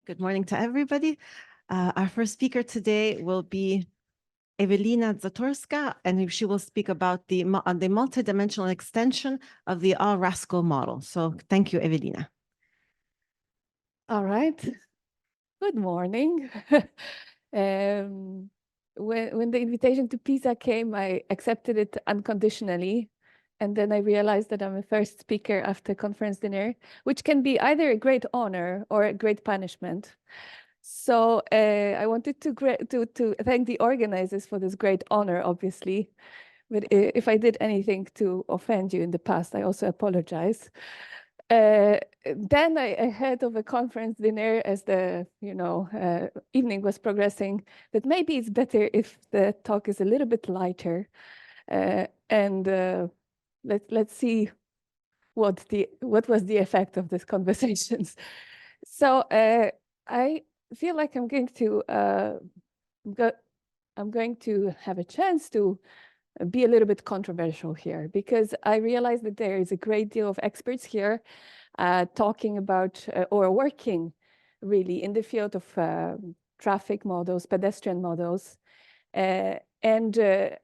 Good morning to everybody. Our first speaker today will be Ewelina Zatorska, and she will speak about the multidimensional extension of the Aw-Rascle model. So thank you, Ewelina. All right. Good morning. When the invitation to Pisa came, I accepted it unconditionally. And then I realized that I'm a first speaker after conference dinner, which can be either a great honor or a great punishment. So I wanted to thank the organizers for this great honor, obviously. But if I did anything to offend you in the past, I also apologize. Then I heard of a conference dinner as the evening was progressing, that maybe it's better if the talk is a little bit lighter, and let's see what was the effect of these conversations. So I feel like I'm going to have a chance to be a little bit controversial here, because I realize that there is a great deal of experts here talking about or working really in the field of traffic models, pedestrian models, and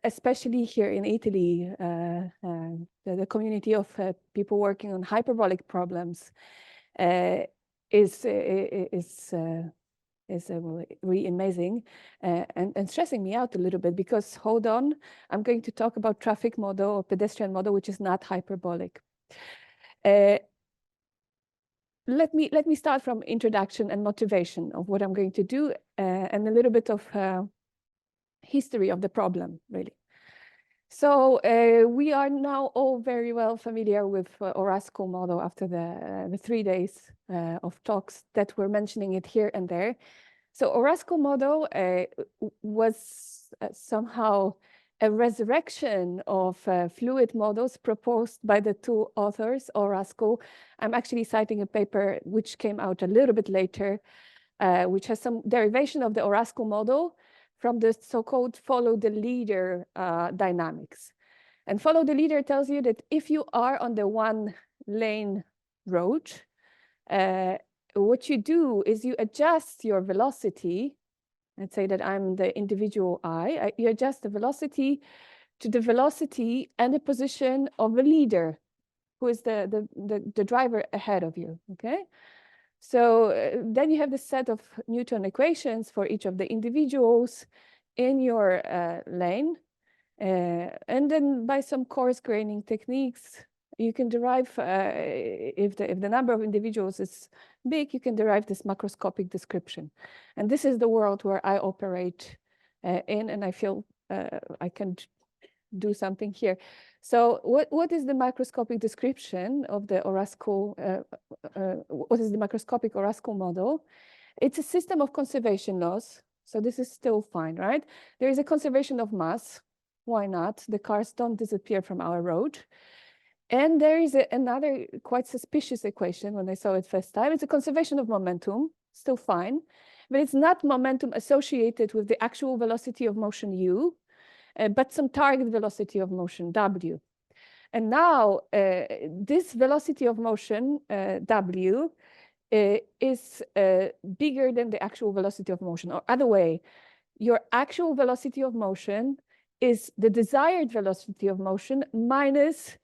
especially here in Italy, the community of people working on hyperbolic problems is really amazing and stressing me out a little bit, because hold on, I'm going to talk about traffic model or pedestrian model, which is not hyperbolic. Let me start from introduction and motivation of what I'm going to do, and a little bit of history of the problem, really. So we are now all very well familiar with Aw-Rascle model after the 3 days of talks that were mentioning it here and there. So Aw-Rascle model was somehow a resurrection of fluid models proposed by the two authors, Aw-Rascle. I'm actually citing a paper which came out a little bit later, which has some derivation of the Aw-Rascle model from the so-called follow the leader dynamics. And follow the leader tells you that if you are on the one lane road, what you do is you adjust your velocity. Let's say that I'm the individual I. You adjust the velocity to the velocity and the position of a leader, who is the driver ahead of you, okay? So then you have the set of Newton equations for each of the individuals in your lane. And then by some coarse graining techniques, you can derive, if the number of individuals is big, you can derive this macroscopic description. And this is the world where I operate in, and I feel I can do something here. So what is the macroscopic description of the Aw-Rascle? What is the macroscopic Aw-Rascle model? It's a system of conservation laws. So this is still fine, right? There is a conservation of mass. Why not? The cars don't disappear from our road. And there is another quite suspicious equation when I saw it first time. It's a conservation of momentum, still fine. But it's not momentum associated with the actual velocity of motion u, but some target velocity of motion w. And now this velocity of motion w is bigger than the actual velocity of motion. Or other way, your actual velocity of motion is the desired velocity of motion minus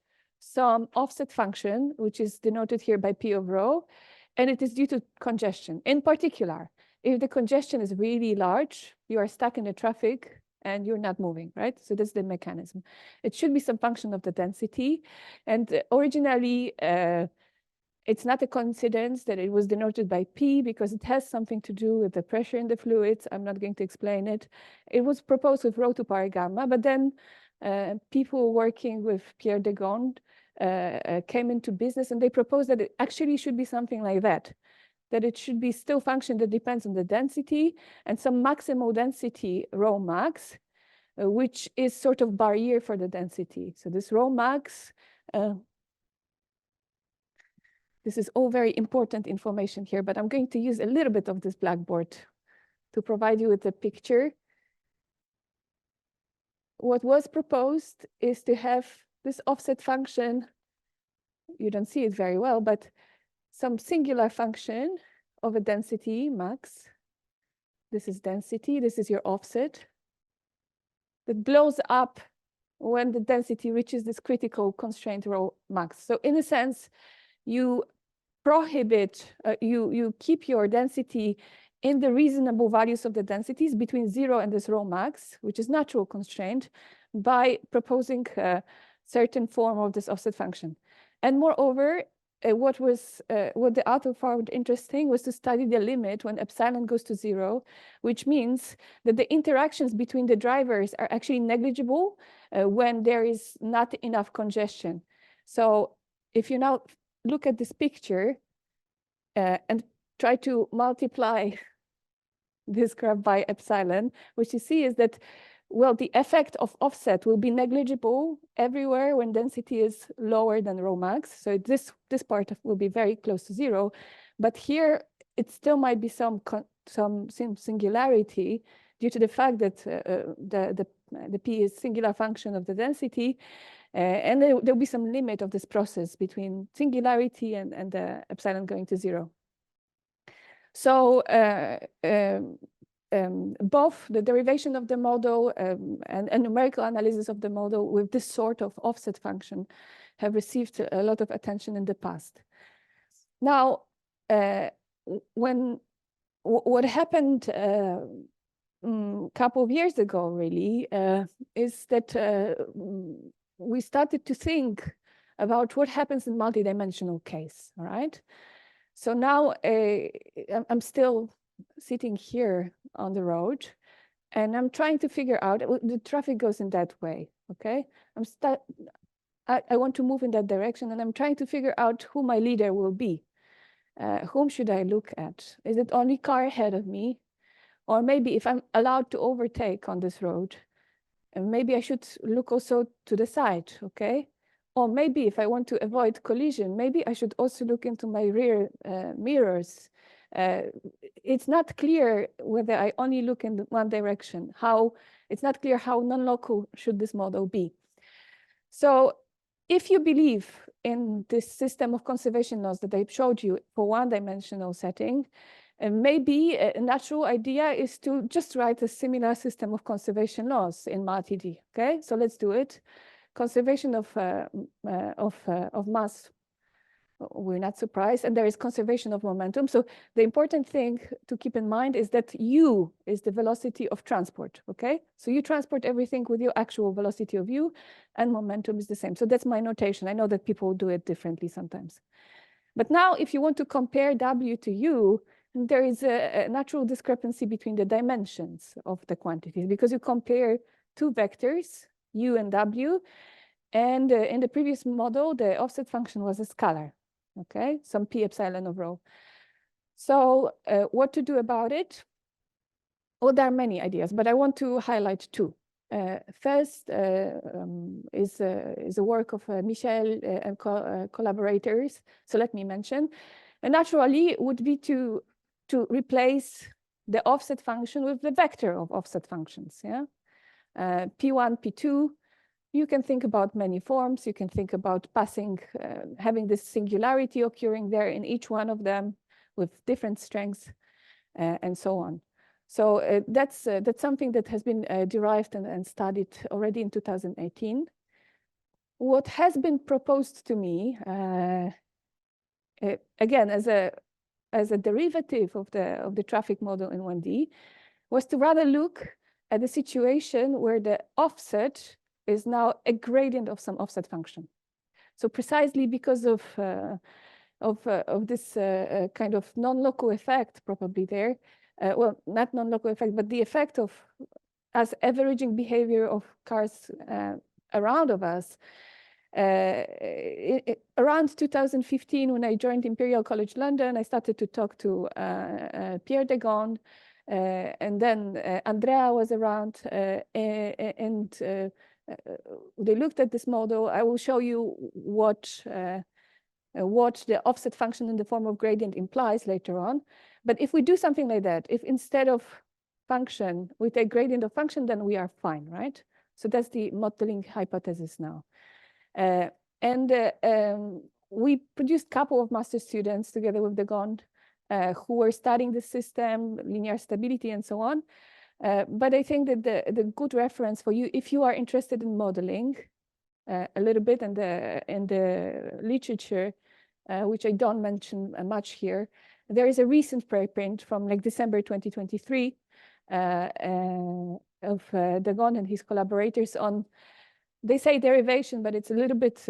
some offset function, which is denoted here by P of rho, and it is due to congestion. In particular, if the congestion is really large, you are stuck in the traffic and you're not moving, right? So that's the mechanism. It should be some function of the density. And originally, it's not a coincidence that it was denoted by P, because it has something to do with the pressure in the fluids. I'm not going to explain it. It was proposed with rho to power gamma, but then people working with Pierre de Gonde came into business, and they proposed that it actually should be something like that it should be still function that depends on the density and some maximal density rho max, which is sort of barrier for the density. So this rho max, this is all very important information here, but I'm going to use a little bit of this blackboard to provide you with a picture. What was proposed is to have this offset function. You don't see it very well, but some singular function of a density max. This is density, this is your offset, that blows up when the density reaches this critical constraint rho max. So in a sense, you prohibit, you keep your density in the reasonable values of the densities between 0 and this rho max, which is natural constraint, by proposing a certain form of this offset function. And moreover, what the author found interesting was to study the limit when epsilon goes to 0, which means that the interactions between the drivers are actually negligible when there is not enough congestion. So if you now look at this picture and try to multiply this graph by epsilon, what you see is that, well, the effect of offset will be negligible everywhere when density is lower than rho max. So this part will be very close to 0. But here, it still might be some singularity due to the fact that the P is singular function of the density. And there'll be some limit of this process between singularity and the epsilon going to 0. So both the derivation of the model and numerical analysis of the model with this sort of offset function have received a lot of attention in the past. Now, what happened a couple of years ago, really, is that we started to think about what happens in multidimensional case, all right? So now I'm still sitting here on the road, and I'm trying to figure out, the traffic goes in that way, okay? I want to move in that direction, and I'm trying to figure out who my leader will be. Whom should I look at? Is it only car ahead of me? Or maybe if I'm allowed to overtake on this road, and maybe I should look also to the side, okay? Or maybe if I want to avoid collision, maybe I should also look into my rear mirrors. It's not clear whether I only look in one direction. It's not clear how non-local should this model be. So if you believe in this system of conservation laws that I showed you for one-dimensional setting, maybe a natural idea is to just write a similar system of conservation laws in MultiD. Okay, so let's do it. Conservation of mass, we're not surprised, and there is conservation of momentum. So the important thing to keep in mind is that u is the velocity of transport, okay? So you transport everything with your actual velocity of u, and momentum is the same. So that's my notation. I know that people do it differently sometimes. But now if you want to compare w to u, there is a natural discrepancy between the dimensions of the quantities, because you compare two vectors, u and w, and in the previous model, the offset function was a scalar, okay? Some p epsilon of rho. So what to do about it? Well, there are many ideas, but I want to highlight two. First is a work of Michel and collaborators. So let me mention. And naturally, would be to replace the offset function with the vector of offset functions, yeah? P1, P2, you can think about many forms. You can think about passing, having this singularity occurring there in each one of them with different strengths and so on. So that's something that has been derived and studied already in 2018. What has been proposed to me, again, as a derivative of the traffic model in 1D, was to rather look at the situation where the offset is now a gradient of some offset function. So precisely because of this kind of non-local effect probably there, well, not non-local effect, but the effect of us averaging behavior of cars around of us. Around 2015, when I joined Imperial College London, I started to talk to Pierre Degon, and then Andrea was around, and they looked at this model. I will show you what the offset function in the form of gradient implies later on. But if we do something like that, if instead of function we take gradient of function, then we are fine, right? So that's the modeling hypothesis now. We produced a couple of master students together with Degon who were studying the system, linear stability, and so on. But I think that the good reference for you, if you are interested in modeling a little bit in the literature, which I don't mention much here, there is a recent preprint from like December 2023 of Dagon and his collaborators on, they say derivation, but it's a little bit,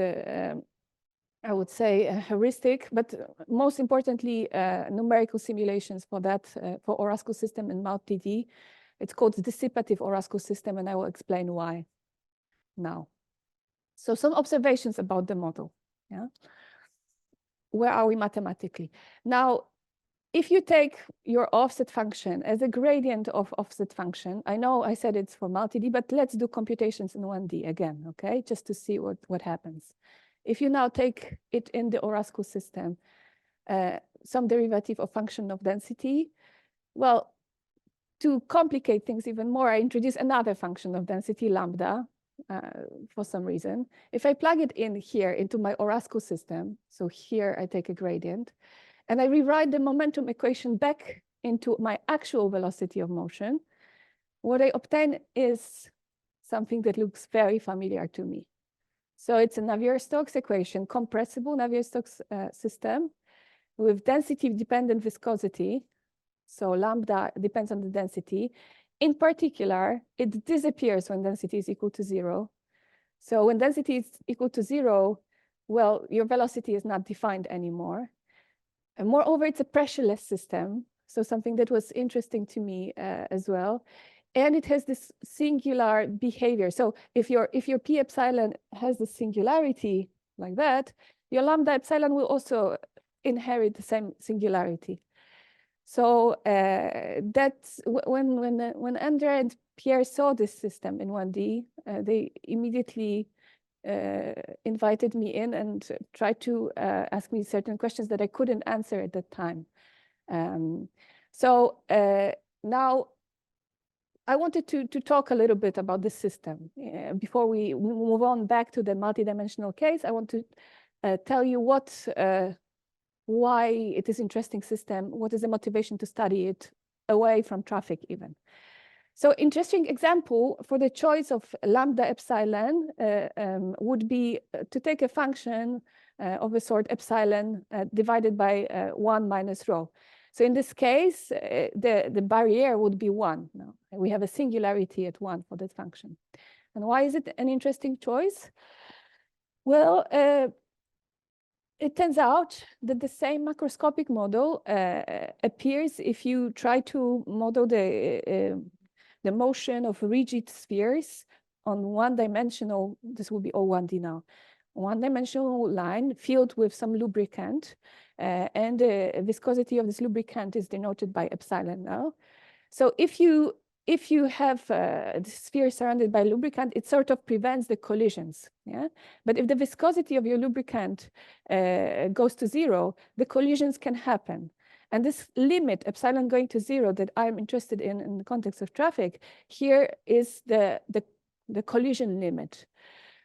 I would say, heuristic, but most importantly, numerical simulations for that, for Aw-Rascle system in MultiD. It's called the dissipative Aw-Rascle system, and I will explain why now. So some observations about the model. Yeah, where are we mathematically? Now, if you take your offset function as a gradient of offset function, I know I said it's for MultiD, but let's do computations in 1D again, okay? Just to see what happens. If you now take it in the Aw-Rascle system, some derivative of function of density, well, to complicate things even more, I introduce another function of density, lambda, for some reason. If I plug it in here into my Aw-Rascle system, so here I take a gradient, and I rewrite the momentum equation back into my actual velocity of motion, what I obtain is something that looks very familiar to me. So it's a Navier-Stokes equation, compressible Navier-Stokes system with density-dependent viscosity. So lambda depends on the density. In particular, it disappears when density is equal to 0. So when density is equal to 0, well, your velocity is not defined anymore. And moreover, it's a pressureless system, so something that was interesting to me as well. And it has this singular behavior. So if your P epsilon has the singularity like that, your lambda epsilon will also inherit the same singularity. So that's when Andrea and Pierre saw this system in 1D, they immediately invited me in and tried to ask me certain questions that I couldn't answer at that time. So now I wanted to talk a little bit about this system. Before we move on back to the multidimensional case, I want to tell you why it is an interesting system, what is the motivation to study it away from traffic even. So interesting example for the choice of lambda epsilon would be to take a function of a sort epsilon divided by 1 minus rho. So in this case, the barrier would be 1. Now, we have a singularity at 1 for that function. And why is it an interesting choice? Well, it turns out that the same macroscopic model appears if you try to model the motion of rigid spheres on one-dimensional, this will be O1D now, one-dimensional line filled with some lubricant, and the viscosity of this lubricant is denoted by epsilon now. So if you have the sphere surrounded by lubricant, it sort of prevents the collisions. Yeah, but if the viscosity of your lubricant goes to 0, the collisions can happen. And this limit, epsilon going to 0, that I'm interested in the context of traffic, here is the collision limit.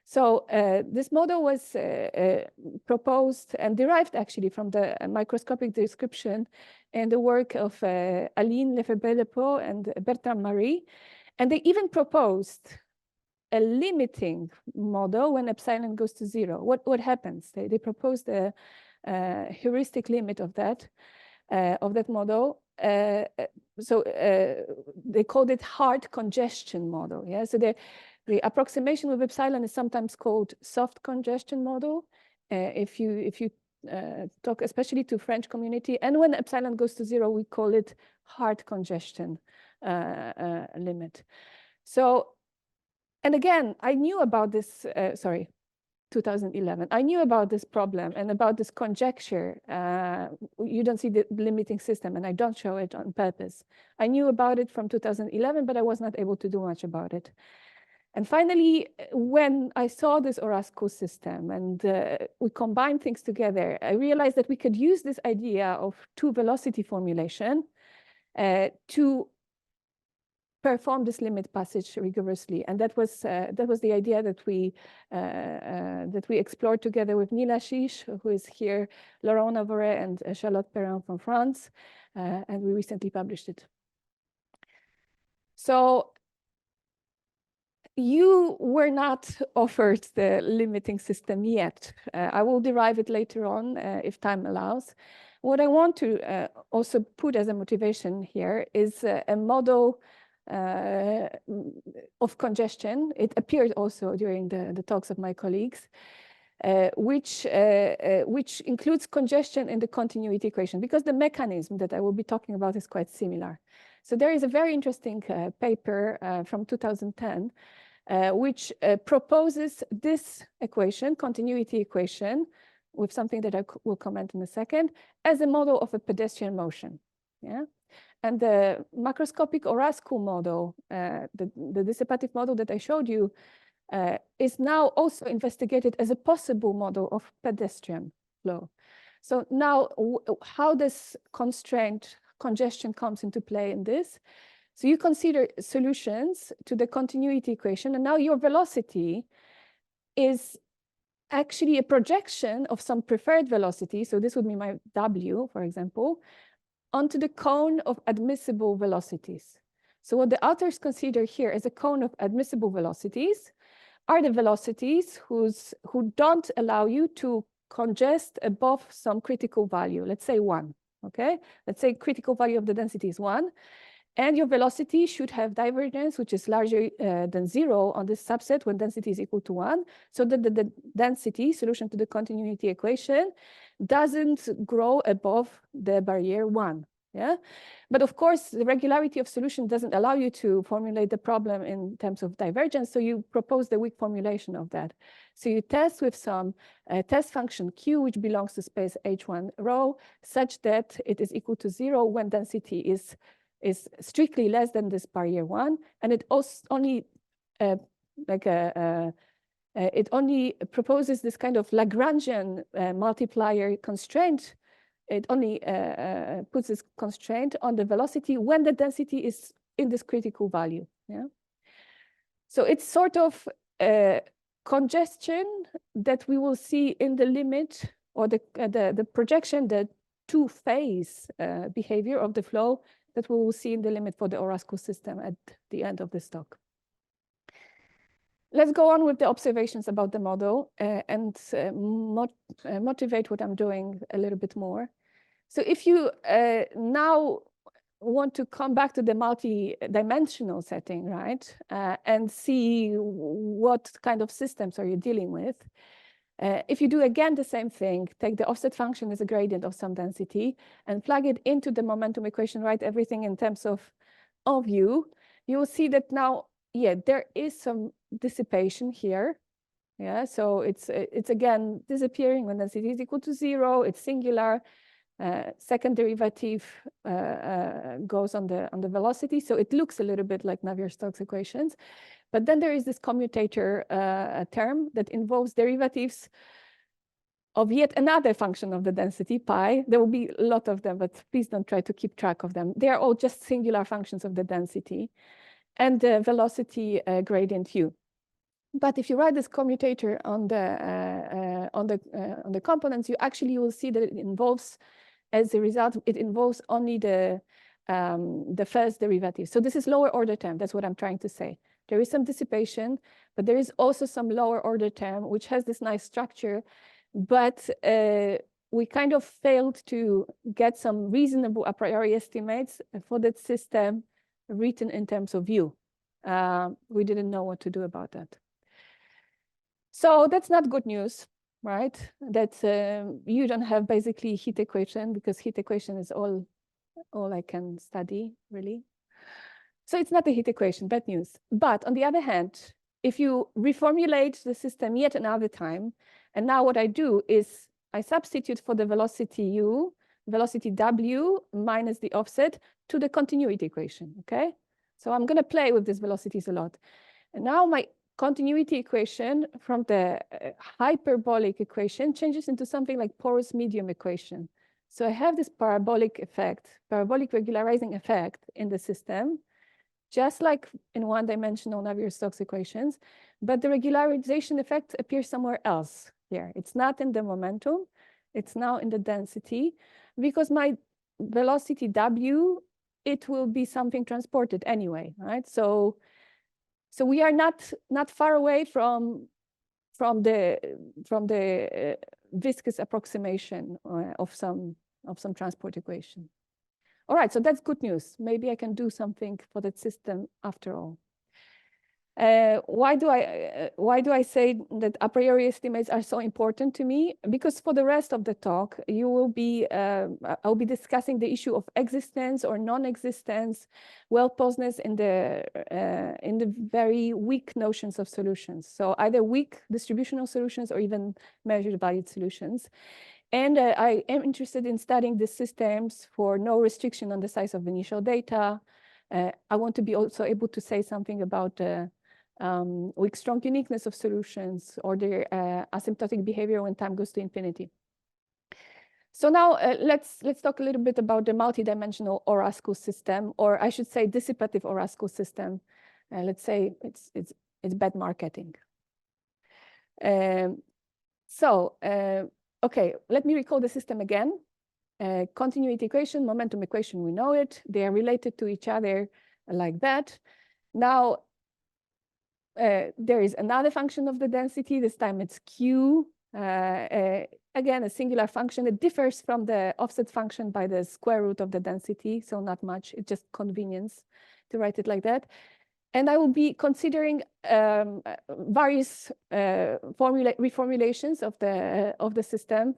So this model was proposed and derived actually from the microscopic description and the work of Aline Lefebvre-Lepeau and Bertrand Marie. And they even proposed a limiting model when epsilon goes to 0. What happens? They proposed a heuristic limit of that model. So they called it hard congestion model. Yeah, so the approximation with epsilon is sometimes called soft congestion model. If you talk especially to French community, and when epsilon goes to 0, we call it hard congestion limit. So, and again, I knew about this, 2011. I knew about this problem and about this conjecture. You don't see the limiting system, and I don't show it on purpose. I knew about it from 2011, but I was not able to do much about it. And finally, when I saw this Aw-Rascle system and we combined things together, I realized that we could use this idea of two-velocity formulation to perform this limit passage rigorously. And that was the idea that we explored together with Neil Ashish, who is here, Laurent Navarret, and Charlotte Perrin from France, and we recently published it. So you were not offered the limiting system yet. I will derive it later on if time allows. What I want to also put as a motivation here is a model of congestion. It appeared also during the talks of my colleagues, which includes congestion in the continuity equation, because the mechanism that I will be talking about is quite similar. So there is a very interesting paper from 2010 which proposes this equation, continuity equation, with something that I will comment in a second, as a model of a pedestrian motion. Yeah, and the macroscopic Aw-Rascle model, the dissipative model that I showed you, is now also investigated as a possible model of pedestrian flow. So now, how this constraint congestion comes into play in this? So you consider solutions to the continuity equation, and now your velocity is actually a projection of some preferred velocity. So this would be my W, for example, onto the cone of admissible velocities. So what the authors consider here as a cone of admissible velocities are the velocities who don't allow you to congest above some critical value, let's say 1, okay? Let's say critical value of the density is 1. And your velocity should have divergence, which is larger than 0 on this subset when density is equal to 1, so that the density, solution to the continuity equation, doesn't grow above the barrier 1. Yeah, but of course, the regularity of solution doesn't allow you to formulate the problem in terms of divergence, so you propose the weak formulation of that. So you test with some test function Q, which belongs to space H1 rho, such that it is equal to 0 when density is strictly less than this barrier 1, and it also only it only proposes this kind of Lagrangian multiplier constraint. It only puts this constraint on the velocity when the density is in this critical value. Yeah, so it's sort of congestion that we will see in the limit, or the projection, the two-phase behavior of the flow that we will see in the limit for the Aw-Rascle system at the end of this talk. Let's go on with the observations about the model and motivate what I'm doing a little bit more. So if you now want to come back to the multi-dimensional setting, right, and see what kind of systems are you dealing with, if you do again the same thing, take the offset function as a gradient of some density and plug it into the momentum equation, write everything in terms of u, you will see that now, yeah, there is some dissipation here. Yeah, so it's again disappearing when density is equal to 0. It's singular. Second derivative goes on the velocity, so it looks a little bit like Navier-Stokes equations. But then there is this commutator term that involves derivatives of yet another function of the density, pi. There will be a lot of them, but please don't try to keep track of them. They are all just singular functions of the density and the velocity gradient u. But if you write this commutator on the components, you actually will see that it involves, as a result, it involves only the first derivative. So this is lower order term. That's what I'm trying to say. There is some dissipation, but there is also some lower order term, which has this nice structure. But we kind of failed to get some reasonable a priori estimates for that system written in terms of u. We didn't know what to do about that. So that's not good news, right? That you don't have basically heat equation, because heat equation is all I can study, really. So it's not a heat equation, bad news. But on the other hand, if you reformulate the system yet another time, and now what I do is I substitute for the velocity u, velocity w minus the offset to the continuity equation, okay? So I'm going to play with these velocities a lot. And now my continuity equation from the hyperbolic equation changes into something like porous medium equation. So I have this parabolic effect, parabolic regularizing effect in the system, just like in one-dimensional Navier-Stokes equations, but the regularization effect appears somewhere else here. It's not in the momentum, it's now in the density, because my velocity W, it will be something transported anyway, right? So we are not far away from the viscous approximation of some transport equation. All right, so that's good news. Maybe I can do something for that system after all. Why do I say that a priori estimates are so important to me? Because for the rest of the talk, I'll be discussing the issue of existence or non-existence, well-posedness in the very weak notions of solutions. So either weak distributional solutions or even measured valued solutions. And I am interested in studying the systems for no restriction on the size of initial data. I want to be also able to say something about weak strong uniqueness of solutions or their asymptotic behavior when time goes to infinity. So now let's talk a little bit about the multidimensional Aw-Rascle system, or I should say dissipative Aw-Rascle system. Let's say it's bad marketing. Okay, let me recall the system again. Continuity equation, momentum equation, we know it. They are related to each other like that. Now, there is another function of the density. This time it's Q. Again, a singular function. It differs from the offset function by the square root of the density, so not much. It's just convenience to write it like that. And I will be considering various reformulations of the system.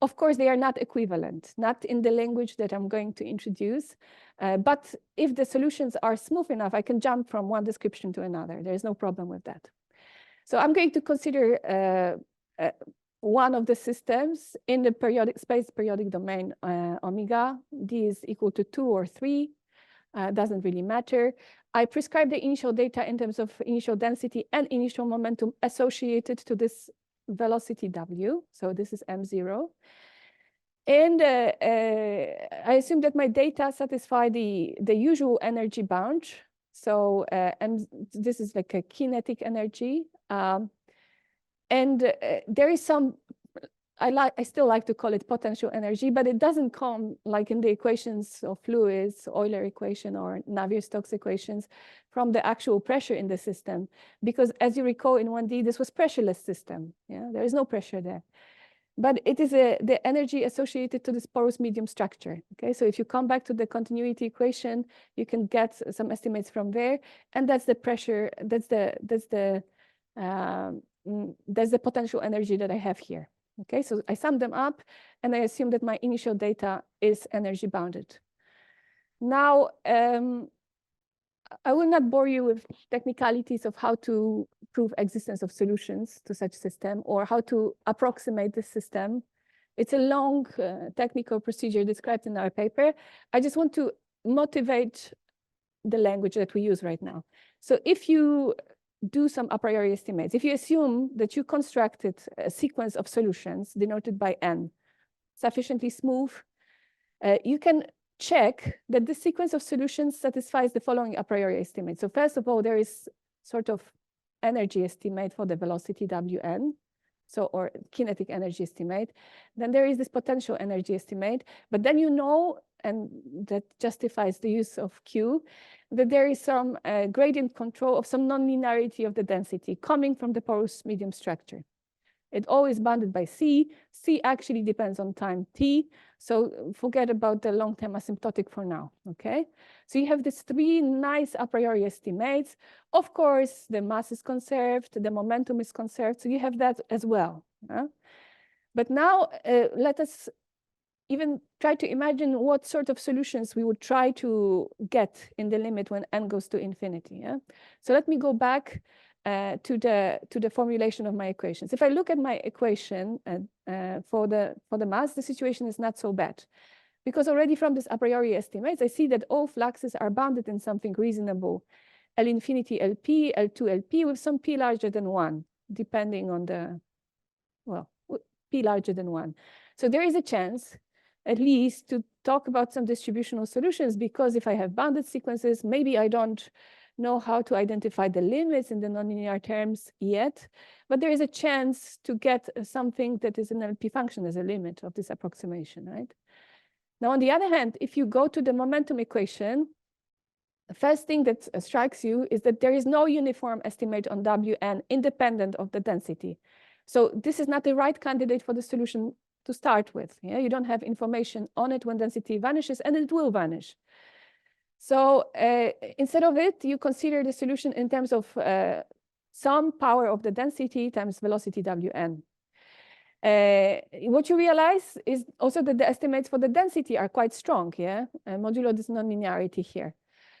Of course, they are not equivalent, not in the language that I'm going to introduce. But if the solutions are smooth enough, I can jump from one description to another. There's no problem with that. So I'm going to consider one of the systems in the periodic space periodic domain omega. D is equal to 2 or 3. Doesn't really matter. I prescribe the initial data in terms of initial density and initial momentum associated to this velocity W. So this is M0. And I assume that my data satisfy the usual energy bound. So this is like a kinetic energy. And there is some, I still like to call it potential energy, but it doesn't come like in the equations of fluids, Euler equation or Navier-Stokes equations from the actual pressure in the system. Because as you recall in 1D, this was pressureless system. Yeah, there is no pressure there. But it is the energy associated to this porous medium structure. Okay, so if you come back to the continuity equation, you can get some estimates from there, and that's the pressure. That's the potential energy that I have here. Okay, so I sum them up, and I assume that my initial data is energy bounded. Now, I will not bore you with technicalities of how to prove existence of solutions to such system or how to approximate the system. It's a long technical procedure described in our paper. I just want to motivate the language that we use right now. So if you do some a priori estimates, if you assume that you constructed a sequence of solutions denoted by n, sufficiently smooth, you can check that the sequence of solutions satisfies the following a priori estimate. So first of all, there is sort of energy estimate for the velocity Wn, so or kinetic energy estimate. Then there is this potential energy estimate, but then you know, and that justifies the use of Q, that there is some gradient control of some non-linearity of the density coming from the porous medium structure. It's always bounded by C. C actually depends on time t, so forget about the long-term asymptotic for now, okay? So you have these three nice a priori estimates. Of course, the mass is conserved, the momentum is conserved, so you have that as well. But now let us even try to imagine what sort of solutions we would try to get in the limit when n goes to infinity. Yeah? So let me go back to the formulation of my equations. If I look at my equation for the mass, the situation is not so bad, because already from this a priori estimates, I see that all fluxes are bounded in something reasonable, L infinity LP, L2 LP, with some p larger than 1, depending on the, well, p larger than 1. So there is a chance at least to talk about some distributional solutions, because if I have bounded sequences, maybe I don't know how to identify the limits in the nonlinear terms yet, but there is a chance to get something that is an LP function as a limit of this approximation, right? Now, on the other hand, if you go to the momentum equation, the first thing that strikes you is that there is no uniform estimate on Wn independent of the density. So this is not the right candidate for the solution to start with. Yeah? You don't have information on it when density vanishes, and it will vanish. So instead of it, you consider the solution in terms of some power of the density times velocity Wn. What you realize is also that the estimates for the density are quite strong, yeah, modulo this nonlinearity here.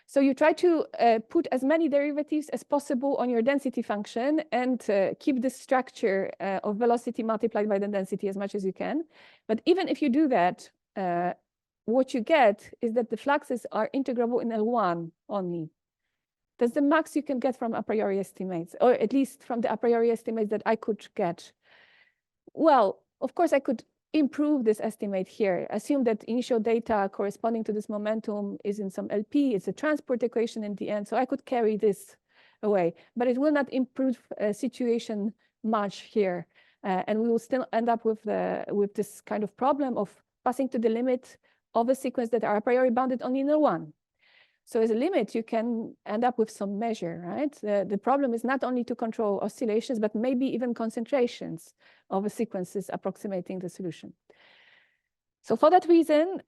So you try to put as many derivatives as possible on your density function and keep the structure of velocity multiplied by the density as much as you can. But even if you do that, what you get is that the fluxes are integrable in L1 only. That's the max you can get from a priori estimates, or at least from the a priori estimates that I could get. Well, of course, I could improve this estimate here. Assume that initial data corresponding to this momentum is in some LP. It's a transport equation in the end, so I could carry this away. But it will not improve situation much here. And we will still end up with this kind of problem of passing to the limit of a sequence that are a priori bounded only in L1. So as a limit, you can end up with some measure, right? The problem is not only to control oscillations, but maybe even concentrations of a sequences approximating the solution. So for that reason,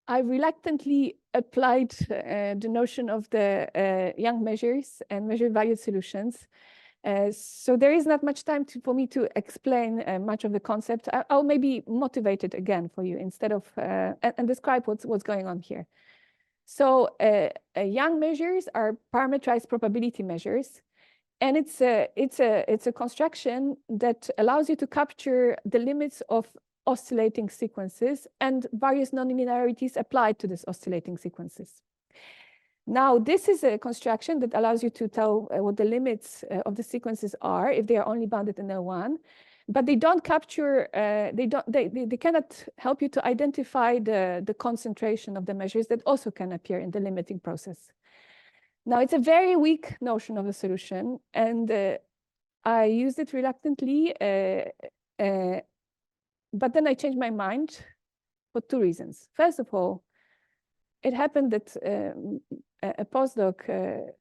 I reluctantly applied the notion of the Young measures and measured valued solutions. So there is not much time for me to explain much of the concept. I'll maybe motivate it again for you instead of and describe what's going on here. So Young measures are parametrized probability measures, and it's a construction that allows you to capture the limits of oscillating sequences and various nonlinearities applied to these oscillating sequences. Now, this is a construction that allows you to tell what the limits of the sequences are if they are only bounded in L1, but they don't capture, they cannot help you to identify the concentration of the measures that also can appear in the limiting process. Now, it's a very weak notion of a solution, and I used it reluctantly, but then I changed my mind for two reasons. First of all, it happened that a postdoc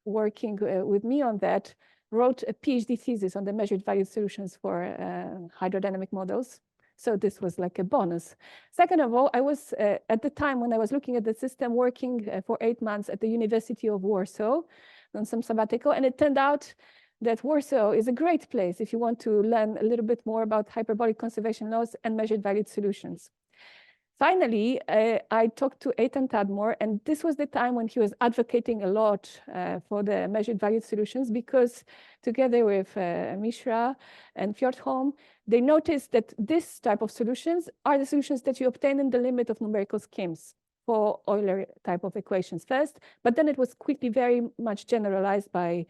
working with me on that wrote a PhD thesis on the measured value solutions for hydrodynamic models. So this was like a bonus. Second of all, I was at the time when I was looking at the system working for 8 months at the University of Warsaw on some sabbatical, and it turned out that Warsaw is a great place if you want to learn a little bit more about hyperbolic conservation laws and measured valued solutions. Finally, I talked to Eitan Tadmor, and this was the time when he was advocating a lot for the measured valued solutions, because together with Mishra and Fjordholm, they noticed that this type of solutions are the solutions that you obtain in the limit of numerical schemes for Euler type of equations first, but then it was quickly very much generalized by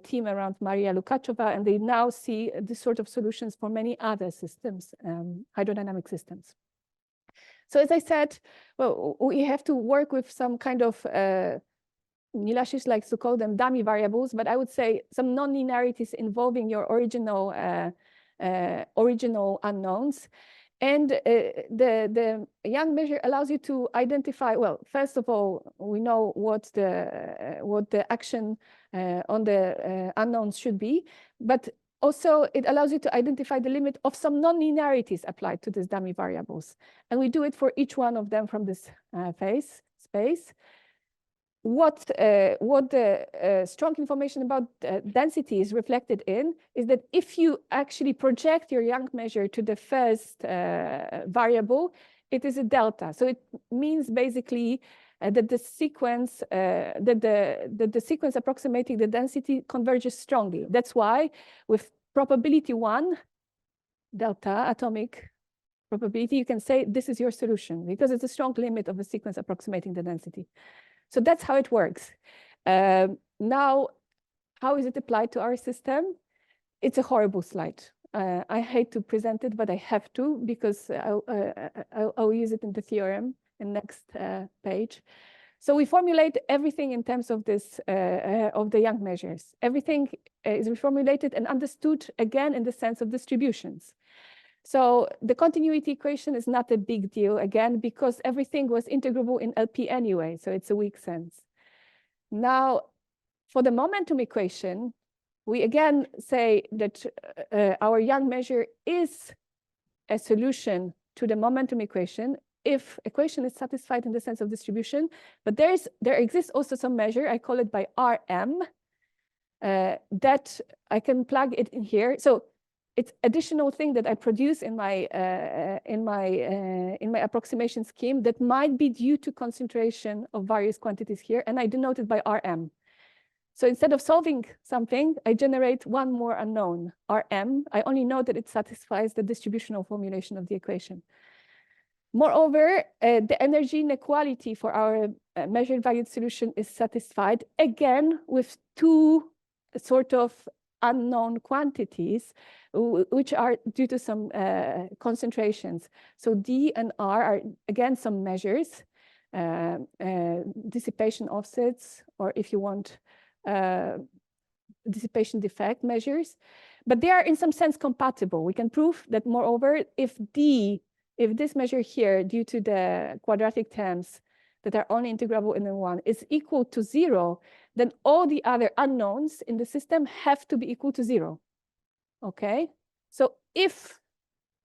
team around Maria Lukachova, and they now see this sort of solutions for many other systems, hydrodynamic systems. So as I said, well, we have to work with some kind of, Milashish likes to call them dummy variables, but I would say some nonlinearities involving your original unknowns. And the Young measure allows you to identify, well, first of all, we know what the action on the unknowns should be, but also, it allows you to identify the limit of some nonlinearities applied to these dummy variables. And we do it for each one of them from this space. What the strong information about density is reflected in is that if you actually project your Young measure to the first variable, it is a delta. So it means basically that the sequence the sequence approximating the density converges strongly. That's why with probability 1, delta atomic probability, you can say this is your solution because it's a strong limit of the sequence approximating the density. So that's how it works. Now, how is it applied to our system? It's a horrible slide. I hate to present it, but I have to because I'll use it in the theorem in next page. So we formulate everything in terms of this of the Young measures. Everything is reformulated and understood again in the sense of distributions. So the continuity equation is not a big deal again because everything was integrable in LP anyway, so it's a weak sense. Now, for the momentum equation, we again say that our Young measure is a solution to the momentum equation if equation is satisfied in the sense of distribution, but there exists also some measure, I call it by Rm, that I can plug it in here. So it's additional thing that I produce in my approximation scheme that might be due to concentration of various quantities here, and I denote it by Rm. So instead of solving something, I generate one more unknown, Rm. I only know that it satisfies the distributional formulation of the equation. Moreover, the energy inequality for our measured valued solution is satisfied, again, with two sort of unknown quantities, which are due to some concentrations. So D and R are, again, some measures, dissipation offsets, or if you want, dissipation defect measures, but they are in some sense compatible. We can prove that, moreover, if this measure here, due to the quadratic terms that are only integrable in N1, is equal to 0, then all the other unknowns in the system have to be equal to 0. Okay? So if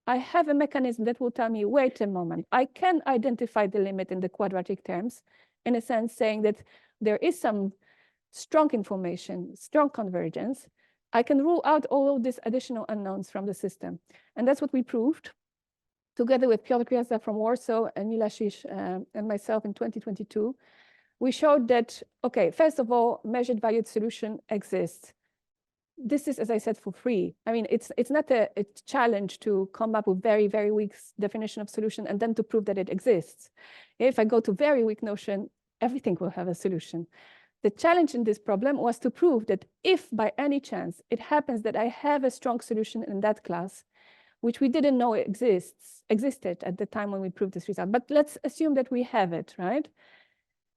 I have a mechanism that will tell me, wait a moment, I can identify the limit in the quadratic terms, in a sense saying that there is some strong information, strong convergence, I can rule out all of these additional unknowns from the system. And that's what we proved together with Piotr Gwiazda from Warsaw and Milashish and myself in 2022. We showed that, okay, first of all, measured valued solution exists. This is, as I said, for free. I mean, it's not a challenge to come up with very, very weak definition of solution and then to prove that it exists. If I go to very weak notion, everything will have a solution. The challenge in this problem was to prove that if by any chance it happens that I have a strong solution in that class, which we didn't know existed at the time when we proved this result, but let's assume that we have it, right?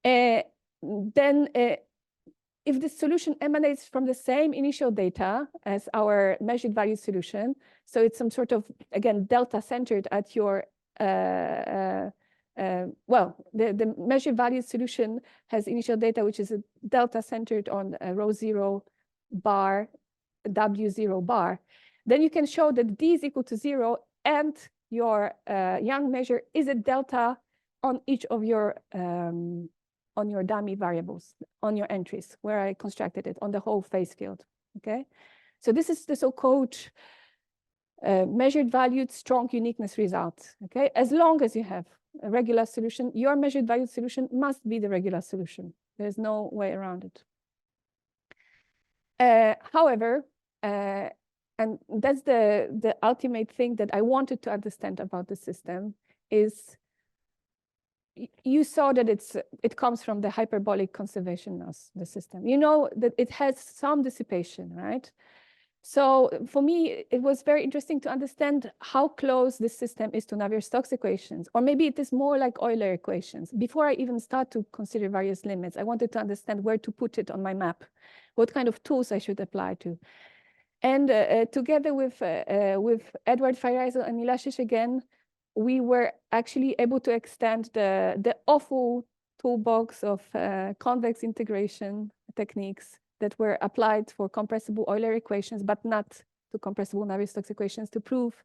Then if the solution emanates from the same initial data as our measured value solution, so it's some sort of, again, delta centered at your, well, the measured value solution has initial data, which is a delta centered on rho 0 bar, W0 bar. Then you can show that D is equal to 0 and your Young measure is a delta on each of your on your dummy variables, on your entries, where I constructed it on the whole phase field. Okay, so this is the so-called measured valued strong uniqueness result. Okay, as long as you have a regular solution, your measured valued solution must be the regular solution. There's no way around it. However, and that's the ultimate thing that I wanted to understand about the system is you saw that it comes from the hyperbolic conservation of the system. You know that it has some dissipation, right? So for me, it was very interesting to understand how close this system is to Navier-Stokes equations, or maybe it is more like Euler equations. Before I even start to consider various limits, I wanted to understand where to put it on my map, what kind of tools I should apply to. And together with Edward Feireisel and Milashish again, we were actually able to extend the awful toolbox of convex integration techniques that were applied for compressible Euler equations, but not to compressible Navier-Stokes equations, to prove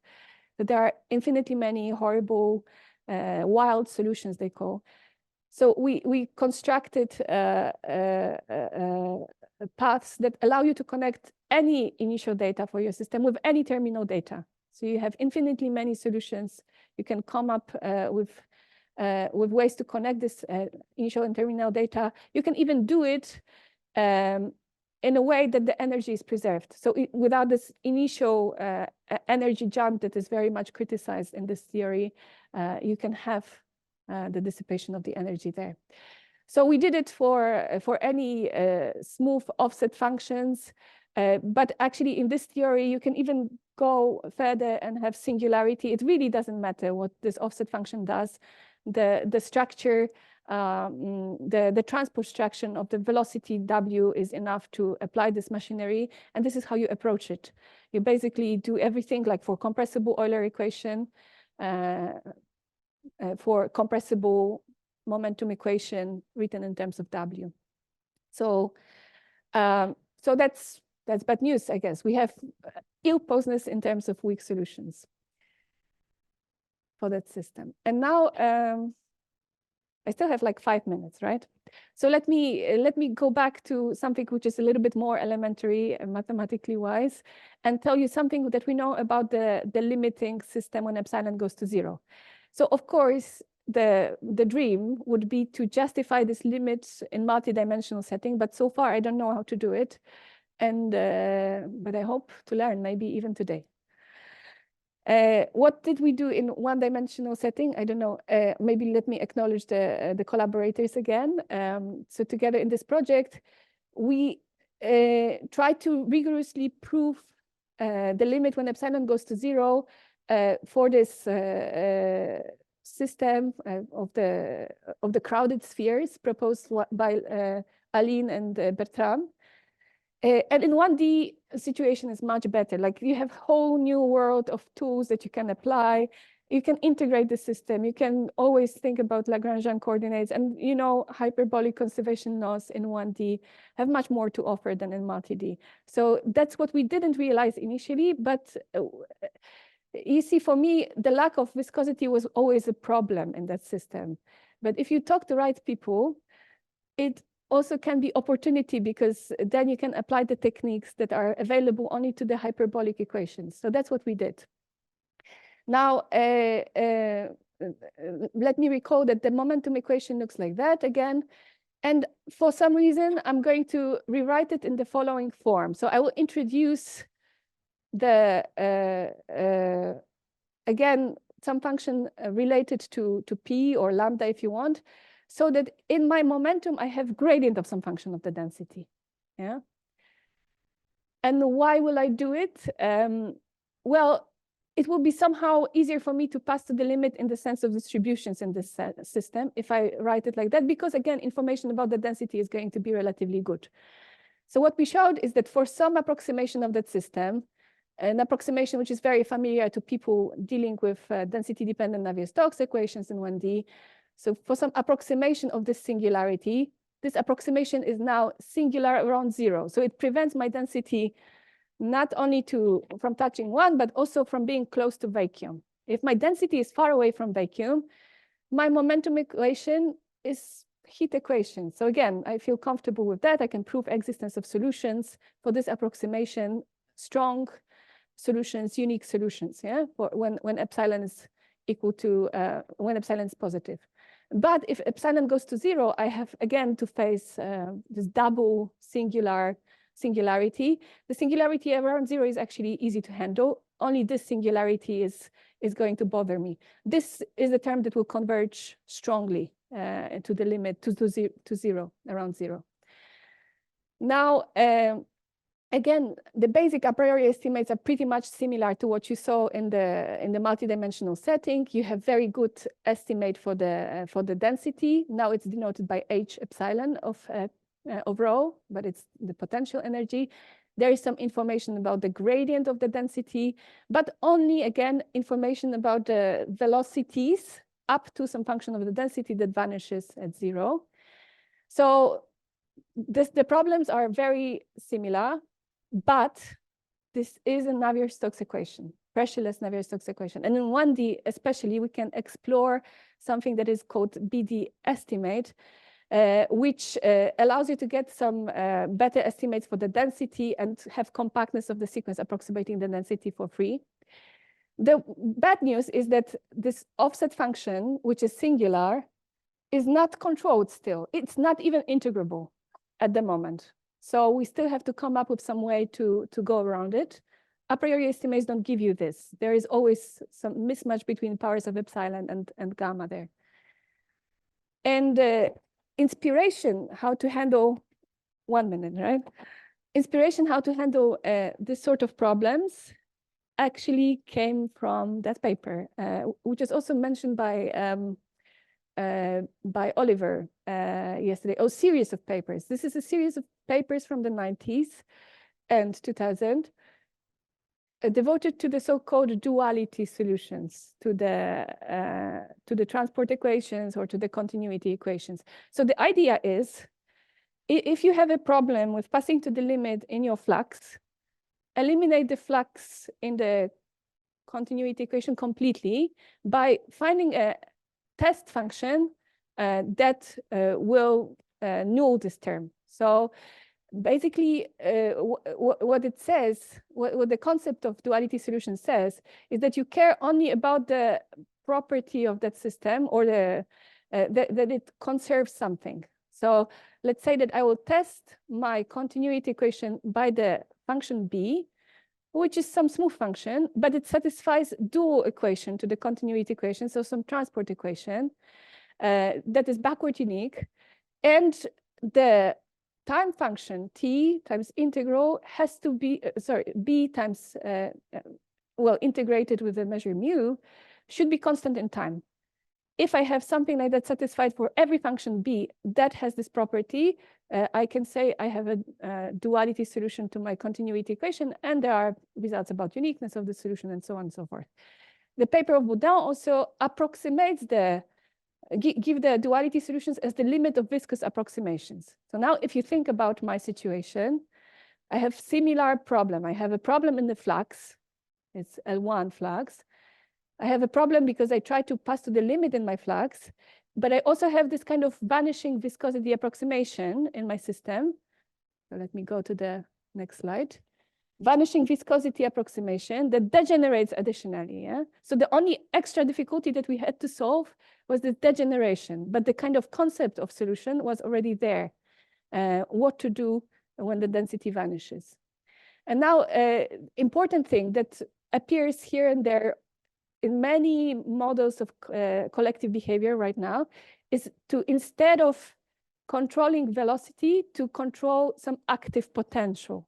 that there are infinitely many horrible, wild solutions, they call. So we constructed paths that allow you to connect any initial data for your system with any terminal data. So you have infinitely many solutions. You can come up with ways to connect this initial and terminal data. You can even do it in a way that the energy is preserved. So without this initial energy jump that is very much criticized in this theory, you can have the dissipation of the energy there. So we did it for any smooth offset functions, but actually in this theory, you can even go further and have singularity, it really doesn't matter what this offset function does. The structure, the transport structure of the velocity W is enough to apply this machinery. And this is how you approach it. You basically do everything like for compressible Euler equation, for compressible momentum equation written in terms of W. So, so that's bad news, I guess. We have ill-posedness in terms of weak solutions for that system. And now I still have like 5 minutes, right? So let me go back to something which is a little bit more elementary and mathematically wise, and tell you something that we know about the limiting system when epsilon goes to 0. So of course, the dream would be to justify this limit in multi-dimensional setting, but so far I don't know how to do it. And but I hope to learn maybe even today. What did we do in one-dimensional setting? I don't know. Maybe let me acknowledge the collaborators again. So together in this project, we try to rigorously prove the limit when epsilon goes to 0 for this system of the crowded spheres proposed by Aline and Bertrand. And in 1D, the situation is much better. Like you have a whole new world of tools that you can apply. You can integrate the system. You can always think about Lagrangian coordinates. And you know, hyperbolic conservation laws in 1D have much more to offer than in multi-D. So that's what we didn't realize initially. But you see, for me, the lack of viscosity was always a problem in that system. But if you talk to the right people, it also can be opportunity, because then you can apply the techniques that are available only to the hyperbolic equations. So that's what we did. Now, let me recall that the momentum equation looks like that again. And for some reason, I'm going to rewrite it in the following form. So I will introduce the, again, some function related to P or lambda if you want, so that in my momentum, I have gradient of some function of the density. Yeah. And why will I do it? Well, it will be somehow easier for me to pass to the limit in the sense of distributions in this system if I write it like that, because again, information about the density is going to be relatively good. So what we showed is that for some approximation of that system, an approximation which is very familiar to people dealing with density-dependent Navier-Stokes equations in 1D, so for some approximation of this singularity, this approximation is now singular around 0. So it prevents my density not only from touching 1, but also from being close to vacuum. If my density is far away from vacuum, my momentum equation is heat equation. So again, I feel comfortable with that. I can prove existence of solutions for this approximation, strong solutions, unique solutions, yeah, for when epsilon is equal to, when epsilon is positive. But if epsilon goes to 0, I have again to face this double singularity. The singularity around 0 is actually easy to handle. Only this singularity is going to bother me. This is a term that will converge strongly to the limit to 0, around 0. Now, again, the basic a priori estimates are pretty much similar to what you saw in the multidimensional setting. You have very good estimate for the density. Now it's denoted by H epsilon of rho, but it's the potential energy. There is some information about the gradient of the density, but only again information about the velocities up to some function of the density that vanishes at 0. So the problems are very similar. But this is a Navier-Stokes equation, pressureless Navier-Stokes equation. And in 1D, especially, we can explore something that is called BD estimate, which allows you to get some better estimates for the density and have compactness of the sequence approximating the density for free. The bad news is that this offset function, which is singular, is not controlled still. It's not even integrable at the moment. So we still have to come up with some way to go around it. A priori estimates don't give you this. There is always some mismatch between powers of epsilon and gamma there. And inspiration, how to handle, 1 minute, right? Inspiration, how to handle this sort of problems actually came from that paper, which is also mentioned by Oliver yesterday. Oh, series of papers. This is a series of papers from the 90s and 2000 devoted to the so-called duality solutions, to the transport equations or to the continuity equations. So the idea is, if you have a problem with passing to the limit in your flux, eliminate the flux in the continuity equation completely by finding a test function that will null this term. So basically, what it says, what the concept of duality solution says, is that you care only about the property of that system, or that it conserves something. So let's say that I will test my continuity equation by the function b, which is some smooth function, but it satisfies dual equation to the continuity equation, so some transport equation that is backward unique, and the time function t times integral has to be, b times, well, integrated with the measure mu, should be constant in time. If I have something like that satisfied for every function b that has this property, I can say I have a duality solution to my continuity equation, and there are results about uniqueness of the solution and so on and so forth. The paper of Boudin also approximates give the duality solutions as the limit of viscous approximations. So now if you think about my situation, I have similar problem. I have a problem in the flux, it's L1 flux. I have a problem because I try to pass to the limit in my flux, but I also have this kind of vanishing viscosity approximation in my system. So let me go to the next slide. Vanishing viscosity approximation that degenerates additionally. Yeah? So the only extra difficulty that we had to solve was the degeneration, but the kind of concept of solution was already there. What to do when the density vanishes. And now, important thing that appears here and there in many models of collective behavior right now is to, instead of controlling velocity, to control some active potential.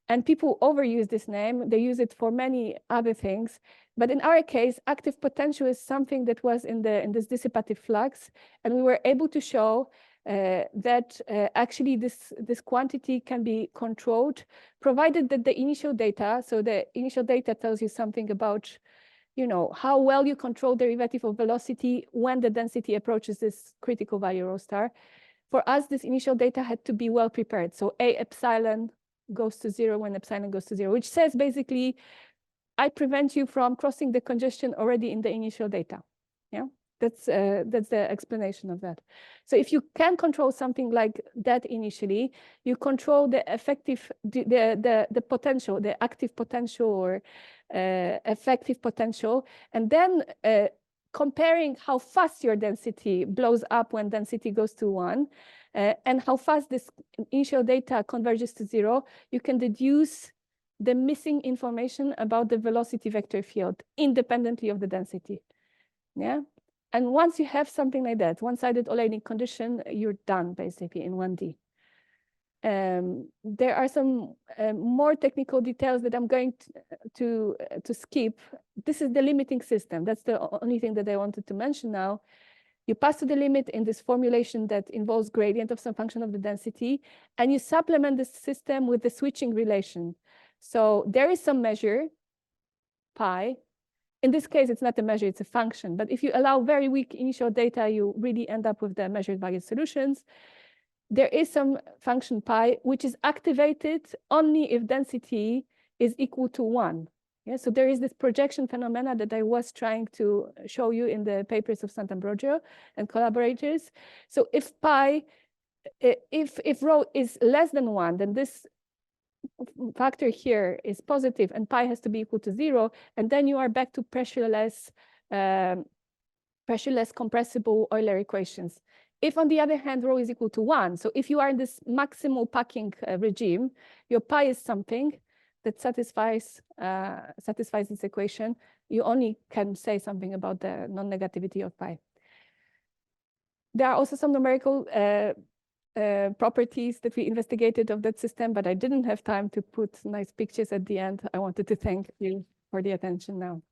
And people overuse this name. They use it for many other things. But in our case, active potential is something that was in this dissipative flux. And we were able to show that actually this quantity can be controlled, provided that the initial data, so the initial data tells you something about, you know, how well you control derivative of velocity when the density approaches this critical value rho star. For us, this initial data had to be well prepared. So A epsilon goes to 0 when epsilon goes to 0, which says basically, I prevent you from crossing the congestion already in the initial data. Yeah, that's the explanation of that. So if you can control something like that initially, you control the effective, the potential, the active potential or effective potential, and then comparing how fast your density blows up when density goes to 1, and how fast this initial data converges to 0, you can deduce the missing information about the velocity vector field independently of the density. Yeah, and once you have something like that, one-sided Oleinik condition, you're done basically in 1D. There are some more technical details that I'm going to skip. This is the limiting system. That's the only thing that I wanted to mention now. You pass to the limit in this formulation that involves gradient of some function of the density, and you supplement the system with the switching relation. So there is some measure, pi. In this case, it's not a measure, it's a function. But if you allow very weak initial data, you really end up with the measured value solutions. There is some function pi, which is activated only if density is equal to 1. Yeah, so there is this projection phenomena that I was trying to show you in the papers of Sant'Ambrogio and collaborators. So if pi, if rho is less than 1, then this factor here is positive and pi has to be equal to 0, and then you are back to pressureless compressible Euler equations. If, on the other hand, rho is equal to 1, so if you are in this maximal packing regime, your pi is something that satisfies this equation, you only can say something about the non-negativity of pi. There are also some numerical properties that we investigated of that system, but I didn't have time to put nice pictures at the end. I wanted to thank you for the attention now.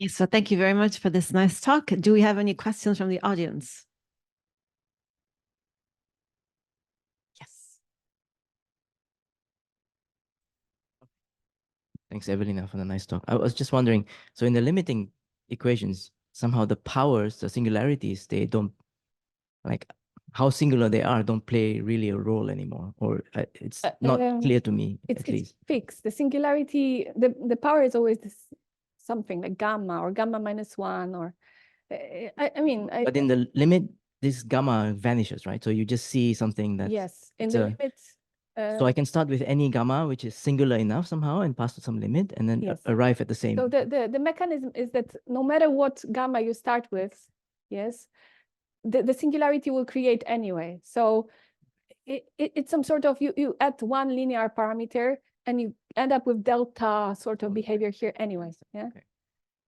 Okay, so thank you very much for this nice talk. Do we have any questions from the audience? Yes. Thanks, Ewelina, for the nice talk. I was just wondering, so in the limiting equations, somehow the powers, the singularities, they don't, like how singular they are, don't play really a role anymore, or it's not clear to me, at least. It's fixed. The singularity, the power is always this something like gamma or gamma minus 1, or I mean. But in the limit, this gamma vanishes, right? So you just see something that. Yes, in the limit. So I can start with any gamma, which is singular enough somehow, and pass to some limit, and then yes, arrive at the same. So the mechanism is that no matter what gamma you start with, yes, the singularity will create anyway. So it's some sort of, you add one linear parameter and you end up with delta sort of behavior here anyway. Yeah. Okay.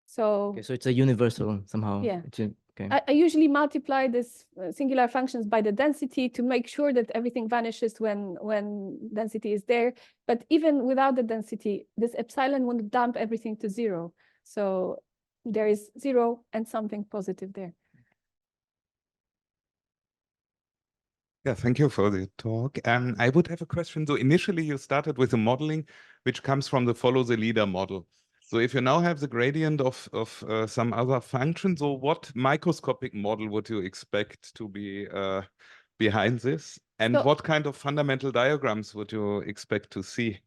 So it's a universal somehow. Yeah. Okay. I usually multiply this singular functions by the density to make sure that everything vanishes when density is there. But even without the density, this epsilon will dump everything to 0. So there is 0 and something positive there. Yeah, thank you for the talk. I would have a question. So initially you started with a modeling which comes from the follow the leader model. So if you now have the gradient of some other function, so what microscopic model would you expect to be behind this? And what kind of fundamental diagrams would you expect to see?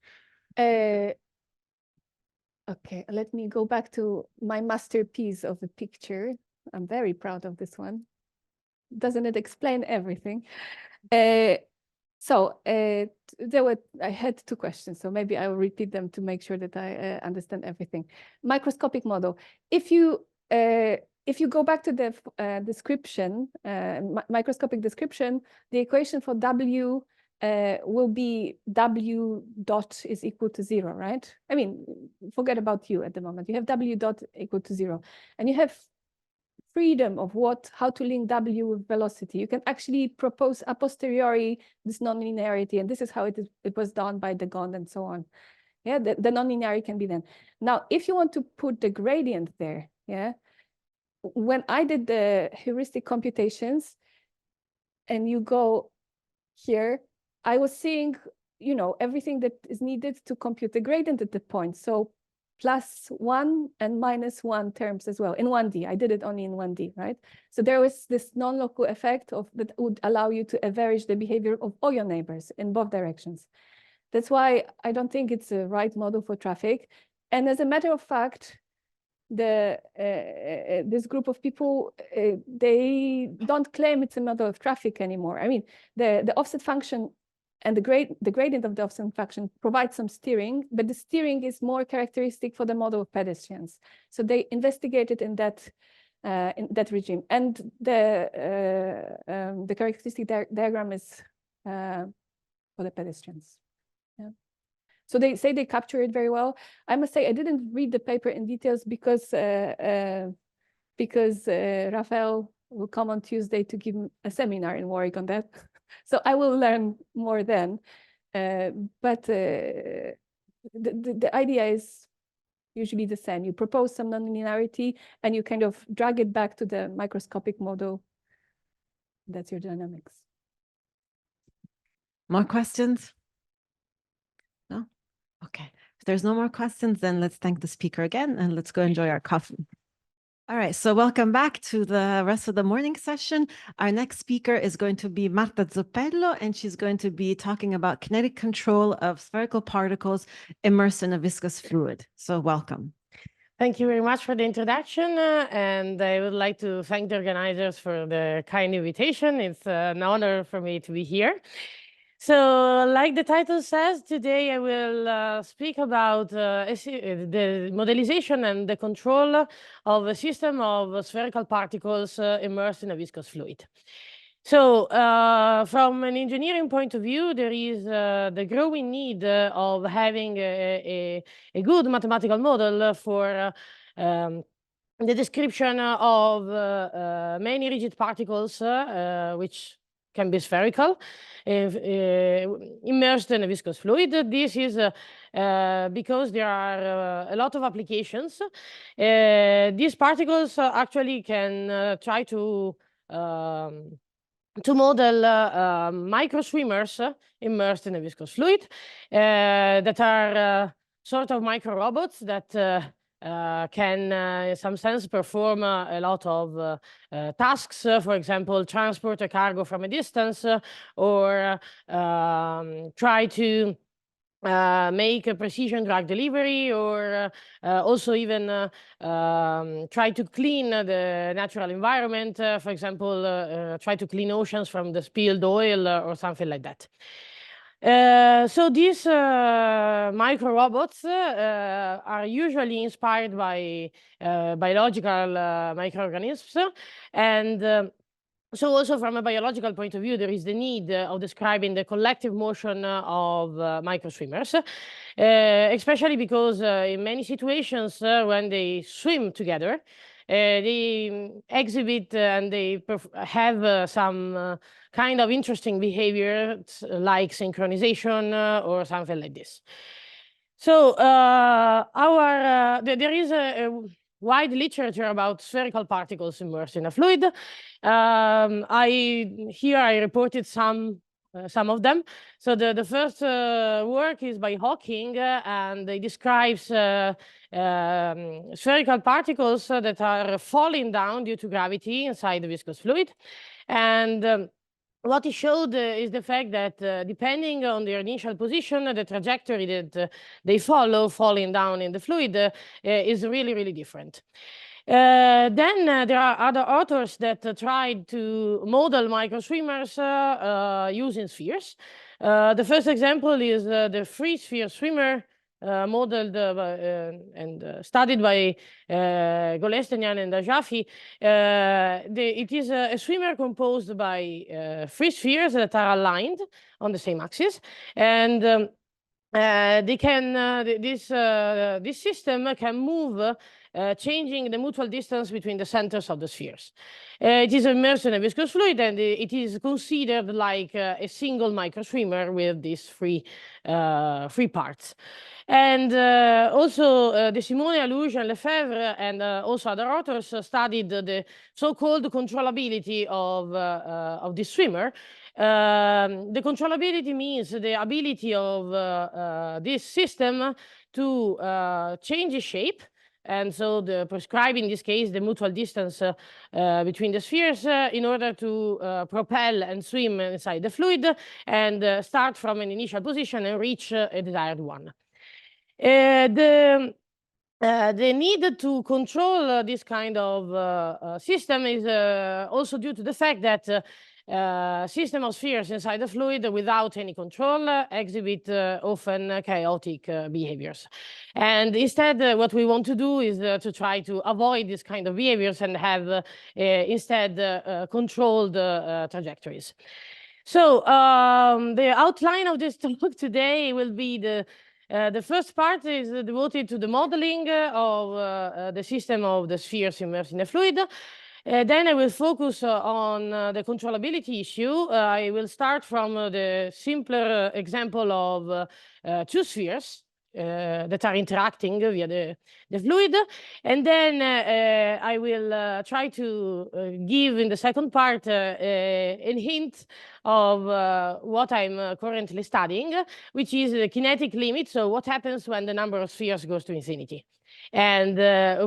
Okay, let me go back to my masterpiece of a picture. I'm very proud of this one. Doesn't it explain everything? I had 2 questions, so maybe I will repeat them to make sure that I understand everything. Microscopic model. If you go back to the description, microscopic description, the equation for W will be W dot is equal to 0, right? I mean, forget about U at the moment. You have W dot equal to 0, and you have freedom of how to link W with velocity. You can actually propose a posteriori this nonlinearity, and this is how it was done by de Gondt and so on. Yeah, the nonlinearity can be then. Now, if you want to put the gradient there, yeah, when I did the heuristic computations, and you go here, I was seeing, everything that is needed to compute the gradient at the point. So +1 and -1 terms as well in 1D. I did it only in 1D, right? So there was this non-local effect that would allow you to average the behavior of all your neighbors in both directions. That's why I don't think it's a right model for traffic. And as a matter of fact, this group of people, they don't claim it's a model of traffic anymore. I mean, the offset function and the gradient of the offset function provides some steering, but the steering is more characteristic for the model of pedestrians. So they investigated in that regime, and the characteristic diagram is for the pedestrians. Yeah. So they say they capture it very well. I must say I didn't read the paper in details because Rafael will come on Tuesday to give a seminar in Warwick on that. So I will learn more then. But the idea is usually the same. You propose some nonlinearity and you kind of drag it back to the microscopic model. That's your dynamics. More questions? No? Okay. If there's no more questions, then let's thank the speaker again and let's go enjoy our coffee. All right, so welcome back to the rest of the morning session. Our next speaker is going to be Marta Zoppello, and she's going to be talking about kinetic control of spherical particles immersed in a viscous fluid. So welcome. Thank you very much for the introduction, and I would like to thank the organizers for the kind invitation. It's an honor for me to be here. So, like the title says, today I will speak about the modelization and the control of a system of spherical particles immersed in a viscous fluid. So, from an engineering point of view, there is the growing need of having a good mathematical model for the description of many rigid particles, which can be spherical, immersed in a viscous fluid. This is because there are a lot of applications. These particles actually can try to model micro swimmers immersed in a viscous fluid that are sort of micro robots that can, in some sense, perform a lot of tasks, for example, transport a cargo from a distance, or try to make a precision drug delivery, or also even try to clean the natural environment, for example, try to clean oceans from the spilled oil or something like that. So these micro robots are usually inspired by biological microorganisms, and so also from a biological point of view, there is the need of describing the collective motion of microswimmers, especially because in many situations when they swim together, they exhibit and they have some kind of interesting behavior like synchronization or something like this. So there is a wide literature about spherical particles immersed in a fluid. Here I reported some of them. So the first work is by Hawking, and it describes spherical particles that are falling down due to gravity inside the viscous fluid. And what he showed is the fact that depending on their initial position, the trajectory that they follow falling down in the fluid is really, really different. Then there are other authors that tried to model microswimmers using spheres. The first example is the free sphere swimmer modeled and studied by Golestenian and Ajafi. It is a swimmer composed by free spheres that are aligned on the same axis, and this system can move changing the mutual distance between the centers of the spheres. It is immersed in a viscous fluid, and it is considered like a single microswimmer with these three parts. And also De Simone, Alouge, and Lefebvre, and also other authors studied the so-called controllability of this swimmer. The controllability means the ability of this system to change its shape. And so prescribing, in this case, the mutual distance between the spheres in order to propel and swim inside the fluid and start from an initial position and reach a desired one. The need to control this kind of system is also due to the fact that system of spheres inside the fluid without any control exhibit often chaotic behaviors. And instead, what we want to do is to try to avoid this kind of behaviors and have instead controlled trajectories. So the outline of this talk today will be the first part is devoted to the modeling of the system of the spheres immersed in a fluid. Then I will focus on the controllability issue. I will start from the simpler example of two spheres that are interacting via the fluid. And then I will try to give in the second part a hint of what I'm currently studying, which is the kinetic limit. So what happens when the number of spheres goes to infinity, and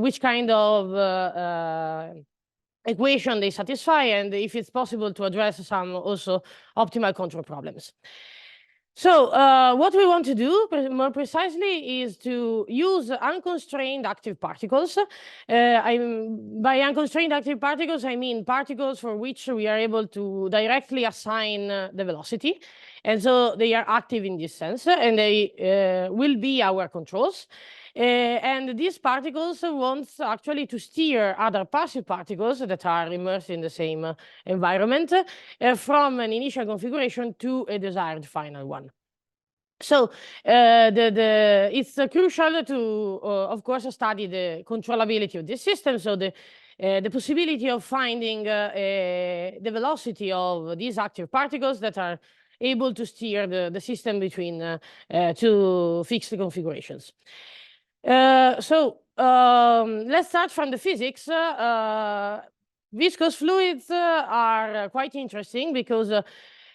which kind of equation they satisfy, and if it's possible to address some also optimal control problems. So what we want to do more precisely is to use unconstrained active particles. By unconstrained active particles, I mean particles for which we are able to directly assign the velocity. And so they are active in this sense, and they will be our controls. And these particles want actually to steer other passive particles that are immersed in the same environment from an initial configuration to a desired final one. So it's crucial to, of course, study the controllability of this system. So the possibility of finding the velocity of these active particles that are able to steer the system between two fixed configurations. Let's start from the physics. Viscous fluids are quite interesting because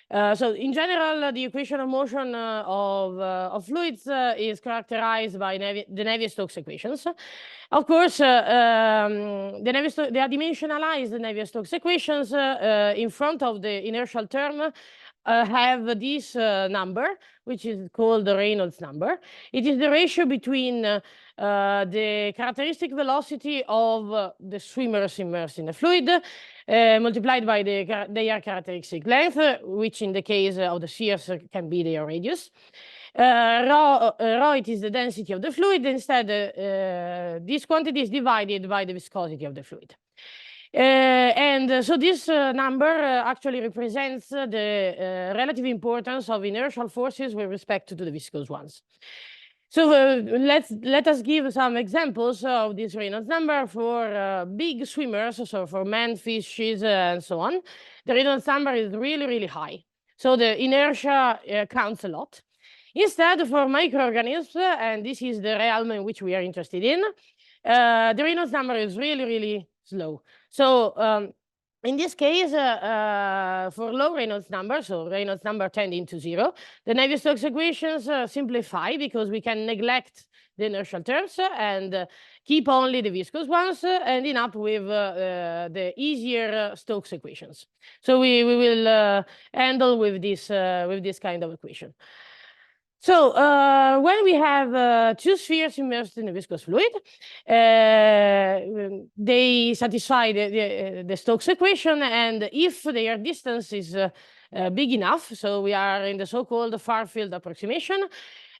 so in general, the equation of motion of fluids is characterized by the Navier-Stokes equations. Of course, they are dimensionalized Navier-Stokes equations in front of the inertial term have this number, which is called the Reynolds number. It is the ratio between the characteristic velocity of the swimmers immersed in a fluid multiplied by their characteristic length, which in the case of the spheres can be their radius. Rho, it is the density of the fluid. Instead, this quantity is divided by the viscosity of the fluid. So this number actually represents the relative importance of inertial forces with respect to the viscous ones. So let us give some examples of this Reynolds number for big swimmers, so for men, fishes, and so on. The Reynolds number is really, really high. So the inertia counts a lot. Instead, for microorganisms, and this is the realm in which we are interested in, the Reynolds number is really, really slow. So in this case, for low Reynolds number, so Reynolds number tending to 0, the Navier-Stokes equations simplify because we can neglect the inertial terms and keep only the viscous ones, ending up with the easier Stokes equations. So we will handle with this kind of equation. So when we have two spheres immersed in a viscous fluid, they satisfy the Stokes equation, and if their distance is big enough, so we are in the so-called far-field approximation,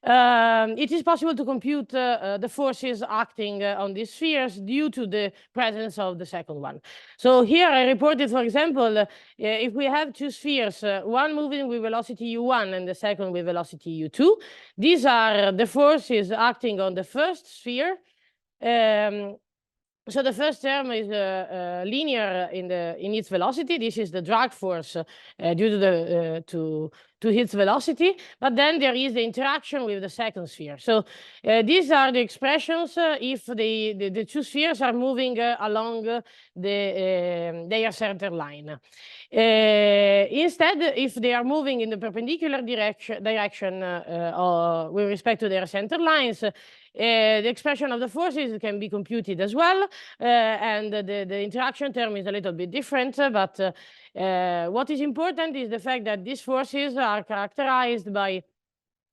it is possible to compute the forces acting on these spheres due to the presence of the second one. So here I reported, for example, if we have two spheres, one moving with velocity u1 and the second with velocity u2, these are the forces acting on the first sphere. So the first term is linear in its velocity. This is the drag force due to its velocity. But then there is the interaction with the second sphere. So these are the expressions if the two spheres are moving along their center line. Instead, if they are moving in the perpendicular direction with respect to their center lines, the expression of the forces can be computed as well, and the interaction term is a little bit different, but what is important is the fact that these forces are characterized by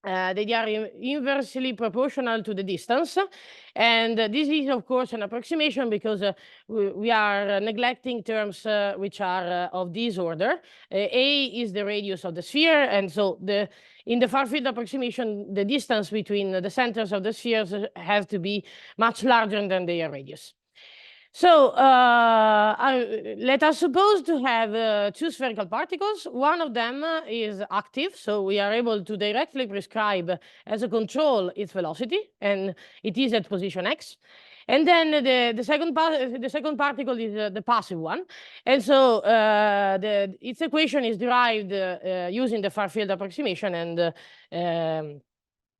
they are inversely proportional to the distance. And this is, of course, an approximation because we are neglecting terms which are of this order. A is the radius of the sphere. And so in the far-field approximation, the distance between the centers of the spheres has to be much larger than their radius. So let us suppose to have two spherical particles. One of them is active, so we are able to directly prescribe as a control its velocity, and it is at position x. And then the second particle is the passive one. And so its equation is derived using the far-field approximation and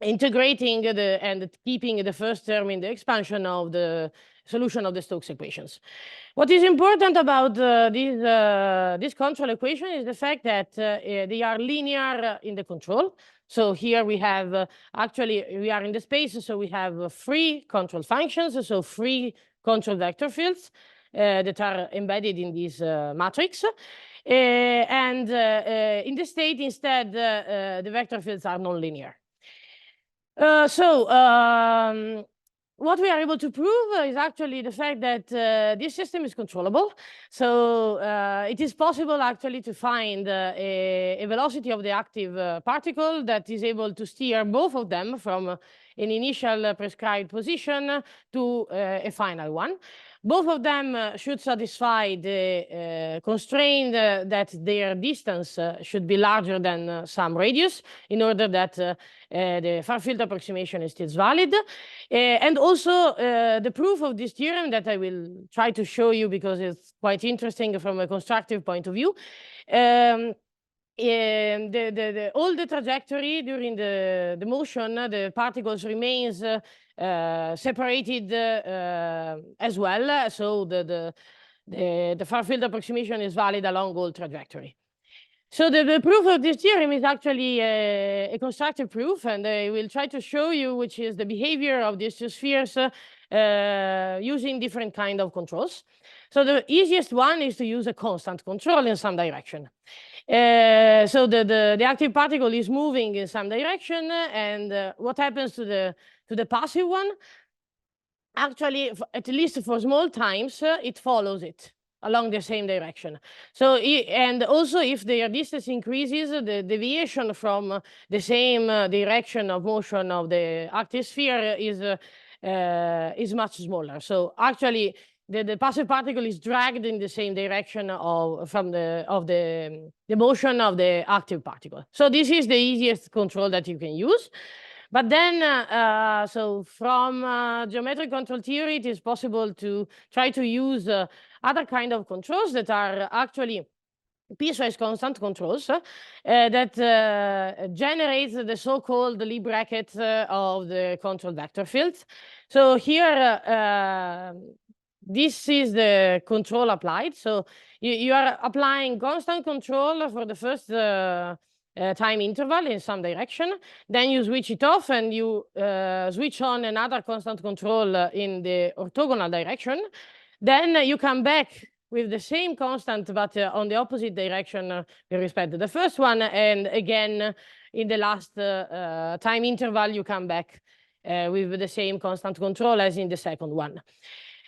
integrating and keeping the first term in the expansion of the solution of the Stokes equations. What is important about this control equation is the fact that they are linear in the control. So here we have actually we are in the space, so we have free control functions, so free control vector fields that are embedded in this matrix. And in the state instead, the vector fields are nonlinear. What we are able to prove is actually the fact that this system is controllable. So it is possible actually to find a velocity of the active particle that is able to steer both of them from an initial prescribed position to a final one. Both of them should satisfy the constraint that their distance should be larger than some radius in order that the far-field approximation is still valid. And also the proof of this theorem that I will try to show you because it's quite interesting from a constructive point of view. All the trajectory during the motion, the particles remains separated as well. So the far-field approximation is valid along all trajectory. So the proof of this theorem is actually a constructive proof, and I will try to show you which is the behavior of these two spheres using different kind of controls. So the easiest one is to use a constant control in some direction. So the active particle is moving in some direction, and what happens to the passive one? Actually, at least for small times, it follows it along the same direction. So, and also if their distance increases, the deviation from the same direction of motion of the active sphere is much smaller. So actually, the passive particle is dragged in the same direction from the motion of the active particle. So this is the easiest control that you can use. But then, so from geometric control theory, it is possible to try to use other kind of controls that are actually piecewise constant controls that generates the so-called Lie bracket of the control vector fields. So here, this is the control applied. So you are applying constant control for the first time interval in some direction. Then you switch it off and you switch on another constant control in the orthogonal direction. Then you come back with the same constant, but on the opposite direction with respect to the first one. And again, in the last time interval, you come back with the same constant control as in the second one.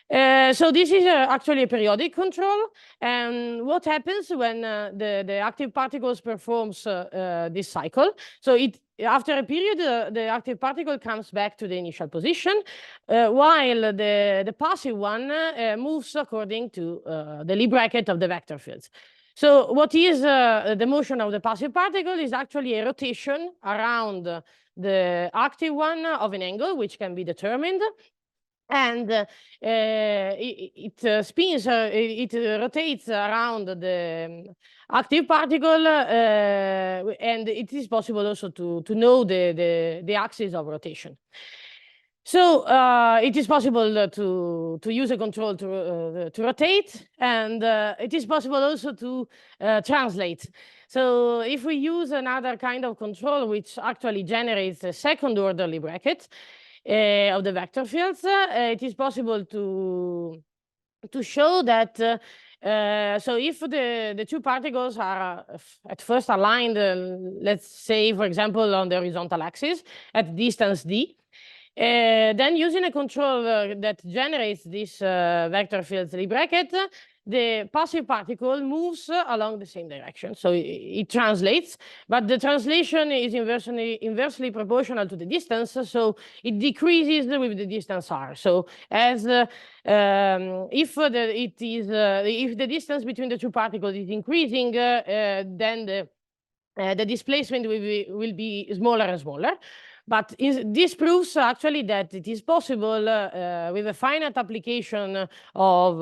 So this is actually a periodic control. And what happens when the active particles performs this cycle? So after a period, the active particle comes back to the initial position, while the passive one moves according to the Lie bracket of the vector fields. So what is the motion of the passive particle is actually a rotation around the active one of an angle, which can be determined. And it spins, it rotates around the active particle, and it is possible also to know the axis of rotation. So it is possible to use a control to rotate, and it is possible also to translate. So if we use another kind of control, which actually generates a second order Lie bracket, of the vector fields, it is possible to show that so if the two particles are at first aligned, let's say, for example, on the horizontal axis at distance d, then using a control that generates this vector fields Lie bracket, the passive particle moves along the same direction. So it translates, but the translation is inversely proportional to the distance. So it decreases with the distance r. So as if the distance between the two particles is increasing, then the displacement will be smaller and smaller. But this proves actually that it is possible with a finite application of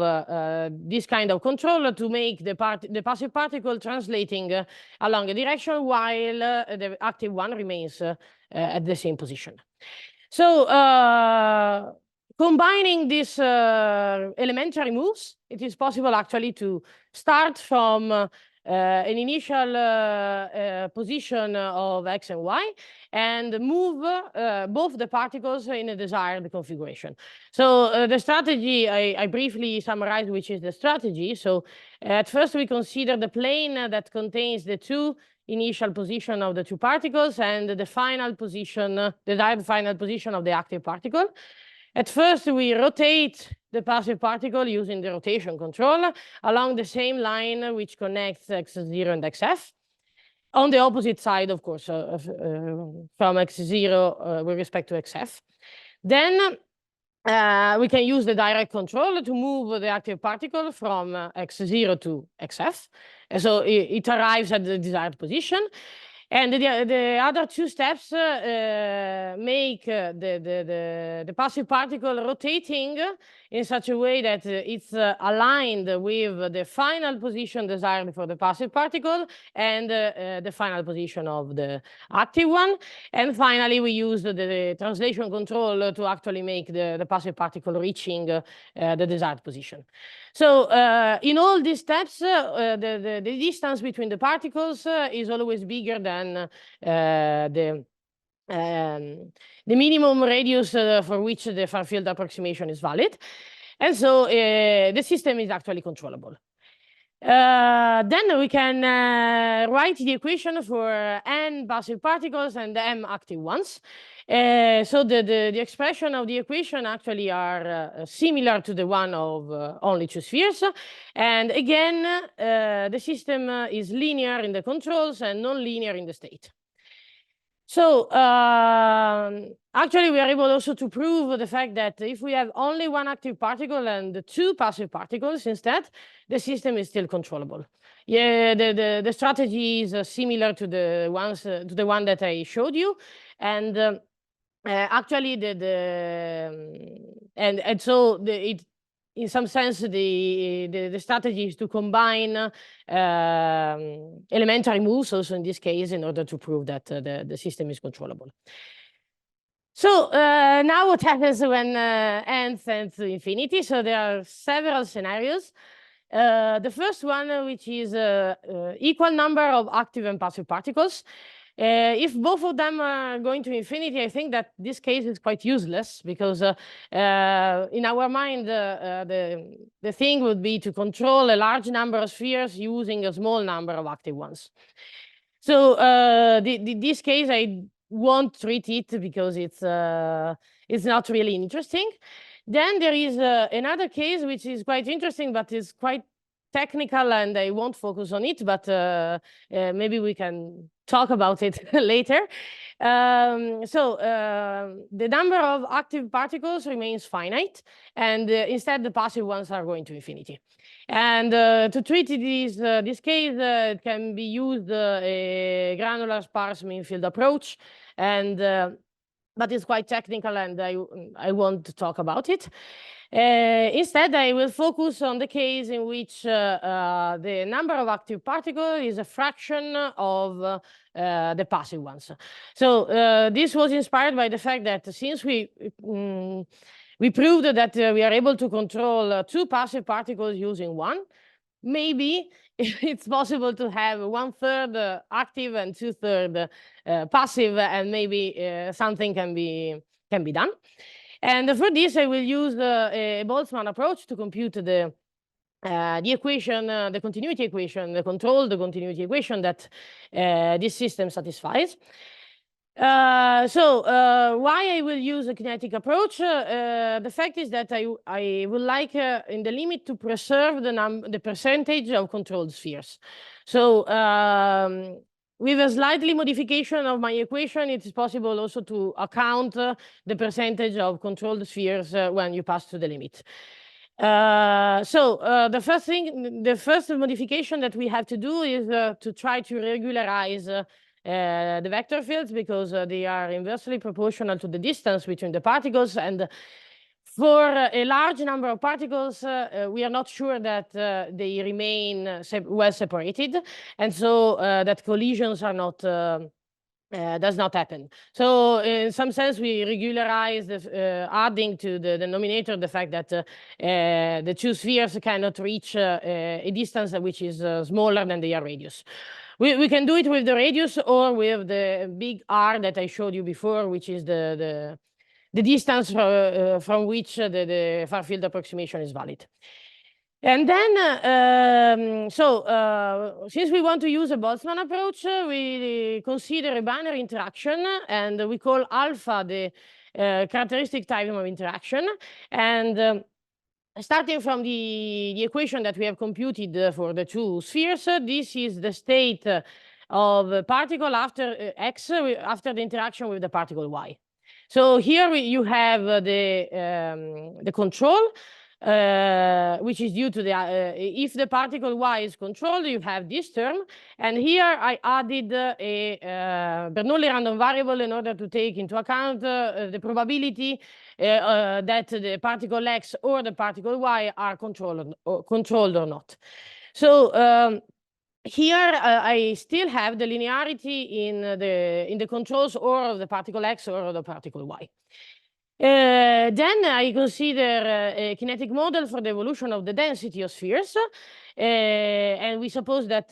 this kind of control to make the passive particle translating along a direction while the active one remains at the same position. So combining these elementary moves, it is possible actually to start from an initial position of x and y and move both the particles in a desired configuration. So the strategy, I briefly summarize which is the strategy. So at first we consider the plane that contains the two initial position of the two particles and the final position, the desired final position of the active particle. At first we rotate the passive particle using the rotation control along the same line which connects x0 and xf. on the opposite side, of course, from x0 with respect to xf. Then we can use the direct control to move the active particle from x0 to xf. And so it arrives at the desired position. And the other two steps make the passive particle rotating in such a way that it's aligned with the final position desired for the passive particle and the final position of the active one. And finally, we use the translation control to actually make the passive particle reaching the desired position. So in all these steps, the distance between the particles is always bigger than the minimum radius for which the far field approximation is valid. And so the system is actually controllable. Then we can write the equation for n passive particles and m active ones. So the expression of the equation actually are similar to the one of only two spheres. And again, the system is linear in the controls and non-linear in the state. So actually, we are able also to prove the fact that if we have only one active particle and two passive particles instead, the system is still controllable. Yeah, the strategy is similar to the one that I showed you, and actually in some sense, the strategy is to combine elementary moves also in this case in order to prove that the system is controllable. So now what happens when n tends to infinity? So there are several scenarios. The first one, which is equal number of active and passive particles. If both of them are going to infinity, I think that this case is quite useless because in our mind, the thing would be to control a large number of spheres using a small number of active ones. So this case, I won't treat it because it's not really interesting. Then there is another case which is quite interesting, but is quite technical, and I won't focus on it, but maybe we can talk about it later. So the number of active particles remains finite, and instead the passive ones are going to infinity. And to treat this case, it can be used a granular sparse mean field approach, and but it's quite technical, and I won't talk about it. Instead, I will focus on the case in which the number of active particles is a fraction of the passive ones. So this was inspired by the fact that since we proved that we are able to control two passive particles using one, maybe it's possible to have 1/3 active and 2/3 passive, and maybe something can be done. And for this, I will use a Boltzmann approach to compute the equation, the continuity equation, the continuity equation that this system satisfies. So why I will use a kinetic approach? The fact is that I would like in the limit to preserve the percentage of controlled spheres. So with a slightly modification of my equation, it is possible also to account the percentage of controlled spheres when you pass to the limit. So the first modification that we have to do is to try to regularize the vector fields, because they are inversely proportional to the distance between the particles. And for a large number of particles, we are not sure that they remain well separated. And so that collisions are not does not happen. So in some sense, we regularize adding to the denominator the fact that the two spheres cannot reach a distance which is smaller than their radius. We can do it with the radius or with the big R that I showed you before, which is the distance from which the far field approximation is valid. And then, since we want to use a Boltzmann approach, we consider a binary interaction, and we call alpha the characteristic type of interaction. And starting from the equation that we have computed for the two spheres, this is the state of a particle after x after the interaction with the particle y. So here you have the control, which is due to the if the particle y is controlled, you have this term. And here I added a Bernoulli random variable in order to take into account the probability that the particle x or the particle y are controlled or not. So here I still have the linearity in the controls or of the particle x or of the particle y. Then I consider a kinetic model for the evolution of the density of spheres, and we suppose that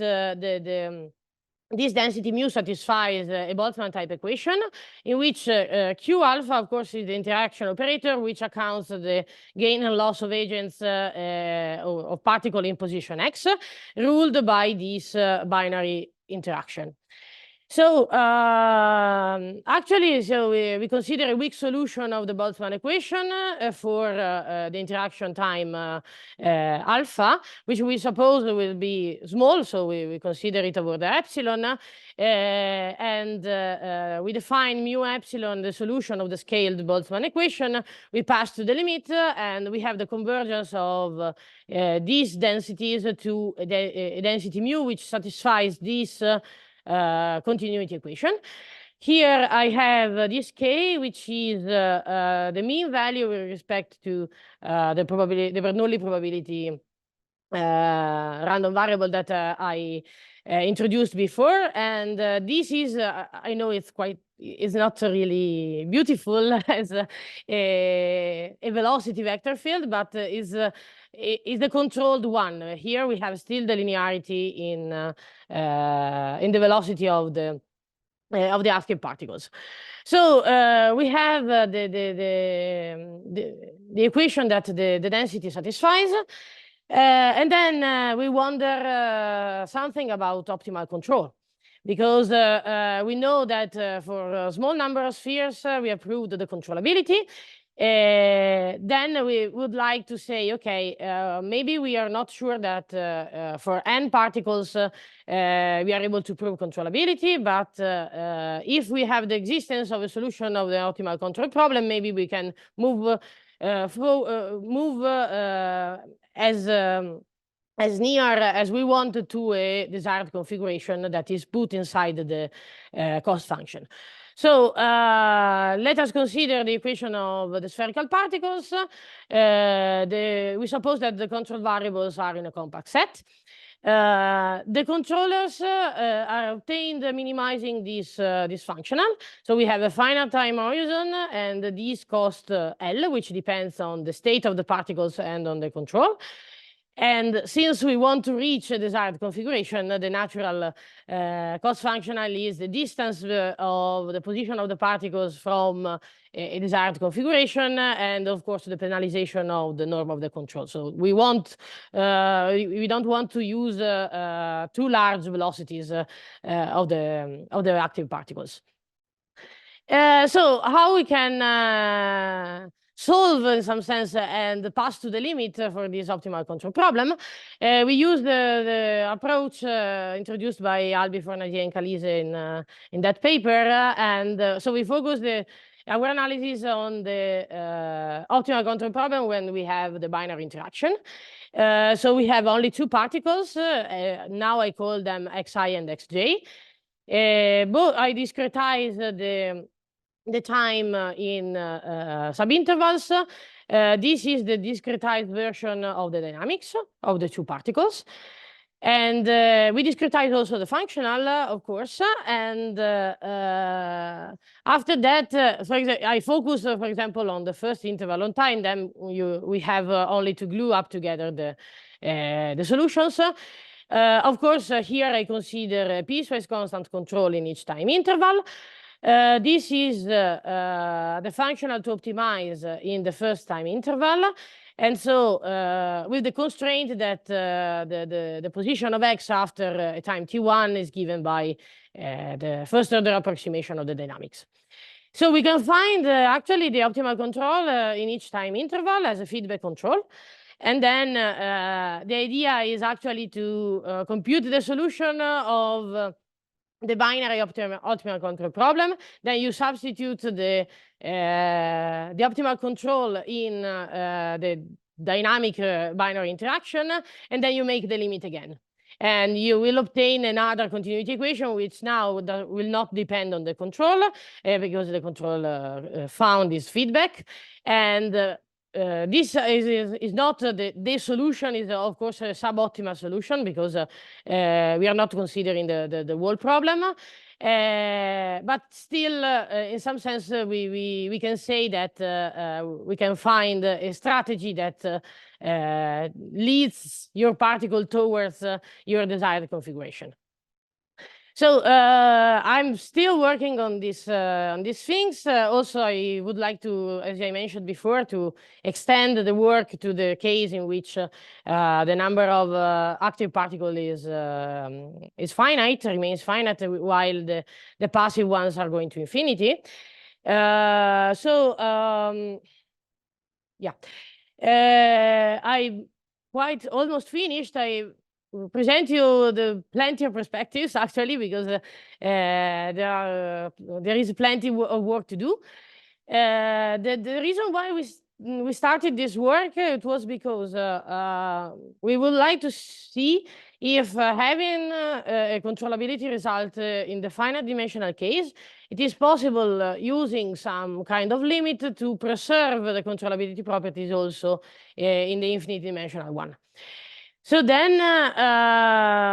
this density mu satisfies a Boltzmann type equation in which Q alpha, of course, is the interaction operator, which accounts the gain and loss of agents of particle in position x, ruled by this binary interaction. So actually, we consider a weak solution of the Boltzmann equation for the interaction time alpha, which we suppose will be small, so we consider it over the epsilon. And we define mu epsilon, the solution of the scaled Boltzmann equation. We pass to the limit, and we have the convergence of these densities to a density mu, which satisfies this continuity equation. Here I have this k, which is the mean value with respect to the Bernoulli probability random variable that I introduced before. And this is, I know it's not really beautiful as a velocity vector field, but is the controlled one. Here we have still the linearity in the velocity of the active particles. So we have the equation that the density satisfies. And then we wonder something about optimal control, because we know that for a small number of spheres, we have proved the controllability. Then we would like to say, okay, maybe we are not sure that for n particles we are able to prove controllability, but if we have the existence of a solution of the optimal control problem, maybe we can move as near as we want to a desired configuration that is put inside the cost function. So let us consider the equation of the spherical particles. We suppose that the control variables are in a compact set. The controllers are obtained minimizing this functional. So we have a finite time horizon, and this cost L, which depends on the state of the particles and on the control. And since we want to reach a desired configuration, the natural cost functional is the distance of the position of the particles from a desired configuration, and of course the penalization of the norm of the control. So we don't want to use too large velocities of the active particles. So how we can solve in some sense and pass to the limit for this optimal control problem? We use the approach introduced by Albi, Fornazier, and Calise in that paper, and so we focus our analysis on the optimal control problem when we have the binary interaction. So we have only two particles. Now I call them xi and xj. Both I discretize the time in subintervals. This is the discretized version of the dynamics of the two particles. And we discretize also the functional, of course. And after that, I focus, for example, on the first interval on time. Then we have only to glue up together the solutions. Of course, here I consider a piecewise constant control in each time interval. This is the functional to optimize in the first time interval. And so with the constraint that the position of x after a time t1 is given by the first order approximation of the dynamics. So we can find actually the optimal control in each time interval as a feedback control. And then the idea is actually to compute the solution of the binary optimal control problem. Then you substitute the optimal control in the dynamic binary interaction, and then you make the limit again. And you will obtain another continuity equation, which now will not depend on the control, because the control found is feedback. And this is not the solution, is of course a suboptimal solution, because we are not considering the whole problem. But still, in some sense, we can say that we can find a strategy that leads your particle towards your desired configuration. So I'm still working on these things. Also, I would like to, as I mentioned before, to extend the work to the case in which the number of active particles is finite, remains finite, while the passive ones are going to infinity. Yeah. I quite almost finished. I present you the plenty of perspectives, actually, because there is plenty of work to do. The reason why we started this work, it was because we would like to see if having a controllability result in the finite dimensional case, it is possible using some kind of limit to preserve the controllability properties also in the infinite dimensional one. So then,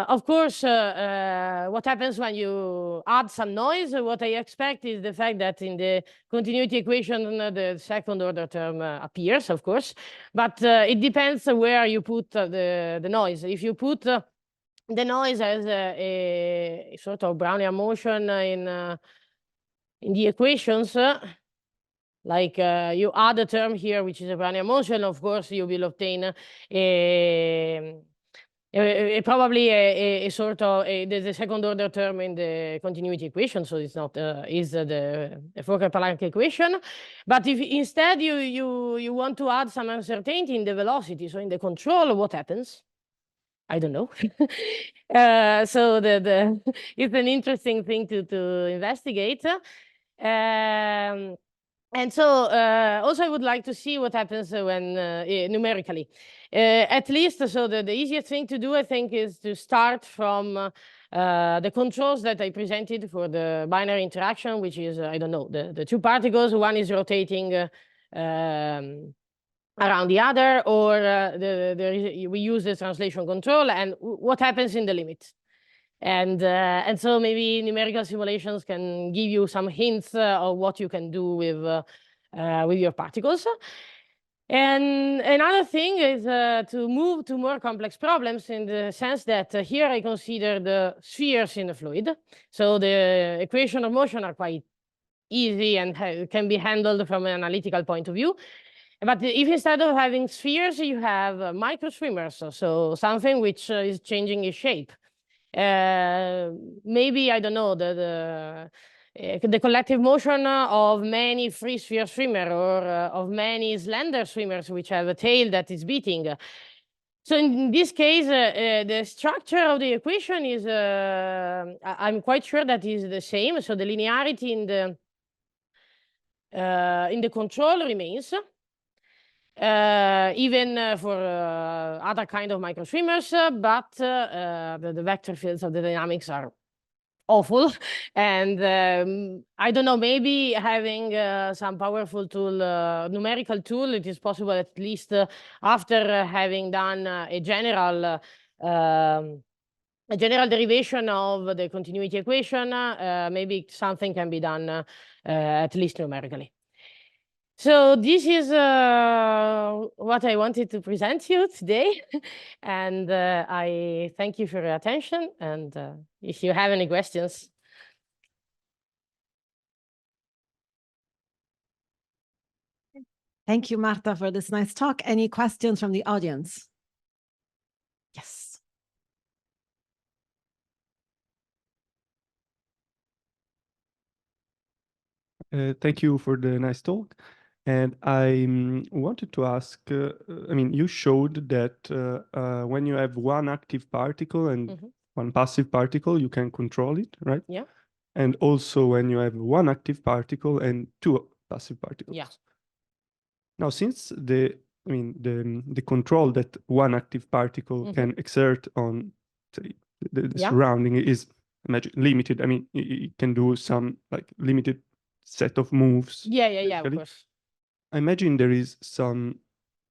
of course, what happens when you add some noise? What I expect is the fact that in the continuity equation, the second order term appears, of course, but it depends where you put the noise. If you put the noise as a sort of Brownian motion in the equations, like you add a term here, which is a Brownian motion, of course, you will obtain probably a sort of the second order term in the continuity equation. So it's not is the Fokker-Planck equation. But if instead you want to add some uncertainty in the velocity, so in the control, what happens? I don't know. So it's an interesting thing to investigate. And so also I would like to see what happens when numerically. At least, so the easiest thing to do, I think, is to start from the controls that I presented for the binary interaction, which is, I don't know, the two particles, one is rotating around the other, or we use the translation control, and what happens in the limit. And so maybe numerical simulations can give you some hints of what you can do with your particles. And another thing is to move to more complex problems, in the sense that here I consider the spheres in the fluid. So the equation of motion are quite easy and can be handled from an analytical point of view. But if instead of having spheres, you have microswimmers, so something which is changing its shape. Maybe, I don't know, the collective motion of many free sphere swimmer, or of many slender swimmers which have a tail that is beating. So in this case, the structure of the equation is, I'm quite sure that is the same. So the linearity in the control remains. Even for other kind of microswimmers, but the vector fields of the dynamics are awful. And I don't know, maybe having some powerful tool, numerical tool, it is possible, at least after having done a general derivation of the continuity equation, maybe something can be done at least numerically. So this is what I wanted to present you today. And I thank you for your attention. And if you have any questions. Thank you, Marta, for this nice talk. Any questions from the audience? Yes. Thank you for the nice talk. And I wanted to ask, I mean, you showed that when you have one active particle and one passive particle, you can control it, right? Yeah. And also when you have one active particle and two passive particles. Yeah. Now, since the control that one active particle can exert on, say, the surrounding is limited. I mean, it can do some like limited set of moves. Yeah, of basically. course. I imagine there is some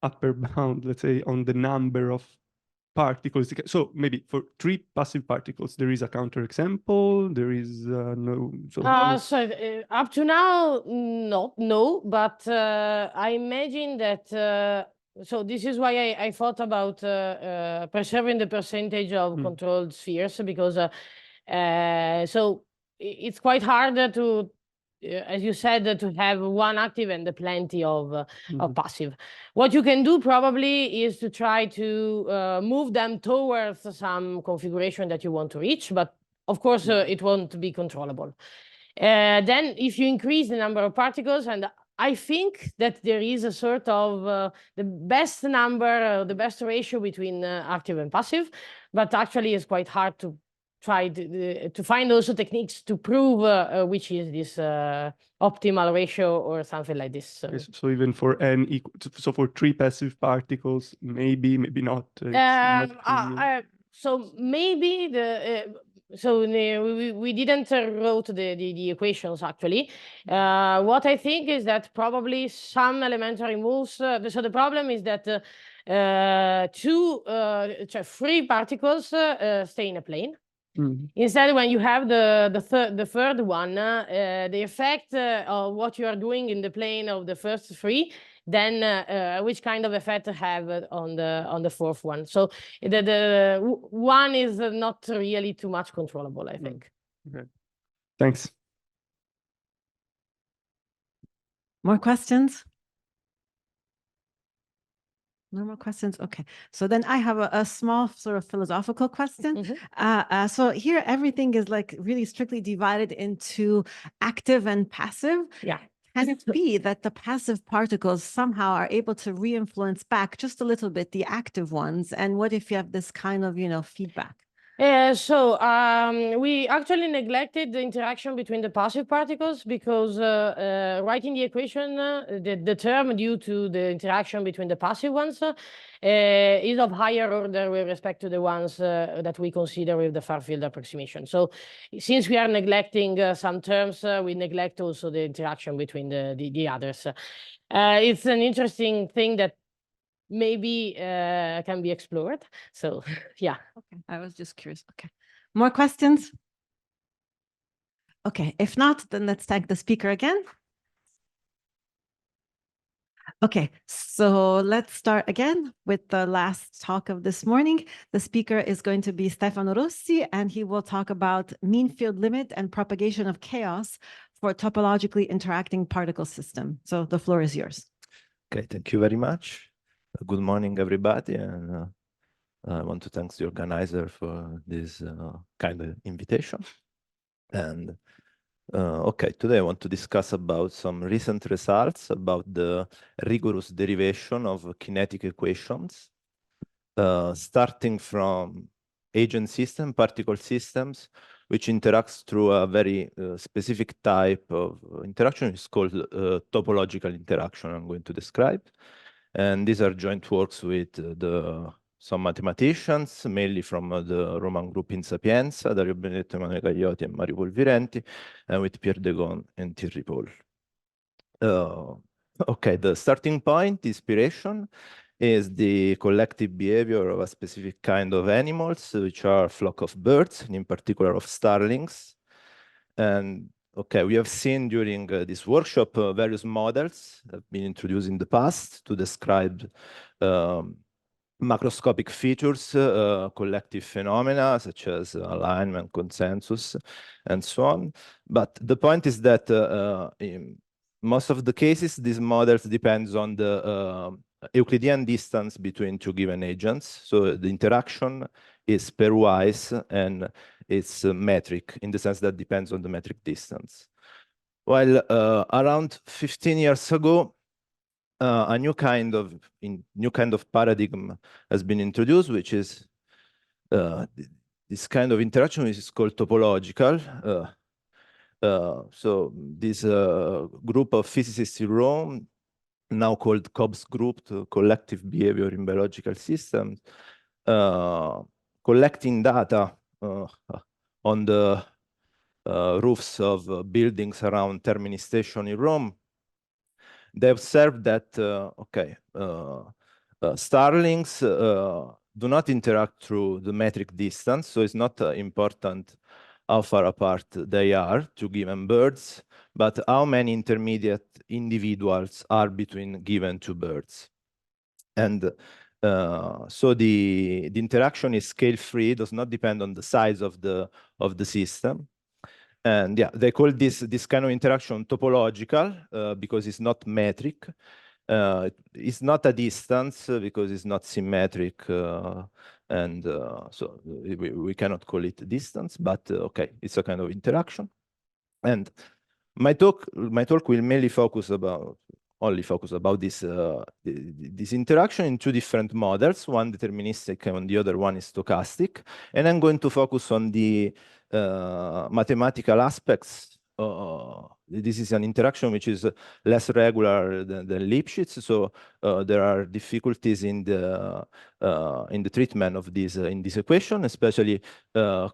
upper bound, let's say, on the number of particles. So maybe for 3 passive particles, there is a counterexample. There is no. So up to now, no, but I imagine that. So this is why I thought about preserving the percentage of controlled spheres, because so it's quite hard to, as you said, to have one active and plenty of passive. What you can do probably is to try to move them towards some configuration that you want to reach, but of course it won't be controllable. Then if you increase the number of particles, and I think that there is a sort of the best number, the best ratio between active and passive, but actually it's quite hard to try to find also techniques to prove which is this optimal ratio or something like this. So, so even for n equal, so for 3 passive particles, maybe not. So maybe we didn't wrote the equations actually. What I think is that probably some elementary moves. So the problem is that 3 particles stay in a plane. Instead, when you have the third one, the effect of what you are doing in the plane of the first 3, then which kind of effect have on the fourth one. So the one is not really too much controllable, I think. Okay. Thanks. More questions? No more questions? Okay. So then I have a small sort of philosophical question. So here everything is like really strictly divided into active and passive. Yeah. Can it be that the passive particles somehow are able to re-influence back just a little bit the active ones? And what if you have this kind of, feedback? So we actually neglected the interaction between the passive particles because writing the equation, the term due to the interaction between the passive ones is of higher order with respect to the ones that we consider with the far field approximation. So since we are neglecting some terms, we neglect also the interaction between the others. It's an interesting thing that maybe can be explored. So yeah. Okay, I was just curious. Okay, more questions? Okay, if not, then let's thank the speaker again. Okay, so let's start again with the last talk of this morning. The speaker is going to be Stefano Rossi, and he will talk about mean field limit and propagation of chaos for topologically interacting particle system. So the floor is yours. Okay, thank you very much. Good morning, everybody, and I want to thank the organizer for this kind of invitation. And okay, today I want to discuss about some recent results about the rigorous derivation of kinetic equations, starting from agent system, particle systems, which interacts through a very specific type of interaction. It's called topological interaction I'm going to describe. And these are joint works with some mathematicians, mainly from the Roman group in Sapienza, Dario Benedetto, Emanuele Radici, and Mario Polvirenti, and with Pierre Degon and Thierry Paul. Okay, the starting point, inspiration, is the collective behavior of a specific kind of animals, which are a flock of birds, and in particular of starlings. And okay, we have seen during this workshop various models that have been introduced in the past to describe macroscopic features, collective phenomena such as alignment, consensus, and so on. But the point is that in most of the cases, these models depend on the Euclidean distance between 2 given agents. So the interaction is pairwise and it's metric in the sense that depends on the metric distance. While around 15 years ago, a new kind of paradigm has been introduced, which is this kind of interaction, which is called topological. So this group of physicists in Rome, now called Cobb's group, to collective behavior in biological systems, collecting data on the roofs of buildings around Termini station in Rome. They observed that, starlings do not interact through the metric distance, so it's not important how far apart they are, two given birds, but how many intermediate individuals are between given two birds. And so the interaction is scale-free, does not depend on the size of the system. And yeah, they call this kind of interaction topological because it's not metric. It's not a distance because it's not symmetric. So we cannot call it a distance, but okay, it's a kind of interaction. And my talk will mainly focus about this interaction in two different models, one deterministic and the other one is stochastic. And I'm going to focus on the mathematical aspects. This is an interaction which is less regular than Lipschitz, so there are difficulties in the treatment of this in this equation, especially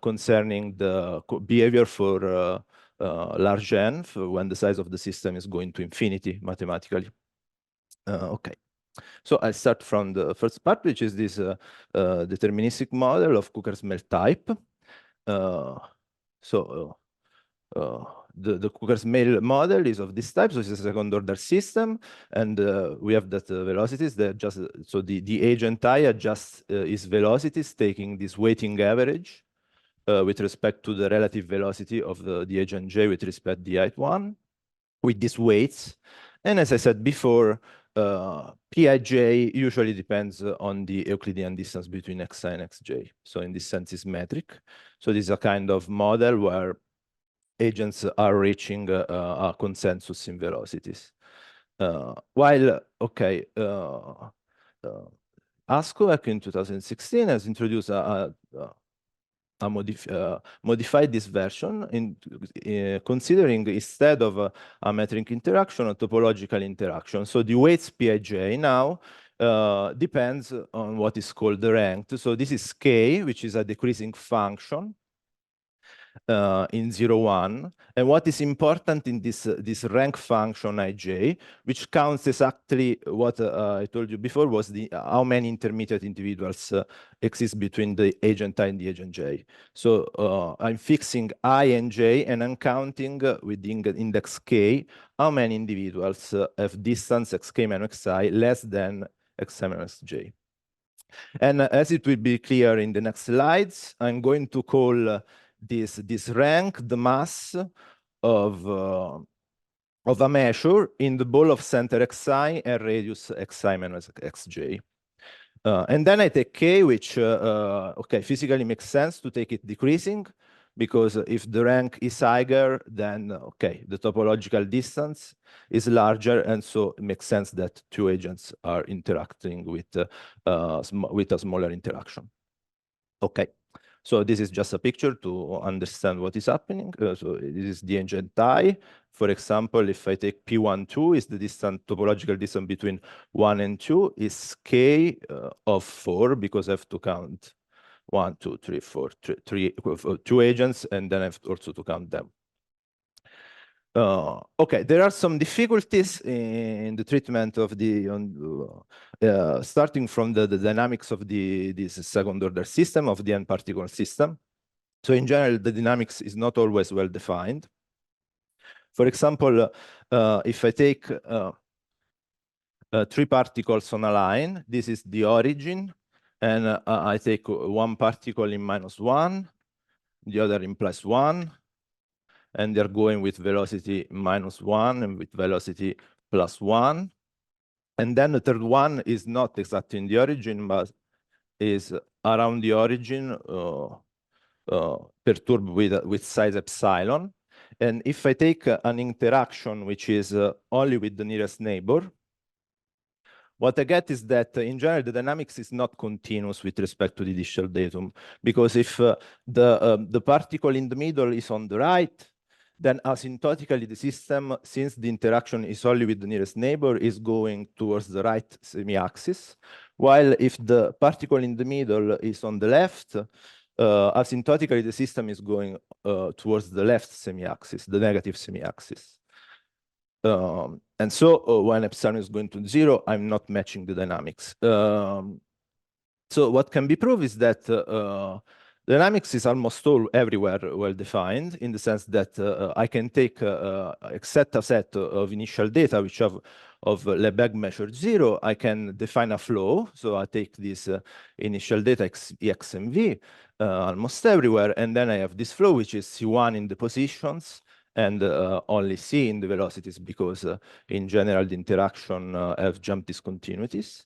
concerning the behavior for large n when the size of the system is going to infinity mathematically. Okay, so I'll start from the first part, which is this deterministic model of Cooker-Smell type. The Cooker-Smell model is of this type, so it's a second-order system, and we have that velocities that just so the agent I adjusts its velocities, taking this weighting average with respect to the relative velocity of the agent J with respect to the height 1 with these weights. And as I said before, Pij usually depends on the Euclidean distance between xi and xj. So in this sense, it's metric. So this is a kind of model where agents are reaching a consensus in velocities. While, okay, ASCO in 2016 has introduced modified this version in considering instead of a metric interaction, a topological interaction. So the weights Pij now depends on what is called the ranked. So this is k, which is a decreasing function in 0, 1. And what is important in this rank function ij, which counts exactly what I told you before, was how many intermediate individuals exist between the agent I and the agent j. So I'm fixing I and j, and I'm counting with the index k how many individuals have distance xk minus xi less than xi minus j. And as it will be clear in the next slides, I'm going to call this rank the mass of a measure in the ball of center xi and radius xi minus xj. And then I take k, which okay, physically makes sense to take it decreasing, because if the rank is higher, then okay, the topological distance is larger, and so it makes sense that two agents are interacting with a smaller interaction. Okay. So this is just a picture to understand what is happening. So this is the agent I. For example, if I take P12 is the topological distance between 1 and 2 is k of 4, because I have to count 1, 2, 3, 4, 2 agents, and then I have also to count them. Okay, there are some difficulties in the treatment of starting from the dynamics of this second-order system, of the n-particle system. So in general, the dynamics is not always well defined. For example, if I take 3 particles on a line, this is the origin, and I take one particle in -1, the other in +1, and they're going with velocity -1 and with velocity +1. And then the third one is not exactly in the origin, but is around the origin, perturbed with size epsilon. And if I take an interaction which is only with the nearest neighbor, what I get is that in general, the dynamics is not continuous with respect to the initial datum, because if the particle in the middle is on the right, then asymptotically the system, since the interaction is only with the nearest neighbor, is going towards the right semi-axis, while if the particle in the middle is on the left, asymptotically the system is going towards the left semi-axis, the negative semi-axis. And so when epsilon is going to 0, I'm not matching the dynamics. So what can be proved is that dynamics is almost everywhere well defined, in the sense that I can take a set of initial data which have of Lebesgue measured 0. I can define a flow. So I take this initial data X and V almost everywhere, and then I have this flow which is C1 in the positions and only C in the velocities, because in general the interaction have jump discontinuities.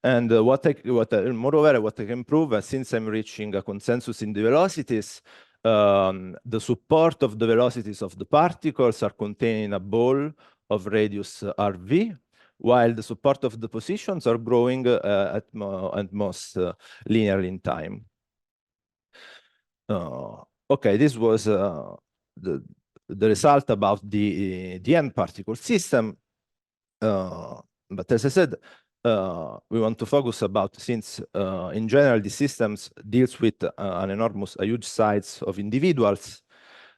And moreover, what I can prove, since I'm reaching a consensus in the velocities, the support of the velocities of the particles are contained in a ball of radius RV, while the support of the positions are growing at most linearly in time. Okay, this was the result about the n particle system. But as I said, we want to focus about, since in general the systems deals with a huge size of individuals,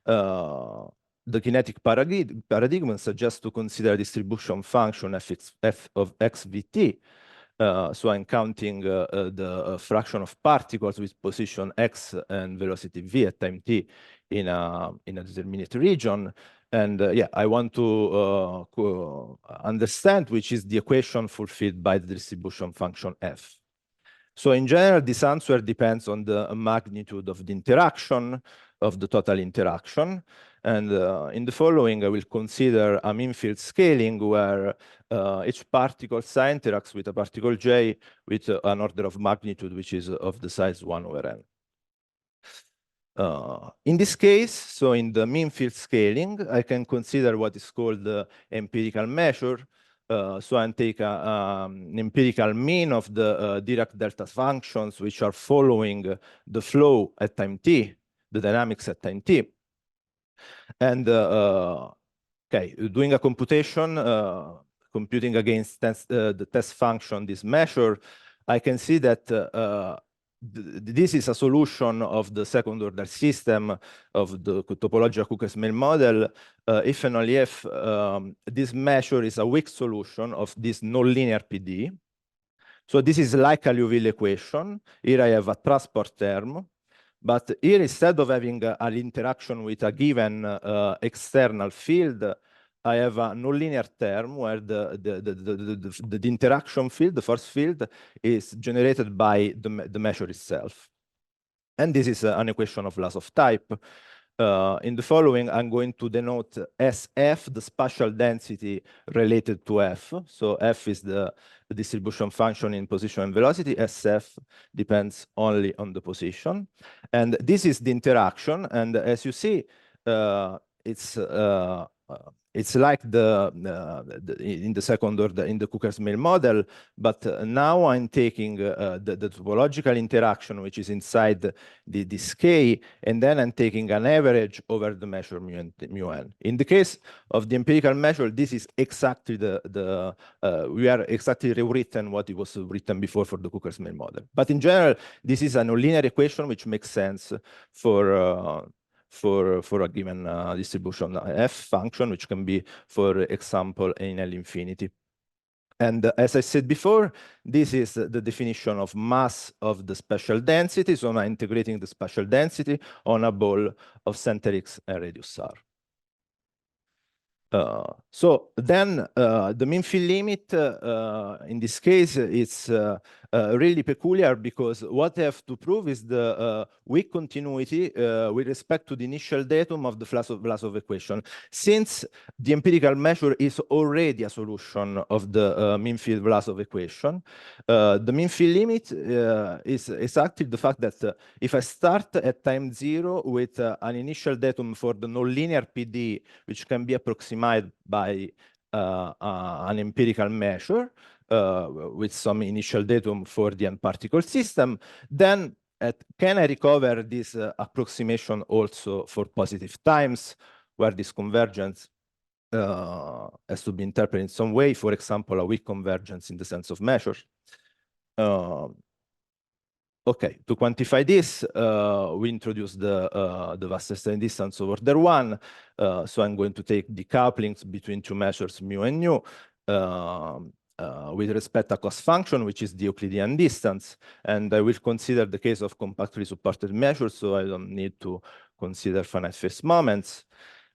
the kinetic paradigm suggests to consider a distribution function f of xvt. So I'm counting the fraction of particles with position x and velocity v at time t in a determinate region. And yeah, I want to understand which is the equation fulfilled by the distribution function f. So in general, this answer depends on the magnitude of the interaction, of the total interaction. And in the following, I will consider a mean field scaling where each particle psi interacts with a particle j with an order of magnitude which is of the size 1 over n. In this case, so in the mean field scaling, I can consider what is called the empirical measure. So I take an empirical mean of the Dirac delta functions which are following the flow at time t, the dynamics at time t. And okay, doing a computation, computing against the test function, this measure, I can see that this is a solution of the second order system of the topological Cooker-Smale model, if and only if this measure is a weak solution of this nonlinear PD. So this is like a Liouville equation. Here I have a transport term, but here instead of having an interaction with a given external field, I have a nonlinear term where the interaction field, the force field, is generated by the measure itself. And this is an equation of Vlasov type. In the following, I'm going to denote SF, the spatial density related to F. So F is the distribution function in position and velocity. SF depends only on the position. And this is the interaction. And as you see, it's like in the second order in the Cooker-Smale model, but now I'm taking the topological interaction which is inside this K, and then I'm taking an average over the measure mu n. In the case of the empirical measure, this is exactly we are exactly rewritten what it was written before for the Cooker-Smale model. But in general, this is a nonlinear equation which makes sense for a given distribution f function, which can be, for example, in L infinity. And as I said before, this is the definition of mass of the spatial density. So I'm integrating the spatial density on a ball of center x and radius r. So then the mean field limit in this case is really peculiar, because what I have to prove is the weak continuity with respect to the initial datum of the Vlasov equation. Since the empirical measure is already a solution of the mean field Vlasov equation, the mean field limit is exactly the fact that if I start at time 0 with an initial datum for the nonlinear PD, which can be approximated by an empirical measure, with some initial datum for the n-particle system. Then can I recover this approximation also for positive times, where this convergence has to be interpreted in some way, for example, a weak convergence in the sense of measure. Okay, to quantify this, we introduce the Wasserstein distance over order 1. So I'm going to take decouplings between two measures, mu and nu, with respect to cost function, which is the Euclidean distance. And I will consider the case of compactly supported measures, so I don't need to consider finite phase moments.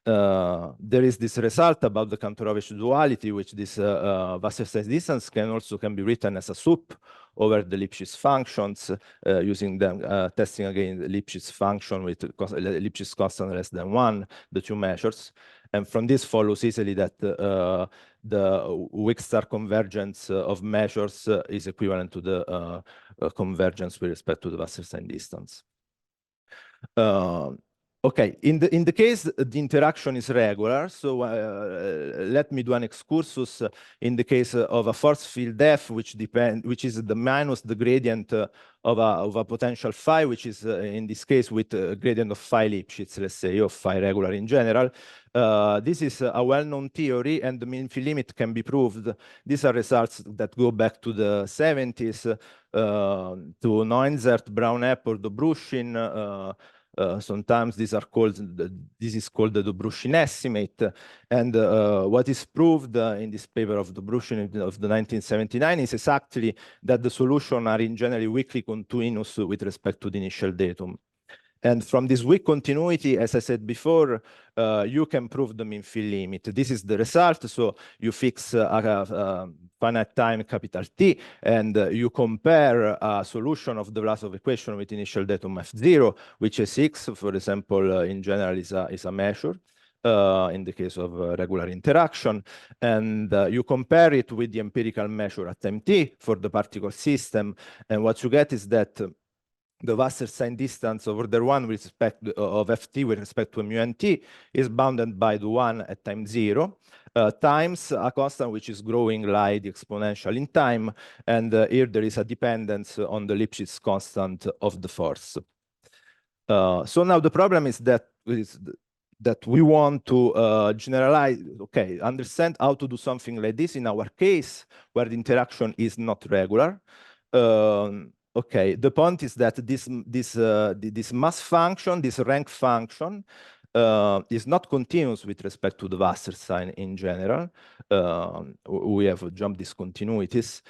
There is this result about the Kantorovich duality, which this Wasserstein distance can be written as a sup over the Lipschitz functions, using them testing again the Lipschitz function with Lipschitz constant less than 1, the two measures. And from this follows easily that the Weak-Star convergence of measures is equivalent to the convergence with respect to the Wasserstein distance. Okay, in the case the interaction is regular, so let me do an excursus in the case of a force field F, which is the minus the gradient of a potential phi, which is in this case with gradient of phi Lipschitz, let's say, or phi regular in general. This is a well-known theory, and the mean field limit can be proved. These are results that go back to the 70s, to Neunzert, Braun-Epper, Dobrushin. Sometimes these are called, this is called the Dobrushin estimate. And what is proved in this paper of Dobrushin of the 1979 is exactly that the solutions are in general weakly continuous with respect to the initial datum. And from this weak continuity, as I said before, you can prove the mean field limit. This is the result. So you fix a finite time capital T, and you compare a solution of the Vlasov equation with initial datum F0, which is X, for example, in general is a measure. In the case of regular interaction, and you compare it with the empirical measure at time t for the particle system, and what you get is that the Wasserstein distance of order 1 with respect of ft with respect to mu and t is bounded by the 1 at time 0 times a constant which is growing like the exponential in time, and here there is a dependence on the Lipschitz constant of the force. So now the problem is that we want to generalize, okay, understand how to do something like this in our case where the interaction is not regular. Okay, the point is that this mass function, this rank function, is not continuous with respect to the Wasserstein in general. We have jump discontinuities.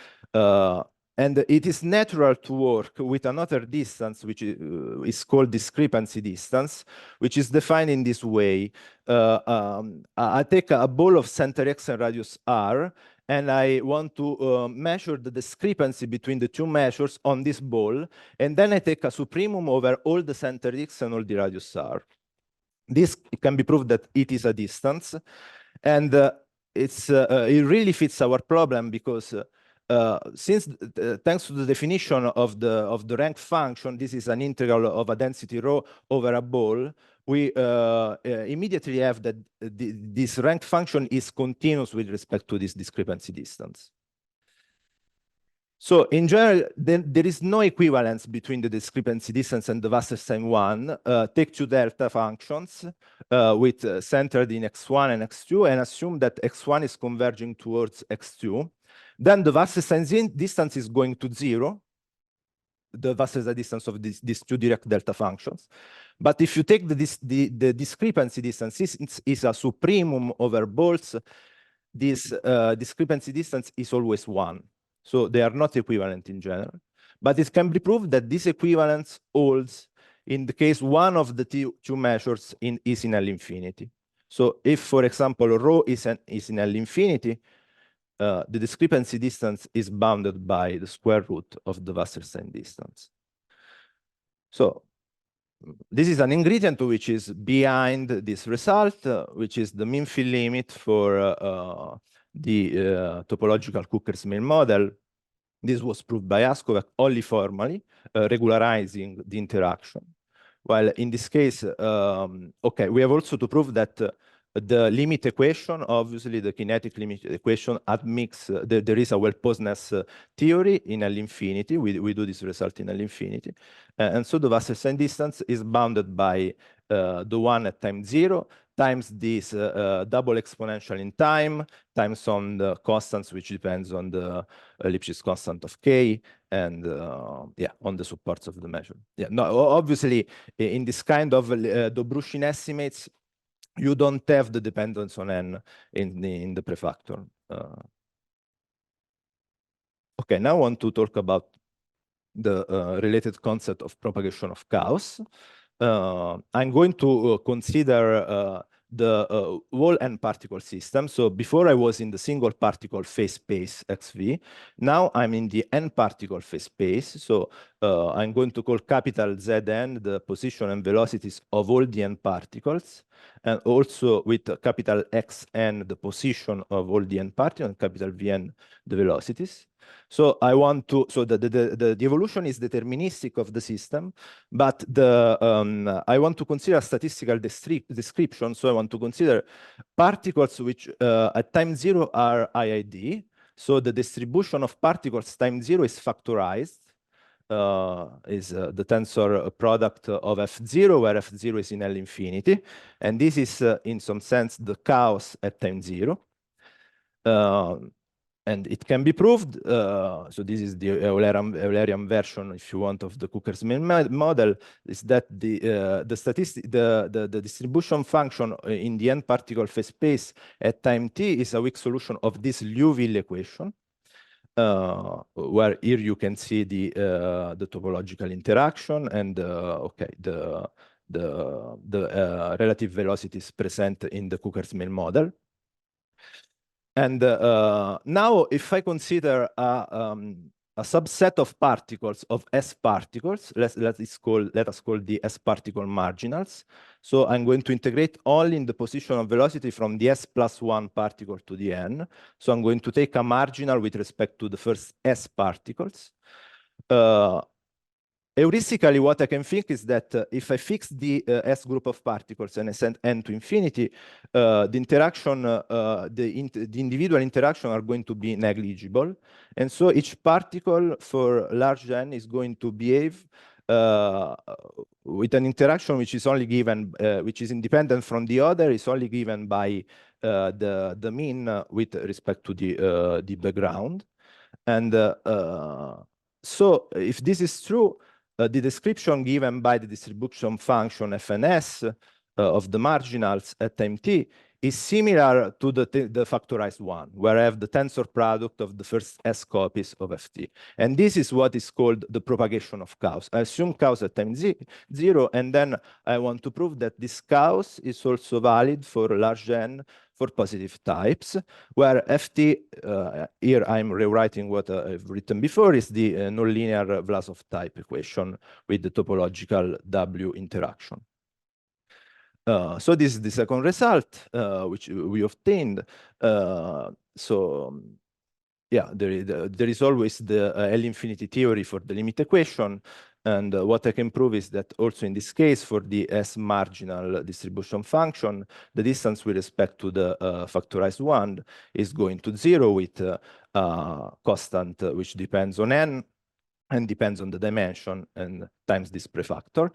And it is natural to work with another distance, which is called discrepancy distance, which is defined in this way. I take a ball of center x and radius r, and I want to measure the discrepancy between the two measures on this ball, and then I take a supremum over all the center x and all the radius r. This can be proved that it is a distance, and it really fits our problem because since thanks to the definition of the rank function, this is an integral of a density rho over a ball, we immediately have that this rank function is continuous with respect to this discrepancy distance. So in general, there is no equivalence between the discrepancy distance and the Wasserstein one. Take two delta functions with centered in x1 and x2, and assume that x1 is converging towards x2. Then the Wasserstein distance is going to 0, the Wasserstein distance of these two direct delta functions. But if you take the discrepancy distance is a supremum over balls, this discrepancy distance is always 1. So they are not equivalent in general. But it can be proved that this equivalence holds in the case one of the two measures is in L infinity. So if, for example, rho is in L infinity, the discrepancy distance is bounded by the square root of the Wasserstein distance. So this is an ingredient which is behind this result, which is the mean field limit for the topological Cooker-Smith model. This was proved by Askovac only formally, regularizing the interaction. While in this case, okay, we have also to prove that the limit equation, obviously the kinetic limit equation admits, there is a well-posedness theory in L infinity. We do this result in L infinity. And so the Wasser sign distance is bounded by the one at time 0 times this double exponential in time times on the constants, which depends on the Lipschitz constant of k, and yeah, on the supports of the measure. Yeah, no, obviously in this kind of Dobrushin estimates, you don't have the dependence on n in the prefactor. Okay, now I want to talk about the related concept of propagation of chaos. I'm going to consider the whole n-particle system. So before I was in the single particle phase space XV. Now I'm in the n-particle phase space. So I'm going to call capital Zn the position and velocities of all the n-particles, and also with capital Xn the position of all the n-particles, and capital Vn the velocities. So I want to, so the evolution is deterministic of the system, but I want to consider a statistical description. So I want to consider particles which at time 0 are IID. So the distribution of particles time 0 is factorized, is the tensor product of F0, where F0 is in L infinity. And this is in some sense the chaos at time 0. And it can be proved. So this is the Eulerian version, if you want, of the Cookersmill model. Is that the distribution function in the n-particle phase space at time t is a weak solution of this Liouville equation, where here you can see the topological interaction and okay, the relative velocities present in the Cookersmill model. And now, if I consider a subset of particles of S particles, let us call the S particle marginals. So I'm going to integrate only in the position of velocity from the S+1 particle to the n. So I'm going to take a marginal with respect to the first S particles. Heuristically, what I can think is that if I fix the S group of particles and I send n to infinity, the interaction, the individual interaction are going to be negligible. And so each particle for large n is going to behave with an interaction which is only given, which is independent from the other, is only given by the mean with respect to the background. And so if this is true, the description given by the distribution function fns of the marginals at time t is similar to the factorized one, where I have the tensor product of the first S copies of ft. And this is what is called the propagation of chaos. I assume chaos at time 0, and then I want to prove that this chaos is also valid for large n for positive types, where ft, here I'm rewriting what I've written before, is the nonlinear Vlasov type equation with the topological W interaction. So this is the second result, which we obtained. So yeah, there is always the L infinity theory for the limit equation. And what I can prove is that also in this case, for the S marginal distribution function, the distance with respect to the factorized one is going to 0 with constant which depends on n and depends on the dimension and times this prefactor.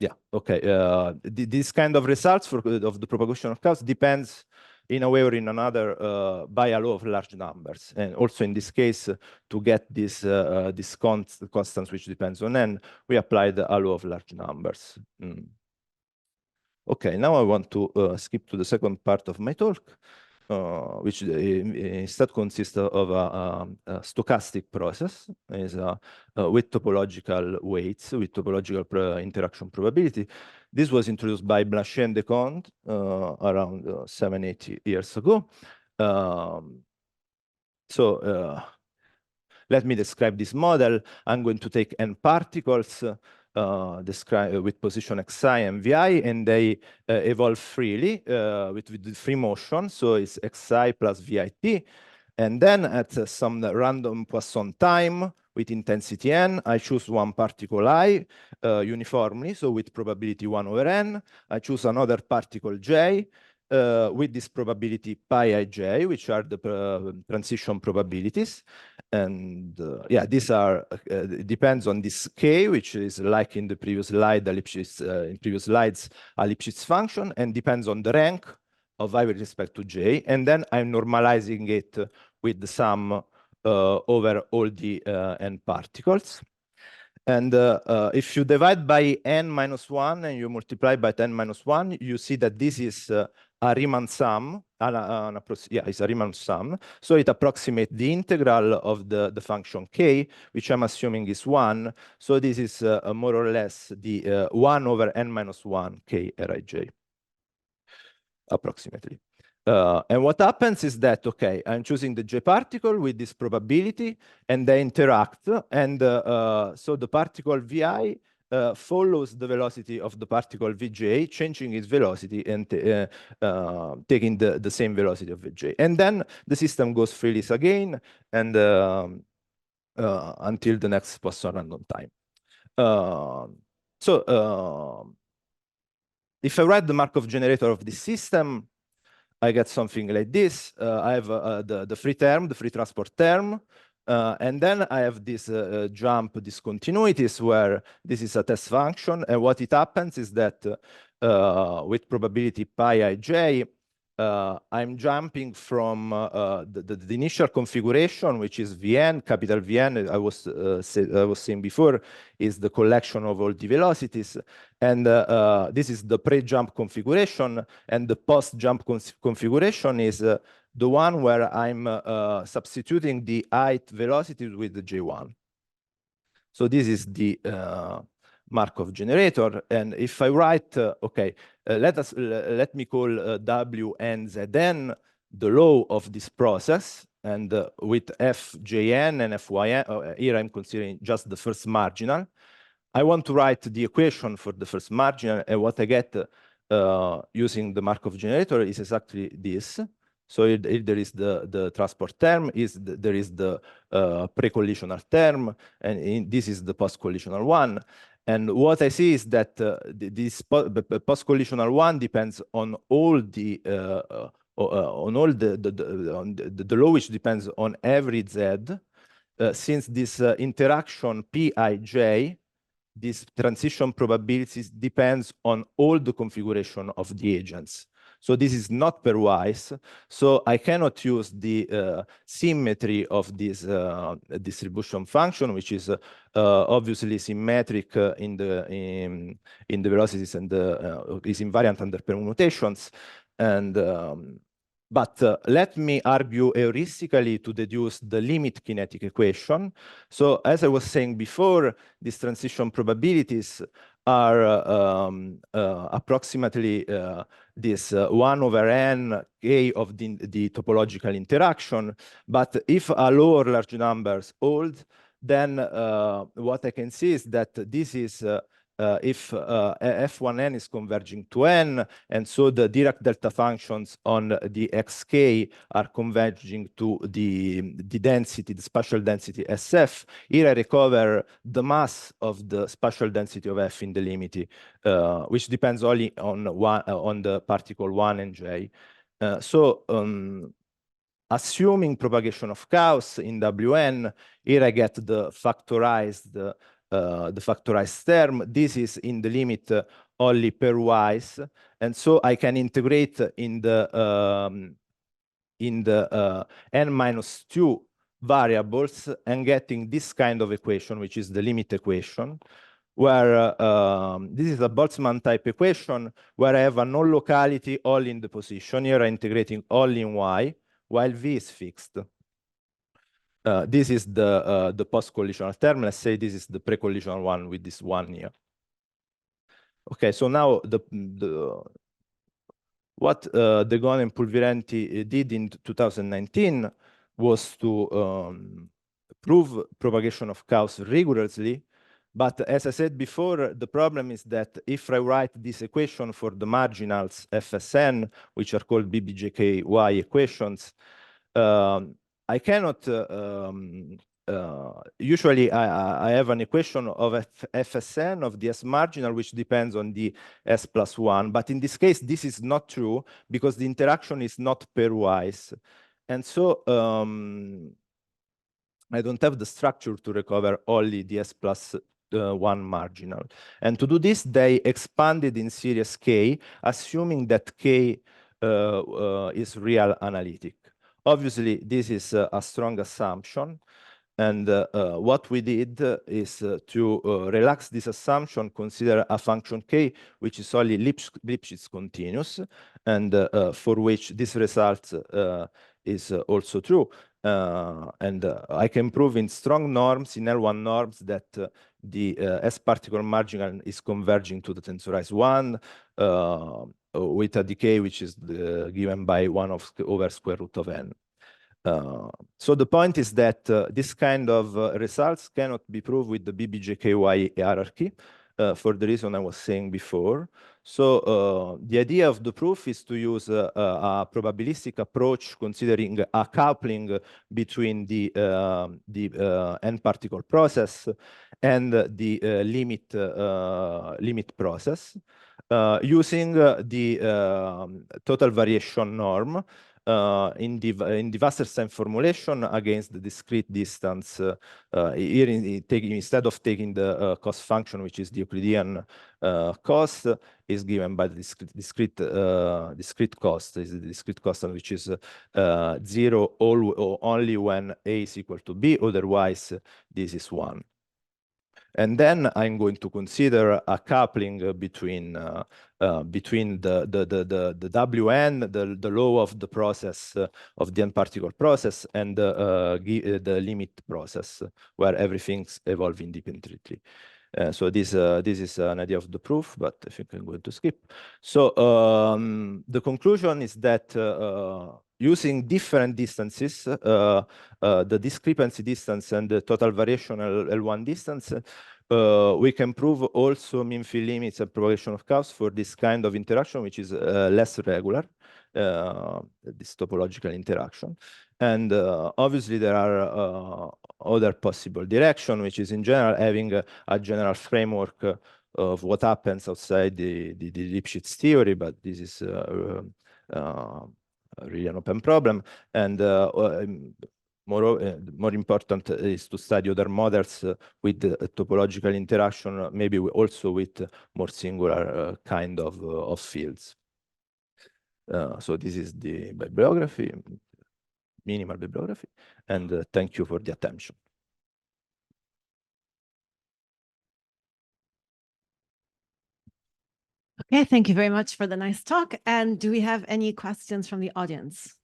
Yeah, okay. This kind of results of the propagation of chaos depends in a way or in another by a law of large numbers. And also in this case, to get this constants which depends on n, we applied a law of large numbers. Okay, now I want to skip to the second part of my talk, which instead consists of a stochastic process, is with topological weights, with topological interaction probability. This was introduced by Blanchet and Descontes around 7-8 years ago. So let me describe this model. I'm going to take n particles with position xi and vi, and they evolve freely with free motion. So it's xi plus vit. And then at some random Poisson time, with intensity n. I choose one particle I uniformly, so with probability 1 over n. I choose another particle j with this probability pi ij, which are the transition probabilities. And yeah, these are, depends on this k, which is like in the previous slide, ellipsis, in previous slides, ellipsis function, and depends on the rank of I with respect to j. And then I'm normalizing it with the sum over all the n particles. And if you divide by n minus 1 and you multiply by 10 minus 1, you see that this is a Riemann sum. It's a Riemann sum. So it approximates the integral of the function k, which I'm assuming is 1. So this is more or less the 1 over n minus 1 k Rij, approximately. And what happens is that, okay, I'm choosing the j particle with this probability, and they interact. And so the particle vi follows the velocity of the particle vj, changing its velocity and taking the same velocity of vj. And then the system goes freely again, and until the next post-random time. If I write the Markov generator of this system, I get something like this. I have the free term, the free transport term, and then I have this jump discontinuities where this is a test function. And what it happens is that with probability pi ij, I'm jumping from the initial configuration, which is Vn, capital Vn, I was saying before, is the collection of all the velocities. And this is the pre-jump configuration, and the post-jump configuration is the one where I'm substituting the ith velocity with the J1. So this is the Markov generator. And if I write, let me call Wnzn the law of this process, and with Fjn and Fyn, here I'm considering just the first marginal. I want to write the equation for the first marginal, and what I get using the Markov generator is exactly this. So if there is the transport term, there is the pre-collisional term, and this is the post-collisional one. And what I see is that this post-collisional one depends on all the the law, which depends on every z, since this interaction Pij, this transition probabilities depends on all the configuration of the agents. So this is not pairwise. So I cannot use the symmetry of this distribution function, which is obviously symmetric in the velocities and is invariant under permutations. And but let me argue heuristically to deduce the limit kinetic equation. So as I was saying before, these transition probabilities are approximately this 1 over n k of the topological interaction. But if a lower large numbers hold, then what I can see is that this is if f1n is converging to n, and so the Dirac delta functions on the xk are converging to the density, the spatial density SF, here I recover the mass of the spatial density of f in the limit, which depends only on the particle 1 and j. Assuming propagation of chaos in Wn, here I get the factorized term. This is in the limit only pairwise, and so I can integrate in the n-2 variables and getting this kind of equation, which is the limit equation, where this is a Boltzmann type equation where I have a non-locality all in the position. Here I'm integrating all in y, while v is fixed. This is the post-collisional term. Let's say this is the pre-collisional one with this one here. Okay, so now what Degon and Pulvirenti did in 2019 was to prove propagation of chaos rigorously. But as I said before, the problem is that if I write this equation for the marginals Fsn, which are called BBJKY equations, I cannot usually I have an equation of FSN of the S marginal, which depends on the S plus 1. But in this case, this is not true because the interaction is not pairwise. And so I don't have the structure to recover only the S plus 1 marginal. And to do this, they expanded in series K, assuming that K is real analytic. Obviously, this is a strong assumption. And what we did is to relax this assumption, consider a function K, which is only Lipschitz continuous, and for which this result is also true. And I can prove in strong norms, in L1 norms, that the S particle marginal is converging to the tensorized one with a decay which is given by 1 over square root of n. So the point is that this kind of results cannot be proved with the BBJKY hierarchy for the reason I was saying before. So the idea of the proof is to use a probabilistic approach considering a coupling between the n particle process and the limit process using the total variation norm in the Wasserstein formulation against the discrete distance. Here, instead of taking the cost function, which is the Euclidean cost, is given by the discrete cost. Is the discrete constant, which is 0 only when A is equal to B. Otherwise, this is 1. And then I'm going to consider a coupling between the Wn, the law of the process of the n particle process, and the limit process, where everything's evolving independently. So this is an idea of the proof, but I think I'm going to skip. So the conclusion is that using different distances, the discrepancy distance and the total variation L1 distance, we can prove also mean field limits and propagation of curves for this kind of interaction, which is less regular, this topological interaction. And obviously, there are other possible direction, which is in general having a general framework of what happens outside the Lipschitz theory, but this is really an open problem. And more important is to study other models with topological interaction, maybe also with more singular kind of fields. So this is the bibliography, minimal bibliography, and thank you for the attention. Okay, thank you very much for the nice talk. And do we have any questions from the audience?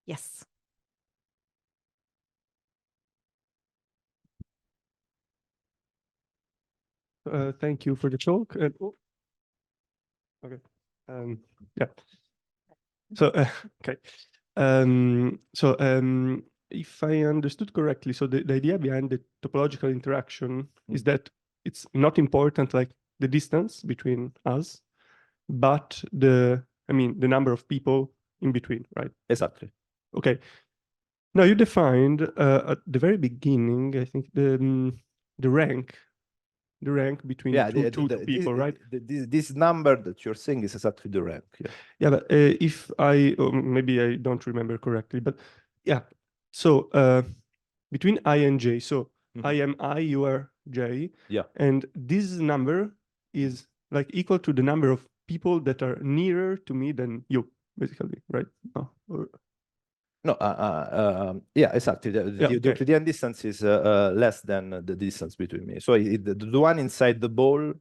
Yes. Thank you for the talk. Okay. Yeah. So okay. If I understood correctly, so the idea behind the topological interaction is that it's not important, like the distance between us, but the number of people in between, right? Exactly. Okay. Now you defined at the very beginning, I think the rank between two people, right? This number that you're saying is exactly the rank. Yeah. Yeah, but if maybe I don't remember correctly, but yeah. So between I and J, so I am I, you are J. Yeah. And this number is like equal to the number of people that are nearer to me than you, basically, right? No, yeah, exactly. The Euclidean distance is less than the distance between me. So the one inside the ball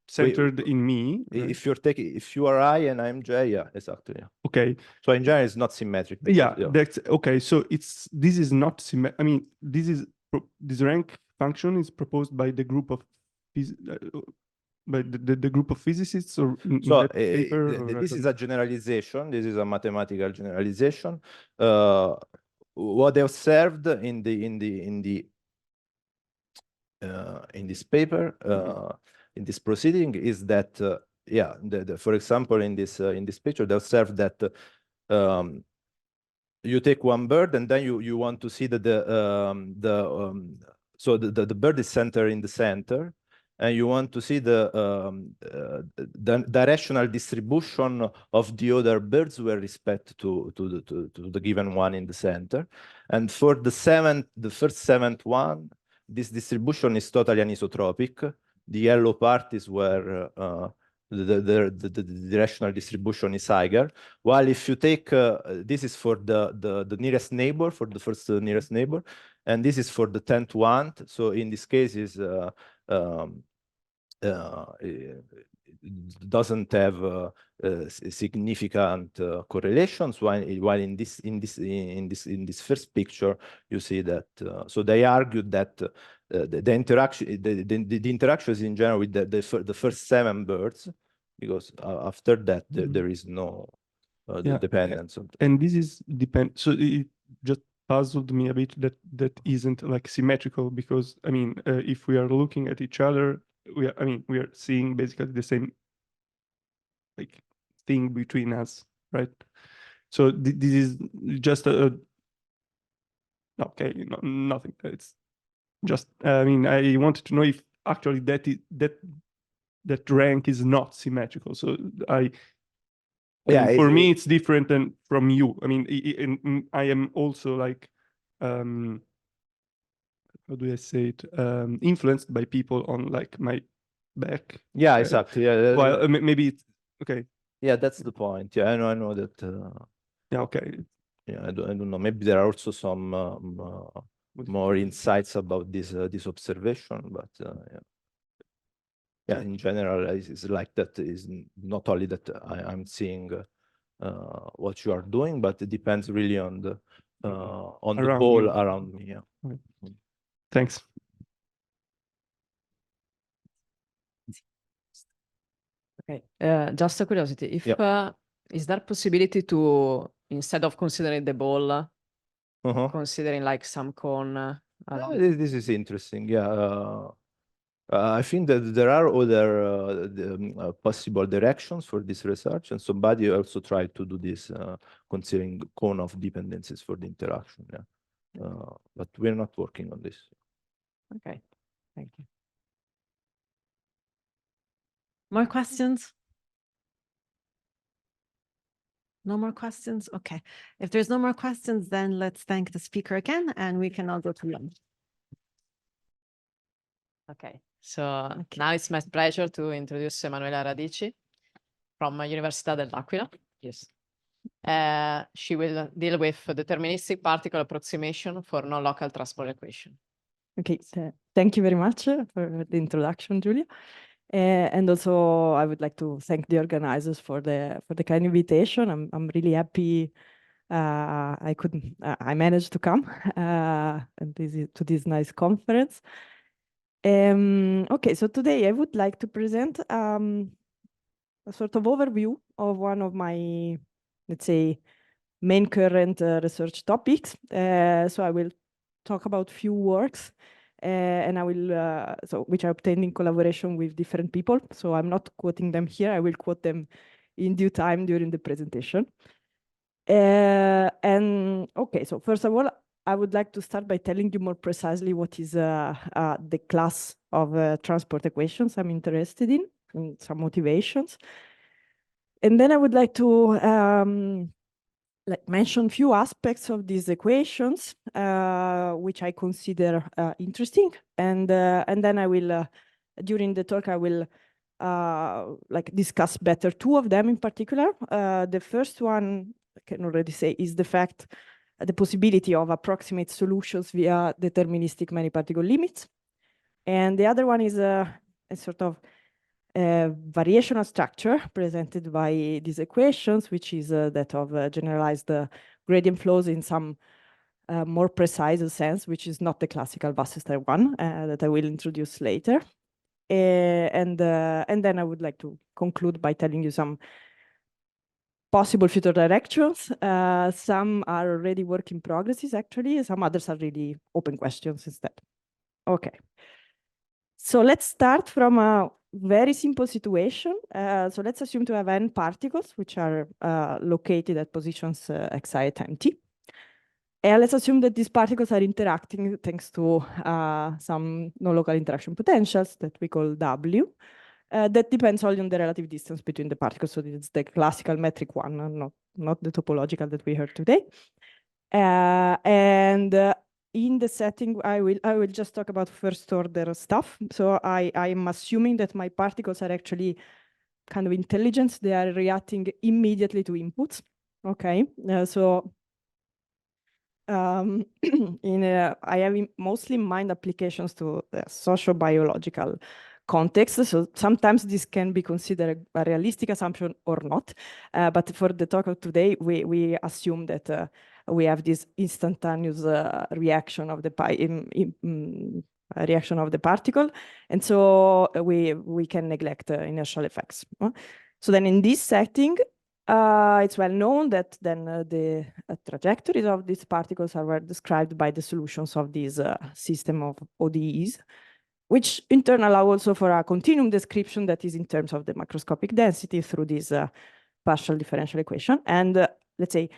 centered in me. Right? If you are I and I'm J, yeah, exactly. Yeah. Okay. So in general, it's not symmetric. Because, yeah, that's okay. So this is not symmetric. I mean, this rank function is proposed by the group of by the group of physicists, or so this is a generalization. This is a mathematical generalization. What they observed in this paper, in this proceeding, is that yeah, for example, in this picture, they observed that you take one bird, and then you want to see that so the bird is centered in the center, and you want to see the directional distribution of the other birds with respect to the given one in the center. And for the first seventh one, this distribution is totally anisotropic. The yellow part is where the directional distribution is higher. While if you take, this is for the nearest neighbor, for the first nearest neighbor, and this is for the 10th one. So in this case is it doesn't have significant correlations. While in this first picture, you see that. So they argued that the interactions in general with the first 7 birds, because after that there is no dependence. And this is so it just puzzled me a bit that isn't like symmetrical, because I mean, if we are looking at each other, we are seeing basically the same like thing between us, right? So this is just okay, nothing. It's just I mean, I wanted to know if actually that rank is not symmetrical. So for me it's different than from you. I mean, I am also like how do I say it? Influenced by people on like my back. Yeah, exactly. Yeah. Well, maybe it's okay. Yeah, that's the point. Yeah, I know that. Yeah. Okay. Yeah, I don't know. Maybe there are also some more insights about this observation, but yeah, in general, it's like that. Is not only that I'm seeing what you are doing, but it depends really on the ball around me. Yeah. Right. Thanks. Okay, just a curiosity, if is there possibility to, instead of considering the ball, considering like some cone? This is interesting. Yeah, I think that there are other possible directions for this research, and somebody also tried to do this, considering cone of dependencies for the interaction. Yeah, but we're not working on this. Okay, thank you. More questions? No more questions? Okay. If there's no more questions, then let's thank the speaker again, and we can all go to lunch. Okay, so now it's my pleasure to introduce Emanuela Radici from Università dell'Aquila. Yes. She will deal with deterministic particle approximation for non-local transport equation. Okay, so thank you very much for the introduction, Julia. And also, I would like to thank the organizers for the kind invitation. I'm really happy I managed to come and to this nice conference. Okay, so today I would like to present a sort of overview of one of my, let's say, main current research topics. So I will talk about few works, and I will which I obtained in collaboration with different people. So I'm not quoting them here. I will quote them in due time during the presentation. And okay, so first of all, I would like to start by telling you more precisely what is the class of transport equations I'm interested in, and some motivations. And then I would like to mention few aspects of these equations, which I consider interesting. And then I will, during the talk, I will discuss better 2 of them in particular. The first one, I can already say, is the possibility of approximate solutions via deterministic many-particle limits. And the other one is a sort of variational structure presented by these equations, which is that of generalized gradient flows in some more precise sense, which is not the classical Wasserstein one that I will introduce later. And then I would like to conclude by telling you some possible future directions. Some are already work in progresses, actually. Some others are really open questions instead. Okay. So let's start from a very simple situation. So let's assume to have n particles, which are located at positions xi at time t. And let's assume that these particles are interacting thanks to some non-local interaction potentials that we call W. That depends only on the relative distance between the particles. So it's the classical metric one, not the topological that we heard today. In the setting, I will just talk about first order stuff. So I'm assuming that my particles are actually kind of intelligent. They are reacting immediately to inputs. Okay, I have mostly in mind applications to socio-biological context. So sometimes this can be considered a realistic assumption or not. But for the talk of today, we assume that we have this instantaneous reaction of the reaction of the particle, and so we can neglect inertial effects. So then in this setting, it's well known that then the trajectories of these particles are described by the solutions of this system of ODEs, which in turn allow also for a continuum description that is in terms of the macroscopic density through this partial differential equation. And let's say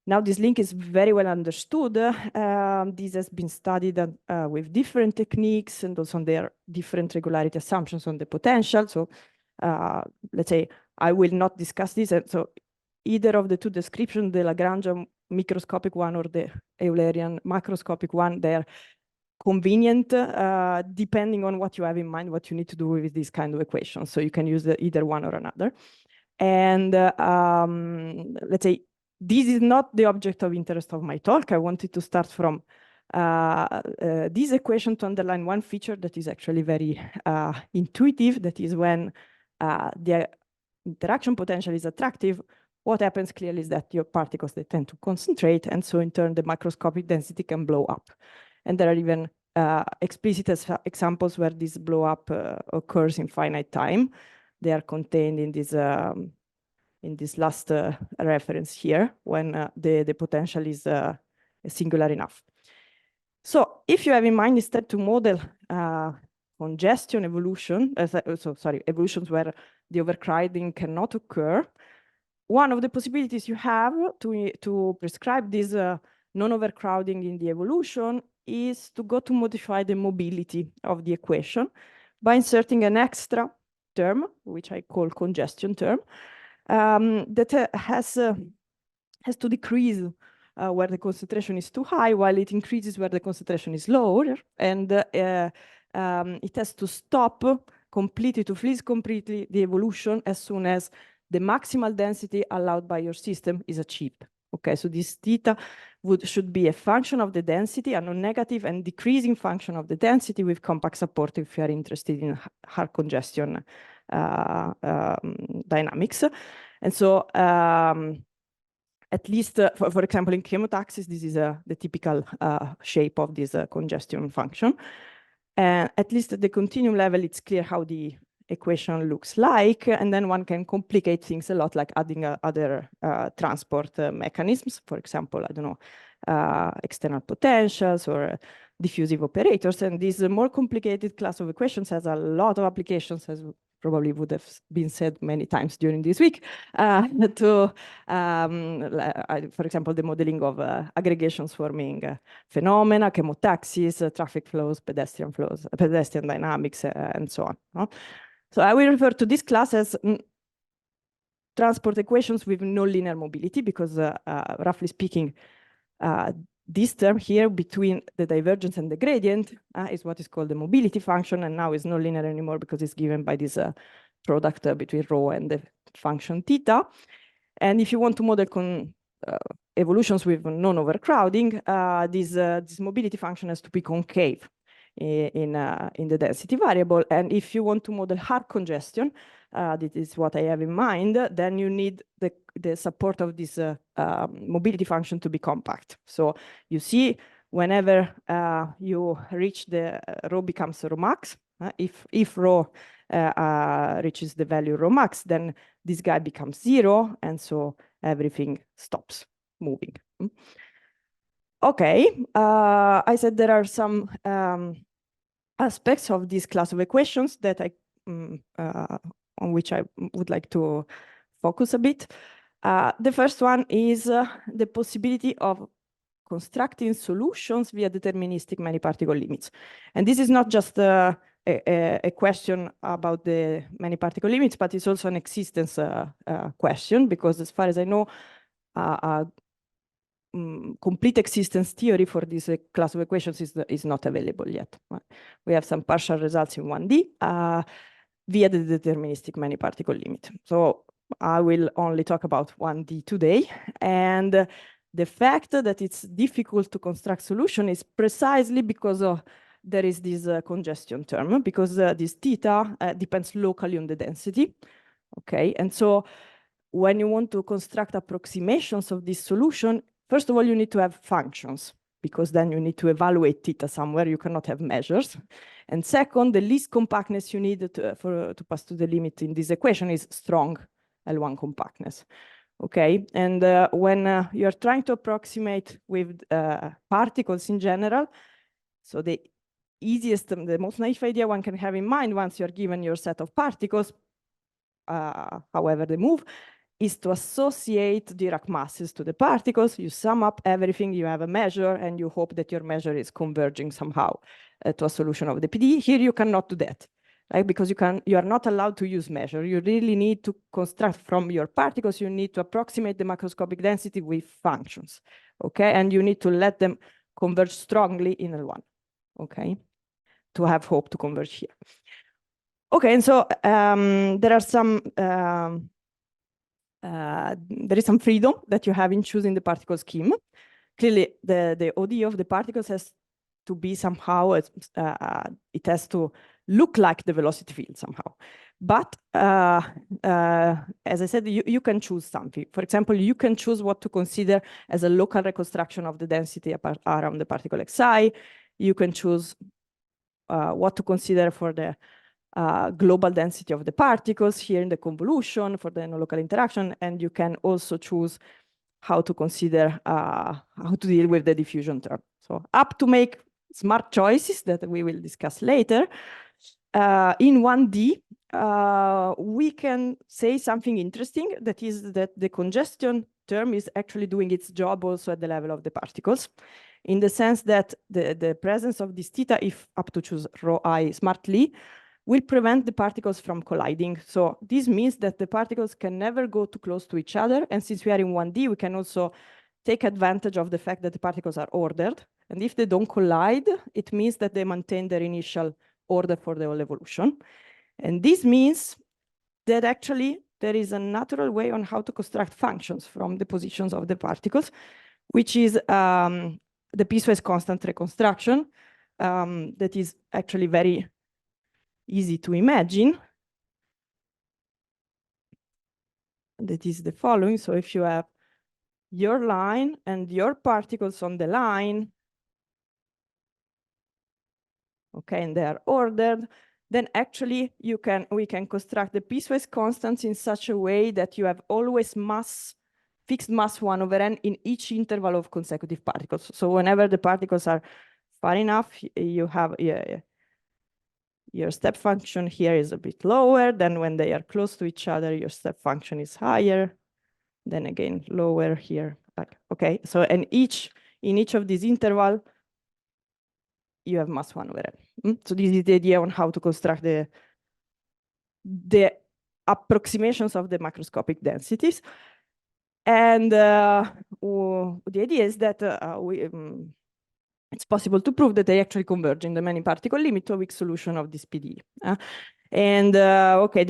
now this link is very well understood. This has been studied with different techniques and also on their different regularity assumptions on the potential. So let's say I will not discuss this. And so either of the two descriptions, the Lagrangian microscopic one or the Eulerian macroscopic one, they're convenient depending on what you have in mind, what you need to do with this kind of equation. So you can use either one or another. And let's say this is not the object of interest of my talk. I wanted to start from this equation to underline one feature that is actually very intuitive. That is when the interaction potential is attractive, what happens clearly is that your particles, they tend to concentrate, and so in turn the macroscopic density can blow up. And there are even explicit examples where this blow up occurs in finite time. They are contained in this last reference here, when the potential is singular enough. So if you have in mind instead to model congestion evolution, evolutions where the overcrowding cannot occur, one of the possibilities you have to prescribe this non-overcrowding in the evolution is to go to modify the mobility of the equation by inserting an extra term, which I call congestion term, that has to decrease where the concentration is too high, while it increases where the concentration is lower, and it has to stop completely, to freeze completely the evolution as soon as the maximal density allowed by your system is achieved. Okay, so this theta should be a function of the density, a non-negative and decreasing function of the density with compact support if you are interested in hard congestion dynamics. And so at least, for example, in chemotaxis, this is the typical shape of this congestion function. And at least at the continuum level, it's clear how the equation looks like, and then one can complicate things a lot, like adding other transport mechanisms, for example, I don't know, external potentials or diffusive operators. And this more complicated class of equations has a lot of applications, as probably would have been said many times during this week, to, for example, the modeling of aggregations forming phenomena, chemotaxis, traffic flows, pedestrian dynamics, and so on. No? So I will refer to this class as transport equations with nonlinear mobility, because roughly speaking, this term here between the divergence and the gradient is what is called the mobility function, and now is not linear anymore because it's given by this product between rho and the function theta. And if you want to model evolutions with non-overcrowding, this mobility function has to be concave in the density variable. And if you want to model hard congestion, this is what I have in mind, then you need the support of this mobility function to be compact. So you see, whenever you reach the rho becomes rho max, if rho reaches the value rho max, then this guy becomes 0, and so everything stops moving. Okay, I said there are some aspects of this class of equations that on which I would like to focus a bit. The first one is the possibility of constructing solutions via deterministic many-particle limits. And this is not just a question about the many-particle limits, but it's also an existence question, because as far as I know, complete existence theory for this class of equations is not available yet. We have some partial results in 1D via the deterministic many-particle limit. So I will only talk about 1D today. And the fact that it's difficult to construct solution is precisely because there is this congestion term, because this theta depends locally on the density. Okay, and so when you want to construct approximations of this solution, first of all, you need to have functions, because then you need to evaluate theta somewhere. You cannot have measures. And second, the least compactness you need to pass to the limit in this equation is strong L1 compactness. Okay, and when you're trying to approximate with particles in general, so the easiest, the most naive idea one can have in mind once you're given your set of particles, however they move, is to associate Dirac masses to the particles. You sum up everything, you have a measure, and you hope that your measure is converging somehow to a solution of the PD. Here you cannot do that, right? Because you are not allowed to use measure. You really need to construct from your particles. You need to approximate the macroscopic density with functions, okay? And you need to let them converge strongly in L1, okay? To have hope to converge here. Okay, and so there are some there is some freedom that you have in choosing the particle scheme. Clearly, the OD of the particles has to be somehow, it has to look like the velocity field somehow. But as I said, you can choose something. For example, you can choose what to consider as a local reconstruction of the density around the particle xi. You can choose what to consider for the global density of the particles here in the convolution for the nonlocal interaction, and you can also choose how to consider how to deal with the diffusion term. So up to make smart choices that we will discuss later. In 1D, we can say something interesting, that is that the congestion term is actually doing its job also at the level of the particles, in the sense that the presence of this theta, if up to choose rho I smartly, will prevent the particles from colliding. So this means that the particles can never go too close to each other. And since we are in 1D, we can also take advantage of the fact that the particles are ordered. And if they don't collide, it means that they maintain their initial order for the whole evolution. And this means that actually there is a natural way on how to construct functions from the positions of the particles, which is the piecewise constant reconstruction that is actually very easy to imagine. That is the following. So if you have your line and your particles on the line, okay, and they are ordered, then actually we can construct the piecewise constants in such a way that you have always fixed mass 1 over n in each interval of consecutive particles. So whenever the particles are far enough, you have your step function here is a bit lower. Then when they are close to each other, your step function is higher. Then again, lower here. Okay, so in each of these intervals, you have mass 1 over n. So this is the idea on how to construct the approximations of the macroscopic densities. And the idea is that it's possible to prove that they actually converge in the many-particle limit to a weak solution of this PD. And okay,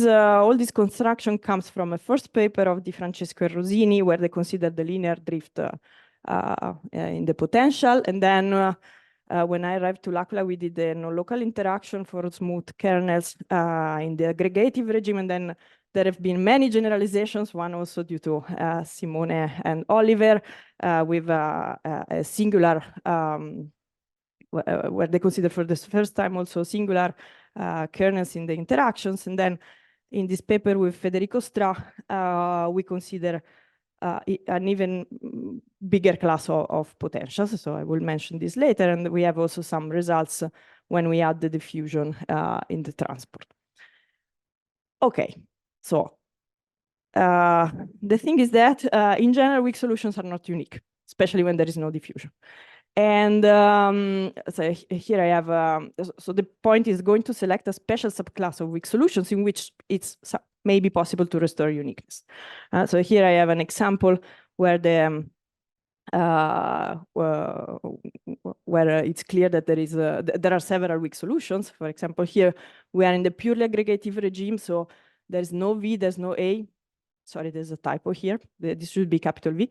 all this construction comes from a first paper of Di Francesco and Rosini, where they considered the linear drift in the potential. And then when I arrived to L'Aquila, we did the nonlocal interaction for smooth kernels in the aggregative regime. And then there have been many generalizations, one also due to Simone and Oliver, with a singular, where they consider for the first time also singular kernels in the interactions. And then in this paper with Federico Stra, we consider an even bigger class of potentials. So I will mention this later. And we have also some results when we add the diffusion in the transport. Okay, so the thing is that in general, weak solutions are not unique. especially when there is no diffusion. And so here I have, so the point is going to select a special subclass of weak solutions in which it's maybe possible to restore uniqueness. So here I have an example where the where it's clear that there are several weak solutions. For example, here we are in the purely aggregative regime, so there's no V, there's no A. Sorry, there's a typo here. This should be capital V.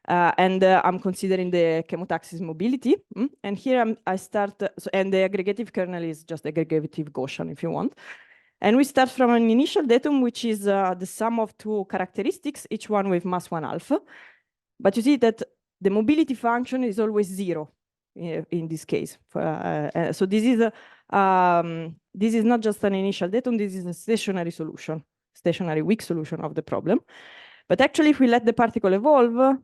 And I'm considering the chemotaxis mobility. And here I start, and the aggregative kernel is just aggregative Gaussian if you want. And we start from an initial datum, which is the sum of two characteristics, each one with mass 1 alpha. But you see that the mobility function is always 0 in this case. So this is not just an initial datum, this is a stationary solution, stationary weak solution of the problem. But actually, if we let the particle evolve,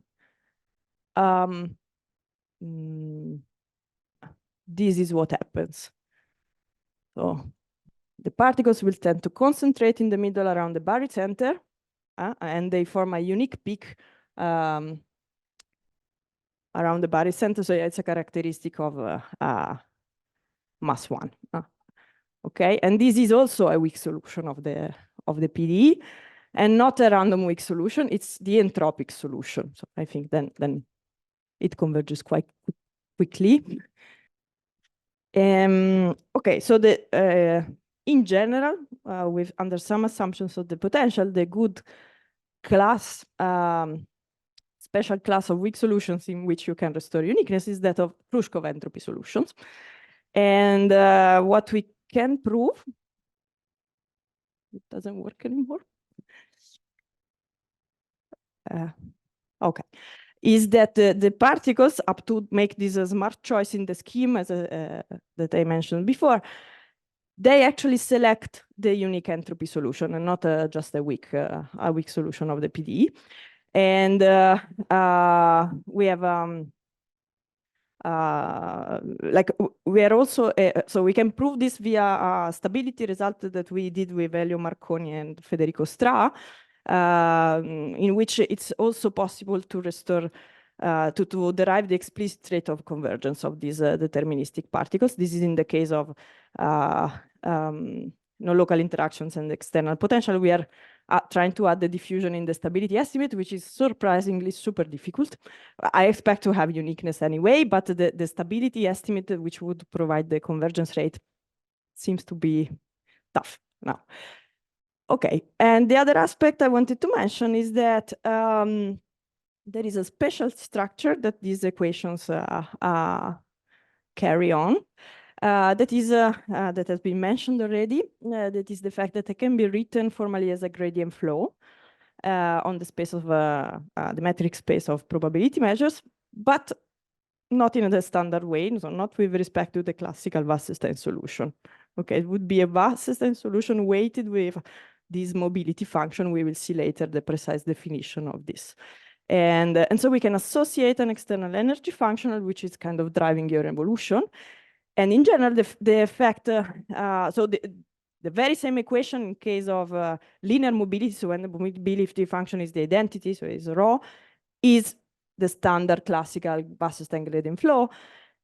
this is what happens. So the particles will tend to concentrate in the middle around the barycenter, and they form a unique peak around the barycenter. So it's a characteristic of mass 1. Okay, and this is also a weak solution of the PDE, and not a random weak solution. It's the entropic solution. So I think then it converges quite quickly. Okay, so in general, under some assumptions of the potential, the good class, special class of weak solutions in which you can restore uniqueness is that of Khrushchev entropy solutions. And what we can prove, it doesn't work anymore. Okay, is that the particles, up to make this a smart choice in the scheme as that I mentioned before, they actually select the unique entropy solution and not just a weak solution of the PDE. And we have we are also so we can prove this via a stability result that we did with Elio Marconi and Federico Stra, in which it's also possible to restore to derive the explicit rate of convergence of these deterministic particles. This is in the case of non-local interactions and external potential. We are trying to add the diffusion in the stability estimate, which is surprisingly super difficult. I expect to have uniqueness anyway, but the stability estimate, which would provide the convergence rate, seems to be tough now. Okay, and the other aspect I wanted to mention is that there is a special structure that these equations carry on. That has been mentioned already. That is the fact that it can be written formally as a gradient flow on the space of the metric space of probability measures, but not in the standard way, so not with respect to the classical Wasserstein solution. Okay, it would be a Wasserstein solution weighted with this mobility function. We will see later the precise definition of this. And so we can associate an external energy function, which is kind of driving your evolution. And in general, the effect, so the very same equation in case of linear mobility, so when the mobility function is the identity, so it's rho, is the standard classical Wasserstein gradient flow.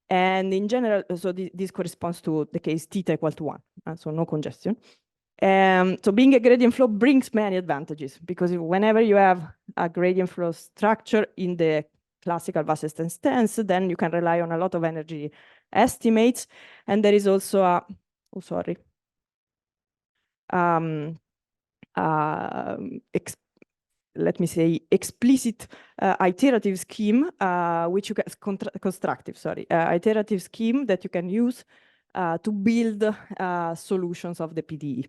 And in general, so this corresponds to the case theta equal to 1, so no congestion. So being a gradient flow brings many advantages, because whenever you have a gradient flow structure in the classical Wasserstein stance, then you can rely on a lot of energy estimates. And there is also a, let me say, explicit iterative scheme, which you can iterative scheme that you can use to build solutions of the PDE.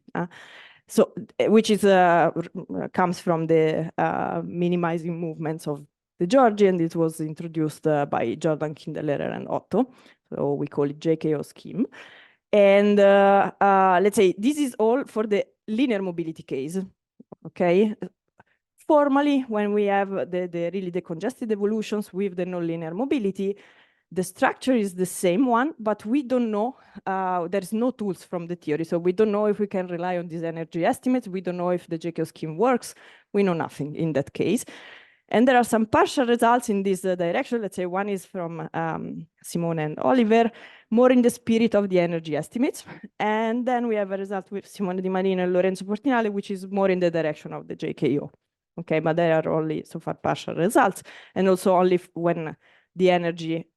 So, which is comes from the minimizing movements of the Georgian. It was introduced by Jordan Kindelehrer and Otto. So we call it JKO scheme. And let's say this is all for the linear mobility case. Okay. Formally, when we have the really decongested evolutions with the nonlinear mobility, the structure is the same one, but we don't know, there's no tools from the theory. So we don't know if we can rely on these energy estimates. We don't know if the JKO scheme works. We know nothing in that case. And there are some partial results in this direction. Let's say one is from Simone and Oliver, more in the spirit of the energy estimates. And then we have a result with Simone Di Marino and Lorenzo Portinale, which is more in the direction of the JKO. Okay, but they are only so far partial results, and also only when the energy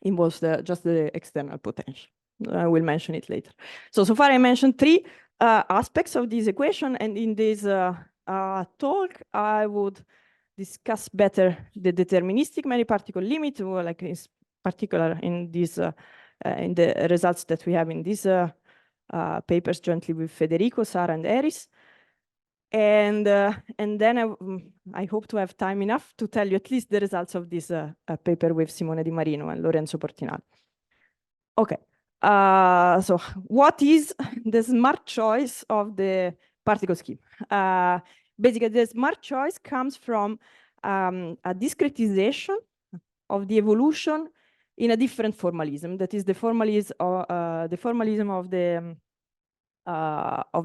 involves just the external potential. I will mention it later. So far I mentioned three aspects of this equation, and in this talk, I would discuss better the deterministic many-particle limit, or like in particular in this in the results that we have in these papers jointly with Federico, Sara, and Eris. And then I hope to have time enough to tell you at least the results of this paper with Simone Di Marino and Lorenzo Portinale. Okay, so what is the smart choice of the particle scheme? Basically, the smart choice comes from a discretization of the evolution in a different formalism. That is the formalism of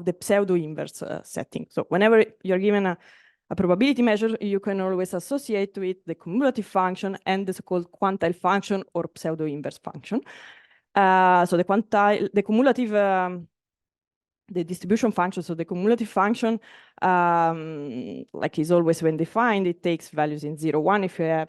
the pseudo-inverse setting. So whenever you're given a probability measure, you can always associate with the cumulative function and the so-called quantile function or pseudo-inverse function. So the cumulative, the distribution function, so the cumulative function, like is always when defined, it takes values in 0, 1 if you have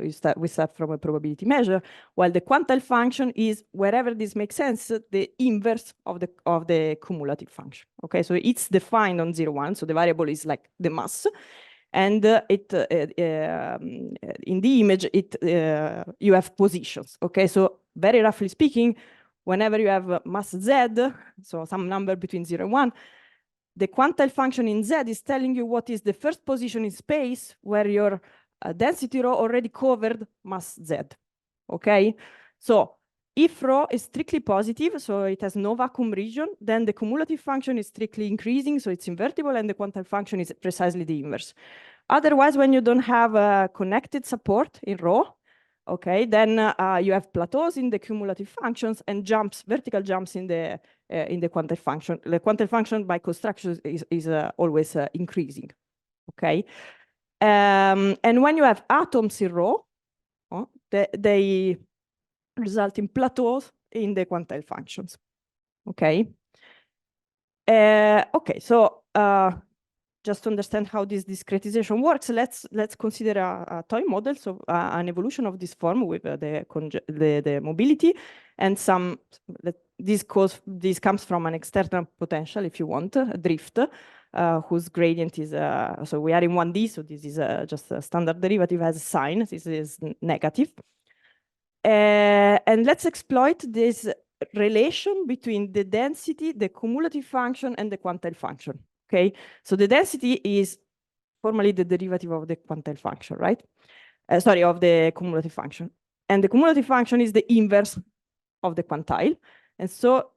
we start from a probability measure, while the quantile function is, wherever this makes sense, the inverse of the cumulative function. Okay, so it's defined on 0, 1, so the variable is like the mass, and in the image you have positions. Okay, so very roughly speaking, whenever you have mass z, so some number between 0 and 1, the quantile function in z is telling you what is the first position in space where your density rho already covered mass z. Okay, so if rho is strictly positive, so it has no vacuum region, then the cumulative function is strictly increasing, so it's invertible, and the quantile function is precisely the inverse. Otherwise, when you don't have a connected support in rho, okay, then you have plateaus in the cumulative functions and vertical jumps in the quantile function. The quantile function by construction is always increasing. Okay, and when you have atoms in rho, they result in plateaus in the quantile functions. Okay. Okay, so just to understand how this discretization works, let's consider a toy model, so an evolution of this form with the mobility and some. This comes from an external potential, if you want, a drift, whose gradient is so we are in 1D, so this is just a standard derivative as a sign. This is negative, and let's exploit this relation between the density, the cumulative function, and the quantile function. Okay, so the density is formally the derivative of the quantile function, right? Sorry, of the cumulative function. And the cumulative function is the inverse of the quantile. And so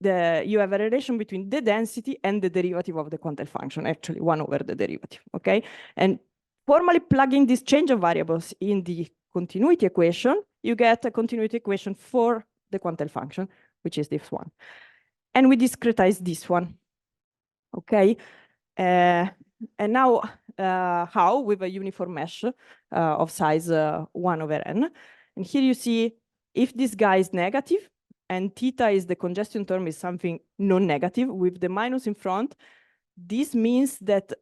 you have a relation between the density and the derivative of the quantile function, actually 1 over the derivative, okay? And formally plugging this change of variables in the continuity equation, you get a continuity equation for the quantile function, which is this one. And we discretize this one. Okay, and now how? With a uniform mesh of size 1 over n. And here you see if this guy is negative and theta is the congestion term is something non-negative with the minus in front, this means that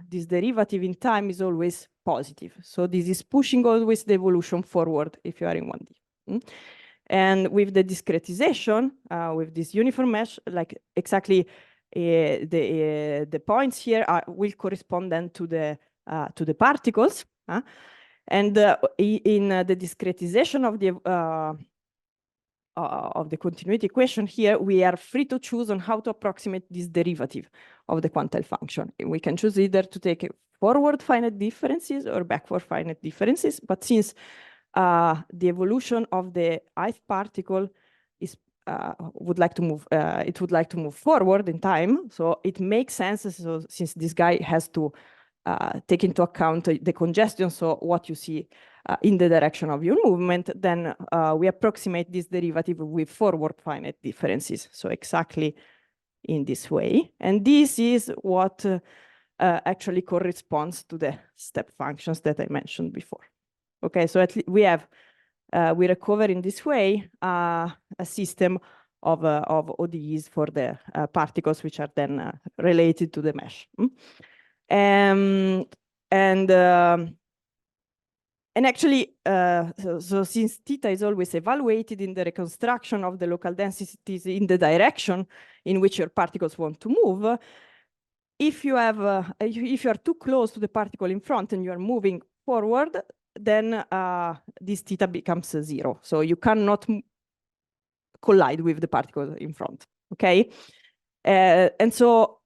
this derivative in time is always positive. So this is pushing always the evolution forward if you are in 1D. And with the discretization, with this uniform mesh, like exactly the points here will correspond then to the particles, and in the discretization of the continuity equation here, we are free to choose on how to approximate this derivative of the quantile function. We can choose either to take forward finite differences or backward finite differences, but since the evolution of the ith particle is would like to move forward in time, so it makes sense. So since this guy has to take into account the congestion, so what you see in the direction of your movement, then we approximate this derivative with forward finite differences. So exactly in this way, and this is what actually corresponds to the step functions that I mentioned before. Okay, so we have, we recover in this way a system of ODEs for the particles which are then related to the mesh. And actually, so since theta is always evaluated in the reconstruction of the local densities in the direction in which your particles want to move, if you have, if you are too close to the particle in front and you are moving forward, then this theta becomes 0. So you cannot collide with the particle in front, okay? And so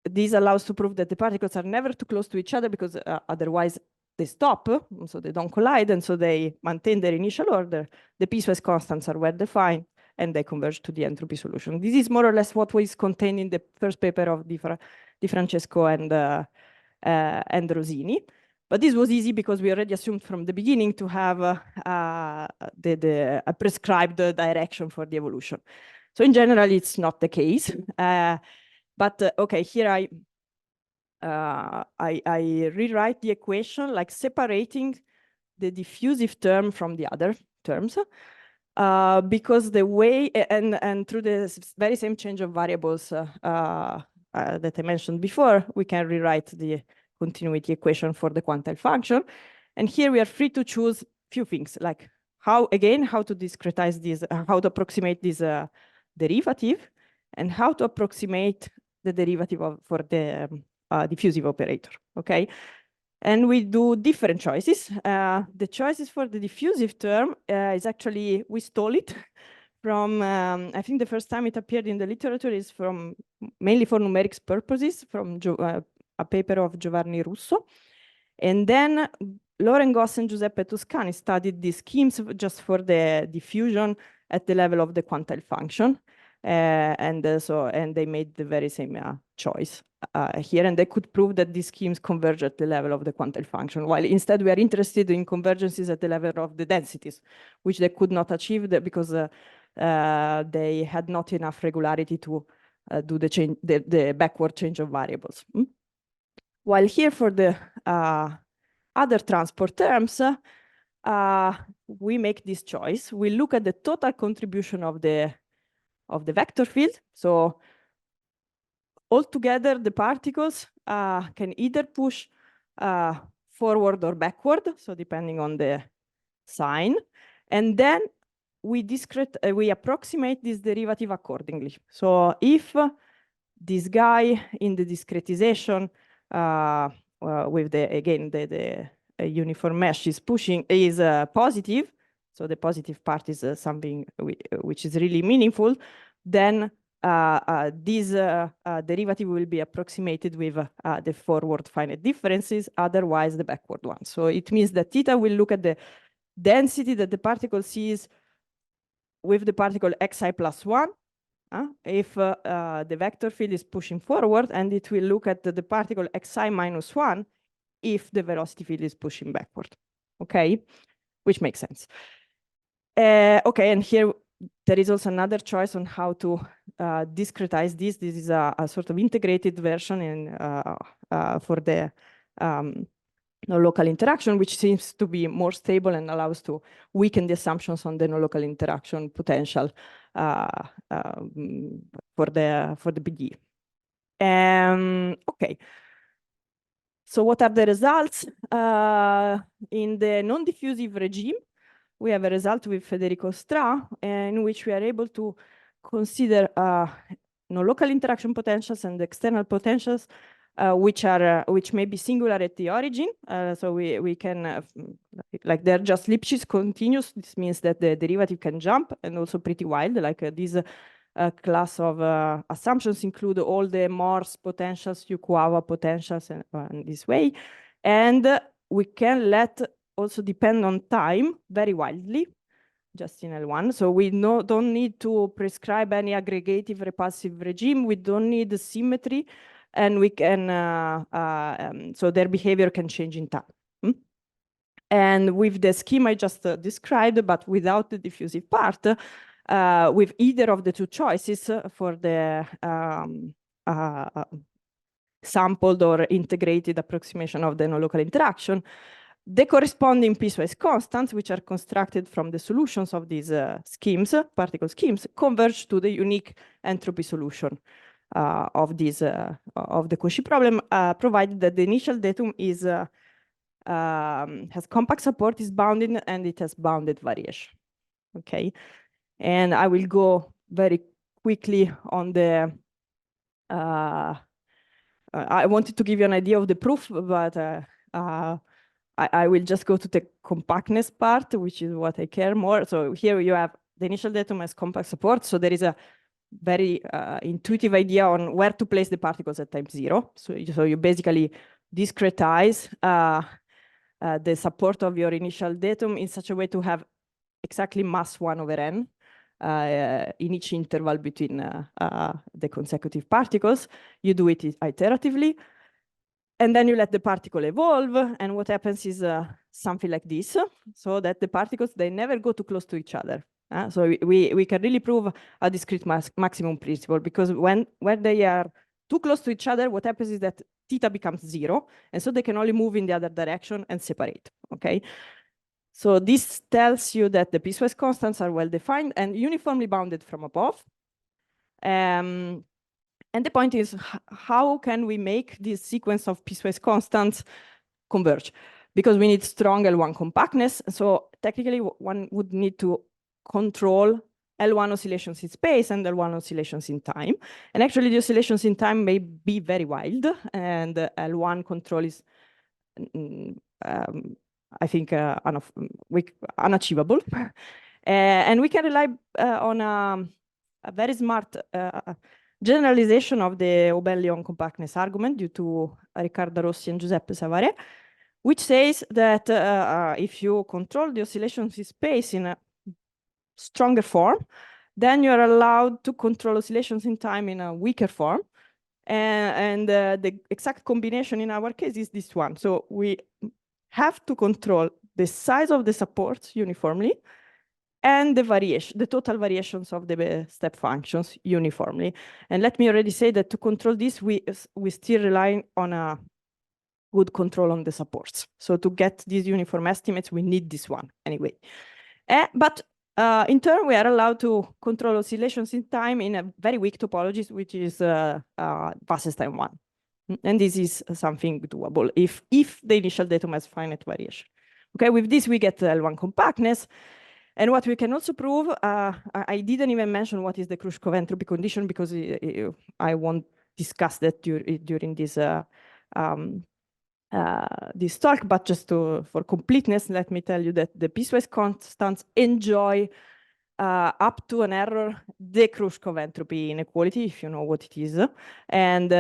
this allows to prove that the particles are never too close to each other, because otherwise they stop, so they don't collide, and so they maintain their initial order. The piecewise constants are well defined, and they converge to the entropy solution. This is more or less what was contained in the first paper of Di Francesco and Rosini. But this was easy because we already assumed from the beginning to have a prescribed direction for the evolution. So in general, it's not the case. But okay, here I rewrite the equation, like separating the diffusive term from the other terms, because the way, and through the very same change of variables that I mentioned before, we can rewrite the continuity equation for the quantile function. And here we are free to choose few things, like how to discretize this, how to approximate this derivative, and how to approximate the derivative for the diffusive operator, okay? And we do different choices. The choices for the diffusive term is actually, we stole it from, I think the first time it appeared in the literature is from, mainly for numerics purposes, from a paper of Giovanni Russo. And then Loren Goss and Giuseppe Toscani studied these schemes just for the diffusion at the level of the quantile function. And they made the very same choice here, and they could prove that these schemes converge at the level of the quantile function, while instead we are interested in convergences at the level of the densities, which they could not achieve because they had not enough regularity to do the backward change of variables. While here for the other transport terms, we make this choice. We look at the total contribution of the vector field. So altogether, the particles can either push forward or backward, so depending on the sign. And then we approximate this derivative accordingly. So if this guy in the discretization with the uniform mesh is positive, so the positive part is something which is really meaningful, then this derivative will be approximated with the forward finite differences, otherwise the backward one. So it means that theta will look at the density that the particle sees with the particle xi plus 1, if the vector field is pushing forward, and it will look at the particle xi minus 1 if the velocity field is pushing backward, okay? Which makes sense. Okay, and here there is also another choice on how to discretize this. This is a sort of integrated version for the no-local interaction, which seems to be more stable and allows to weaken the assumptions on the no-local interaction potential for the BD. Okay. So what are the results? In the non-diffusive regime, we have a result with Federico Stra, in which we are able to consider no-local interaction potentials and external potentials, which may be singular at the origin. So we can, like they're just Lipschitz continuous. This means that the derivative can jump, and also pretty wild, like this class of assumptions include all the Morse potentials, Yukawa potentials, and this way. And we can let also depend on time very wildly, just in L1. So we don't need to prescribe any aggregative repulsive regime. We don't need the symmetry, and we can, so their behavior can change in time. And with the scheme I just described, but without the diffusive part, with either of the two choices for the sampled or integrated approximation of the nonlocal interaction, the corresponding piecewise constants, which are constructed from the solutions of these schemes, particle schemes, converge to the unique entropy solution of the Cauchy problem, provided that the initial datum is has compact support, is bounded, and it has bounded variation. Okay, and I will go very quickly on the. I wanted to give you an idea of the proof, but I will just go to the compactness part, which is what I care more. So here you have the initial datum as compact support. So there is a very intuitive idea on where to place the particles at time 0. So you basically discretize the support of your initial datum in such a way to have exactly mass 1 over n in each interval between the consecutive particles. You do it iteratively. And then you let the particle evolve. And what happens is something like this, so that the particles, they never go too close to each other. So we can really prove a discrete maximum principle, because when they are too close to each other, what happens is that theta becomes 0. And so they can only move in the other direction and separate. Okay. So this tells you that the piecewise constants are well defined and uniformly bounded from above. And the point is, how can we make this sequence of piecewise constants converge? Because we need strong L1 compactness. So technically, one would need to control L1 oscillations in space and L1 oscillations in time. And actually, the oscillations in time may be very wild. And L1 control is, I think, unachievable. And we can rely on a very smart generalization of the Abelian compactness argument due to Riccardo Rossi and Giuseppe Savare, which says that if you control the oscillations in space in a stronger form, then you are allowed to control oscillations in time in a weaker form. And the exact combination in our case is this one. So we have to control the size of the supports uniformly and the variation, the total variations of the step functions uniformly. And let me already say that to control this, we still rely on a good control on the supports. So to get these uniform estimates, we need this one anyway. But in turn, we are allowed to control oscillations in time in a very weak topology, which is Wasserstein 1. And this is something doable if the initial datum has finite variation. Okay, with this, we get L1 compactness. And what we can also prove, I didn't even mention what is the Khrushchev entropy condition, because I won't discuss that during this this talk, but just for completeness, let me tell you that the piecewise constants enjoy up to an error the Khrushchev entropy inequality, if you know what it is. And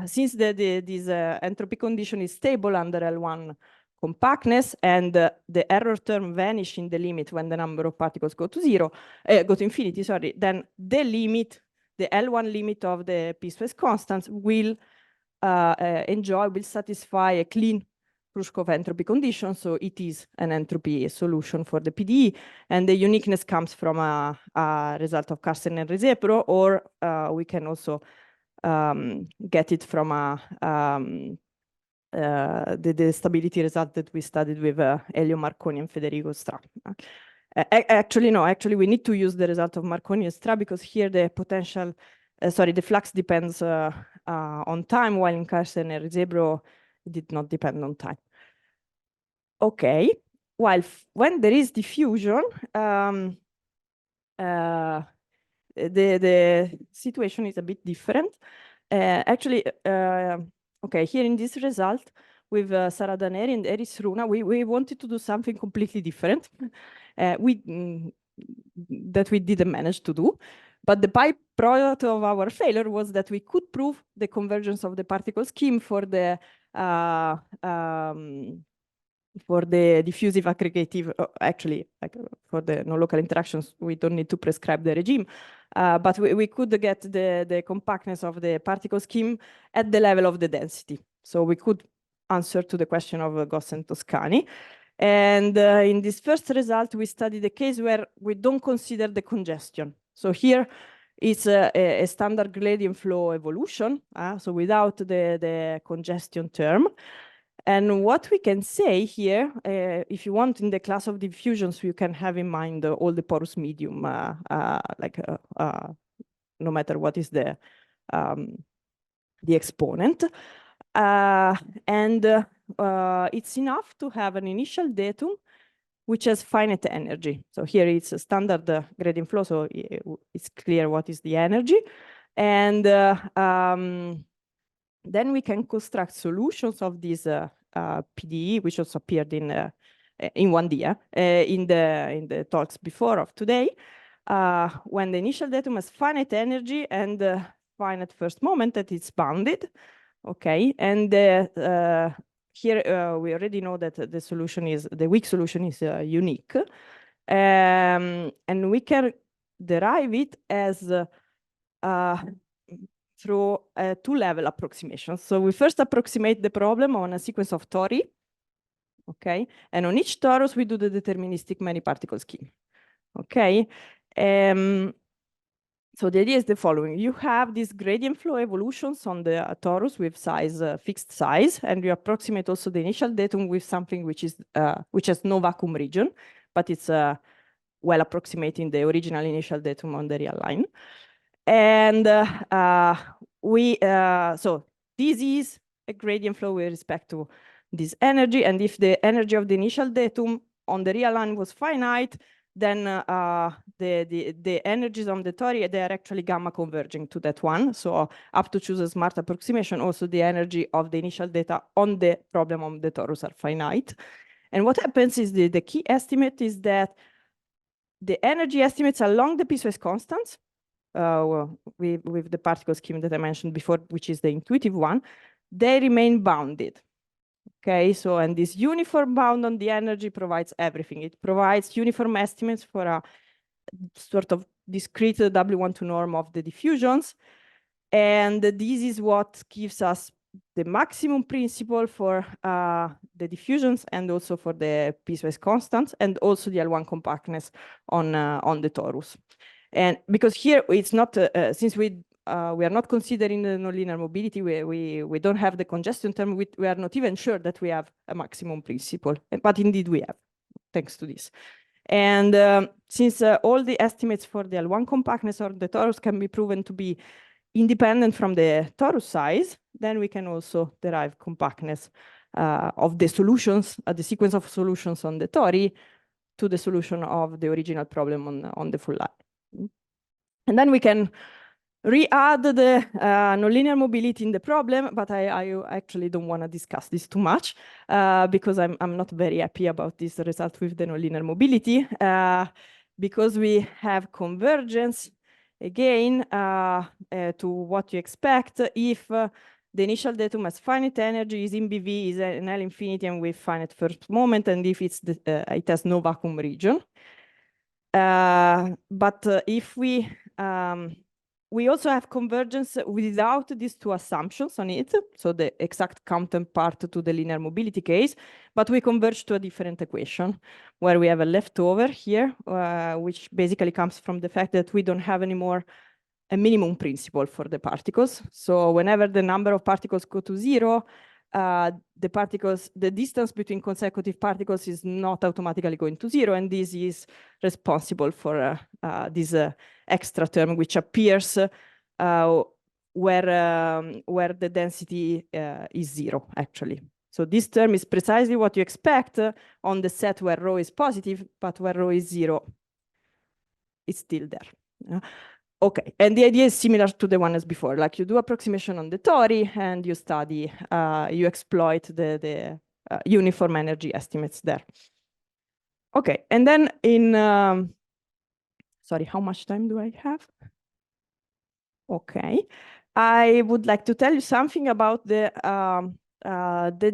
since this entropy condition is stable under L1 compactness, and the error term vanish in the limit when the number of particles go to infinity, sorry, then the limit, the L1 limit of the piecewise constants will satisfy a clean Khrushchev entropy condition. So it is an entropy solution for the PDE, and the uniqueness comes from a result of Carsten and Resepro, or we can also get it from the stability result that we studied with Elio Marconi and Federico Stra. Actually, we need to use the result of Marconi and Stra, because here the potential, the flux depends on time, while in Carsten and Resebro did not depend on time. Okay, while when there is diffusion, the situation is a bit different. Actually, okay, here in this result with Sara Daneri and Eris Runa, we wanted to do something completely different that we didn't manage to do. But the byproduct of our failure was that we could prove the convergence of the particle scheme for the diffusive aggregative, actually, for the non-local interactions, we don't need to prescribe the regime. But we could get the compactness of the particle scheme at the level of the density. So we could answer to the question of Goss and Toscani. And in this first result, we studied the case where we don't consider the congestion. So here, It's a standard gradient flow evolution, so without the congestion term. And what we can say here, if you want, in the class of diffusions, you can have in mind all the porous medium, no matter what is the exponent. It's enough to have an initial datum which has finite energy. So here it's a standard gradient flow, so it's clear what is the energy. And then we can construct solutions of this PDE, which also appeared in 1D, in the talks before of today, when the initial datum has finite energy and finite first moment that it's bounded. Okay, and here we already know that the solution is, the weak solution is unique. And we can derive it as through a two-level approximation. So we first approximate the problem on a sequence of tori. Okay, and on each torus we do the deterministic many-particle scheme. Okay, so the idea is the following. You have these gradient flow evolutions on the torus with size, fixed size, and you approximate also the initial datum with something which has no vacuum region, but it's well approximating the original initial datum on the real line. And so this is a gradient flow with respect to this energy, and if the energy of the initial datum on the real line was finite, then the energies on the tori, they are actually gamma converging to that one. So up to choose a smart approximation, also the energy of the initial data on the problem of the torus are finite. And what happens is the key estimate is that the energy estimates along the piecewise constants, with the particle scheme that I mentioned before, which is the intuitive one, they remain bounded. Okay, so, and this uniform bound on the energy provides everything. It provides uniform estimates for a sort of discrete W12 norm of the diffusions. And this is what gives us the maximum principle for the diffusions and also for the piecewise constants, and also the L1 compactness on the torus. And because here it's not, since we are not considering the nonlinear mobility, we don't have the congestion term, we are not even sure that we have a maximum principle, but indeed we have, thanks to this. And since all the estimates for the L1 compactness or the torus can be proven to be independent from the torus size, then we can also derive compactness of the solutions, the sequence of solutions on the tori to the solution of the original problem on the full line. And then we can re-add the nonlinear mobility in the problem, but I actually don't want to discuss this too much because I'm not very happy about this result with the nonlinear mobility because we have convergence again to what you expect if the initial datum has finite energy, is in BV, is an L infinity and with finite first moment, and if it's it has no vacuum region. But if we also have convergence without these two assumptions on it, so the exact counterpart to the linear mobility case, but we converge to a different equation where we have a leftover here, which basically comes from the fact that we don't have anymore a minimum principle for the particles. So whenever the number of particles go to zero, the distance between consecutive particles is not automatically going to zero, and this is responsible for this extra term which appears where the density is zero, actually. So this term is precisely what you expect on the set where rho is positive, but where rho is zero, it's still there. Okay, and the idea is similar to the one as before, like you do approximation on the tori and you study, you exploit the uniform energy estimates there. Okay, and then in, sorry, how much time do I have? Okay, I would like to tell you something about the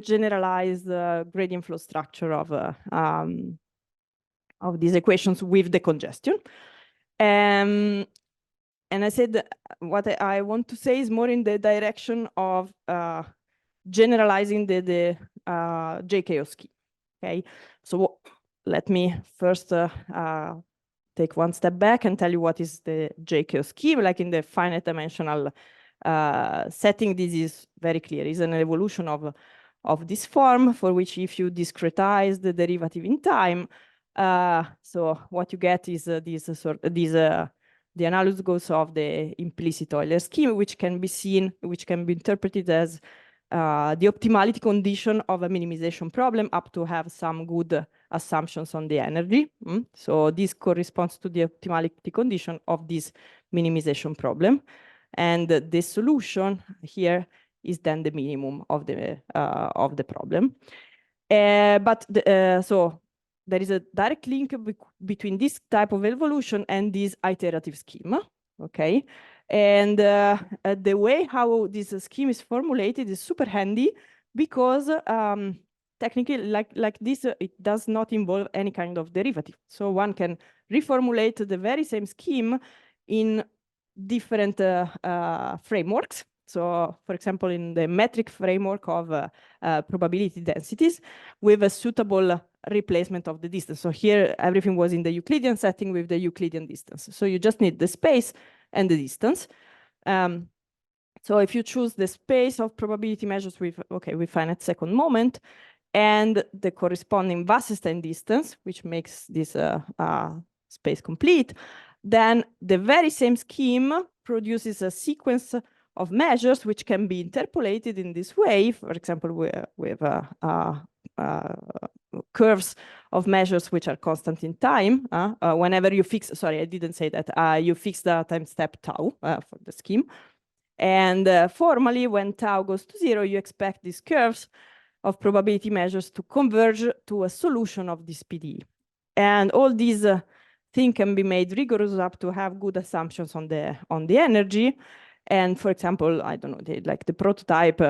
generalized gradient flow structure of these equations with the congestion. And I said what I want to say is more in the direction of generalizing the JKO scheme. Okay, so let me first take one step back and tell you what is the JK scheme. Like in the finite dimensional setting, this is very clear. It's an evolution of this form for which if you discretize the derivative in time, so what you get is the analogous of the implicit Euler scheme, which can be interpreted as the optimality condition of a minimization problem up to have some good assumptions on the energy. So this corresponds to the optimality condition of this minimization problem. And the solution here is then the minimum of the problem. So there is a direct link between this type of evolution and this iterative scheme, okay? And the way how this scheme is formulated is super handy because technically, like this, it does not involve any kind of derivative. So one can reformulate the very same scheme in different frameworks. So, for example, in the metric framework of probability densities with a suitable replacement of the distance. So here, everything was in the Euclidean setting with the Euclidean distance. So you just need the space and the distance. So if you choose the space of probability measures with finite second moment and the corresponding Wasserstein distance, which makes this space complete, then the very same scheme produces a sequence of measures which can be interpolated in this way, for example, with curves of measures which are constant in time. Whenever you fix, sorry, I didn't say that, you fix the time step tau for the scheme. And formally, when tau goes to 0, you expect these curves of probability measures to converge to a solution of this PDE. And all these things can be made rigorous up to have good assumptions on the energy. And for example, I don't know, like the prototype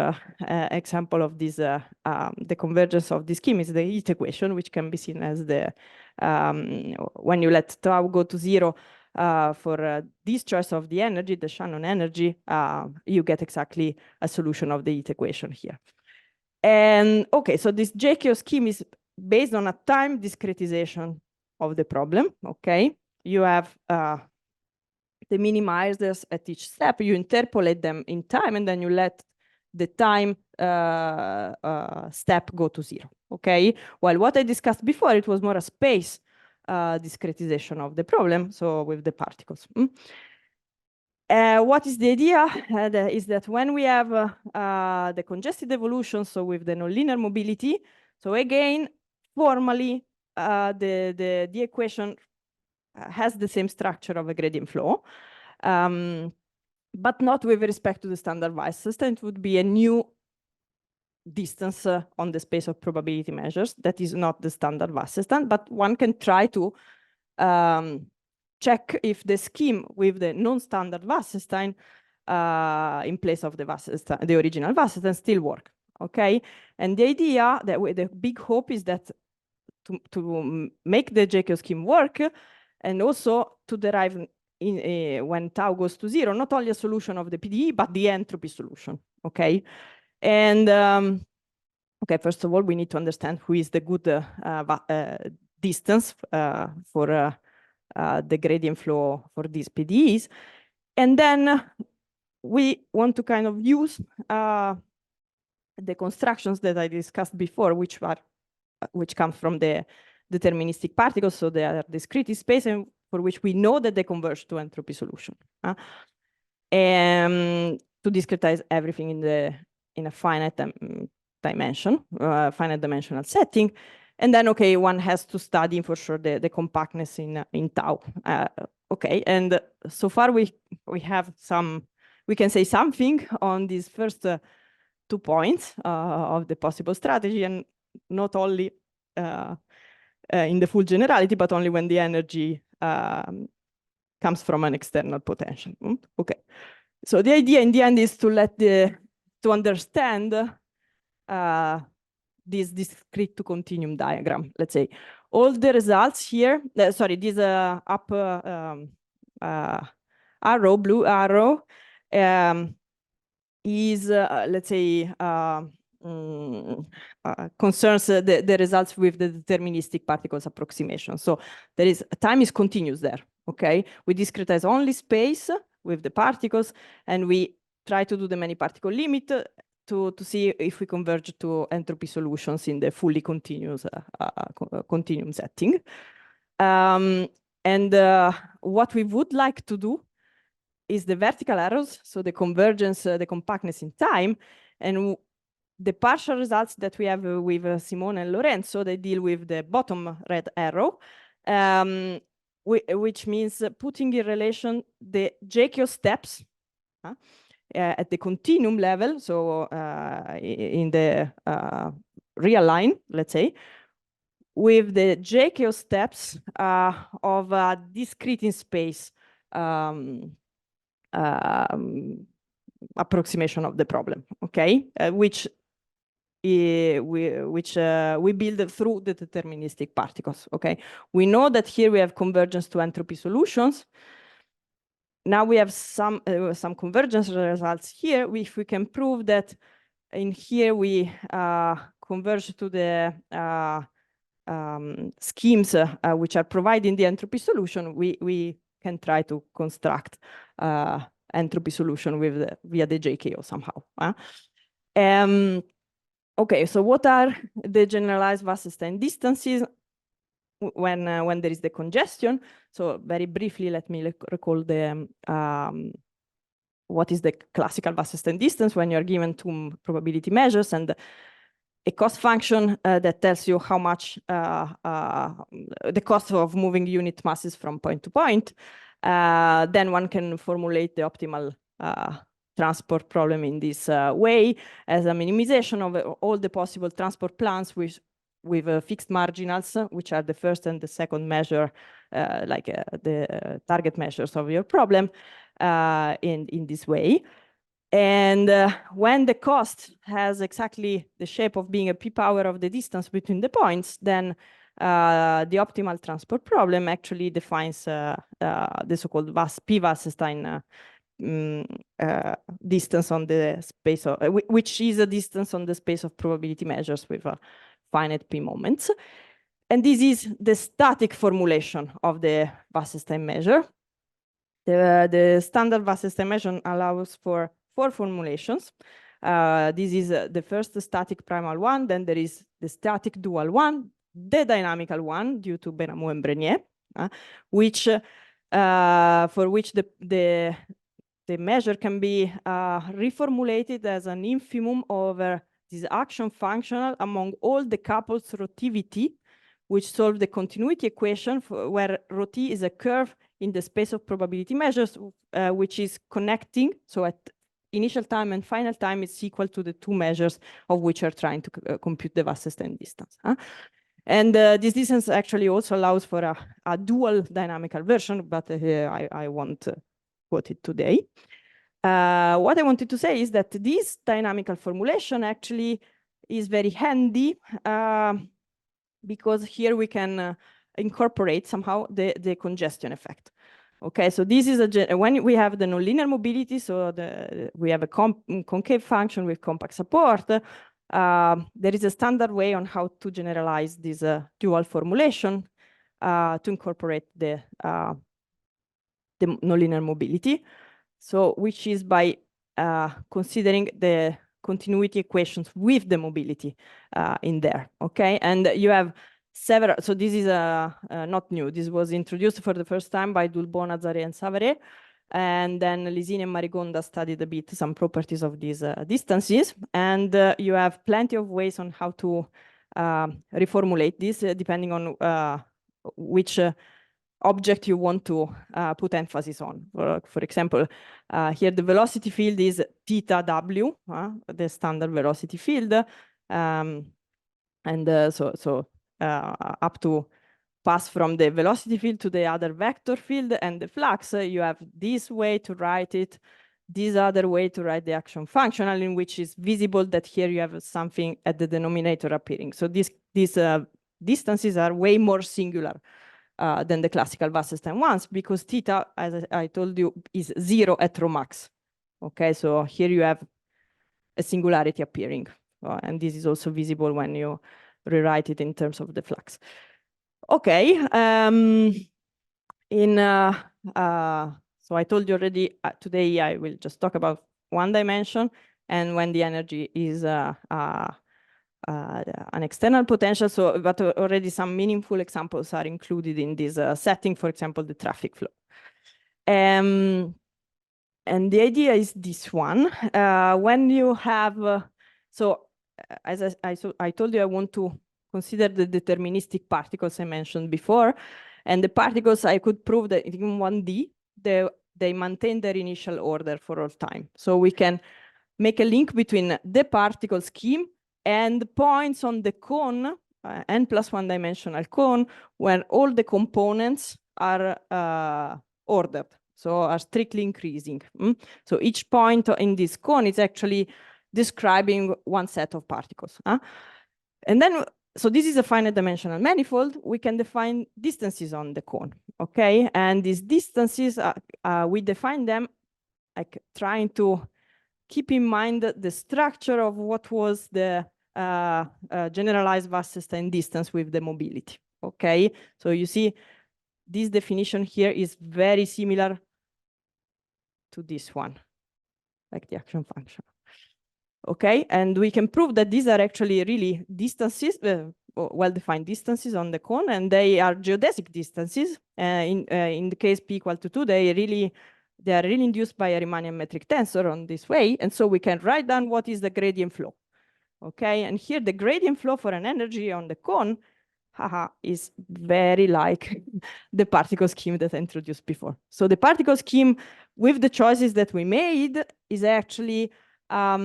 example of this, the convergence of this scheme is the heat equation, which can be seen as the, when you let tau go to 0 for this choice of the energy, the Shannon energy, you get exactly a solution of the heat equation here. And okay, so this JK scheme is based on a time discretization of the problem, okay? You have the minimizers at each step, you interpolate them in time, and then you let the time step go to 0, okay? While what I discussed before, it was more a space discretization of the problem, so with the particles. What is the idea? Is that when we have the congested evolution, so with the nonlinear mobility, so again, formally, the equation has the same structure of a gradient flow, but not with respect to the standard Wasserstein. It would be a new distance on the space of probability measures. That is not the standard Wasserstein, but one can try to check if the scheme with the non-standard Wasserstein in place of the original Wasserstein still work, okay? And the idea, that the big hope is that to make the JK scheme work, and also to derive when tau goes to 0, not only a solution of the PDE, but the entropy solution, okay? And okay, first of all, we need to understand who is the good distance for the gradient flow for these PDEs. And then we want to kind of use the constructions that I discussed before, which come from the deterministic particles, so they are discrete in space, and for which we know that they converge to entropy solution. And to discretize everything in a finite dimension, finite dimensional setting. And then, okay, one has to study for sure the compactness in tau. Okay, and so far we have we can say something on these first 2 points of the possible strategy, and not only in the full generality, but only when the energy comes from an external potential. Okay, so the idea in the end is to understand this discrete to continuum diagram. Let's say all the results here. Sorry, this up arrow, blue arrow, is let's say concerns the results with the deterministic particles approximation. So there is time is continuous there. Okay, we discretize only space with the particles, and we try to do the many particle limit to see if we converge to entropy solutions in the fully continuous continuum setting. And what we would like to do is the vertical arrows, so the convergence, the compactness in time, and the partial results that we have with Simone and Lorenzo, they deal with the bottom red arrow, which means putting in relation the JQ steps at the continuum level, so in the real line, let's say, with the JQ steps of a discrete in space approximation of the problem, okay, which we build through the deterministic particles, okay. We know that here we have convergence to entropy solutions. Now we have some convergence results here. If we can prove that in here we converge to the schemes which are providing the entropy solution, we can try to construct entropy solution with via the JKO somehow. Okay, so what are the generalized Wasserstein distances when there is the congestion? So very briefly, let me recall the what is the classical Wasserstein distance when you are given two probability measures and a cost function that tells you how much the cost of moving unit masses from point to point. Then one can formulate the optimal transport problem in this way as a minimization of all the possible transport plans with fixed marginals, which are the first and the second measure, like the target measures of your problem in this way. And when the cost has exactly the shape of being a p-power of the distance between the points, then the optimal transport problem actually defines the so-called p-Wasserstein distance on the space of, which is a distance on the space of probability measures with finite p moments. And this is the static formulation of the Wasserstein measure. The standard Wasserstein measure allows for 4 formulations. This is the first static primal one, then there is the static dual one, the dynamical one due to Benamou and Brenier, which for which the measure can be reformulated as an infimum over this action functional among all the couples rho T, which solve the continuity equation where rho T is a curve in the space of probability measures, which is connecting. So at initial time and final time, it's equal to the 2 measures of which are trying to compute the Wasserstein distance. And this distance actually also allows for a dual dynamical version, but I won't quote it today. What I wanted to say is that this dynamical formulation actually is very handy because here we can incorporate somehow the congestion effect. Okay, so this is when we have the nonlinear mobility, so we have a concave function with compact support. There is a standard way on how to generalize this dual formulation to incorporate the nonlinear mobility. So which is by considering the continuity equations with the mobility in there, okay? And you have several, so this is not new. This was introduced for the first time by Dulbon, Nazare, and Savare. And then Lisini and Marigonda studied a bit some properties of these distances. And you have plenty of ways on how to reformulate this depending on which object you want to put emphasis on. For example, here the velocity field is theta w, the standard velocity field. So up to pass from the velocity field to the other vector field and the flux, you have this way to write it, this other way to write the action functional, in which is visible that here you have something at the denominator appearing. So these distances are way more singular than the classical Wasserstein ones, because theta, as I told you, is 0 at rho max. Okay, so here you have a singularity appearing And this is also visible when you rewrite it in terms of the flux. Okay. So I told you already, today I will just talk about one dimension and when the energy is an external potential. So, but already some meaningful examples are included in this setting, for example, the traffic flow. And the idea is this one. When you have, as I told you, I want to consider the deterministic particles I mentioned before. And the particles, I could prove that in 1D, they maintain their initial order for all time. So we can make a link between the particle scheme and points on the cone, n+1 dimensional cone, where all the components are ordered, so are strictly increasing. So each point in this cone is actually describing one set of particles. And then, so this is a finite dimensional manifold. We can define distances on the cone, okay? And these distances, we define them like trying to keep in mind the structure of what was the generalized Wasserstein distance with the mobility, okay? So you see, this definition here is very similar to this one, like the action function. Okay, and we can prove that these are actually really distances, well-defined distances on the cone, and they are geodesic distances. In the case p equal to 2, they are really induced by a Riemannian metric tensor on this way, and so we can write down what is the gradient flow. Okay, and here the gradient flow for an energy on the cone, is very like the particle scheme that I introduced before. So the particle scheme with the choices that we made is actually a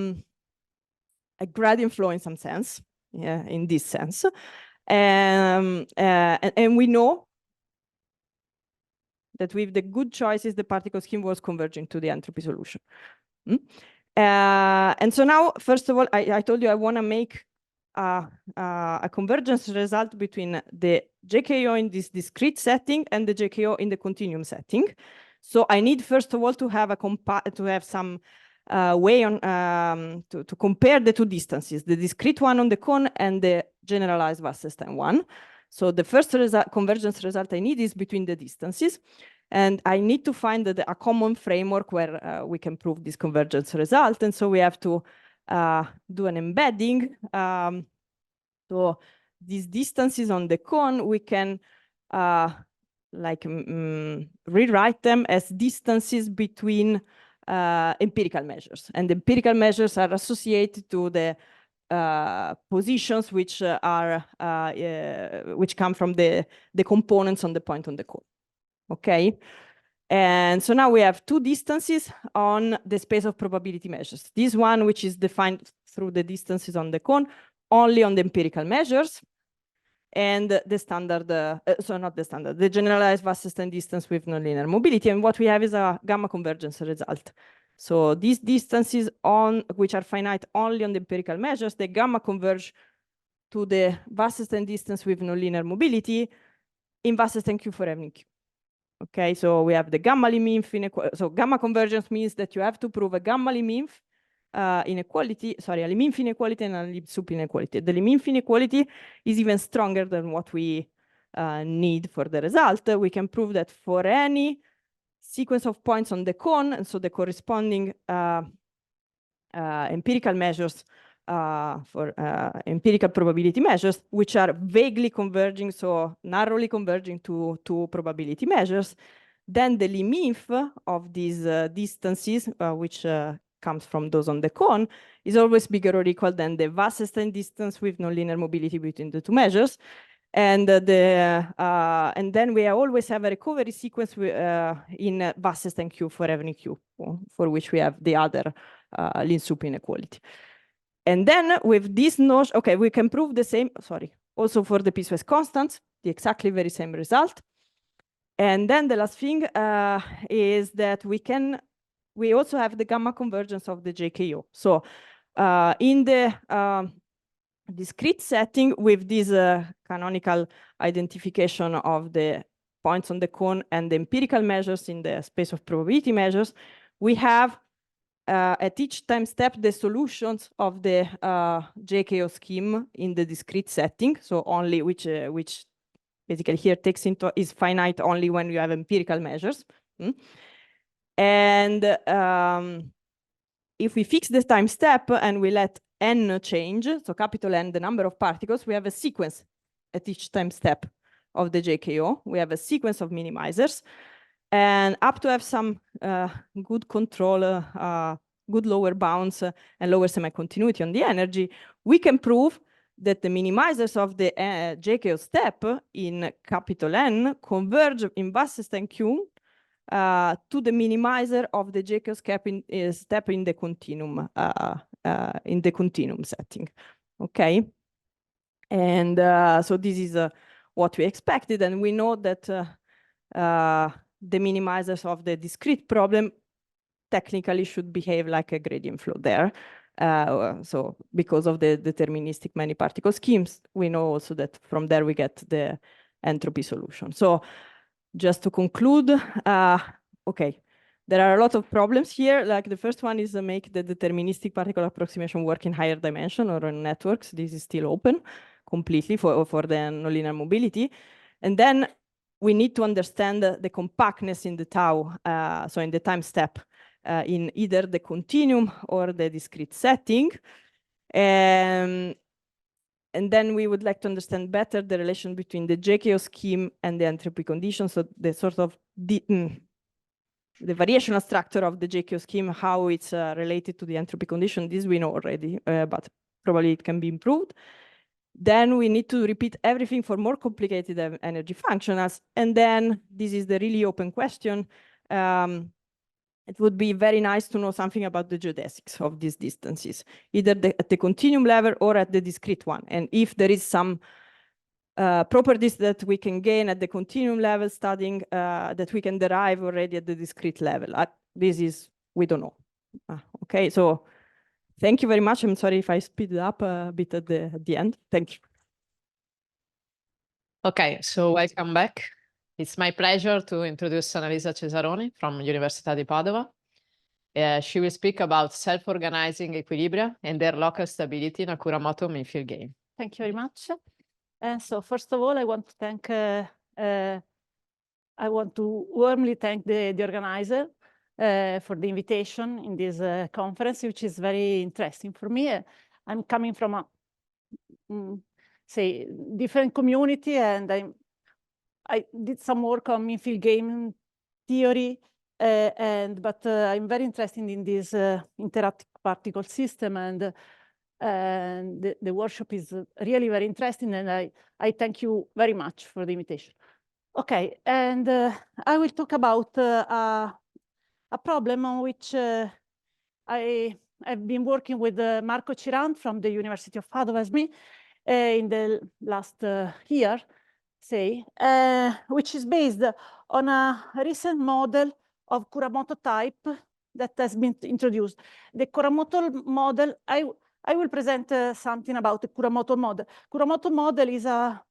gradient flow in some sense, yeah, in this sense. And we know that with the good choices, the particle scheme was converging to the entropy solution. And so now, first of all, I told you I want to make a convergence result between the JKO in this discrete setting and the JKO in the continuum setting. So I need, first of all, to have some way on to compare the two distances, the discrete one on the cone and the generalized Wasserstein one. So the first convergence result I need is between the distances, and I need to find a common framework where we can prove this convergence result. And so we have to do an embedding. So these distances on the cone, we can rewrite them as distances between empirical measures, and empirical measures are associated to the positions which come from the components on the point on the cone. Okay, and so now we have two distances on the space of probability measures. This one, which is defined through the distances on the cone, only on the empirical measures, and the standard, the generalized Wasserstein distance with nonlinear mobility. And what we have is a gamma convergence result. So these distances which are finite only on the empirical measures, they gamma converge to the Wasserstein distance with nonlinear mobility in Wasserstein Q for every Q. Okay, so we have the gamma Lim-inf inequality. So gamma convergence means that you have to prove a gamma Lim-inf inequality, sorry, a Lim-inf inequality and a Lim-sup inequality. The Lim-inf inequality is even stronger than what we need for the result. We can prove that for any sequence of points on the cone, and so the corresponding empirical measures for empirical probability measures, which are vaguely converging, so narrowly converging to probability measures, then the Lim-inf of these distances, which comes from those on the cone, is always bigger or equal than the Wasserstein distance with nonlinear mobility between the two measures. And then we always have a recovery sequence in Wasserstein Q for every Q, for which we have the other Lim-sup inequality. And then with this notion, okay, we can prove the same, sorry, also for the piecewise constants, the exactly very same result. And then the last thing is that we also have the gamma convergence of the JKO. So in the discrete setting with this canonical identification of the points on the cone and the empirical measures in the space of probability measures, we have at each time step the solutions of the JKO scheme in the discrete setting, so only which basically here takes into is finite only when you have empirical measures. And if we fix the time step and we let n change, so capital N, the number of particles, we have a sequence at each time step of the JKO. We have a sequence of minimizers. And up to have some good control, good lower bounds and lower semi-continuity on the energy, we can prove that the minimizers of the JKO step in capital N converge in Wasserstein-Kuhn to the minimizer of the JKO step in the continuum setting. Okay, and so this is what we expected, and we know that the minimizers of the discrete problem technically should behave like a gradient flow there. So because of the deterministic many particle schemes, we know also that from there we get the entropy solution. So just to conclude, okay, there are a lot of problems here. Like the first one is to make the deterministic particle approximation work in higher dimension or in networks. This is still open completely for the nonlinear mobility. And then we need to understand the compactness in the tau, so in the time step, in either the continuum or the discrete setting. And then we would like to understand better the relation between the JKO scheme and the entropy condition, so the sort of the variational structure of the JKO scheme, how it's related to the entropy condition. This we know already, but probably it can be improved. Then we need to repeat everything for more complicated energy functionals. And then this is the really open question. It would be very nice to know something about the geodesics of these distances, either at the continuum level or at the discrete one. And if there is some properties that we can gain at the continuum level studying that we can derive already at the discrete level. This is, we don't know. Okay, so thank you very much. I'm sorry if I speed up a bit at the end. Thank you. Okay, so welcome back. It's my pleasure to introduce Annalisa Cesaroni from Università di Padova. She will speak about self-organizing equilibria and their local stability in a Kuramoto mean-field game. Thank you very much. So first of all, I want to thank, I want to warmly thank the organizer for the invitation in this conference, which is very interesting for me. I'm coming from a, say, different community, and I did some work on mean-field game theory, but I'm very interested in this interactive particle system, and the workshop is really very interesting, and I thank you very much for the invitation. Okay, and I will talk about a problem on which I've been working with Marco Cirant from the University of Padova as me in the last year, say, which is based on a recent model of Kuramoto type that has been introduced. The Kuramoto model, I will present something about the Kuramoto model. Kuramoto model is a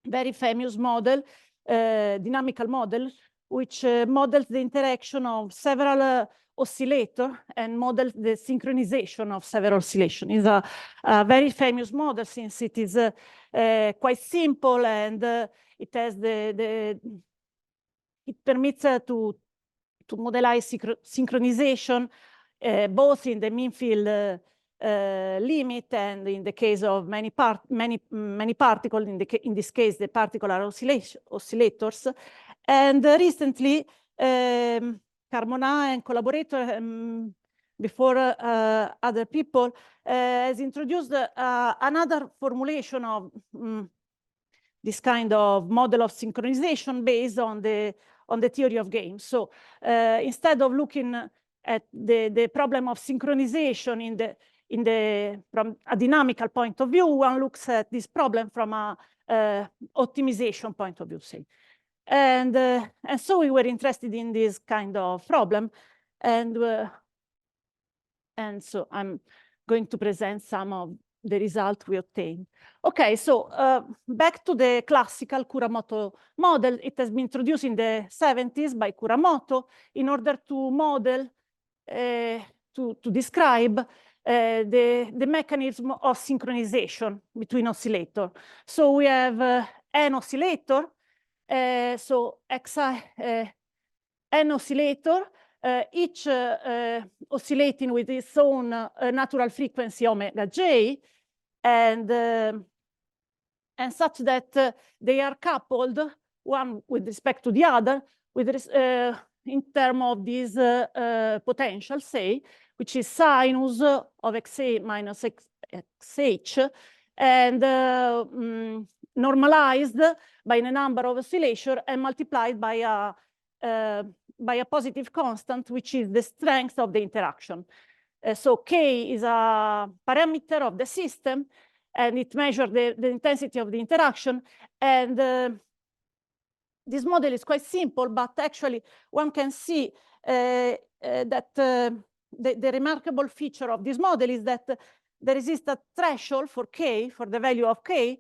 very famous model, dynamical model, which models the interaction of several oscillators and models the synchronization of several oscillations. It's a very famous model since it is quite simple, and it has it permits to modelize synchronization both in the mean field limit and in the case of many particles. In this case, the particle are oscillators. And recently, Carmona and collaborator before other people has introduced another formulation of this kind of model of synchronization based on the theory of games. So instead of looking at the problem of synchronization from a dynamical point of view, one looks at this problem from a optimization point of view, say. And so we were interested in this kind of problem, and so I'm going to present some of the result we obtain. Okay, so back to the classical Kuramoto model. It has been introduced in the 70s by Kuramoto in order to model, to describe the mechanism of synchronization between oscillator. So we have an oscillator, so an oscillator, each oscillating with its own natural frequency omega j, and such that they are coupled one with respect to the other with in terms of this potential, say, which is sinus of xa minus xh, and normalized by the number of oscillation and multiplied by a positive constant, which is the strength of the interaction. So K is a parameter of the system, and it measures the intensity of the interaction. And this model is quite simple, but actually one can see that the remarkable feature of this model is that there exists a threshold for K, for the value of K,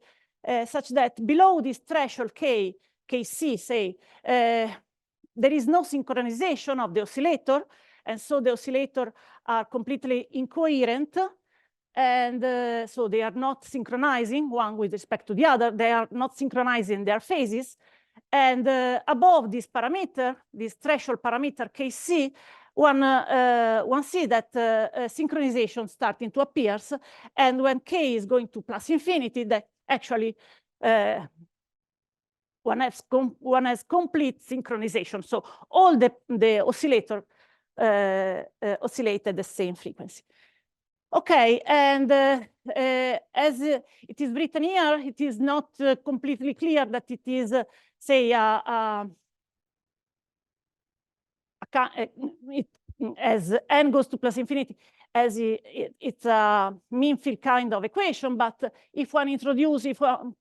such that below this threshold K, Kc, say, there is no synchronization of the oscillator, and so the oscillator are completely incoherent, and so they are not synchronizing one with respect to the other. They are not synchronizing their phases. And above this parameter, this threshold parameter Kc, one see that synchronization starting to appear, and when K is going to plus infinity, that actually one has complete synchronization. So all the oscillator oscillate at the same frequency. Okay, and as it is written here, it is not completely clear that it is, say, as n goes to plus infinity, as it's a mean field kind of equation. But if one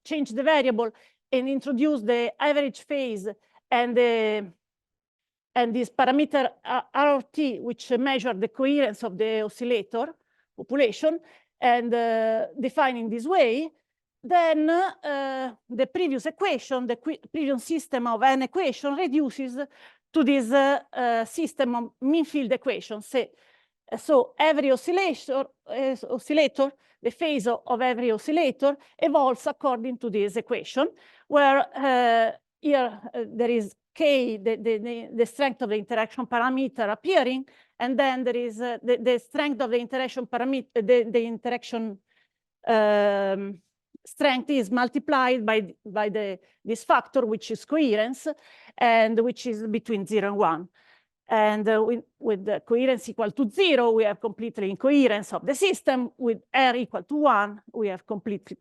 change the variable and introduce the average phase and this parameter RT, which measure the coherence of the oscillator population, and define in this way, then the previous equation, the previous system of n equation, reduces to this system of mean field equations. So every oscillator, the phase of every oscillator evolves according to this equation, where here there is K, the strength of the interaction parameter appearing, and then there is the strength of the interaction parameter, the interaction strength is multiplied by this factor, which is coherence, and which is between 0 and 1. And with the coherence equal to 0, we have completely incoherence of the system. With R equal to 1, we have completely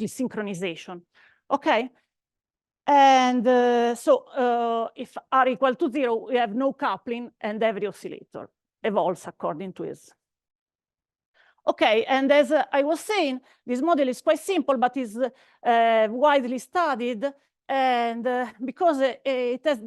synchronization. Okay. And so if R equal to 0, we have no coupling, and every oscillator evolves according to its. Okay, and as I was saying, this model is quite simple, but is widely studied, and because it has,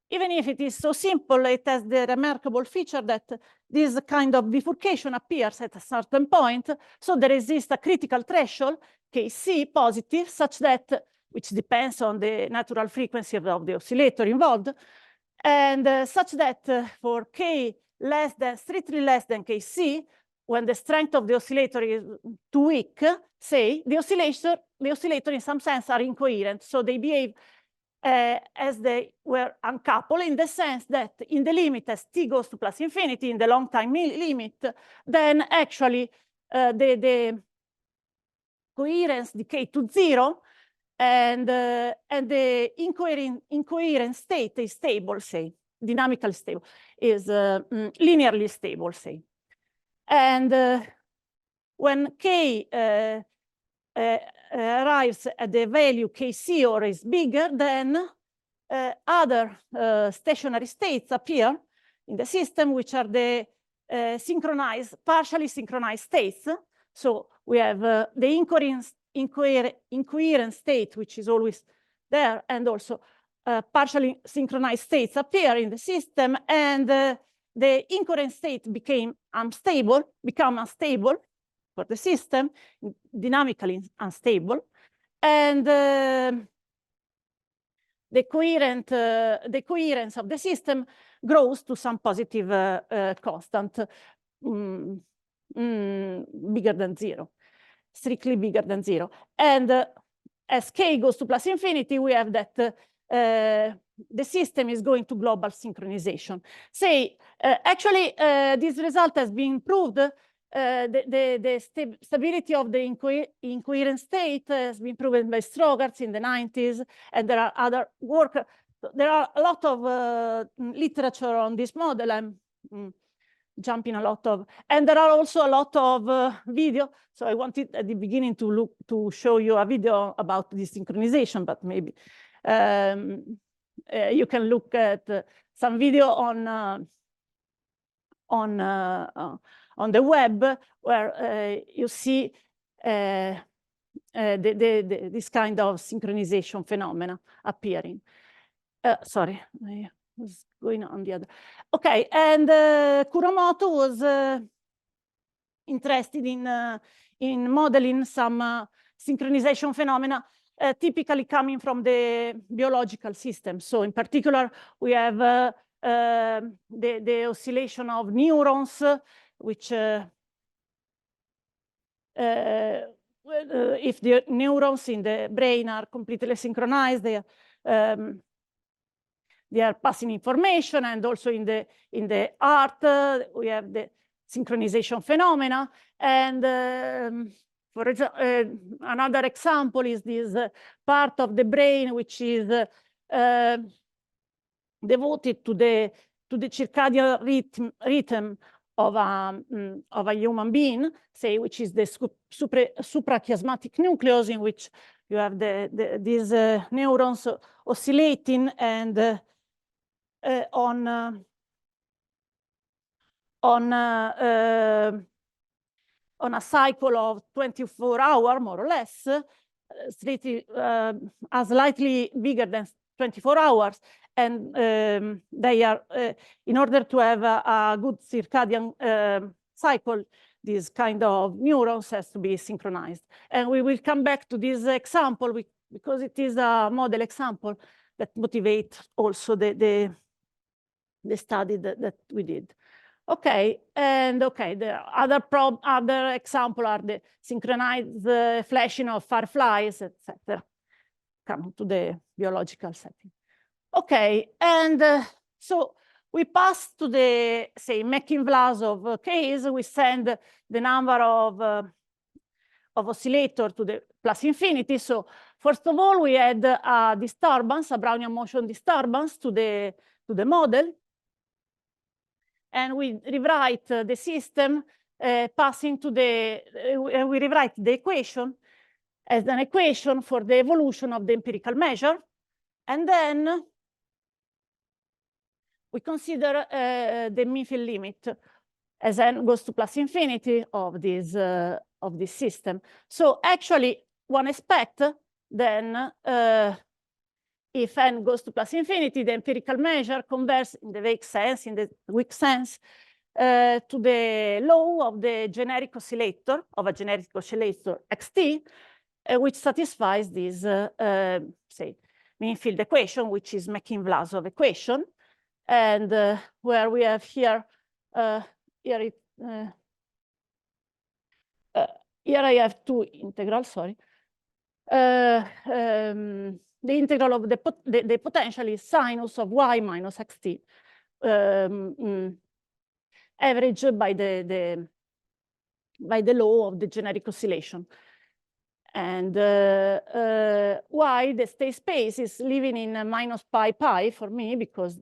even if it is so simple, it has the remarkable feature that this kind of bifurcation appears at a certain point. So there exists a critical threshold, Kc positive, such that, which depends on the natural frequency of the oscillator involved, and such that for K strictly less than Kc, when the strength of the oscillator is too weak, say, the oscillator in some sense are incoherent. So they behave as they were uncoupled, in the sense that in the limit as t goes to plus infinity, in the long time limit, then actually the coherence decay to 0, and the incoherent state is stable, say, dynamically stable, is linearly stable, say. And when K arrives at the value Kc or is bigger, then other stationary states appear in the system, which are the partially synchronized states. So we have the incoherent state, which is always there, and also partially synchronized states appear in the system, and the incoherent state become unstable, for the system, dynamically unstable, and the coherence of the system grows to some positive constant bigger than 0, strictly bigger than 0. And as k goes to plus infinity, we have that the system is going to global synchronization. Actually, this result has been proved. The stability of the incoherent state has been proven by Strogarts in the 90s, and there are other work. There are a lot of literature on this model. I'm jumping a lot of, and there are also a lot of video. So I wanted at the beginning to show you a video about this synchronization, but maybe you can look at some video on the web where you see this kind of synchronization phenomena appearing. Sorry, I was going on the other. Okay, and Kuramoto was interested in modeling some synchronization phenomena typically coming from the biological system. So in particular, we have the oscillation of neurons, which if the neurons in the brain are completely synchronized, they are passing information, and also in the heart we have the synchronization phenomena. And for example, another example is this part of the brain which is devoted to the circadian rhythm of a human being, say, which is the suprachiasmatic nucleus, in which you have these neurons oscillating and on a cycle of 24 hours, more or less, slightly bigger than 24 hours. And they are, in order to have a good circadian cycle, this kind of neurons has to be synchronized. And we will come back to this example because it is a model example that motivates also the study that we did. Okay, and okay, the other example are the synchronized flashing of fireflies, etc. Coming to the biological setting. Okay, and so we pass to the, say, Mekin-Vlasov case. We send the number of oscillator to the plus infinity. So first of all, we add a disturbance, a Brownian motion disturbance to the model. And we rewrite the system passing to we rewrite the equation as an equation for the evolution of the empirical measure. And then we consider the mean field limit as n goes to plus infinity of this system. So actually, one expect then if n goes to plus infinity, the empirical measure converges in the vague sense, in the weak sense, to the law of the generic oscillator, of a generic oscillator xt, which satisfies this, say, mean field equation, which is Mekin-Vlasov equation. And where we have here, here I have two integrals, sorry. The integral of the potential is sinus of y minus xt, averaged by the law of the generic oscillation. And y, the state space, is living in minus pi for me, because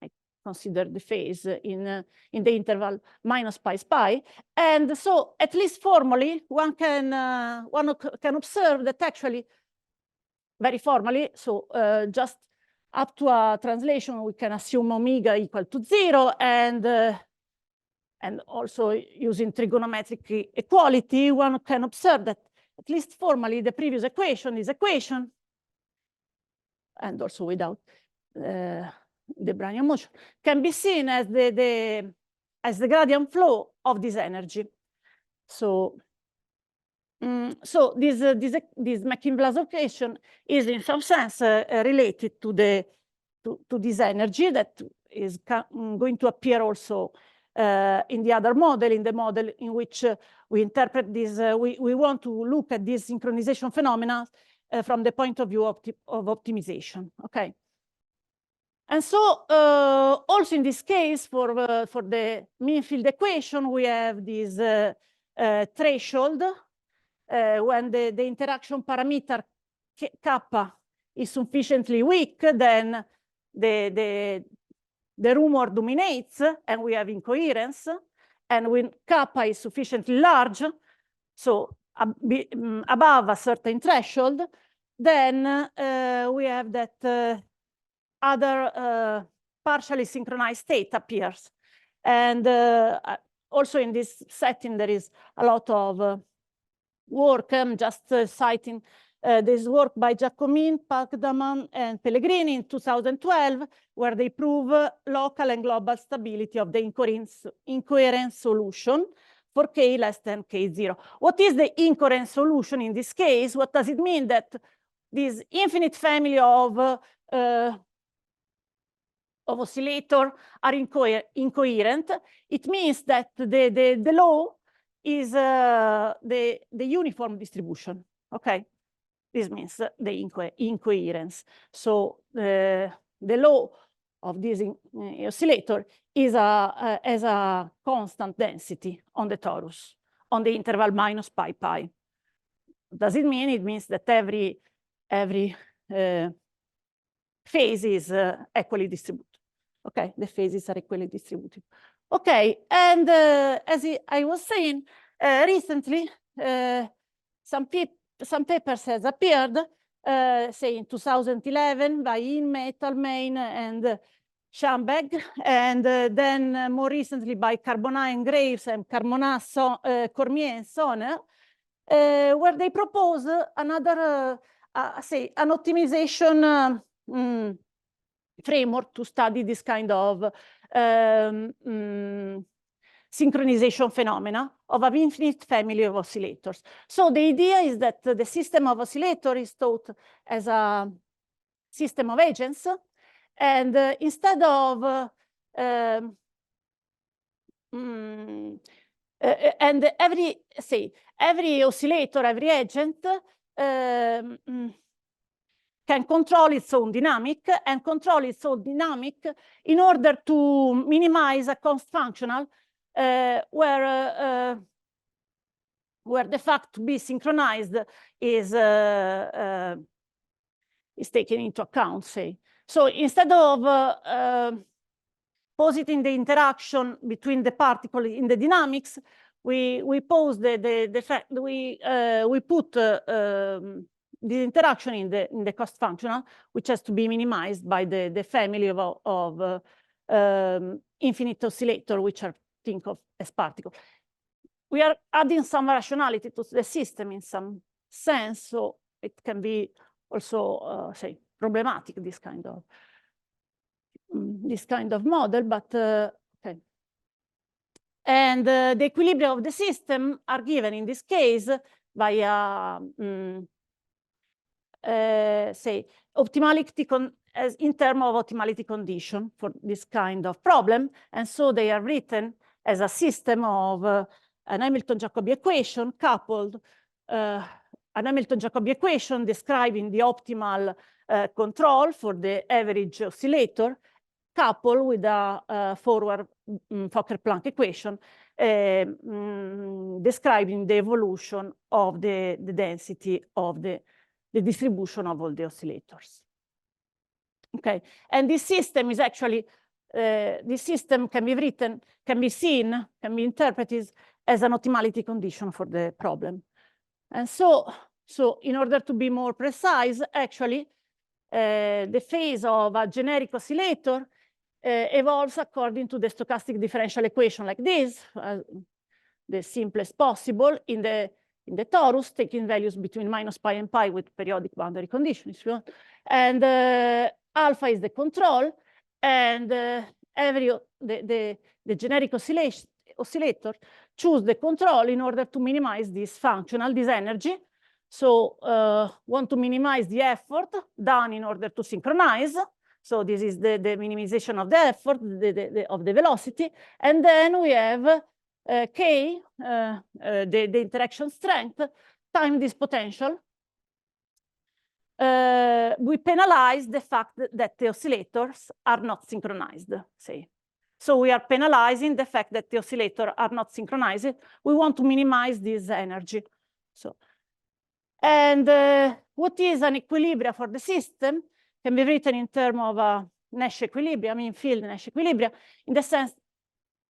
I consider the phase in the interval minus pi. And so, at least formally, one can observe that actually, very formally, so just up to a translation, we can assume omega equal to 0, and also using trigonometric equality, one can observe that at least formally the previous equation, this equation, and also without the Brownian motion, can be seen as the gradient flow of this energy. So So this McInnes equation is in some sense related to this energy that is going to appear also in the other model, in the model in which we interpret this. We want to look at this synchronization phenomena from the point of view of optimization. Okay. And so also in this case, for the mean field equation, we have this threshold when the interaction parameter kappa is sufficiently weak, then the rumor dominates and we have incoherence. And when kappa is sufficiently large, so above a certain threshold, then we have that other partially synchronized state appears. And also in this setting, there is a lot of work. I'm just citing this work by Giacomin, Pagdaman, and Pellegrini in 2012, where they prove local and global stability of the incoherent solution for k less than k0. What is the incoherent solution in this case? What does it mean? That this infinite family of oscillator are incoherent. It means that the law is the uniform distribution. Okay, this means the incoherence. So the law of this oscillator is as a constant density on the torus on the interval minus pi pi. What does it mean? It means that every phase is equally distributed. Okay, the phases are equally distributed. Okay, and as I was saying, recently some papers has appeared, say in 2011 by Inme, Talmain, and Schambeg, and then more recently by Carbonat and Graves and Cormier and Sonner, where they propose another, say, an optimization framework to study this kind of synchronization phenomena of an infinite family of oscillators. So the idea is that the system of oscillator is thought as a system of agents, and instead of and every oscillator, every agent can control its own dynamic and control its own dynamic in order to minimize a const functional where the fact to be synchronized is taken into account, say. So instead of positing the interaction between the particle in the dynamics, we pose the fact we put the interaction in the cost functional, which has to be minimized by the family of infinite oscillator, which are think of as particle. We are adding some rationality to the system in some sense, so it can be also say problematic, this kind of model, but okay. And the equilibria of the system are given in this case by say optimality as in terms of optimality condition for this kind of problem, and so they are written as a system of an Hamilton-Jacobi equation coupled an Hamilton-Jacobi equation describing the optimal control for the average oscillator, coupled with a forward Fokker-Planck equation describing the evolution of the density of the distribution of all the oscillators. Okay, and this system is actually, this system can be written, can be interpreted as an optimality condition for the problem. And so in order to be more precise, actually, the phase of a generic oscillator evolves according to the stochastic differential equation like this, the simplest possible in the torus, taking values between minus pi and pi with periodic boundary conditions, if you want. And alpha is the control, and the generic oscillator choose the control in order to minimize this functional, this energy. So want to minimize the effort done in order to synchronize. So this is the minimization of the effort, of the velocity. And then we have K, the interaction strength, time this potential. We penalize the fact that the oscillators are not synchronized, say. So we are penalizing the fact that the oscillators are not synchronized. We want to minimize this energy. So, and what is an equilibria for the system can be written in terms of a Nash equilibria, mean field Nash equilibria, in the sense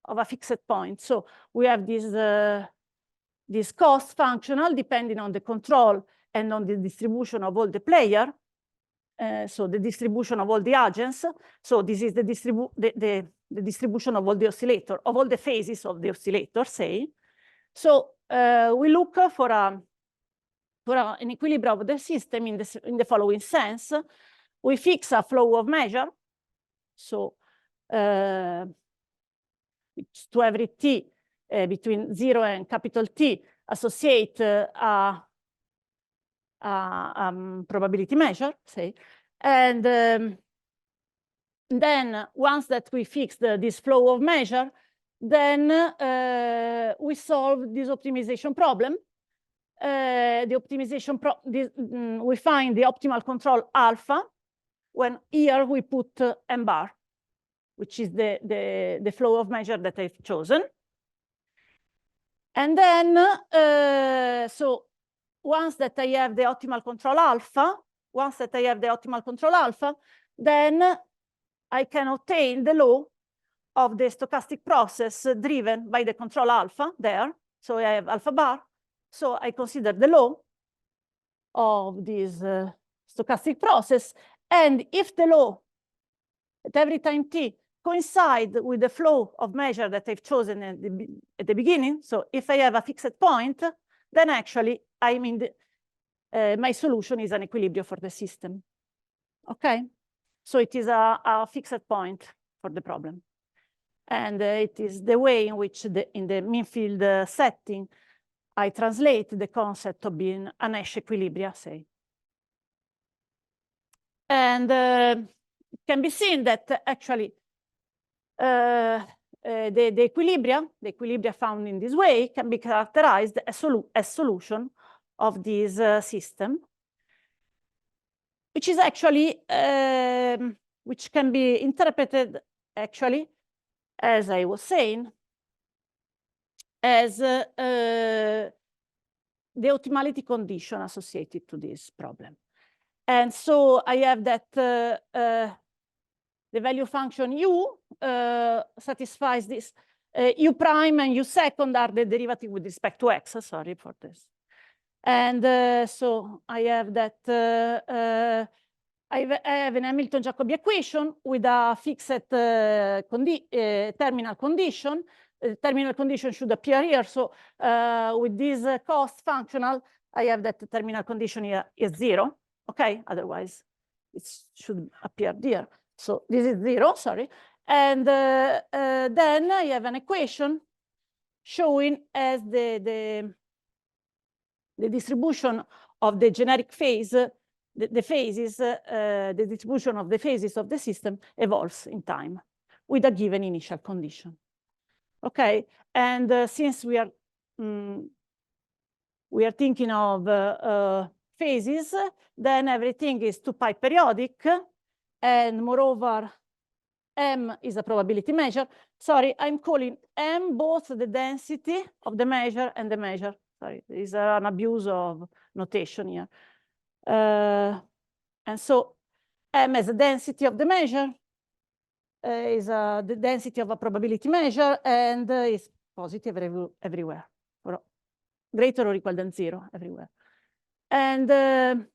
of a fixed point. So we have this cost functional depending on the control and on the distribution of all the players. So the distribution of all the agents. So this is the distribution of all the oscillator, of all the phases of the oscillator, say. So we look for an equilibrium of the system in the following sense. We fix a flow of measure. So to every t between 0 and capital T, associate a probability measure, say. And then once that we fix this flow of measure, then we solve this optimization problem. We find the optimal control alpha when here we put m bar, which is the flow of measure that I've chosen. And then, so once that I have the optimal control alpha, then I can obtain the law of the stochastic process driven by the control alpha there. So I have alpha bar. So I consider the law of this stochastic process. And if the law at every time t coincide with the flow of measure that I've chosen at the beginning, so if I have a fixed point, then actually I mean my solution is an equilibrium for the system. Okay, so it is a fixed point for the problem, and it is the way in which in the mean field setting I translate the concept of being a Nash equilibria, say. And it can be seen that actually the equilibria found in this way can be characterized as solution of this system, which is actually, which can be interpreted actually, as I was saying, as the optimality condition associated to this problem. And so I have that the value function u satisfies this. U prime and u second are the derivative with respect to x. Sorry for this. And so I have that I have an Hamilton-Jacobi equation with a fixed terminal condition. The terminal condition should appear here. So with this cost functional, I have that the terminal condition here is 0. Okay, otherwise it should appear there. So this is 0, sorry. And then I have an equation showing as the distribution of the generic phase, the phases, the distribution of the phases of the system evolves in time with a given initial condition. Okay, and since we are thinking of phases, then everything is 2 pi periodic, and moreover, m is a probability measure. Sorry, I'm calling m both the density of the measure and the measure. Sorry, there is an abuse of notation here. And so m as the density of the measure is the density of a probability measure, and is positive everywhere, or greater or equal than 0 everywhere. And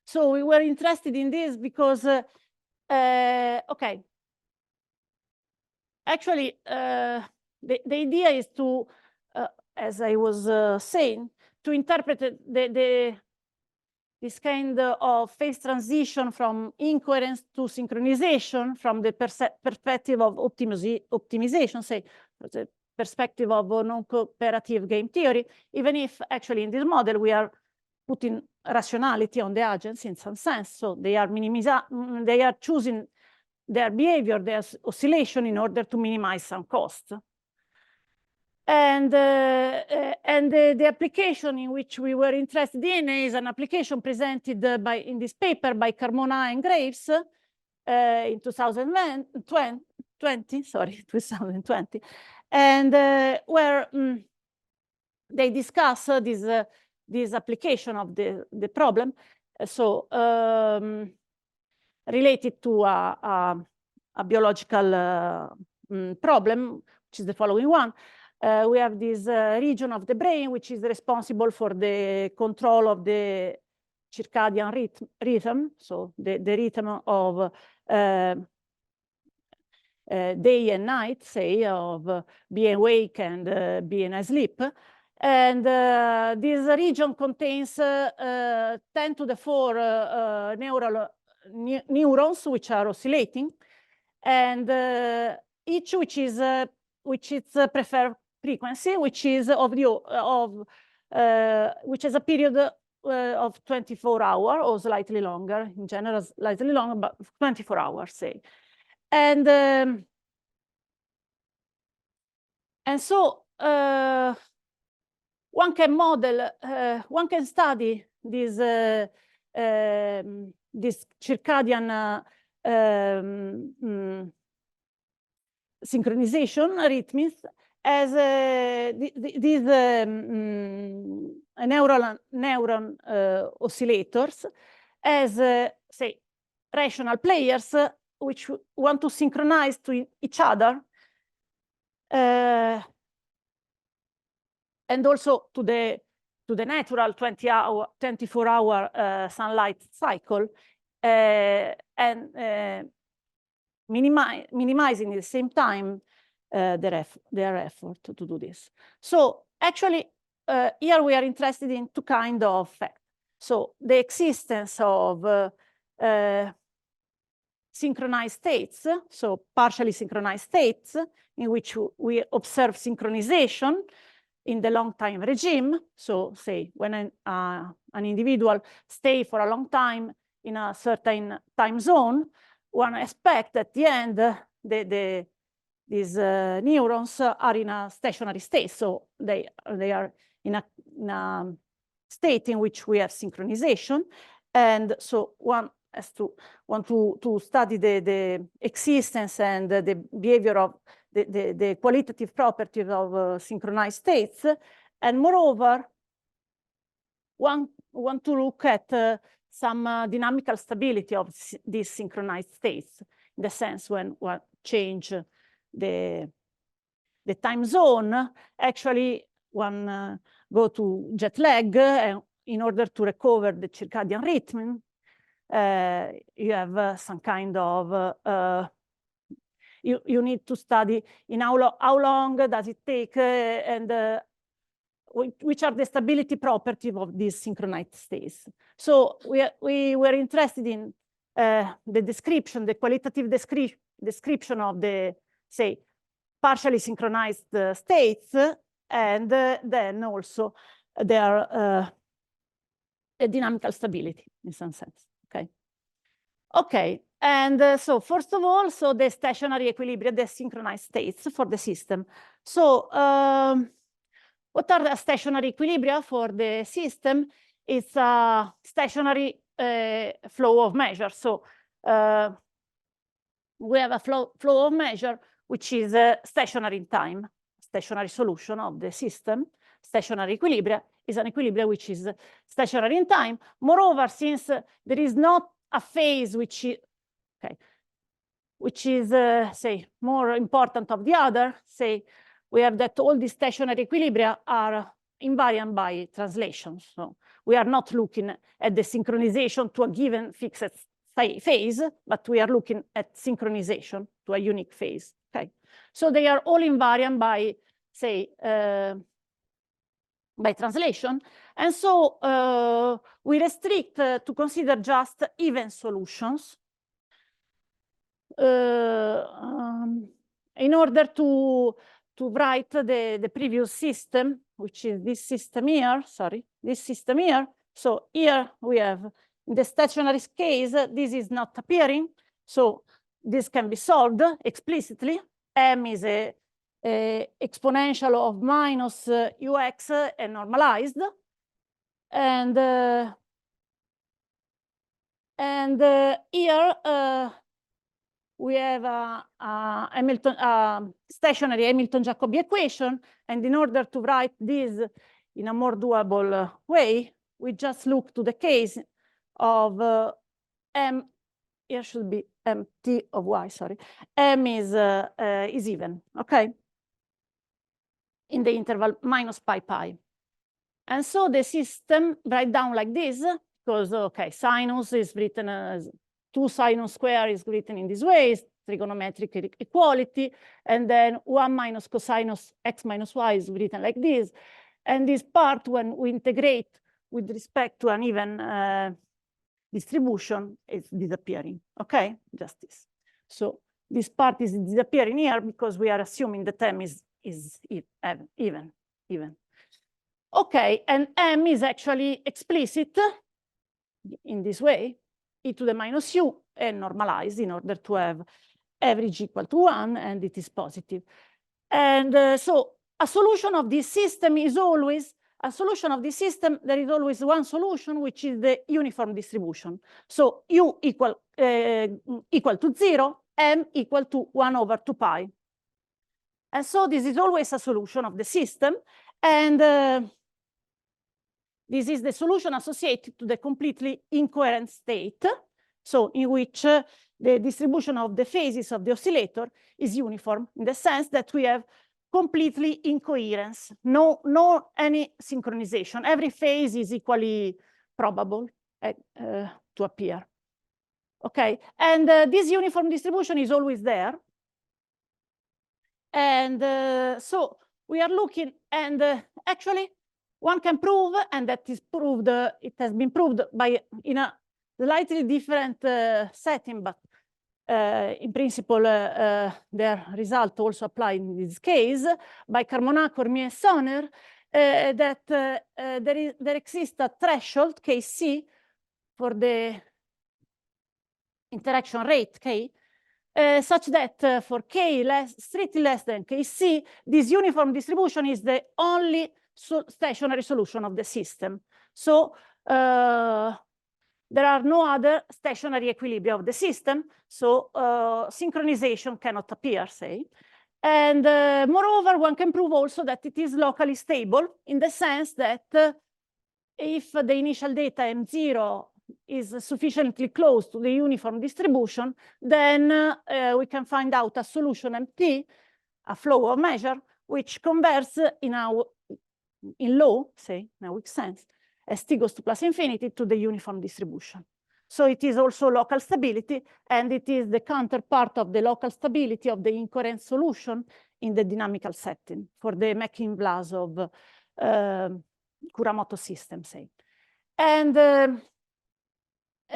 so we were interested in this because, okay, actually, the idea is to, as I was saying, to interpret this kind of phase transition from incoherence to synchronization from the perspective of optimization, say, perspective of non-cooperative game theory, even if actually in this model we are putting rationality on the agents in some sense. So they are choosing their behavior, their oscillation in order to minimize some cost. And the application in which we were interested in is an application presented in this paper by Carmona and Graves in 2020, and where they discuss this application of the problem. Related to a biological problem, which is the following one. We have this region of the brain, which is responsible for the control of the circadian rhythm, so the rhythm of day and night, say, of being awake and being asleep. And this region contains 10 to the 4 neurons, which are oscillating, and each which is preferred frequency, which is which is a period of 24 hours or slightly longer, in general slightly longer, but 24 hours, say. And so one can model, one can study this circadian synchronization rhythms as these neuron oscillators as, say, rational players which want to synchronize to each other and also to the natural 24-hour sunlight cycle, and minimizing at the same time their effort to do this. So actually, here we are interested in two kinds of facts. So the existence of synchronized states, so partially synchronized states, in which we observe synchronization in the long time regime. So say when an individual stays for a long time in a certain time zone, one expects at the end these neurons are in a stationary state. So they are in a state in which we have synchronization. And so one has to want to study the existence and the behavior of the qualitative properties of synchronized states. And moreover, one want to look at some dynamical stability of these synchronized states, in the sense when one change the time zone, actually one go to jet lag in order to recover the circadian rhythm. You have some kind of you need to study in how long does it take and which are the stability properties of these synchronized states. So we were interested in the description, the qualitative description of the, say, partially synchronized states, and then also their dynamical stability in some sense. Okay, and so first of all, so the stationary equilibria, the synchronized states for the system. So what are the stationary equilibria for the system? It's a stationary flow of measure. So we have a flow of measure which is stationary in time, stationary solution of the system. Stationary equilibria is an equilibria which is stationary in time. Moreover, since there is not a phase which is say more important of the other, say we have that all these stationary equilibria are invariant by translation. So we are not looking at the synchronization to a given fixed phase, but we are looking at synchronization to a unique phase. So they are all invariant by, say, by translation. And so we restrict to consider just even solutions in order to to write the previous system, which is this system here, sorry, this system here. So here we have, in the stationary case, this is not appearing. So this can be solved explicitly. M is a exponential of minus ux and normalized. And here we have a stationary Hamilton-Jacobi equation. And in order to write this in a more doable way, we just look to the case of M. Here should be mt of y, sorry. M is even, okay? In the interval minus pi pi. And so the system write down like this, because, okay, sinus is written as 2 sinus square is written in this way, trigonometric equality, and then 1 minus cosinus x minus y is written like this. And this part, when we integrate with respect to an even distribution, is disappearing, okay? Just this. So this part is disappearing here because we are assuming the term is even. Okay, and M is actually explicit in this way, e to the minus u, and normalized in order to have average equal to 1, and it is positive. And so a solution of this system is always, there is always one solution, which is the uniform distribution. So u equal to 0, m equal to 1 over 2 pi. And so this is always a solution of the system. And this is the solution associated to the completely incoherent state, so in which the distribution of the phases of the oscillator is uniform, in the sense that we have completely incoherence, no any synchronization. Every phase is equally probable to appear. Okay, and this uniform distribution is always there. And so we are looking, and actually one can prove, and that is proved, it has been proved by in a slightly different setting, but in principle, their result also applied in this case by Carmona, Cormier, and Sonner, that there exists a threshold Kc for the interaction rate K, such that for K strictly less than Kc, this uniform distribution is the only stationary solution of the system. So there are no other stationary equilibria of the system, so synchronization cannot appear, say. And moreover, one can prove also that it is locally stable, in the sense that if the initial data M0 is sufficiently close to the uniform distribution, then we can find out a solution MT, a flow of measure, which converts in law, say, in a weak sense, as t goes to plus infinity to the uniform distribution. So it is also local stability, and it is the counterpart of the local stability of the incoherent solution in the dynamical setting for the Makin-Vlasov Kuramoto system, say. And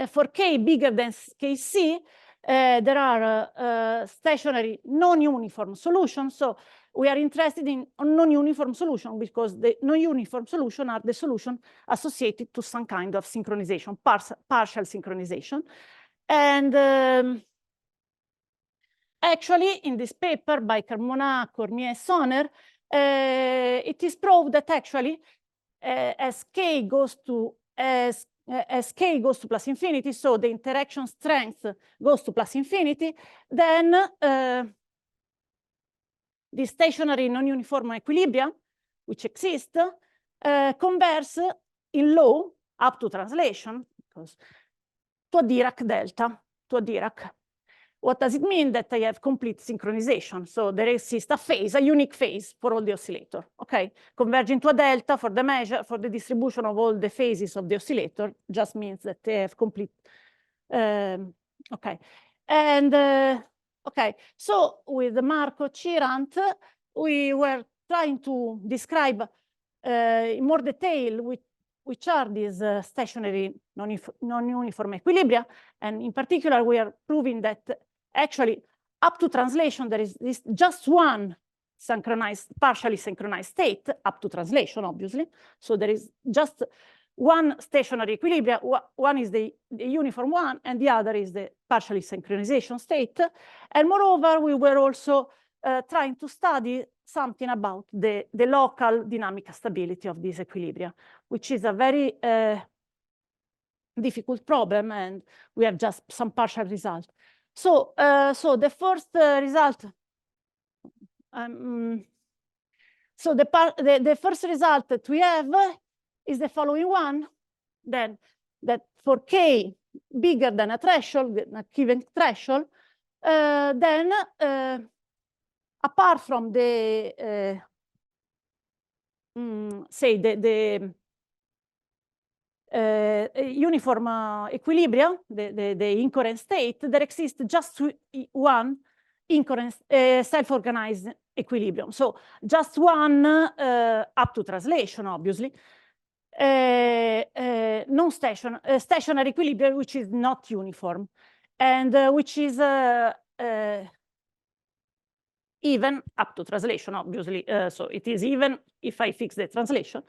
for K bigger than Kc, there are stationary non-uniform solutions. So we are interested in non-uniform solution because the non-uniform solution are the solution associated to some kind of synchronization, partial synchronization. And actually, in this paper by Carmona, Cormier, and Sonner, it is proved that actually, as K goes to plus infinity, so the interaction strength goes to plus infinity, then the stationary non-uniform equilibria, which exist, converse in law up to translation, because to a Dirac delta, to a Dirac. What does it mean? That I have complete synchronization. So there exists a phase, a unique phase for all the oscillator. Okay, converging to a delta for the measure, for the distribution of all the phases of the oscillator, just means that they have complete. Okay, and okay, so with Marco Cirant, we were trying to describe in more detail which are these stationary non-uniform equilibria, and in particular, we are proving that actually up to translation there is just one partially synchronized state up to translation, obviously. So there is just one stationary equilibria. One is the uniform one, and the other is the partially synchronization state. And moreover, we were also trying to study something about the local dynamic stability of this equilibria, which is a very difficult problem, and we have just some partial result. So, the first result. So the first result that we have is the following one: then that for k bigger than a threshold, a given threshold, then apart from the say the uniform equilibrium, the incoherent state, there exists just one incoherent self-organized equilibrium. So just one up to translation, obviously. Stationary equilibrium, which is not uniform, and which is even up to translation, obviously. So it is even if I fix the translation.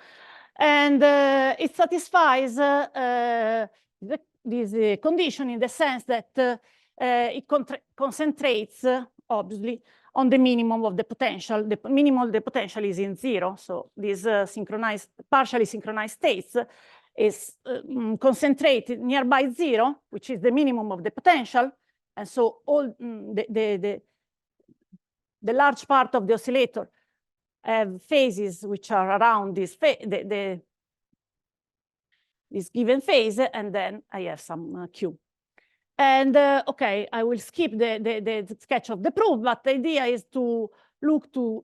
And it satisfies this condition in the sense that it concentrates, obviously, on the minimum of the potential. The minimum of the potential is in 0. So these partially synchronized states is concentrated nearby 0, which is the minimum of the potential. And so all the large part of the oscillator have phases which are around this this given phase, and then I have some Q. And okay, I will skip the sketch of the proof, but the idea is to look to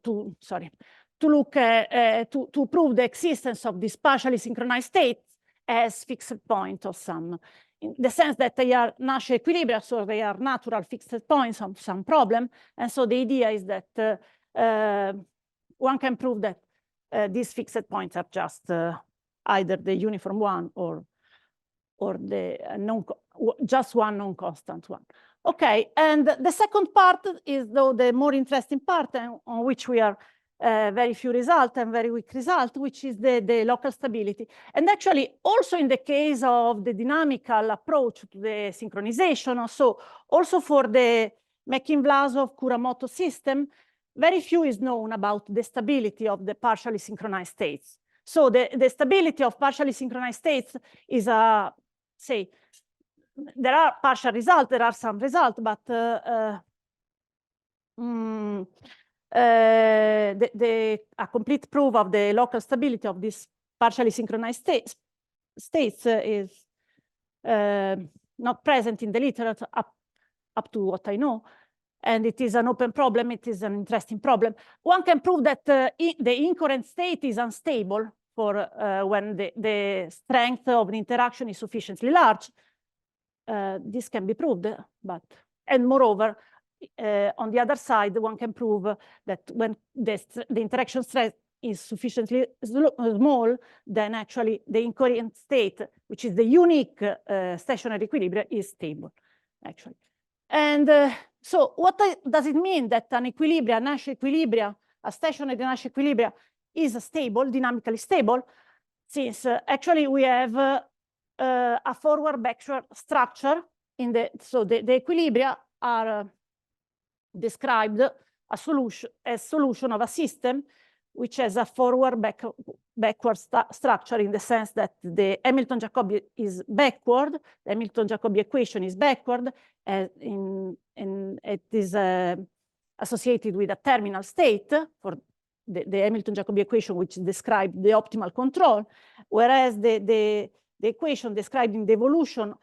prove the existence of this partially synchronized state as fixed point of some, in the sense that they are Nash equilibria, so they are natural fixed points of some problem. And so the idea is that one can prove that these fixed points are just either the uniform one or the just one non-constant one. Okay, and the second part is though the more interesting part, and on which we are very few results and very weak result, which is the local stability. And actually, also in the case of the dynamical approach to the synchronization, so also for the Mekin-Vlasov-Kuramoto system, very few is known about the stability of the partially synchronized states. So the stability of partially synchronized states is say, there are partial results, there are some results, but a complete proof of the local stability of this partially synchronized states is not present in the literature up to what I know. And it is an open problem, it is an interesting problem. One can prove that the incoherent state is unstable for when the strength of the interaction is sufficiently large. This can be proved, and moreover, on the other side, one can prove that when the interaction strength is sufficiently small, then actually the incoherent state, which is the unique stationary equilibrium, is stable, actually. And so what does it mean that an equilibria, Nash equilibria, a stationary Nash equilibria is stable, dynamically stable, since actually we have a forward-backward structure in so the equilibria are described as solution of a system which has a forward-backward structure in the sense that the Hamilton-Jacobi is backward, the Hamilton-Jacobi equation is backward, and it is associated with a terminal state for the Hamilton-Jacobi equation, which describes the optimal control, whereas the equation describing the evolution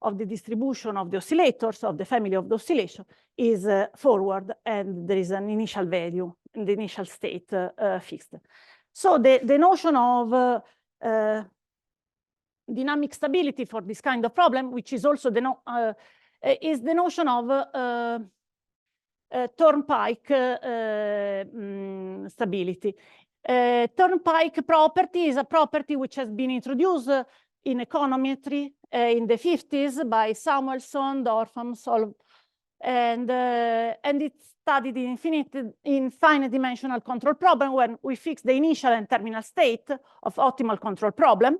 of the distribution of the oscillators of the family of the oscillation is forward, and there is an initial value in the initial state fixed. So the notion of dynamic stability for this kind of problem, which is also is the notion of Thorndike stability. Thorndike property is a property which has been introduced in econometry in the 50s by Samuelson, Dorfman, And it's studied in finite dimensional control problem when we fix the initial and terminal state of optimal control problem.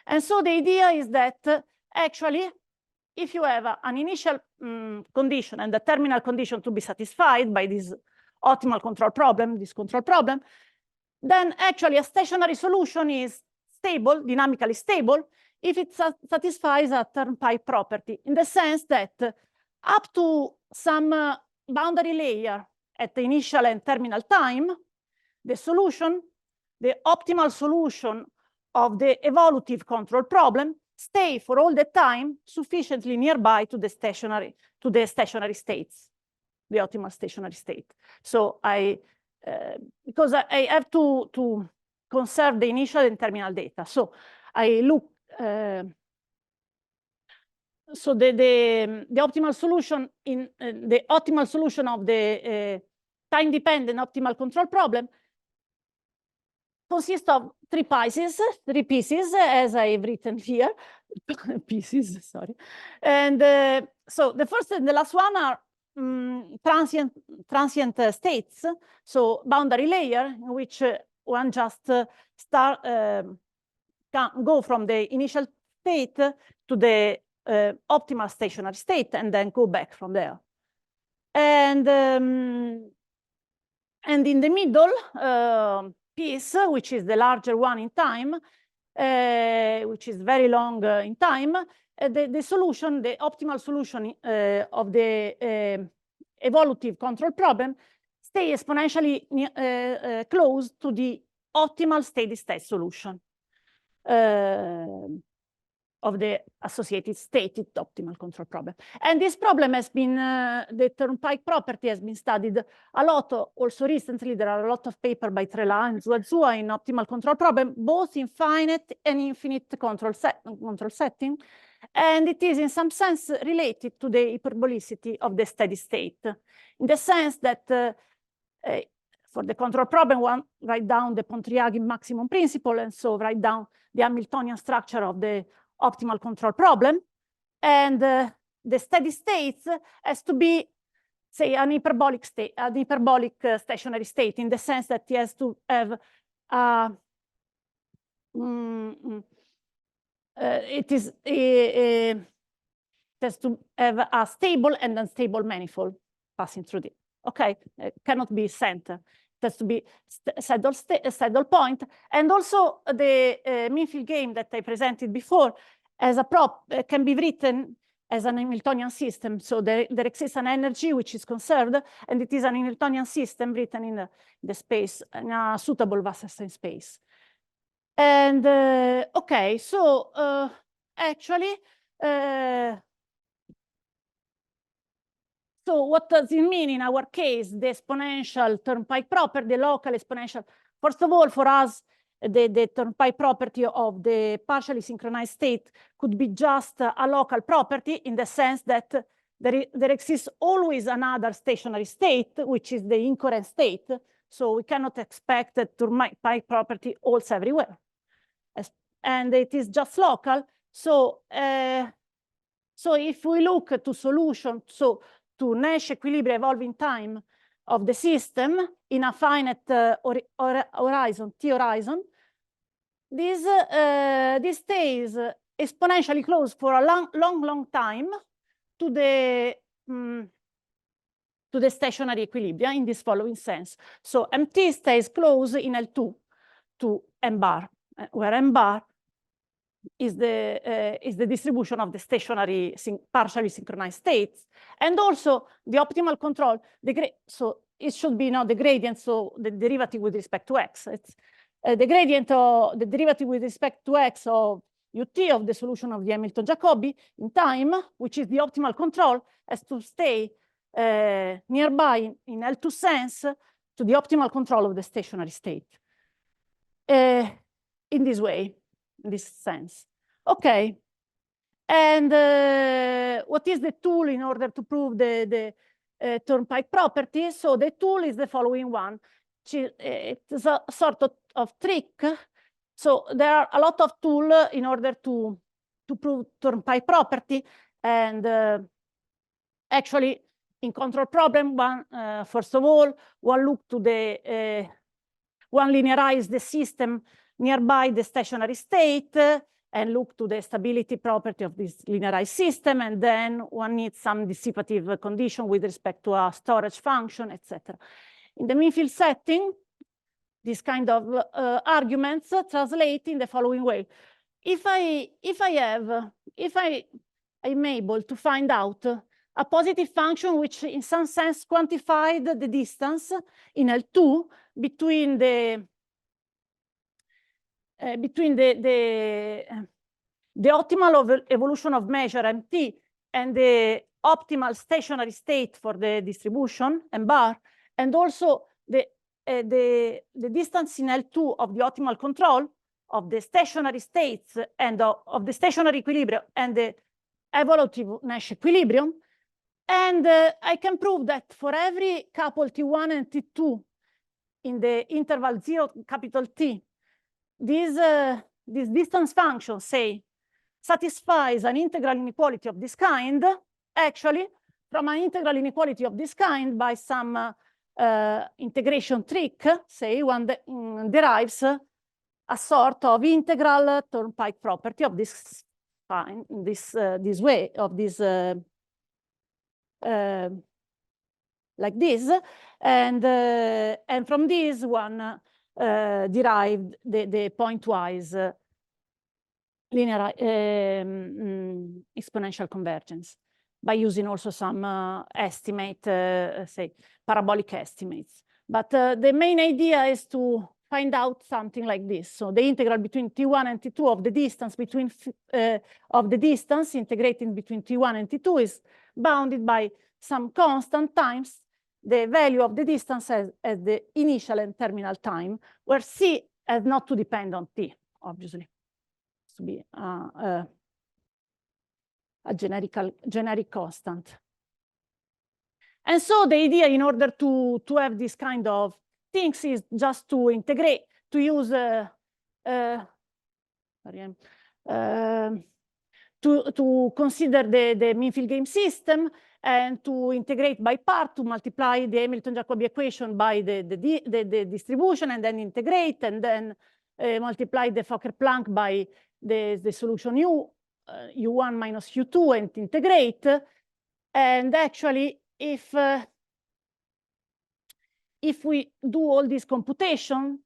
And so the idea is that actually, if you have an initial condition and the terminal condition to be satisfied by this optimal control problem, then actually a stationary solution is stable, dynamically stable, if it satisfies a turnpike property, in the sense that up to some boundary layer at the initial and terminal time, the solution, the optimal solution of the evolutive control problem, stay for all the time sufficiently nearby to the stationary states, the optimal stationary state. So because I have to conserve the initial and terminal data. So I look, so the optimal solution the optimal solution of the time-dependent optimal control problem consists of three pieces, as I've written here, pieces, sorry. And so the first and the last one are transient states, so boundary layer in which one just go from the initial state to the optimal stationary state and then go back from there. And in the middle piece, which is the larger one in time, which is very long in time, the solution, the optimal solution of the evolutive control problem stay exponentially close to the optimal steady state solution of the associated stated optimal control problem. And this problem has been, the turnpike property has been studied a lot. Also recently, there are a lot of papers by Trela and Zuazua in optimal control problem, both in finite and infinite control setting. And it is in some sense related to the hyperbolicity of the steady state, in the sense that for the control problem, one write down the Pontryagin maximum principle, and so write down the Hamiltonian structure of the optimal control problem. And the steady state has to be, say, an hyperbolic state, an hyperbolic stationary state, in the sense that it has to have it has to have a stable and unstable manifold passing through it. Okay, it cannot be center. It has to be saddle point. And also the mean field game that I presented before as a prop can be written as an Hamiltonian system. So there exists an energy which is conserved, and it is an Hamiltonian system written in the space, in a suitable Wasserstein space. And okay, so actually, so what does it mean in our case, the exponential turnpike property, the local exponential? First of all, for us, the turnpike property of the partially synchronized state could be just a local property, in the sense that there exists always another stationary state, which is the incoherent state. So we cannot expect that turnpike property holds everywhere. And it is just local. So, so if we look to solution, so to Nash equilibria evolving time of the system in a finite horizon, T horizon, this stays exponentially close for a long time to the stationary equilibria in this following sense. So MT stays close in L2 to M bar, where M bar is the distribution of the stationary partially synchronized states, and also the optimal control. So it should be now the gradient, so the derivative with respect to x. It's the gradient of the derivative with respect to x of ut of the solution of the Hamilton-Jacobi in time, which is the optimal control, has to stay nearby in L2 sense to the optimal control of the stationary state. In this way. In this sense. Okay. And what is the tool in order to prove the turnpike property? So the tool is the following one. It's a sort of trick. So there are a lot of tools in order to prove turnpike property. And actually, in control problem, first of all, one look to the one linearize the system nearby the stationary state and look to the stability property of this linearized system, and then one needs some dissipative condition with respect to a storage function, etc. In the mean field setting, this kind of arguments translate in the following way. If I'm able to find out a positive function which in some sense quantified the distance in L2 between the optimal evolution of measure MT and the optimal stationary state for the distribution M bar, and also the distance in L2 of the optimal control of the stationary states and of the stationary equilibrium and the evolutive Nash equilibrium. And I can prove that for every couple T1 and T2 in the interval 0 capital T, this distance function, say, satisfies an integral inequality of this kind, actually, from an integral inequality of this kind by some integration trick, say, one derives a sort of integral Turnpike property of this way, of this like this, and from this one derived the pointwise linear exponential convergence by using also some estimate, say, parabolic estimates. But the main idea is to find out something like this. So the integral between T1 and T2 of the distance between integrating between T1 and T2 is bounded by some constant times the value of the distance as the initial and terminal time, where C has not to depend on T, obviously. It's to be a generic constant. And so the idea, in order to have this kind of things, is just to integrate, to use to consider the mean field game system and to integrate by part, to multiply the Hamilton-Jacobi equation by the distribution, and then integrate, and then multiply the Fokker-Planck by the solution U1 minus U2, and integrate. And actually, if we do all this computation,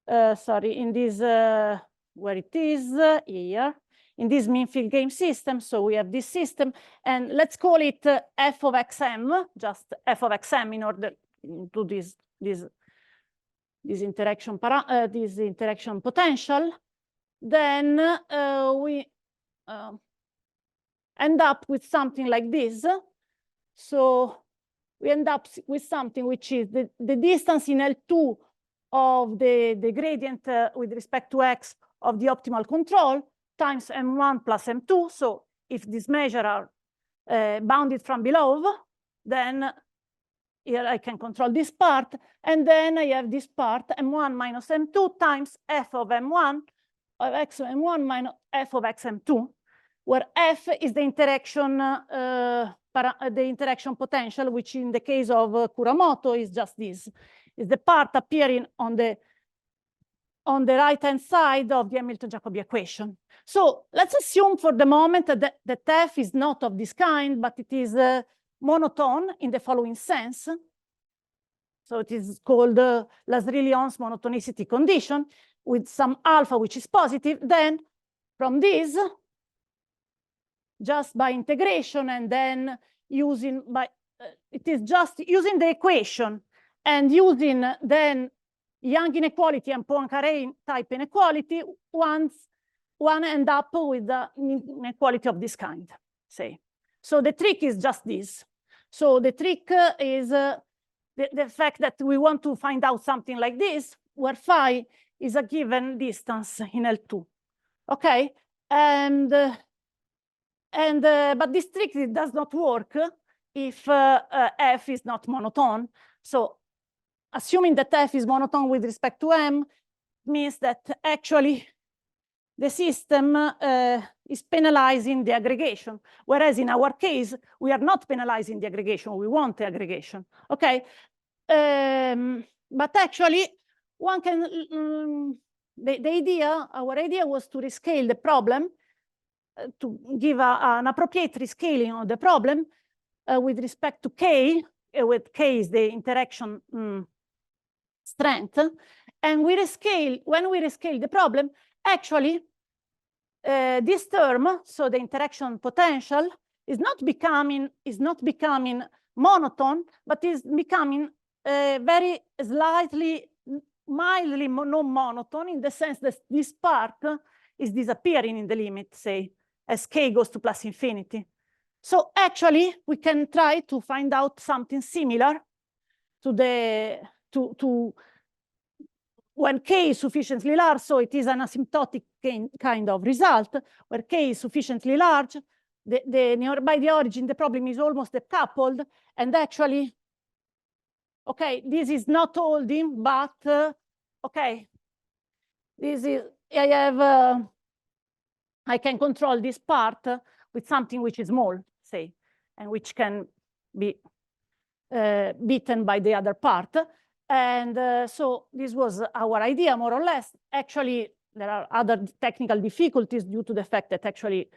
sorry, in this, where it is, here, in this mean field game system, so we have this system, and let's call it f of xm, just f of xm, in order to this interaction potential. Then we end up with something like this. So we end up with something which is the distance in L2 of the gradient with respect to x of the optimal control times M1 plus M2. So if these measures are bounded from below, then here I can control this part. And then I have this part, M1 minus M2 times f of M1 of x of M1 minus f of xm2, where f is the interaction potential, which in the case of Kuramoto is just this. Is the part appearing on the right-hand side of the Hamilton-Jacobi equation. So let's assume for the moment that f is not of this kind, but it is monotone in the following sense. So it is called Lazary-Lyon's monotonicity condition with some alpha which is positive. Then from this, just by integration and then using it is just using the equation and using then Young inequality and Poincaré type inequality, one end up with an inequality of this kind, say. So the trick is just this. So the trick is the fact that we want to find out something like this, where phi is a given distance in L2. Okay, but this trick does not work if f is not monotone. So assuming that f is monotone with respect to m means that actually the system is penalizing the aggregation, whereas in our case, we are not penalizing the aggregation, we want the aggregation, okay? But actually, one can, our idea was to rescale the problem, to give an appropriate rescaling of the problem with respect to K, with K is the interaction strength, and we rescale, when we rescale the problem, actually, this term, so the interaction potential, is not becoming monotone, but is becoming very slightly, mildly non-monotone, in the sense that this part is disappearing in the limit, say, as K goes to plus infinity. So actually, we can try to find out something similar to the when K is sufficiently large, so it is an asymptotic kind of result, where K is sufficiently large, by the origin, the problem is almost decoupled, and actually, okay, this is not holding, but, okay, this is, I can control this part with something which is small, say, and which can be beaten by the other part. And so this was our idea, more or less. Actually, there are other technical difficulties due to the fact that actually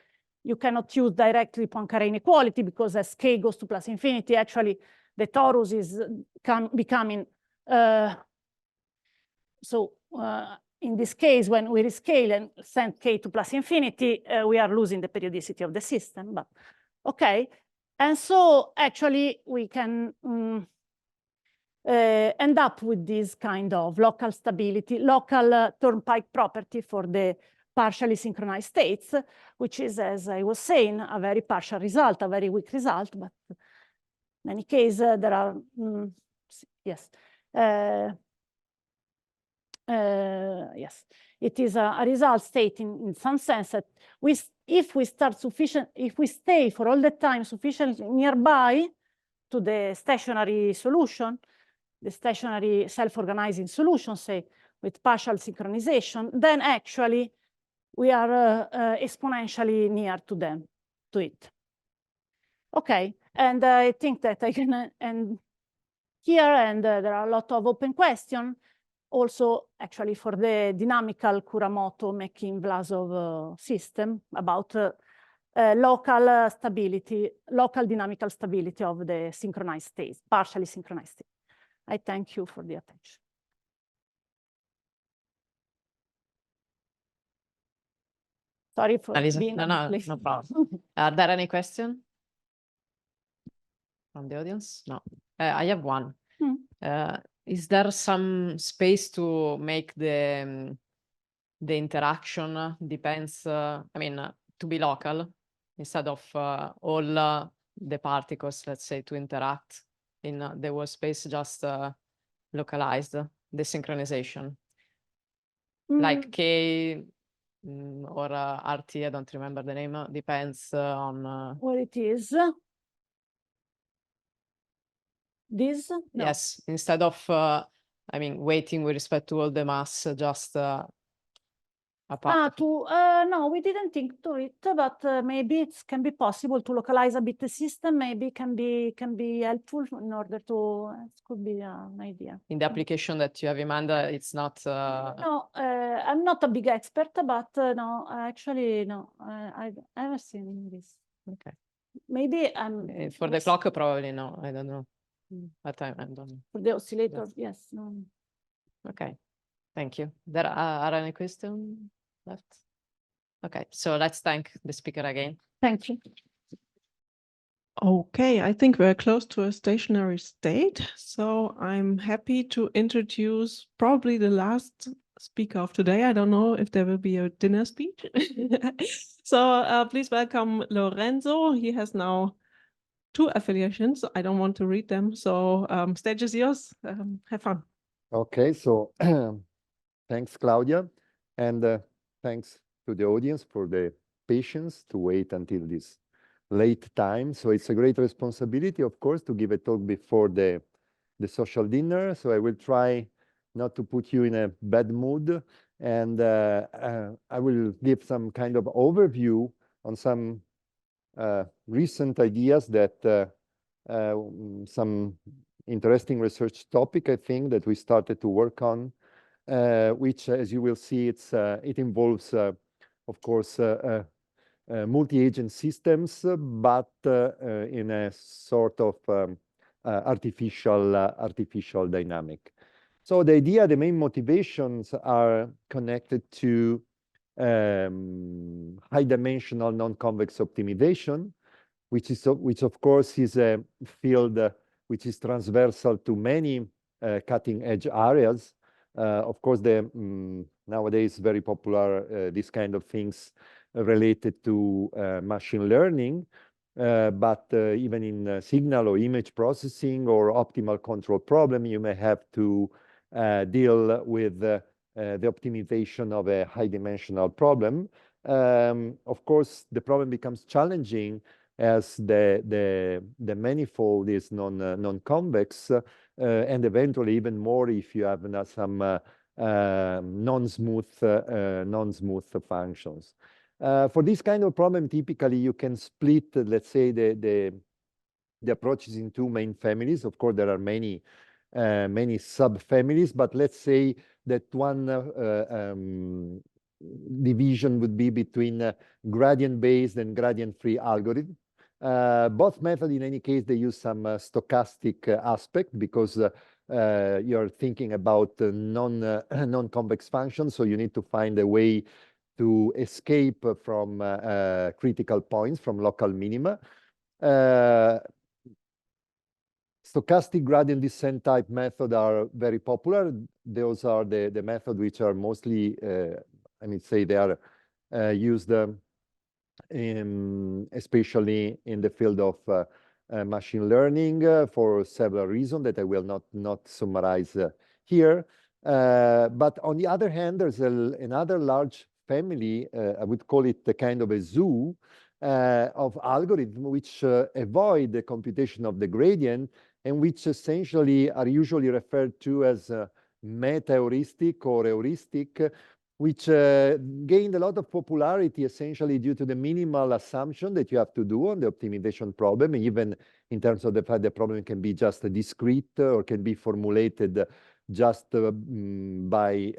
you cannot use directly Poincare inequality, because as K goes to plus infinity, actually the torus is becoming, in this case, when we rescale and send K to plus infinity, we are losing the periodicity of the system, but okay. And so actually we can end up with this kind of local stability, local turnpike property for the partially synchronized states, which is, as I was saying, a very partial result, a very weak result, but in any case, there are, yes. Yes, it is a result state in some sense that if we stay for all the time sufficiently nearby to the stationary solution, the stationary self-organizing solution, say, with partial synchronization, then actually we are exponentially near to it. Okay, and I think that I can end here, and there are a lot of open questions. Also, actually, for the dynamical Kuramoto making Vlasov system about local stability, local dynamical stability of the synchronized states, partially synchronized states. I thank you for the attention. Sorry for being no problem. Are there any questions from the audience? No. I have one. Is there some space to make the interaction depends, to be local instead of all the particles, let's say, to interact in the whole space, just localized, the synchronization? Like K or RT, I don't remember the name, depends on... what it is. This? No. Yes, instead of, waiting with respect to all the mass, just a part. No, we didn't think to it, but maybe it can be possible to localize a bit the system. Maybe can be helpful in order to. It could be an idea. In the application that you have in mind, it's not. No, I'm not a big expert, but no, actually, no, I haven't seen this. Okay. Maybe I'm. For the clock, probably no. I don't know. But I don't know. For the oscillator, yes. No. Okay, thank you. There are any questions left? Okay, so let's thank the speaker again. Thank you. Okay, I think we're close to a stationary state, so I'm happy to introduce probably the last speaker of today. I don't know if there will be a dinner speech. So please welcome Lorenzo. He has now 2 affiliations. I don't want to read them, so stage is yours. Have fun. Okay, so thanks, Claudia, and thanks to the audience for the patience to wait until this late time. So it's a great responsibility, of course, to give a talk before the social dinner. So I will try not to put you in a bad mood, and I will give some kind of overview some recent ideas that some interesting research topic, I think, that we started to work on, which, as you will see, it involves, of course, multi-agent systems, but in a sort of artificial dynamic. So the idea, the main motivations are connected to high-dimensional non-convex optimization, which of course is a field which is transversal to many cutting-edge areas. Of course, nowadays very popular these kind of things related to machine learning, but even in signal or image processing or optimal control problem, you may have to deal with the optimization of a high-dimensional problem. Of course, the problem becomes challenging as the manifold is non-convex, and eventually even more if you have some non-smooth functions. For this kind of problem, typically you can split, let's say, the approaches in two main families. Of course, there are many subfamilies, but let's say that one division would be between gradient-based and gradient-free algorithm. Both methods, in any case, they use some stochastic aspect because you're thinking about non-convex functions, so you need to find a way to escape from critical points, from local minima. Stochastic gradient descent type method are very popular. Those are the method which are mostly, I mean, say they are used especially in the field of machine learning for several reasons that I will not summarize here. But on the other hand, there's another large family, I would call it the kind of a zoo of algorithms which avoid the computation of the gradient and which essentially are usually referred to as meta-heuristic or heuristic, which gained a lot of popularity essentially due to the minimal assumption that you have to do on the optimization problem, even in terms of the fact the problem can be just discrete or can be formulated just by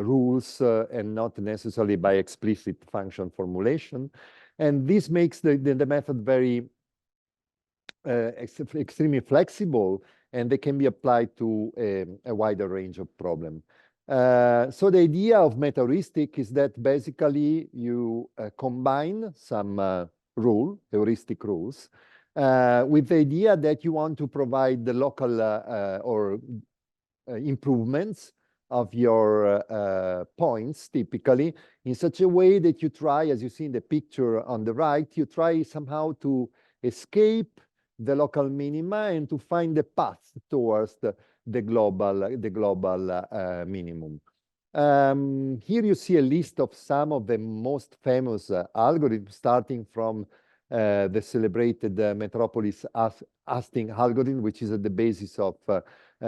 rules and not necessarily by explicit function formulation. And this makes the method very extremely flexible, and they can be applied to a wider range of problems. So the idea of meta-heuristic is that basically you combine some heuristic rules, with the idea that you want to provide the local or improvements of your points, typically, in such a way that you try, as you see in the picture on the right, you try somehow to escape the local minima and to find the path towards the global minimum. Here you see a list of some of the most famous algorithms, starting from the celebrated Metropolis Hastings algorithm, which is at the basis of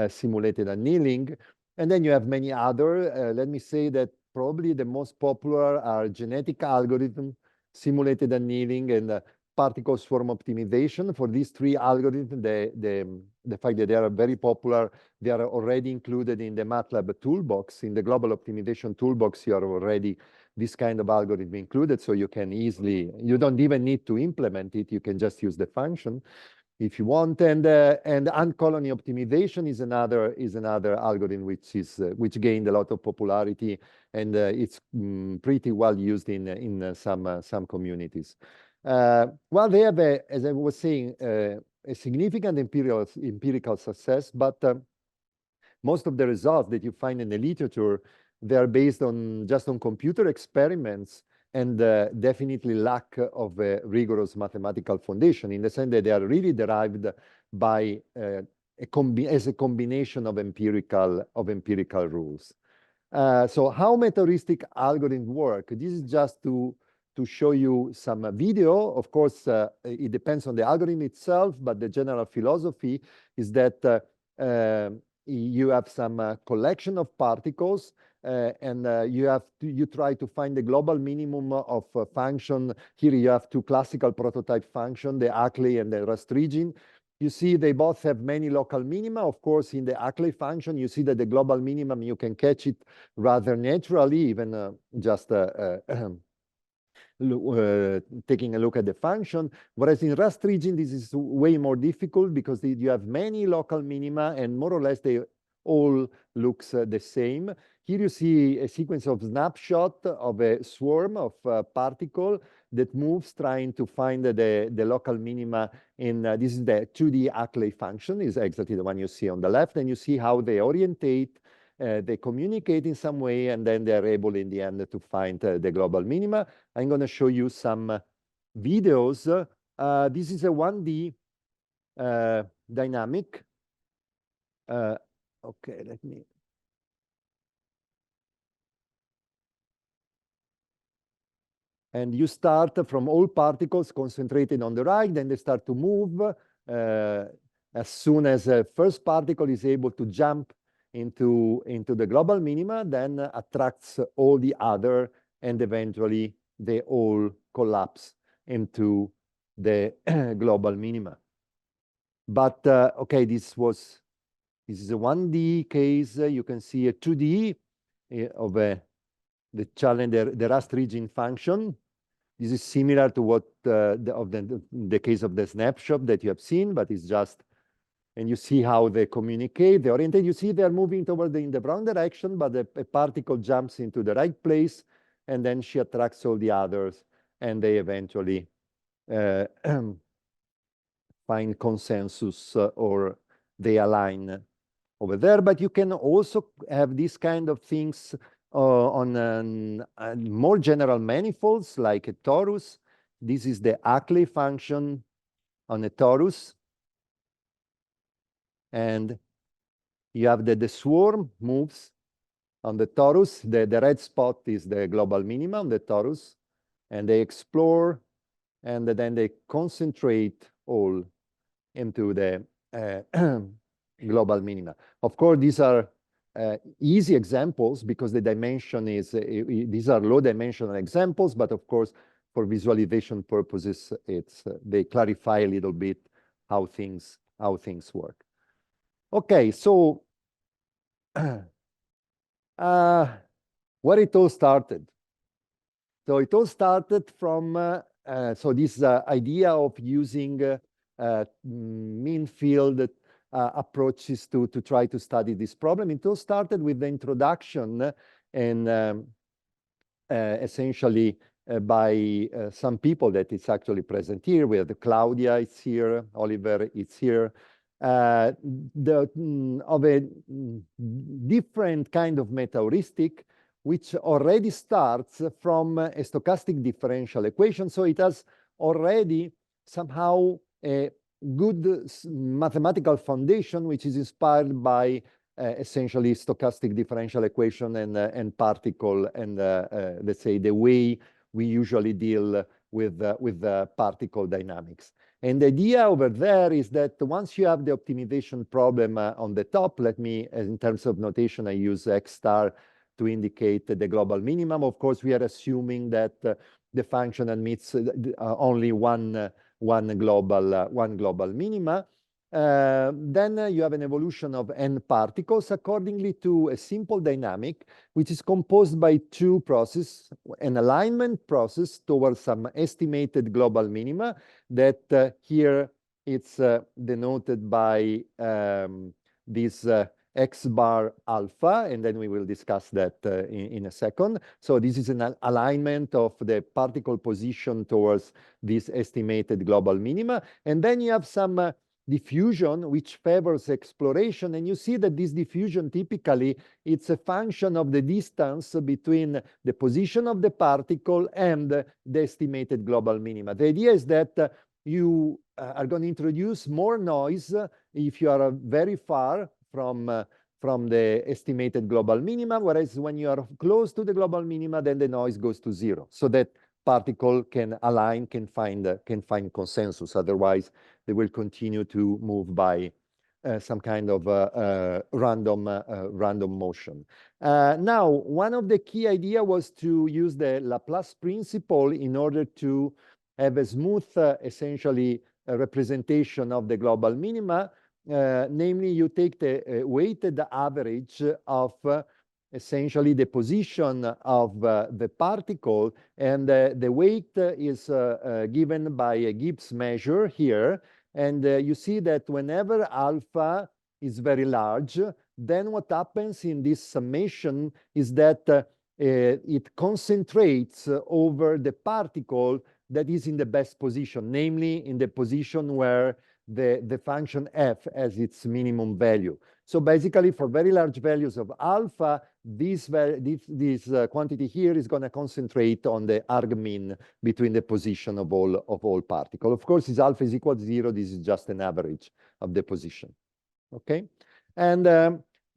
simulated annealing. And then you have many other. Let me say that probably the most popular are genetic algorithm, simulated annealing, and particle swarm optimization. For these three algorithms, the fact that they are very popular, they are already included in the MATLAB toolbox. In the global optimization toolbox, you are already this kind of algorithm included, so you can easily, you don't even need to implement it, you can just use the function if you want. And uncolony optimization is another algorithm which gained a lot of popularity, and it's pretty well used in some communities. Well, they have, as I was saying, a significant empirical success, but most of the results that you find in the literature, they are based just on computer experiments and definitely lack of a rigorous mathematical foundation, in the sense that they are really derived by as a combination of empirical rules. So how meta-heuristic algorithms work? This is just to show you some video. Of course, it depends on the algorithm itself, but the general philosophy is that you have some collection of particles you try to find the global minimum of a function. Here you have two classical prototype functions, the Aw-Rascle and the Rastringin. You see they both have many local minima. Of course, in the Aw-Rascle function, you see that the global minimum, you can catch it rather naturally, even just taking a look at the function. Whereas in Rastringin, this is way more difficult because you have many local minima and more or less they all looks the same. Here you see a sequence of snapshot of a swarm of particle that moves trying to find the local minima in, this is the 2D Aw-Rascle function, is exactly the one you see on the left, and you see how they orientate, they communicate in some way, and then they're able in the end to find the global minima. I'm going to show you some videos. This is a 1D dynamic. Okay, let me. And you start from all particles concentrated on the right, then they start to move. As soon as a first particle is able to jump into the global minima, then attracts all the other, and eventually they all collapse into the global minima. But okay, this is a 1D case. You can see a 2D of the Rastringin function. This is similar to what the case of the snapshot that you have seen, but it's just, and you see how they communicate, they orientate. You see they're moving toward in the wrong direction, but a particle jumps into the right place, and then she attracts all the others, and they eventually find consensus or they align over there. But you can also have these kind of things on more general manifolds like a torus. This is the Aw-Rascle function on a torus. And you have the swarm moves on the torus. The red spot is the global minima on the torus. And they explore, and then they concentrate all into the global minima. Of course, these are easy examples because the dimension is, these are low dimensional examples, but of course, for visualization purposes, they clarify a little bit how things work. Okay, so where it all started. So it all started from, so this idea of using mean field approaches to try to study this problem. It all started with the introduction and essentially by some people that is actually present here. We have Claudia, it's here, Oliver, it's here. Of a different kind of meta-heuristic, which already starts from a stochastic differential equation. So it has already somehow a good mathematical foundation, which is inspired by essentially stochastic differential equation and particle and let's say the way we usually deal with particle dynamics. And the idea over there is that once you have the optimization problem on the top, let me, in terms of notation, I use X star to indicate the global minimum. Of course, we are assuming that the function admits only one global minima. Then you have an evolution of n particles accordingly to a simple dynamic, which is composed by two processes, an alignment process towards some estimated global minima that here it's denoted by this x bar alpha, and then we will discuss that in a second. So this is an alignment of the particle position towards this estimated global minima. And then you have some diffusion which favors exploration, and you see that this diffusion typically it's a function of the distance between the position of the particle and the estimated global minima. The idea is that you are going to introduce more noise if you are very far from the estimated global minima, whereas when you are close to the global minima, then the noise goes to zero, so that particle can align, can find consensus. Otherwise, they will continue to move by some kind of random motion. Now, one of the key idea was to use the Laplace principle in order to have a smooth, essentially, representation of the global minima. Namely, you take the weighted average of essentially the position of the particle, and the weight is given by a Gibbs measure here. And you see that whenever alpha is very large, then what happens in this summation is that it concentrates over the particle that is in the best position, namely in the position where the function f has its minimum value. So basically, for very large values of alpha, this quantity here is going to concentrate on the argmin between the position of all particles. Of course, if alpha is equal to 0, this is just an average of the position. Okay, and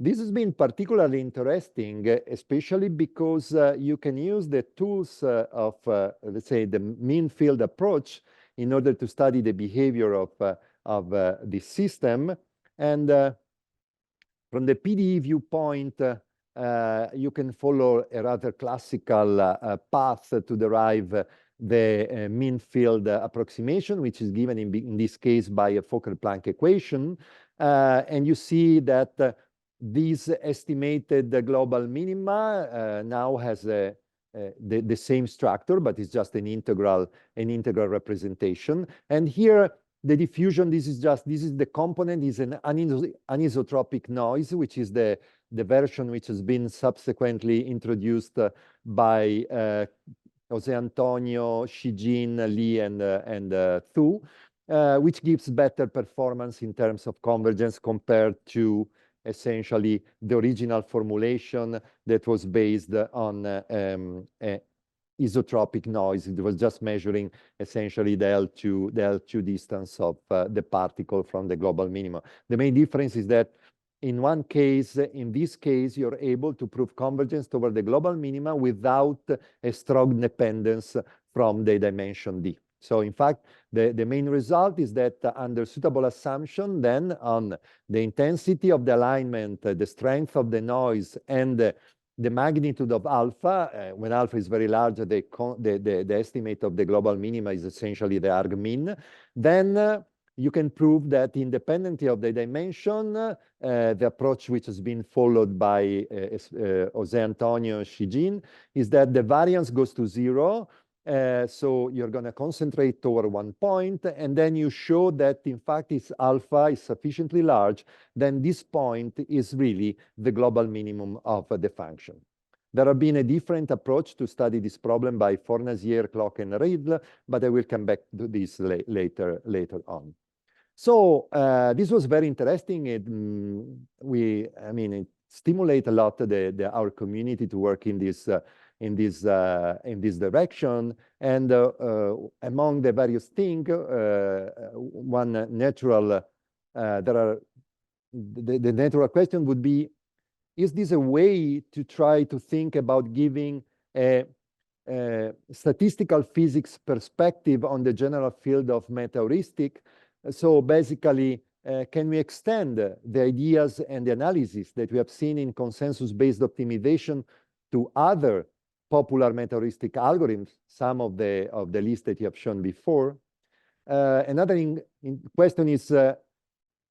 this has been particularly interesting, especially because you can use the tools of, let's say, the mean field approach in order to study the behavior of this system. And from the PDE viewpoint, you can follow a rather classical path to derive the mean field approximation, which is given in this case by a Fokker-Planck equation. And you see that this estimated global minima now has the same structure, but it's just an integral representation. And here, the diffusion, this is the component, is an anisotropic noise, which is the version which has been subsequently introduced by Jose Antonio, Shijin, Li, and Thu, which gives better performance in terms of convergence compared to essentially the original formulation that was based on isotropic noise. It was just measuring essentially the L2 distance of the particle from the global minimum. The main difference is that in one case, in this case, you're able to prove convergence toward the global minima without a strong dependence from the dimension D. So in fact, the main result is that under suitable assumption, then on the intensity of the alignment, the strength of the noise, and the magnitude of alpha, when alpha is very large, the estimate of the global minima is essentially the argmin. Then you can prove that independently of the dimension, the approach which has been followed by Jose Antonio Shijin is that the variance goes to 0. So you're going to concentrate toward one point, and then you show that, in fact, if alpha is sufficiently large, then this point is really the global minimum of the function. There have been a different approach to study this problem by Fournazier, Clock, and Riedl, but I will come back to this later on. So this was very interesting. It stimulated a lot our community to work in this direction. And among the various things, one natural, the natural question would be, is this a way to try to think about giving a statistical physics perspective on the general field of meta-heuristic? So basically, can we extend the ideas and the analysis that we have seen in consensus-based optimization to other popular meta-heuristic algorithms, some of the list that you have shown before? Another question is,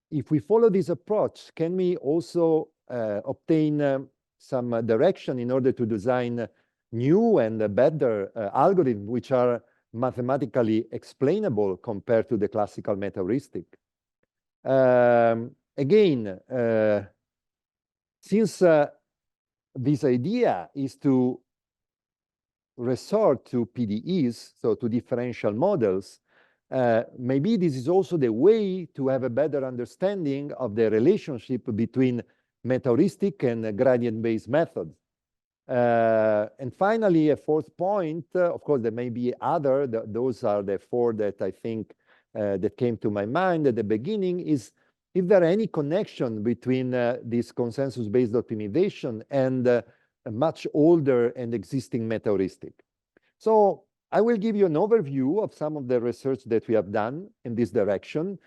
if we follow this approach, can we also obtain some direction in order to design new and better algorithms which are mathematically explainable compared to the classical meta-heuristic? Again, since this idea is to resort to PDEs, so to differential models, maybe this is also the way to have a better understanding of the relationship between meta-heuristic and gradient-based methods. And finally, a fourth point, of course, there may be other, those are the four that I think that came to my mind at the beginning, is if there any connection between this consensus-based optimization and a much older and existing meta-heuristic. So I will give you an overview of some of the research that we have done in this direction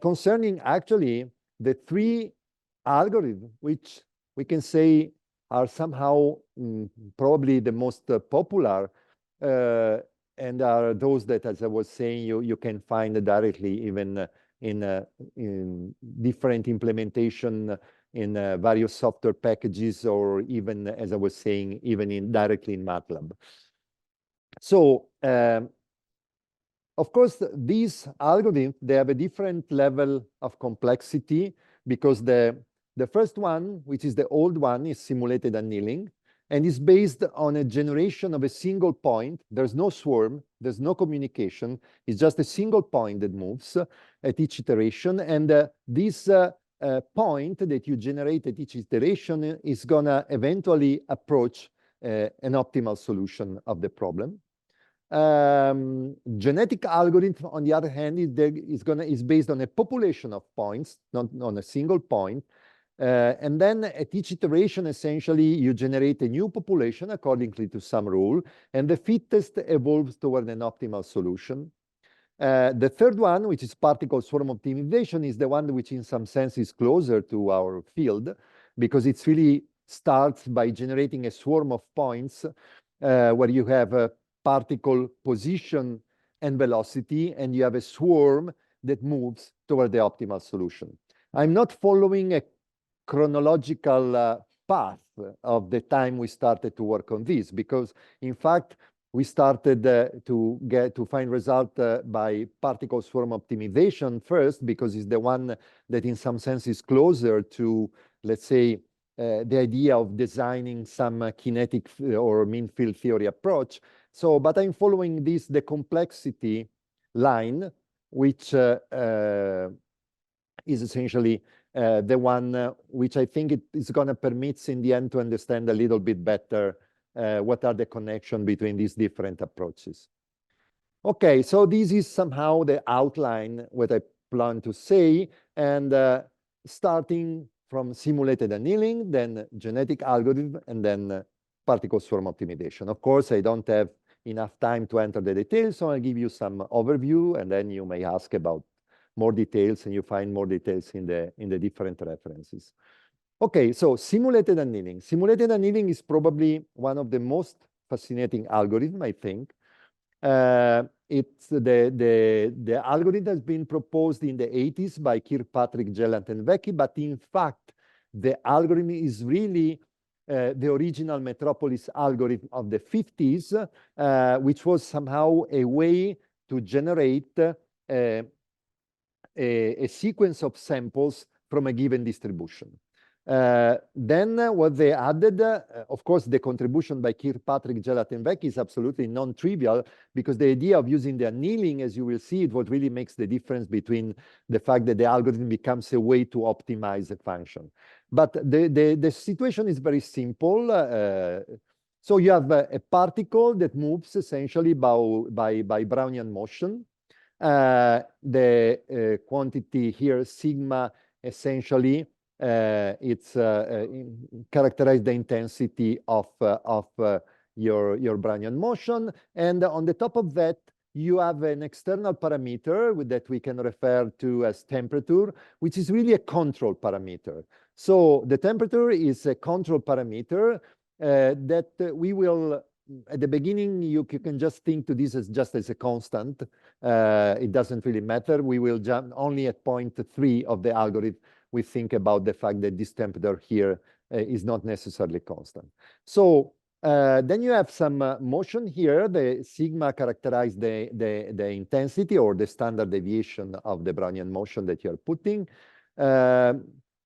concerning actually the three algorithms which we can say are somehow probably the most popular, and are those that, as I was saying, you can find directly even in different implementation in various software packages, or even, as I was saying, even directly in MATLAB. So, of course, these algorithms, they have a different level of complexity, because the first one, which is the old one, is simulated annealing, and is based on a generation of a single point. There's no swarm, there's no communication. It's just a single point that moves at each iteration. And this point that you generate at each iteration is gonna eventually approach an optimal solution of the problem. Genetic algorithm, on the other hand, is based on a population of points, not on a single point. And then at each iteration, essentially, you generate a new population accordingly to some rule, and the fittest evolves toward an optimal solution. The third one, which is particle swarm optimization, is the one which in some sense is closer to our field, because it's really starts by generating a swarm of points where you have a particle position and velocity, and you have a swarm that moves toward the optimal solution. I'm not following a chronological path of the time we started to work on this, because in fact, we started to find result by particle swarm optimization first, because it's the one that in some sense is closer to, let's say, the idea of designing some kinetic or mean field theory approach. So, but I'm following the complexity line, which is essentially the one which I think it is going to permit in the end to understand a little bit better what are the connections between these different approaches. Okay, so this is somehow the outline, what I plan to say, and starting from simulated annealing, then genetic algorithm, and then particle swarm optimization. Of course, I don't have enough time to enter the details, so I'll give you some overview, and then you may ask about more details, and you find more details in the different references. Okay, so simulated annealing. Simulated annealing is probably one of the most fascinating algorithms, I think. It's the algorithm has been proposed in the 80s by Kirkpatrick, Jellant, and Vecchi, but in fact, the algorithm is really the original Metropolis algorithm of the 50s, which was somehow a way to generate a sequence of samples from a given distribution. Then what they added, of course, the contribution by Kirkpatrick, Jellant, and Vecchi is absolutely non-trivial, because the idea of using the annealing, as you will see, is what really makes the difference between the fact that the algorithm becomes a way to optimize a function. But the situation is very simple. So you have a particle that moves essentially by Brownian motion. The quantity here, sigma, essentially, it's characterize the intensity of your Brownian motion. And on the top of that, you have an external parameter that we can refer to as temperature, which is really a control parameter. So the temperature is a control parameter that we will, at the beginning, you can just think to this as just as a constant. It doesn't really matter. We will jump only at point 3 of the algorithm. We think about the fact that this temperature here is not necessarily constant. So then you have some motion here. The sigma characterizes the intensity or the standard deviation of the Brownian motion that you're putting.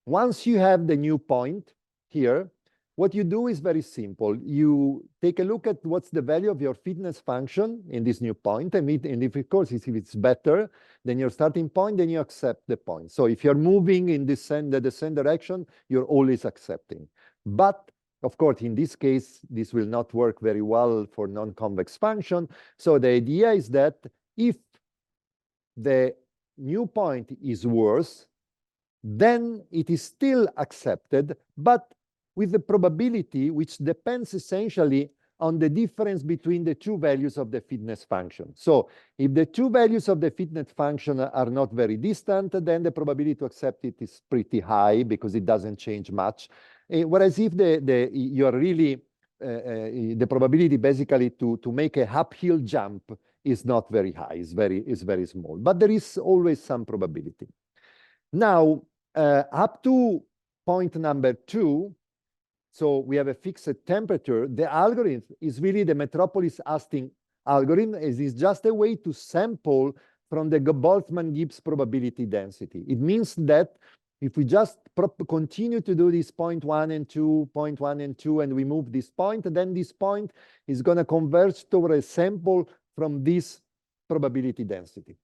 Once you have the new point here, what you do is very simple. You take a look at what's the value of your fitness function in this new point. And if, of course, if it's better than your starting point, then you accept the point. So if you're moving in the same direction, you're always accepting. But, of course, in this case, this will not work very well for non-convex function. So the idea is that if the new point is worse, then it is still accepted, but with the probability which depends essentially on the difference between the two values of the fitness function. So if the two values of the fitness function are not very distant, then the probability to accept it is pretty high because it doesn't change much. Whereas if you are really, the probability basically to make a uphill jump is not very high, is very small, but there is always some probability. Now, up to point number 2, so we have a fixed temperature, the algorithm is really the Metropolis-Hastings algorithm. It is just a way to sample from the Boltzmann-Gibbs probability density. It means that if we just continue to do this point 1 and 2, point 1 and 2, and we move this point, then this point is going to converge toward a sample from this probability density.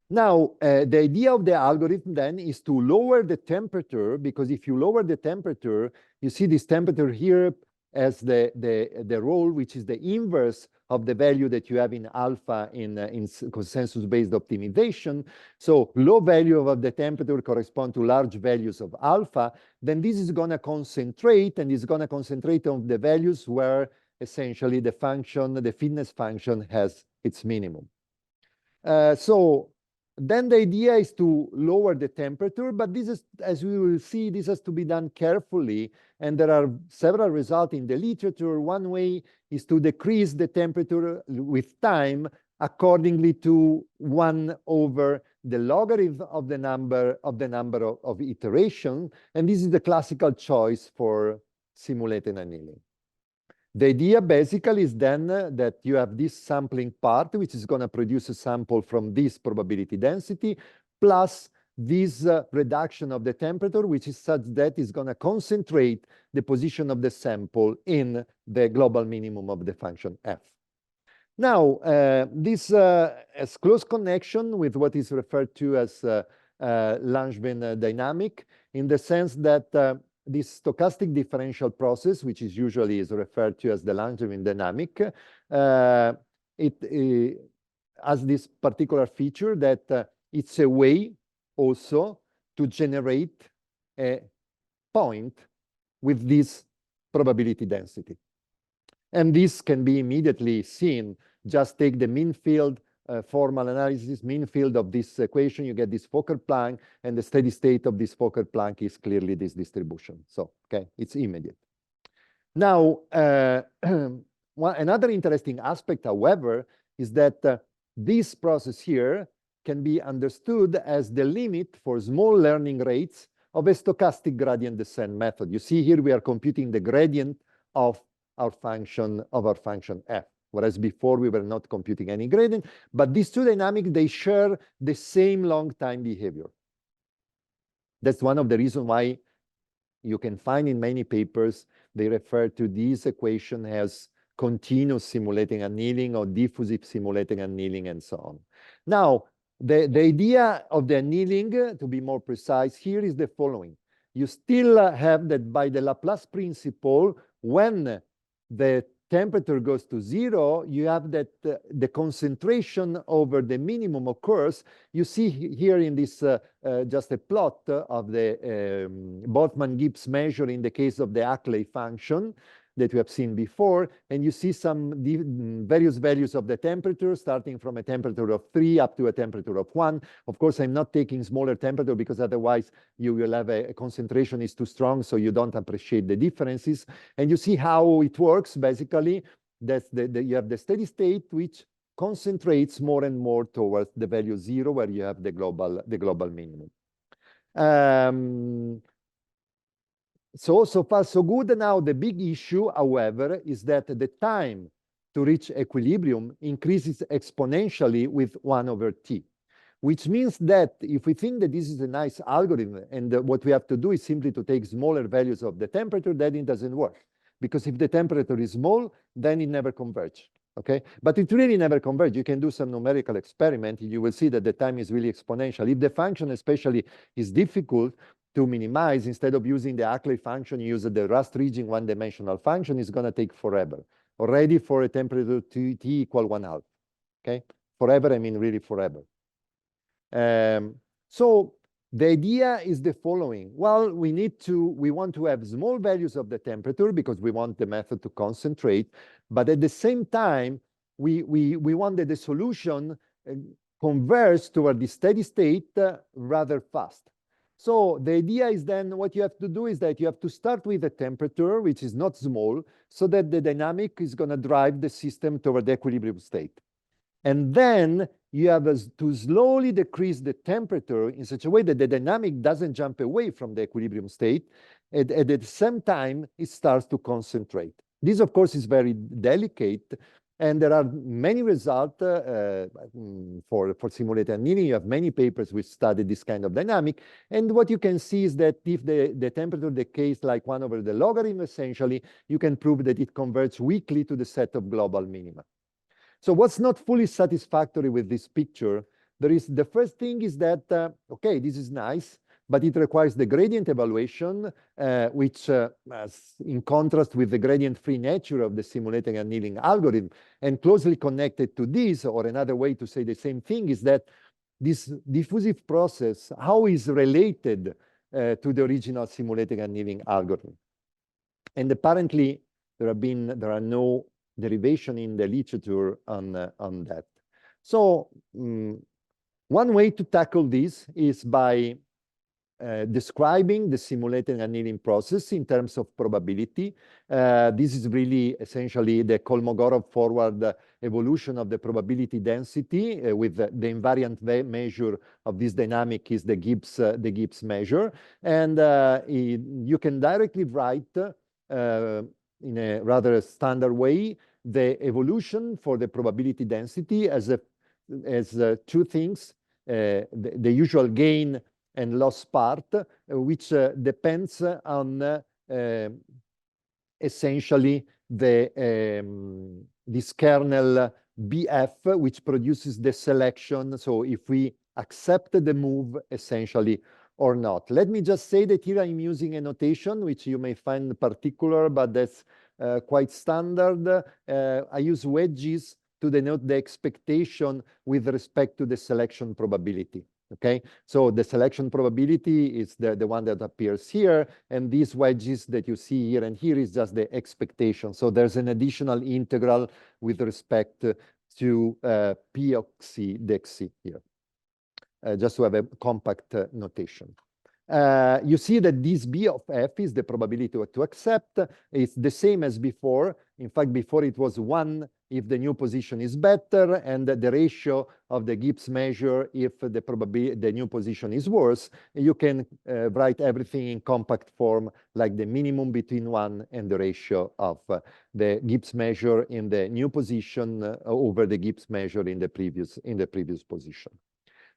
Now, the idea of the algorithm then is to lower the temperature, because if you lower the temperature, you see this temperature here as the role, which is the inverse of the value that you have in alpha in consensus-based optimization. So low value of the temperature correspond to large values of alpha. Then this is going to concentrate, and it's going to concentrate on the values where essentially the function, the fitness function, has its minimum. So then the idea is to lower the temperature, but this is, as we will see, this has to be done carefully. And there are several results in the literature. One way is to decrease the temperature with time accordingly to 1 over the logarithm of the number of iterations. And this is the classical choice for simulated annealing. The idea basically is then that you have this sampling part, which is going to produce a sample from this probability density, plus this reduction of the temperature, which is such that it's going to concentrate the position of the sample in the global minimum of the function f. Now, this has close connection with what is referred to as Langevin dynamic, in the sense that this stochastic differential process, which is usually referred to as the Langevin dynamic, it has this particular feature that it's a way also to generate a point with this probability density. And this can be immediately seen. Just take the mean field formal analysis, mean field of this equation, you get this Fokker Planck, and the steady state of this Fokker Planck is clearly this distribution. So, okay, it's immediate. Now, another interesting aspect, however, is that this process here can be understood as the limit for small learning rates of a stochastic gradient descent method. You see here we are computing the gradient of our function f. Whereas before we were not computing any gradient, but these two dynamics, they share the same long time behavior. That's one of the reasons why you can find in many papers, they refer to this equation as continuous simulating annealing or diffusive simulating annealing and so on. Now, the idea of the annealing, to be more precise here, is the following. You still have that by the Laplace principle, when the temperature goes to 0, you have that the concentration over the minimum occurs. You see here in this just a plot of the Boltzmann-Gibbs measure in the case of the Ewelina function that we have seen before, and you see some various values of the temperature, starting from a temperature of 3 up to a temperature of 1. Of course, I'm not taking smaller temperature because otherwise you will have a concentration is too strong, so you don't appreciate the differences. And you see how it works, basically. That's you have the steady state, which concentrates more and more towards the value 0, where you have the global minimum. So far, so good. Now, the big issue, however, is that the time to reach equilibrium increases exponentially with 1 over t, which means that if we think that this is a nice algorithm and what we have to do is simply to take smaller values of the temperature, then it doesn't work. Because if the temperature is small, then it never converges. Okay, but it really never converges. You can do some numerical experiment. You will see that the time is really exponential. If the function especially is difficult to minimize, instead of using the Ewelina function, you use the Rust region one-dimensional function, is going to take forever. Already for a temperature t equal 1/2. Okay, forever, I mean really forever. So the idea is the following. Well, we want to have small values of the temperature because we want the method to concentrate, but at the same time, we want that the solution converge toward the steady state rather fast. So the idea is then what you have to do is that you have to start with a temperature, which is not small, so that the dynamic is going to drive the system toward the equilibrium state. And then you have to slowly decrease the temperature in such a way that the dynamic doesn't jump away from the equilibrium state. And at the same time, it starts to concentrate. This, of course, is very delicate. And there are many results for simulated annealing. You have many papers which study this kind of dynamic. And what you can see is that if the temperature decays like 1 over the logarithm, essentially, you can prove that it converges weakly to the set of global minima. So what's not fully satisfactory with this picture, the first thing is that, okay, this is nice, but it requires the gradient evaluation, which in contrast with the gradient-free nature of the simulated annealing algorithm, and closely connected to this, or another way to say the same thing, is that this diffusive process, how is related to the original simulated annealing algorithm. And apparently, there are no derivation in the literature on that. So one way to tackle this is by describing the simulated annealing process in terms of probability. This is really essentially the Kolmogorov forward evolution of the probability density with the invariant measure of this dynamic is the Gibbs measure. And you can directly write in a rather standard way the evolution for the probability density as two things, the usual gain and loss part, which depends on essentially this kernel BF, which produces the selection. So if we accept the move essentially or not. Let me just say that here I'm using a notation which you may find particular, but that's quite standard. I use wedges to denote the expectation with respect to the selection probability. Okay, so the selection probability is the one that appears here, and these wedges that you see here and here is just the expectation. So there's an additional integral with respect to P of C dxc here, just to have a compact notation. You see that this B of F is the probability to accept. It's the same as before. In fact, before it was 1 if the new position is better, and the ratio of the Gibbs measure if the new position is worse. You can write everything in compact form, like the minimum between 1 and the ratio of the Gibbs measure in the new position over the Gibbs measure in the previous position.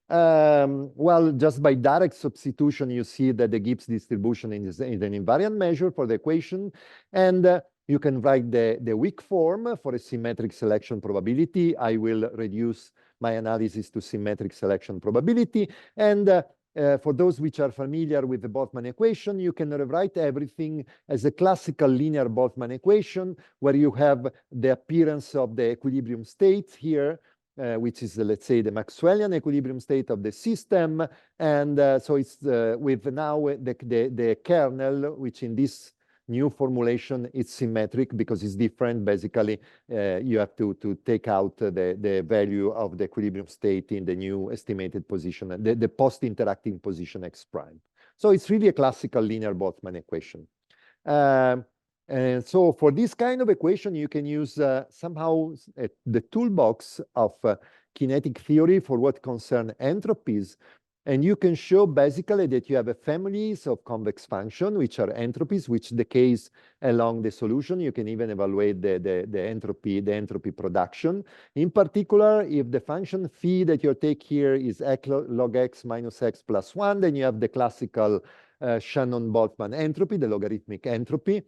Well, just by direct substitution, you see that the Gibbs distribution is an invariant measure for the equation, and you can write the weak form for a symmetric selection probability. I will reduce my analysis to symmetric selection probability, and for those which are familiar with the Boltzmann equation, you can rewrite everything as a classical linear Boltzmann equation, where you have the appearance of the equilibrium states here, which is, let's say, the Maxwellian equilibrium state of the system. And so it's with now the kernel, which in this new formulation is symmetric because it's different. Basically, you have to take out the value of the equilibrium state in the new estimated position, the post-interacting position x prime. So it's really a classical linear Boltzmann equation. And so for this kind of equation, you can use somehow the toolbox of kinetic theory for what concern entropies. And you can show basically that you have a families of convex function, which are entropies, which decays along the solution. You can even evaluate the entropy production. In particular, if the function phi that you take here is log x minus x plus 1, then you have the classical Shannon-Boltzmann entropy, the logarithmic entropy,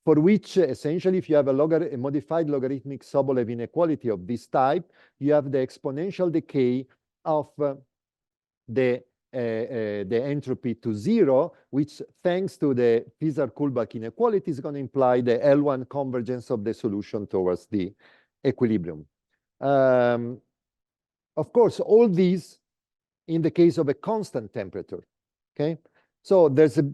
for which essentially if you have a modified logarithmic Sobolev inequality of this type, you have the exponential decay of the entropy to 0, which thanks to the Fisar-Kullback inequality is going to imply the L1 convergence of the solution towards the equilibrium. Of course, all these in the case of a constant temperature, okay? So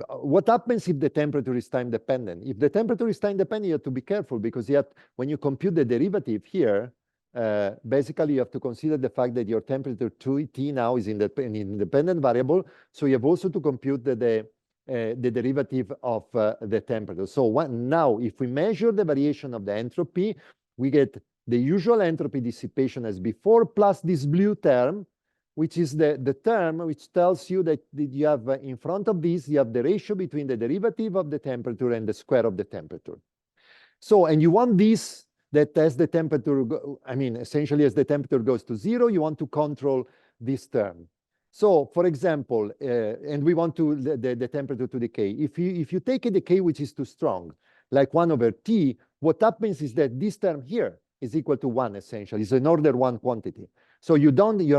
what happens if the temperature is time dependent? If the temperature is time dependent, you have to be careful because yet when you compute the derivative here, basically you have to consider the fact that your temperature T now is an independent variable. So you have also to compute the derivative of the temperature. So now if we measure the variation of the entropy, we get the usual entropy dissipation as before, plus this blue term, which is the term which tells you that you have in front of this, you have the ratio between the derivative of the temperature and the square of the temperature. So, and you want this, that as the temperature, essentially as the temperature goes to 0, you want to control this term. So, for example, and we want to the temperature to decay. If you take a decay which is too strong, like 1/T, what happens is that this term here is equal to 1, essentially. It's an order 1 quantity. So you're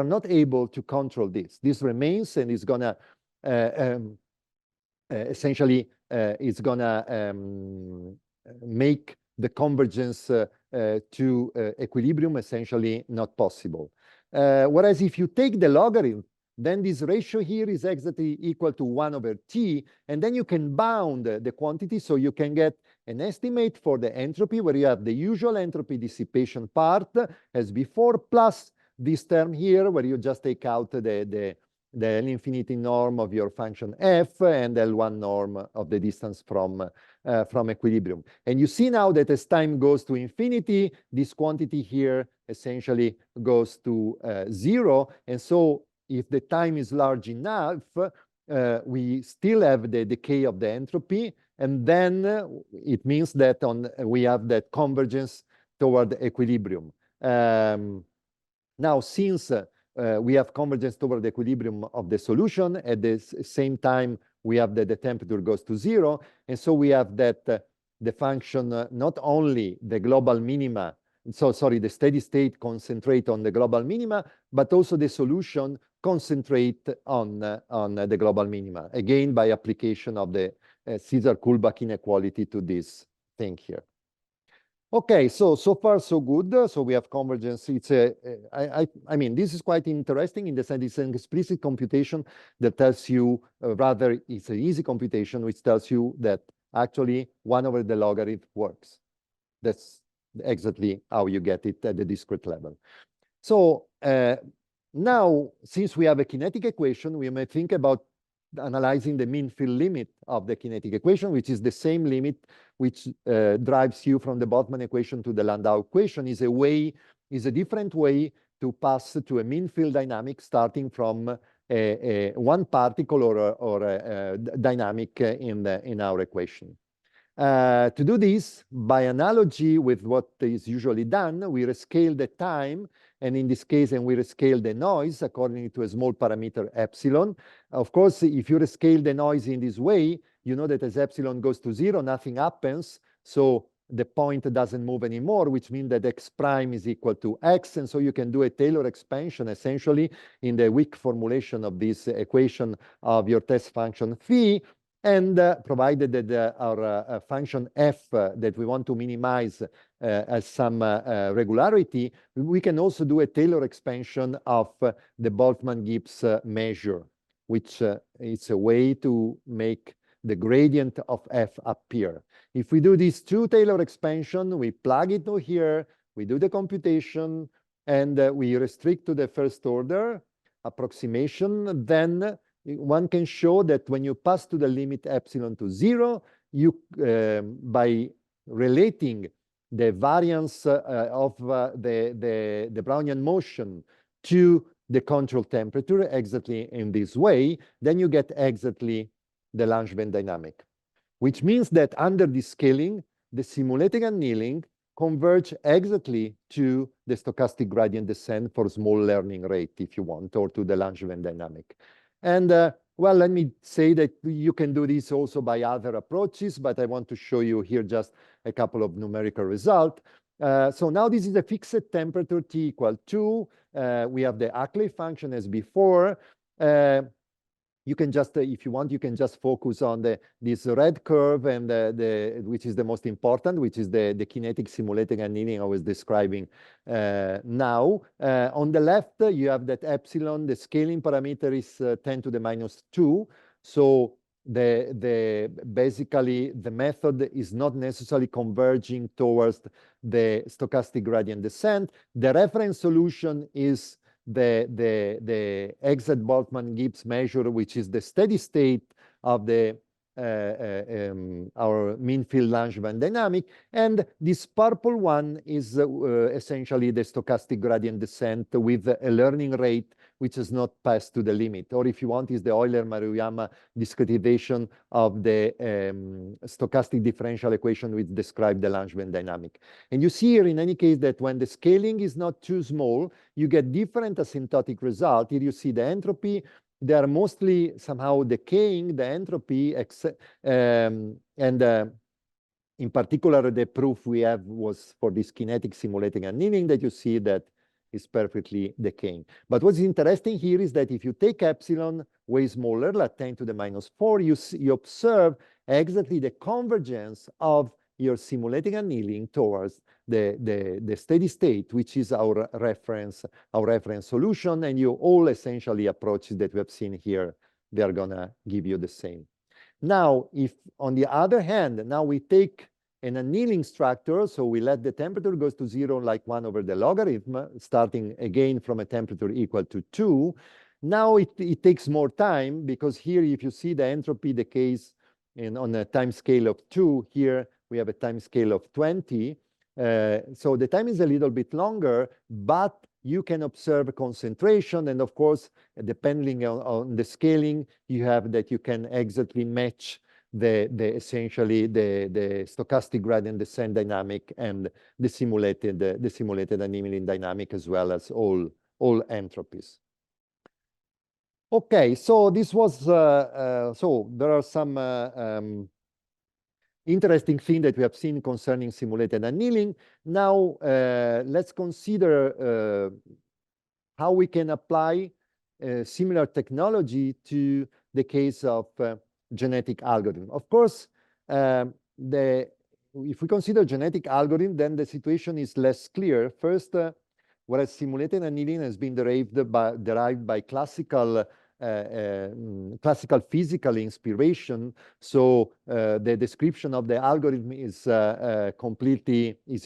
not able to control this. This remains, and it's gonna essentially it's gonna make the convergence to equilibrium essentially not possible. Whereas if you take the logarithm, then this ratio here is exactly equal to 1/T, and then you can bound the quantity, so you can get an estimate for the entropy, where you have the usual entropy dissipation part as before, plus this term here, where you just take out the L infinity norm of your function f and L1 norm of the distance from equilibrium. And you see now that as time goes to infinity, this quantity here essentially goes to 0. And so if the time is large enough, we still have the decay of the entropy. And then it means that we have that convergence toward equilibrium. Now, since we have convergence toward the equilibrium of the solution, at the same time, we have that the temperature goes to 0. And so we have that the function, not only the global minima, the steady state concentrate on the global minima, but also the solution concentrate on the global minima, again, by application of the Caesar-Kullback inequality to this thing here. Okay, so far so good. So we have convergence. It's I mean, this is quite interesting in the sense it's an explicit computation that tells you, rather, it's an easy computation which tells you that actually 1 the logarithm works. That's exactly how you get it at the discrete level. So now, since we have a kinetic equation, we may think about analyzing the mean field limit of the kinetic equation, which is the same limit which drives you from the Boltzmann equation to the Landau equation. Is a different way to pass to a mean field dynamic starting from one particle or a dynamic in our equation. To do this, by analogy with what is usually done, we rescale the time, and in this case, we rescale the noise according to a small parameter epsilon. Of course, if you rescale the noise in this way, you know that as epsilon goes to 0, nothing happens, so the point doesn't move anymore, which means that x prime is equal to x, and so you can do a Taylor expansion, essentially, in the weak formulation of this equation of your test function phi, and provided that our function f that we want to minimize as some regularity, we can also do a Taylor expansion of the Boltzmann-Gibbs measure, which is a way to make the gradient of f appear. If we do these two Taylor expansion, we plug it here, we do the computation, and we restrict to the first order approximation, then one can show that when you pass to the limit epsilon to 0, you by relating the variance of the Brownian motion to the control temperature exactly in this way, then you get exactly the Langevin dynamic, which means that under this scaling, the simulated annealing converge exactly to the stochastic gradient descent for small learning rate, if you want, or to the Langevin dynamic. And well, let me say that you can do this also by other approaches, but I want to show you here just a couple of numerical results. So now this is a fixed temperature T equal 2. We have the Ackley function as before. You can just, if you want, you can just focus on this red curve, and which is the most important, which is the kinetic simulated annealing I was describing now. On the left, you have that epsilon. The scaling parameter is 10 to the minus 2. So basically the method is not necessarily converging towards the stochastic gradient descent. The reference solution is the exact Boltzmann-Gibbs measure, which is the steady state of the our mean field Langevin dynamic, and this purple one is essentially the stochastic gradient descent with a learning rate which is not passed to the limit, or if you want, is the Euler-Maruyama discretization of the stochastic differential equation which describes the Langevin dynamic. And you see here in any case that when the scaling is not too small, you get different asymptotic result. Here you see the entropy. They are mostly somehow decaying the entropy, in particular, the proof we have was for this kinetic simulating annealing that you see that is perfectly decaying. But what's interesting here is that if you take epsilon way smaller, like 10 to the minus 4, you observe exactly the convergence of your simulating annealing towards the steady state, which is our reference solution, and you all essentially approaches that we have seen here, they are gonna give you the same. Now, if on the other hand, now we take an annealing structure, so we let the temperature goes to 0 like 1 over the logarithm, starting again from a temperature equal to 2. Now it takes more time, because here if you see the entropy decays on a time scale of 2, here we have a time scale of 20. So the time is a little bit longer, but you can observe concentration. And of course, depending on the scaling, you have that you can exactly match essentially the stochastic gradient descent dynamic and the simulated annealing dynamic, as well as all entropies. Okay, so this was so there are some interesting thing that we have seen concerning simulated annealing. Now, let's consider how we can apply similar technology to the case of genetic algorithm. Of course, if we consider genetic algorithm, then the situation is less clear. First, whereas simulated annealing has been derived by classical physical inspiration. So the description of the algorithm is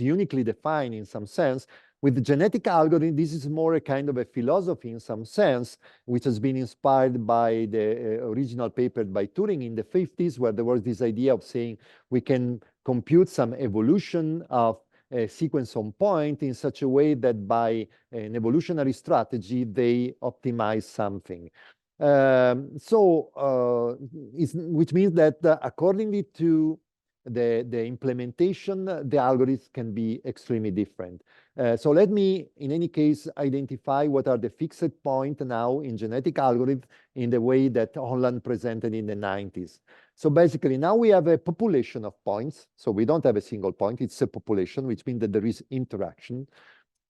uniquely defined in some sense. With the genetic algorithm, this is more a kind of a philosophy in some sense, which has been inspired by the original paper by Turing in the 50s, where there was this idea of saying we can compute some evolution of a sequence on point in such a way that by an evolutionary strategy, they optimize something. Which means that accordingly to the implementation, the algorithms can be extremely different. So let me, in any case, identify what are the fixed points now in genetic algorithm in the way that Holland presented in the 90s. So basically, now we have a population of points. So we don't have a single point, it's a population, which means that there is interaction.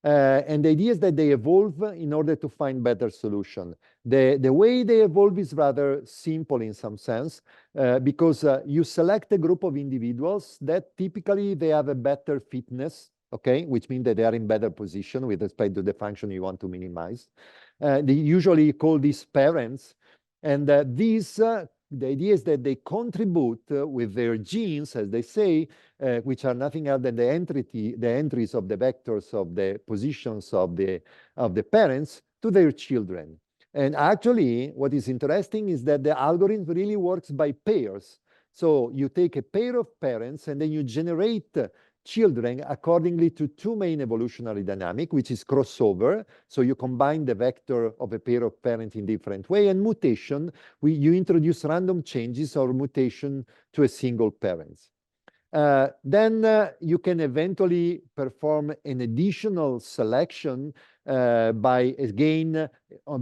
And the idea is that they evolve in order to find better solution. The way they evolve is rather simple in some sense, because you select a group of individuals that typically they have a better fitness, okay, which means that they are in better position with respect to the function you want to minimize. They usually call these parents, and the idea is that they contribute with their genes, as they say, which are nothing else than the entries of the vectors of the positions of the parents to their children. And actually, what is interesting is that the algorithm really works by pairs. So you take a pair of parents and then you generate children accordingly to two main evolutionary dynamic, which is crossover. So you combine the vector of a pair of parents in different way, and mutation, you introduce random changes or mutation to a single parent. Then you can eventually perform an additional selection by, again,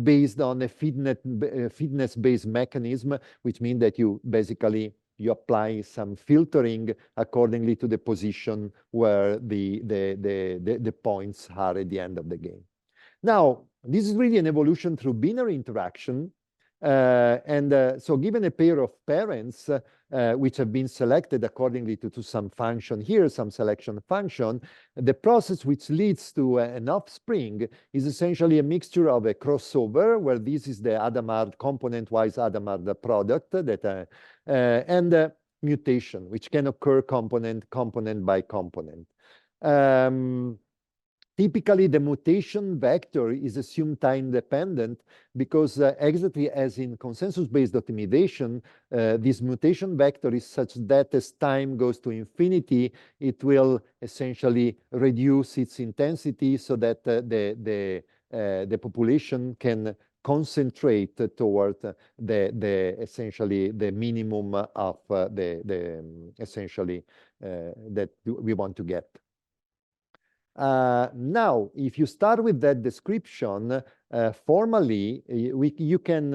based on a fitness-based mechanism, which means that you basically apply some filtering accordingly to the position where the points are at the end of the game. Now, this is really an evolution through binary interaction. So given a pair of parents, which have been selected accordingly to some function here, some selection function, the process which leads to an offspring is essentially a mixture of a crossover, where this is the Hadamard component-wise Hadamard product, that, and mutation, which can occur component by component. Typically, the mutation vector is assumed time-dependent because exactly as in consensus-based optimization, this mutation vector is such that as time goes to infinity, it will essentially reduce its intensity so that the population can concentrate toward essentially the minimum of essentially that we want to get. Now, if you start with that description, formally, you can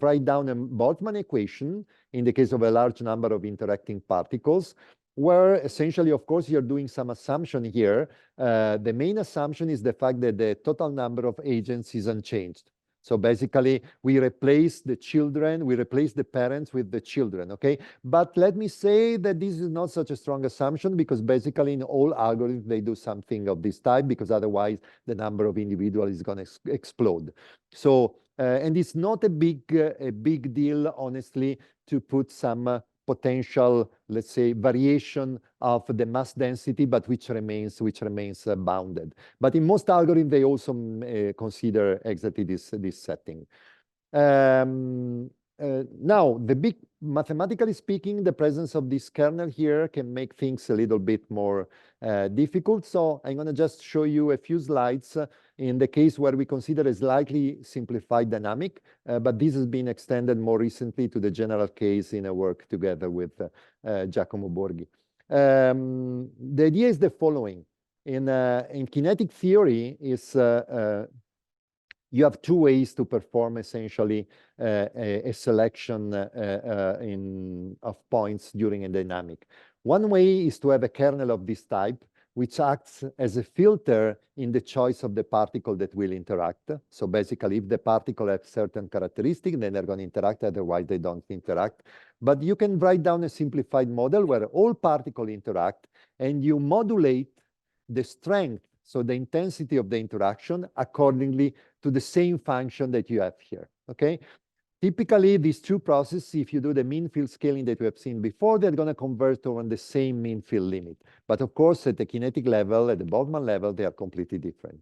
write down a Boltzmann equation in the case of a large number of interacting particles, where essentially, of course, you're doing some assumption here. The main assumption is the fact that the total number of agents is unchanged. So basically, we replace the children, we replace the parents with the children, okay? But let me say that this is not such a strong assumption, because basically in all algorithms, they do something of this type, because otherwise the number of individuals is going to explode. So, and it's not a big deal, honestly, to put some potential, let's say, variation of the mass density, but which remains bounded. But in most algorithms, they also consider exactly this setting. Now, mathematically speaking, the presence of this kernel here can make things a little bit more difficult. So I'm going to just show you a few slides in the case where we consider a slightly simplified dynamic, but this has been extended more recently to the general case in a work together with Giacomo Borghi. The idea is the following. In kinetic theory, you have two ways to perform essentially a selection of points during a dynamic. One way is to have a kernel of this type, which acts as a filter in the choice of the particle that will interact. So basically, if the particle has certain characteristics, then they're going to interact, otherwise they don't interact. But you can write down a simplified model where all particles interact, and you modulate the strength, so the intensity of the interaction, accordingly to the same function that you have here, okay? Typically, these two processes, if you do the mean field scaling that we have seen before, they're going to converge on the same mean field limit. But of course, at the kinetic level, at the Boltzmann level, they are completely different.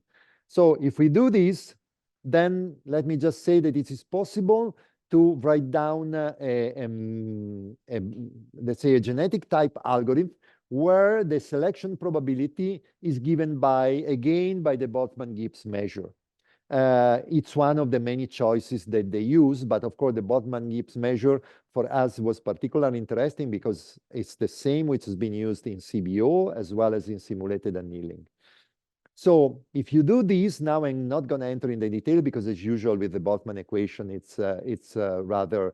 So if we do this, then let me just say that it is possible to write down, let's say, a genetic type algorithm where the selection probability is given again by the Boltzmann-Gibbs measure. It's one of the many choices that they use, but of course the Boltzmann-Gibbs measure for us was particularly interesting because it's the same which has been used in CBO as well as in simulated annealing. So if you do this, now I'm not going to enter in the detail because as usual with the Boltzmann equation, it's rather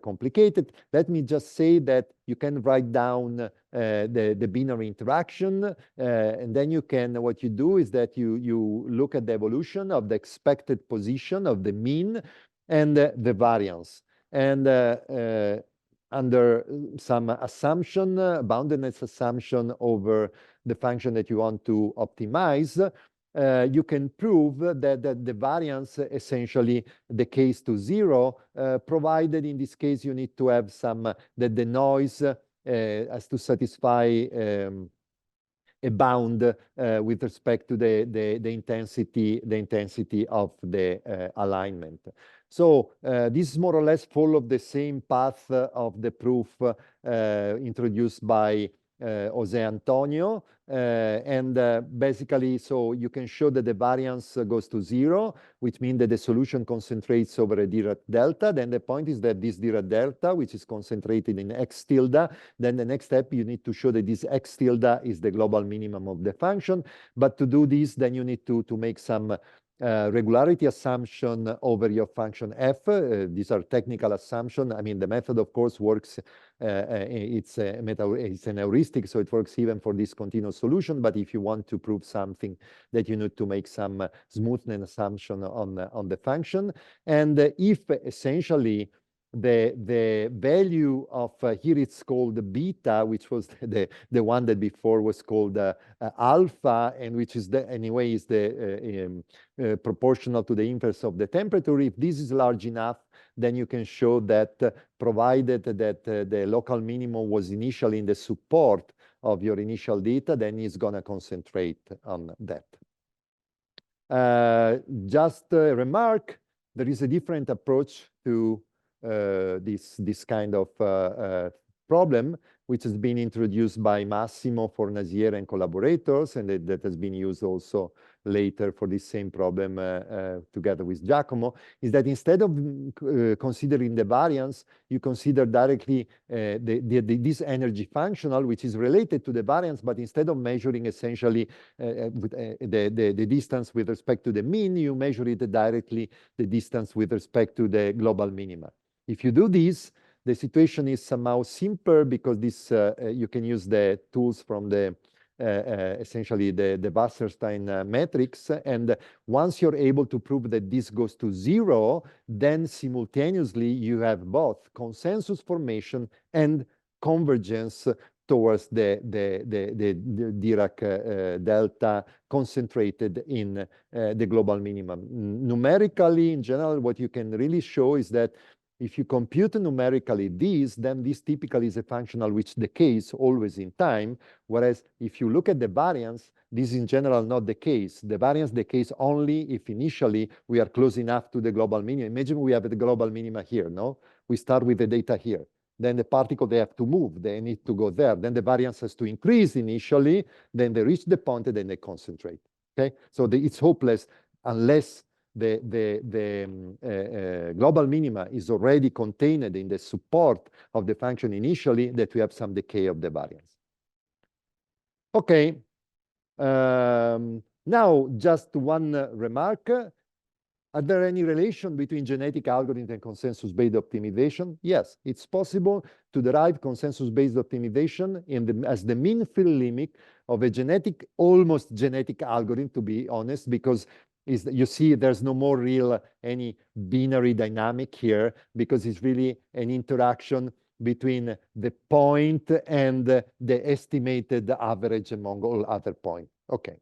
complicated. Let me just say that you can write down the binary interaction, and then you can, what you do is that you look at the evolution of the expected position of the mean and the variance. And under some assumption, boundedness assumption over the function that you want to optimize, you can prove that the variance essentially decays to zero, provided in this case you need to have that the noise has to satisfy a bound with respect to the intensity of the alignment. So this more or less follow the same path of the proof introduced by José Antonio, and basically, so you can show that the variance goes to zero, which means that the solution concentrates over a Dirac delta. Then the point is that this Dirac delta, which is concentrated in X tilde, then the next step you need to show that this X tilde is the global minimum of the function. But to do this, then you need to make some regularity assumption over your function f. These are technical assumptions. I mean, the method, of course, works. It's an heuristic, so it works even for discontinuous solution. But if you want to prove something, that you need to make some smoothness assumption on the function. And if essentially the value of here it's called beta, which was the one that before was called alpha, and which is anyway is the proportional to the inverse of the temperature. If this is large enough, then you can show that provided that the local minimum was initially in the support of your initial data, then it's going to concentrate on that. Just a remark, there is a different approach to this kind of problem, which has been introduced by Massimo Fornasiere and collaborators, and that has been used also later for this same problem together with Giacomo, is that instead of considering the variance, you consider directly this energy functional, which is related to the variance, but instead of measuring essentially the distance with respect to the mean, you measure it directly, the distance with respect to the global minima. If you do this, the situation is somehow simpler because this you can use the tools from the essentially the Wasserstein matrix, and once you're able to prove that this goes to 0, then simultaneously you have both consensus formation and convergence towards the Dirac delta concentrated in the global minimum. Numerically, in general, what you can really show is that if you compute numerically these, then this typically is a functional which decays always in time, whereas if you look at the variance, this is in general not the case. The variance decays only if initially we are close enough to the global minima. Imagine we have the global minima here, no? We start with the data here. Then the particle, they have to move, they need to go there. Then the variance has to increase initially, then they reach the point, and then they concentrate, okay? So it's hopeless unless the global minima is already contained in the support of the function initially, that we have some decay of the variance. Okay. Now, just one remark. Are there any relation between genetic algorithm and consensus-based optimization? Yes, it's possible to derive consensus-based optimization as the mean field limit of a almost genetic algorithm, to be honest, because you see there's no more real any binary dynamic here, because it's really an interaction between the point and the estimated average among all other points. Okay.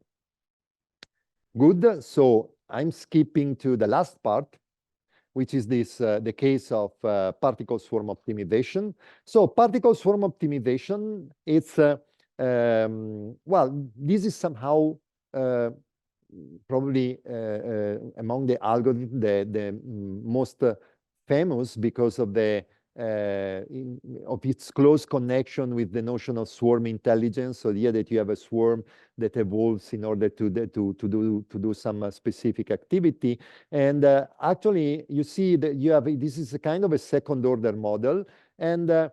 Good. So I'm skipping to the last part, which is this the case of particle swarm optimization. So particle swarm optimization, it's well, this is somehow probably among the algorithms the most famous because of its close connection with the notion of swarm intelligence. So the idea that you have a swarm that evolves in order to do some specific activity. And actually, you see that you have this is a kind of a second order model, and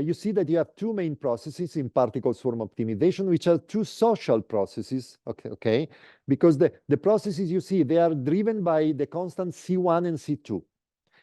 you see that you have two main processes in particle swarm optimization, which are two social processes, okay? Because the processes you see, they are driven by the constant C1 and C2.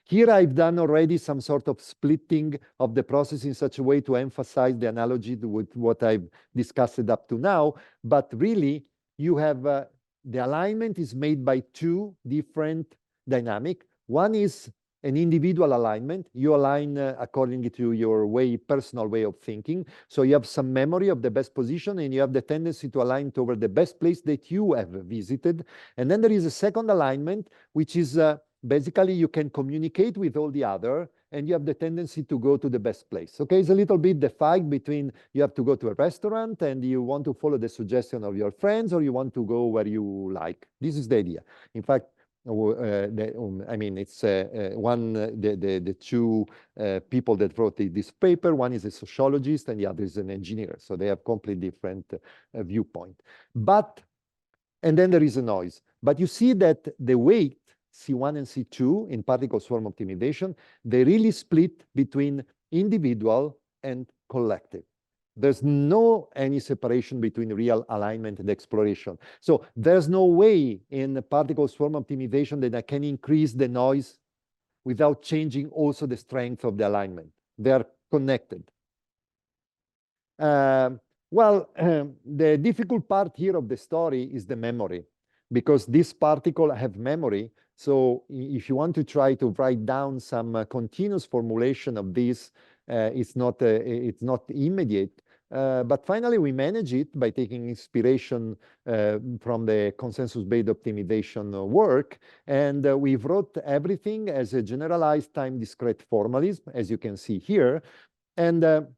Here I've done already some sort of splitting of the process in such a way to emphasize the analogy with what I've discussed up to now, but really you have the alignment is made by two different dynamics. One is an individual alignment. You align according to your personal way of thinking. So you have some memory of the best position, and you have the tendency to align toward the best place that you have visited. And then there is a second alignment, which is basically you can communicate with all the other, and you have the tendency to go to the best place. Okay, it's a little bit the fight between you have to go to a restaurant and you want to follow the suggestion of your friends, or you want to go where you like. This is the idea. In fact, I mean, it's the two people that wrote this paper. One is a sociologist and the other is an engineer. So they have completely different viewpoint. And then there is a noise. But you see that the weight, C1 and C2 in particle swarm optimization, they really split between individual and collective. There's no any separation between real alignment and exploration. So there's no way in the particle swarm optimization that I can increase the noise without changing also the strength of the alignment. They are connected. The difficult part here of the story is the memory, because this particle have memory. So if you want to try to write down some continuous formulation of this, it's not immediate. But finally, we manage it by taking inspiration from the consensus-based optimization work. And we wrote everything as a generalized time discrete formalism, as you can see here. And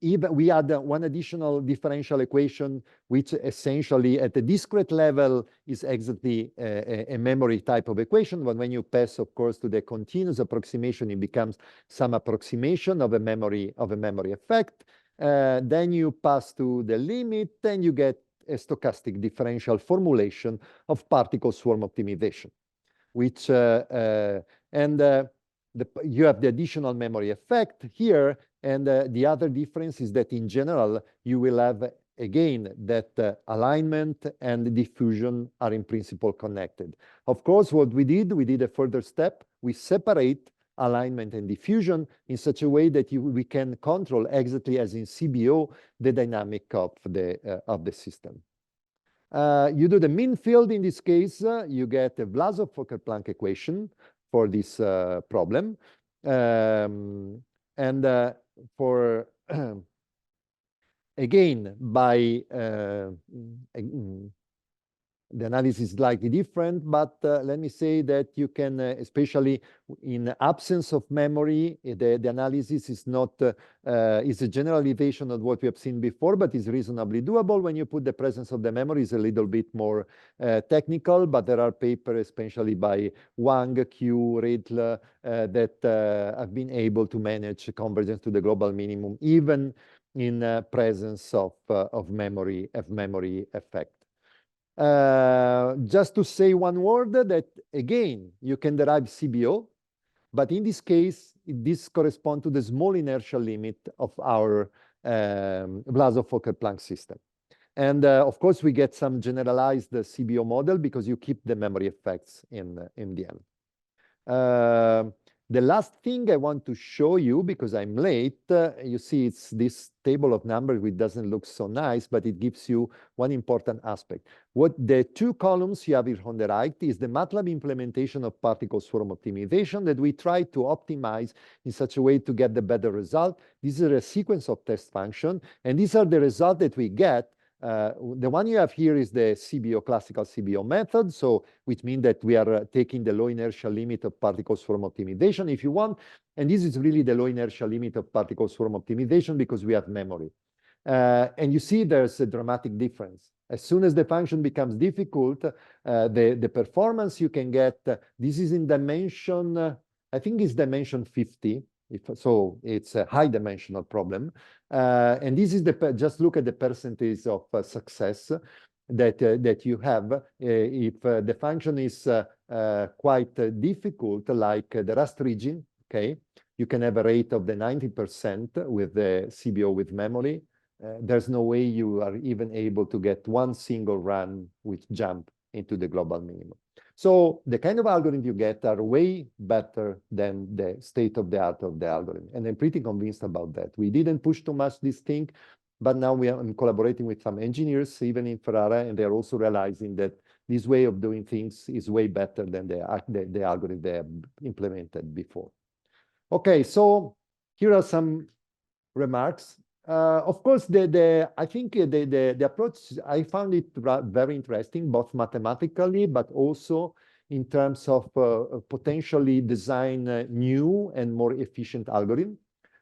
even we add one additional differential equation, which essentially at the discrete level is exactly a memory type of equation. But when you pass, of course, to the continuous approximation, it becomes some approximation of a memory effect. Then you pass to the limit, and you get a stochastic differential formulation of particle swarm optimization, which you have the additional memory effect here. And the other difference is that in general, you will have, again, that alignment and diffusion are in principle connected. Of course, what we did a further step. We separate alignment and diffusion in such a way that we can control exactly as in CBO, the dynamic of the system. You do the mean field in this case, you get a Vlasov-Fokker-Planck equation for this problem. For again, by the analysis is slightly different, but let me say that you can, especially in absence of memory, the analysis is not is a generalization of what we have seen before, but is reasonably doable. When you put the presence of the memory, is a little bit more technical, but there are papers, especially by Wang, Q, Riedl, that have been able to manage convergence to the global minimum, even in presence of memory effect. Just to say one word that, again, you can derive CBO, but in this case, this corresponds to the small inertial limit of our Vlasov-Fokker-Planck system. And of course, we get some generalized CBO model because you keep the memory effects in the end. The last thing I want to show you, because I'm late, you see it's this table of numbers which doesn't look so nice, but it gives you one important aspect. What the two columns you have here on the right is the MATLAB implementation of particle swarm optimization that we try to optimize in such a way to get the better result. This is a sequence of test function, and these are the results that we get. The one you have here is the CBO, classical CBO method, so which means that we are taking the low inertial limit of particle swarm optimization if you want, and this is really the low inertial limit of particle swarm optimization because we have memory. And you see there's a dramatic difference. As soon as the function becomes difficult, the performance you can get, this is in dimension, I think it's dimension 50. So it's a high dimensional problem. And this is just look at the percentage of success that you have. If the function is quite difficult, like the Rust region, okay, you can have a rate of the 90% with the CBO with memory. There's no way you are even able to get one single run with jump into the global minimum. So the kind of algorithm you get are way better than the state of the art of the algorithm. And I'm pretty convinced about that. We didn't push too much this thing, but now we are collaborating with some engineers, even in Ferrara, and they're also realizing that this way of doing things is way better than the algorithm they have implemented before. Okay, so here are some remarks. Of course, I think the approach, I found it very interesting, both mathematically, but also in terms of potentially design new and more efficient algorithm.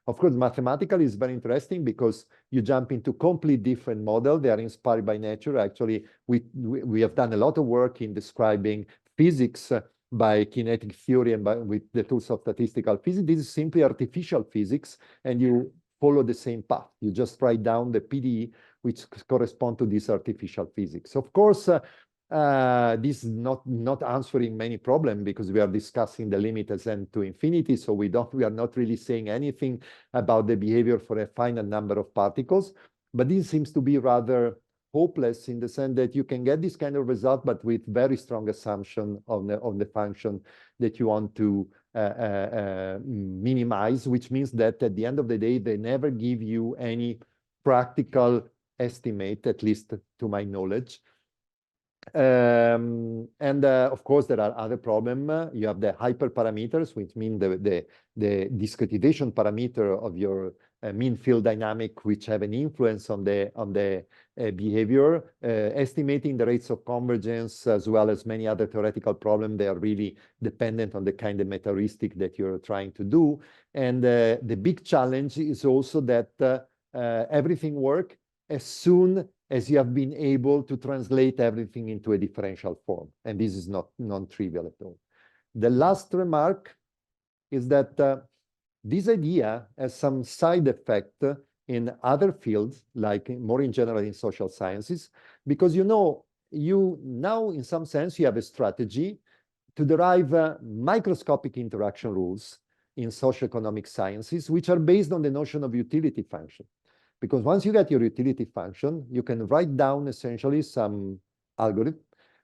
Of course, mathematically is very interesting because you jump into completely different model. They are inspired by nature. Actually, we have done a lot of work in describing physics by kinetic theory and with the tools of statistical physics. This is simply artificial physics, and you follow the same path. You just write down the PDE, which correspond to this artificial physics. Of course, This is not answering many problems because we are discussing the limit as n to infinity, so we are not really saying anything about the behavior for a finite number of particles. But this seems to be rather hopeless in the sense that you can get this kind of result, but with very strong assumption on the function that you want to minimize, which means that at the end of the day, they never give you any practical estimate, at least to my knowledge. Of course, there are other problems. You have the hyperparameters, which mean the discretization parameter of your mean field dynamic, which have an influence on the behavior. Estimating the rates of convergence, as well as many other theoretical problems, they are really dependent on the kind of meta heuristic that you're trying to do. And the big challenge is also that everything works as soon as you have been able to translate everything into a differential form. And this is not non-trivial at all. The last remark is that this idea has some side effect in other fields, like more in general in social sciences, because you now, in some sense, you have a strategy to derive microscopic interaction rules in socioeconomic sciences, which are based on the notion of utility function. Because once you get your utility function, you can write down essentially some algorithm,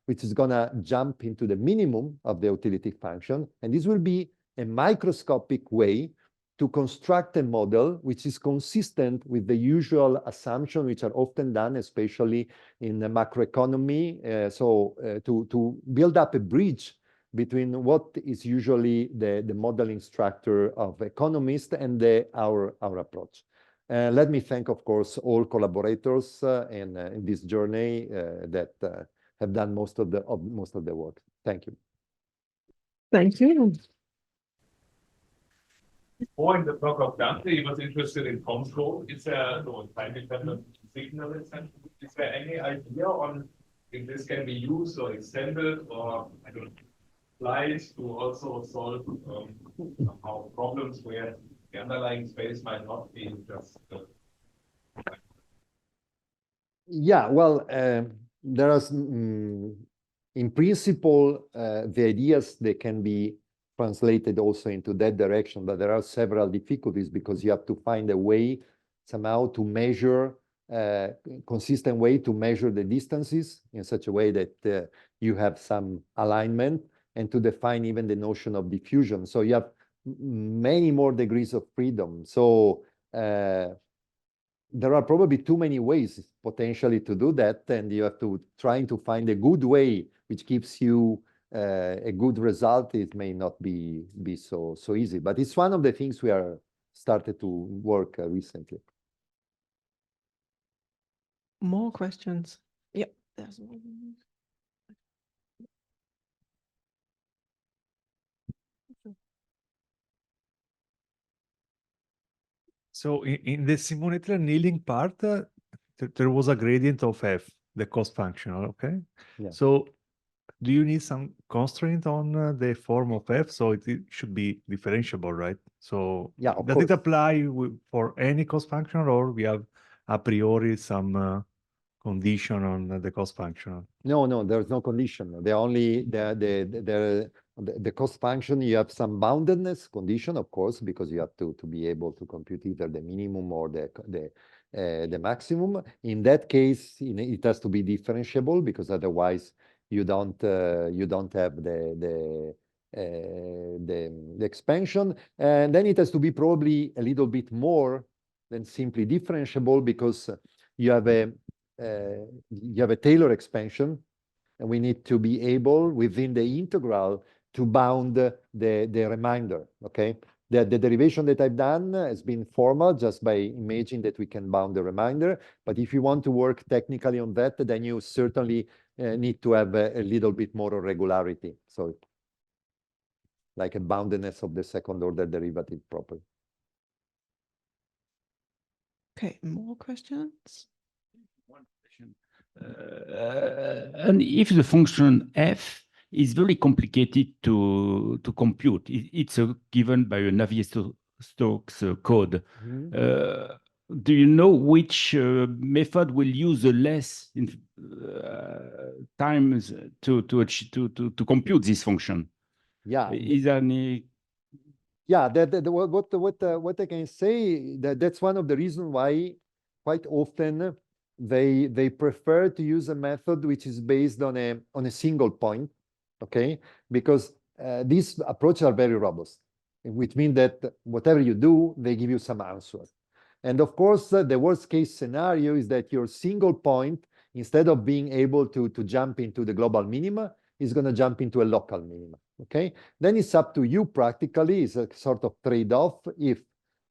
which is going to jump into the minimum of the utility function. And this will be a microscopic way to construct a model which is consistent with the usual assumptions, which are often done, especially in the macroeconomy. To build up a bridge between what is usually the modeling structure of economists and our approach. Let me thank, of course, all collaborators in this journey that have done most of the work. Thank you. Thank you. Before in the talk of Dante, he was interested in control. Is there time-dependent signal essentially? Is there any idea on if this can be used or extended or applied to also solve somehow problems where the underlying space might not be just. Yeah, well, there are, in principle, the ideas that can be translated also into that direction, but there are several difficulties because you have to find a way somehow to measure, consistent way to measure the distances in such a way that you have some alignment and to define even the notion of diffusion. So you have many more degrees of freedom. So there are probably too many ways potentially to do that, and you have to try to find a good way which gives you a good result. It may not be so easy, but it's one of the things we are started to work recently. More questions? Yep, there's one. So in the simulated annealing part, there was a gradient of f, the cost function, okay? Yeah. So do you need some constraint on the form of f? So it should be differentiable, right? So yeah, of does course. it apply for any cost function, or we have a priori some condition on the cost function? No, there's no condition. The cost function, you have some boundedness condition, of course, because you have to be able to compute either the minimum or the maximum. In that case, it has to be differentiable because otherwise you don't have the expansion. And then it has to be probably a little bit more than simply differentiable because you have a Taylor expansion, and we need to be able within the integral to bound the remainder. Okay, the derivation that I've done has been formal just by imagining that we can bound the remainder. But if you want to work technically on that, then you certainly need to have a little bit more regularity. So like a boundedness of the second order derivative property. Okay, more questions? One question. And if the function f is very complicated to compute, it's given by a Navier-Stokes code. do you know which method will use the less times to compute this function? Yeah. Is there any? Yeah, what I can say that's one of the reasons why quite often they prefer to use a method which is based on a single point, okay? Because these approaches are very robust, which means that whatever you do, they give you some answer. And of course, the worst case scenario is that your single point, instead of being able to jump into the global minima, is going to jump into a local minima, okay? Then it's up to you practically, it's a sort of trade-off. If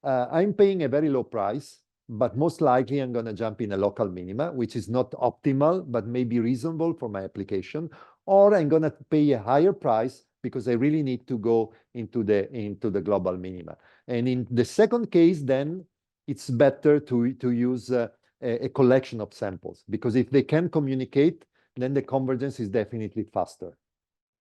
I'm paying a very low price, but most likely I'm going to jump in a local minima, which is not optimal, but maybe reasonable for my application, or I'm going to pay a higher price because I really need to go into the global minima. And in the second case, then it's better to use a collection of samples, because if they can communicate, then the convergence is definitely faster.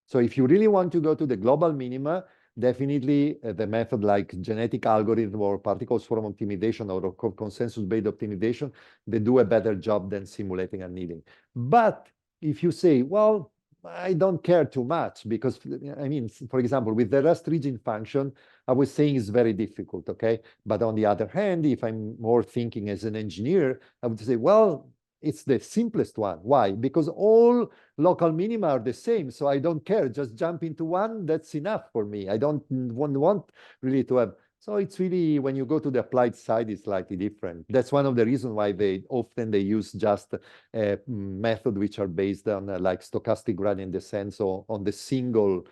So if you really want to go to the global minima, definitely the method like genetic algorithm or particle swarm optimization or consensus-based optimization, they do a better job than simulating annealing. But if you say, well, I don't care too much, because I mean, for example, with the Rust region function, I was saying it's very difficult, okay? But on the other hand, if I'm more thinking as an engineer, I would say, well, it's the simplest one. Why? Because all local minima are the same, so I don't care. Just jump into one, that's enough for me. I don't want really to have. So it's really, when you go to the applied side, it's slightly different. That's one of the reasons why they often use just a method which are based on like stochastic gradient descent, so on the single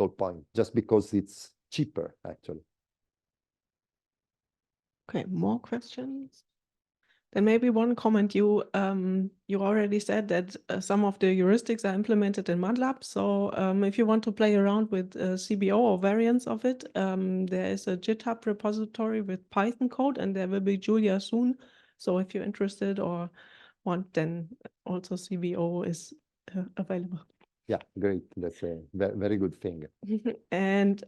point, just because it's cheaper actually. Okay, more questions? Then maybe one comment. You already said that some of the heuristics are implemented in MATLAB. So if you want to play around with CBO or variants of it, there is a GitHub repository with Python code, and there will be Julia soon. So if you're interested or want, then also CBO is available. Yeah, great. That's a very good thing. And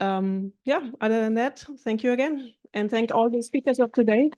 yeah, other than that, thank you again. And thank all the speakers of today.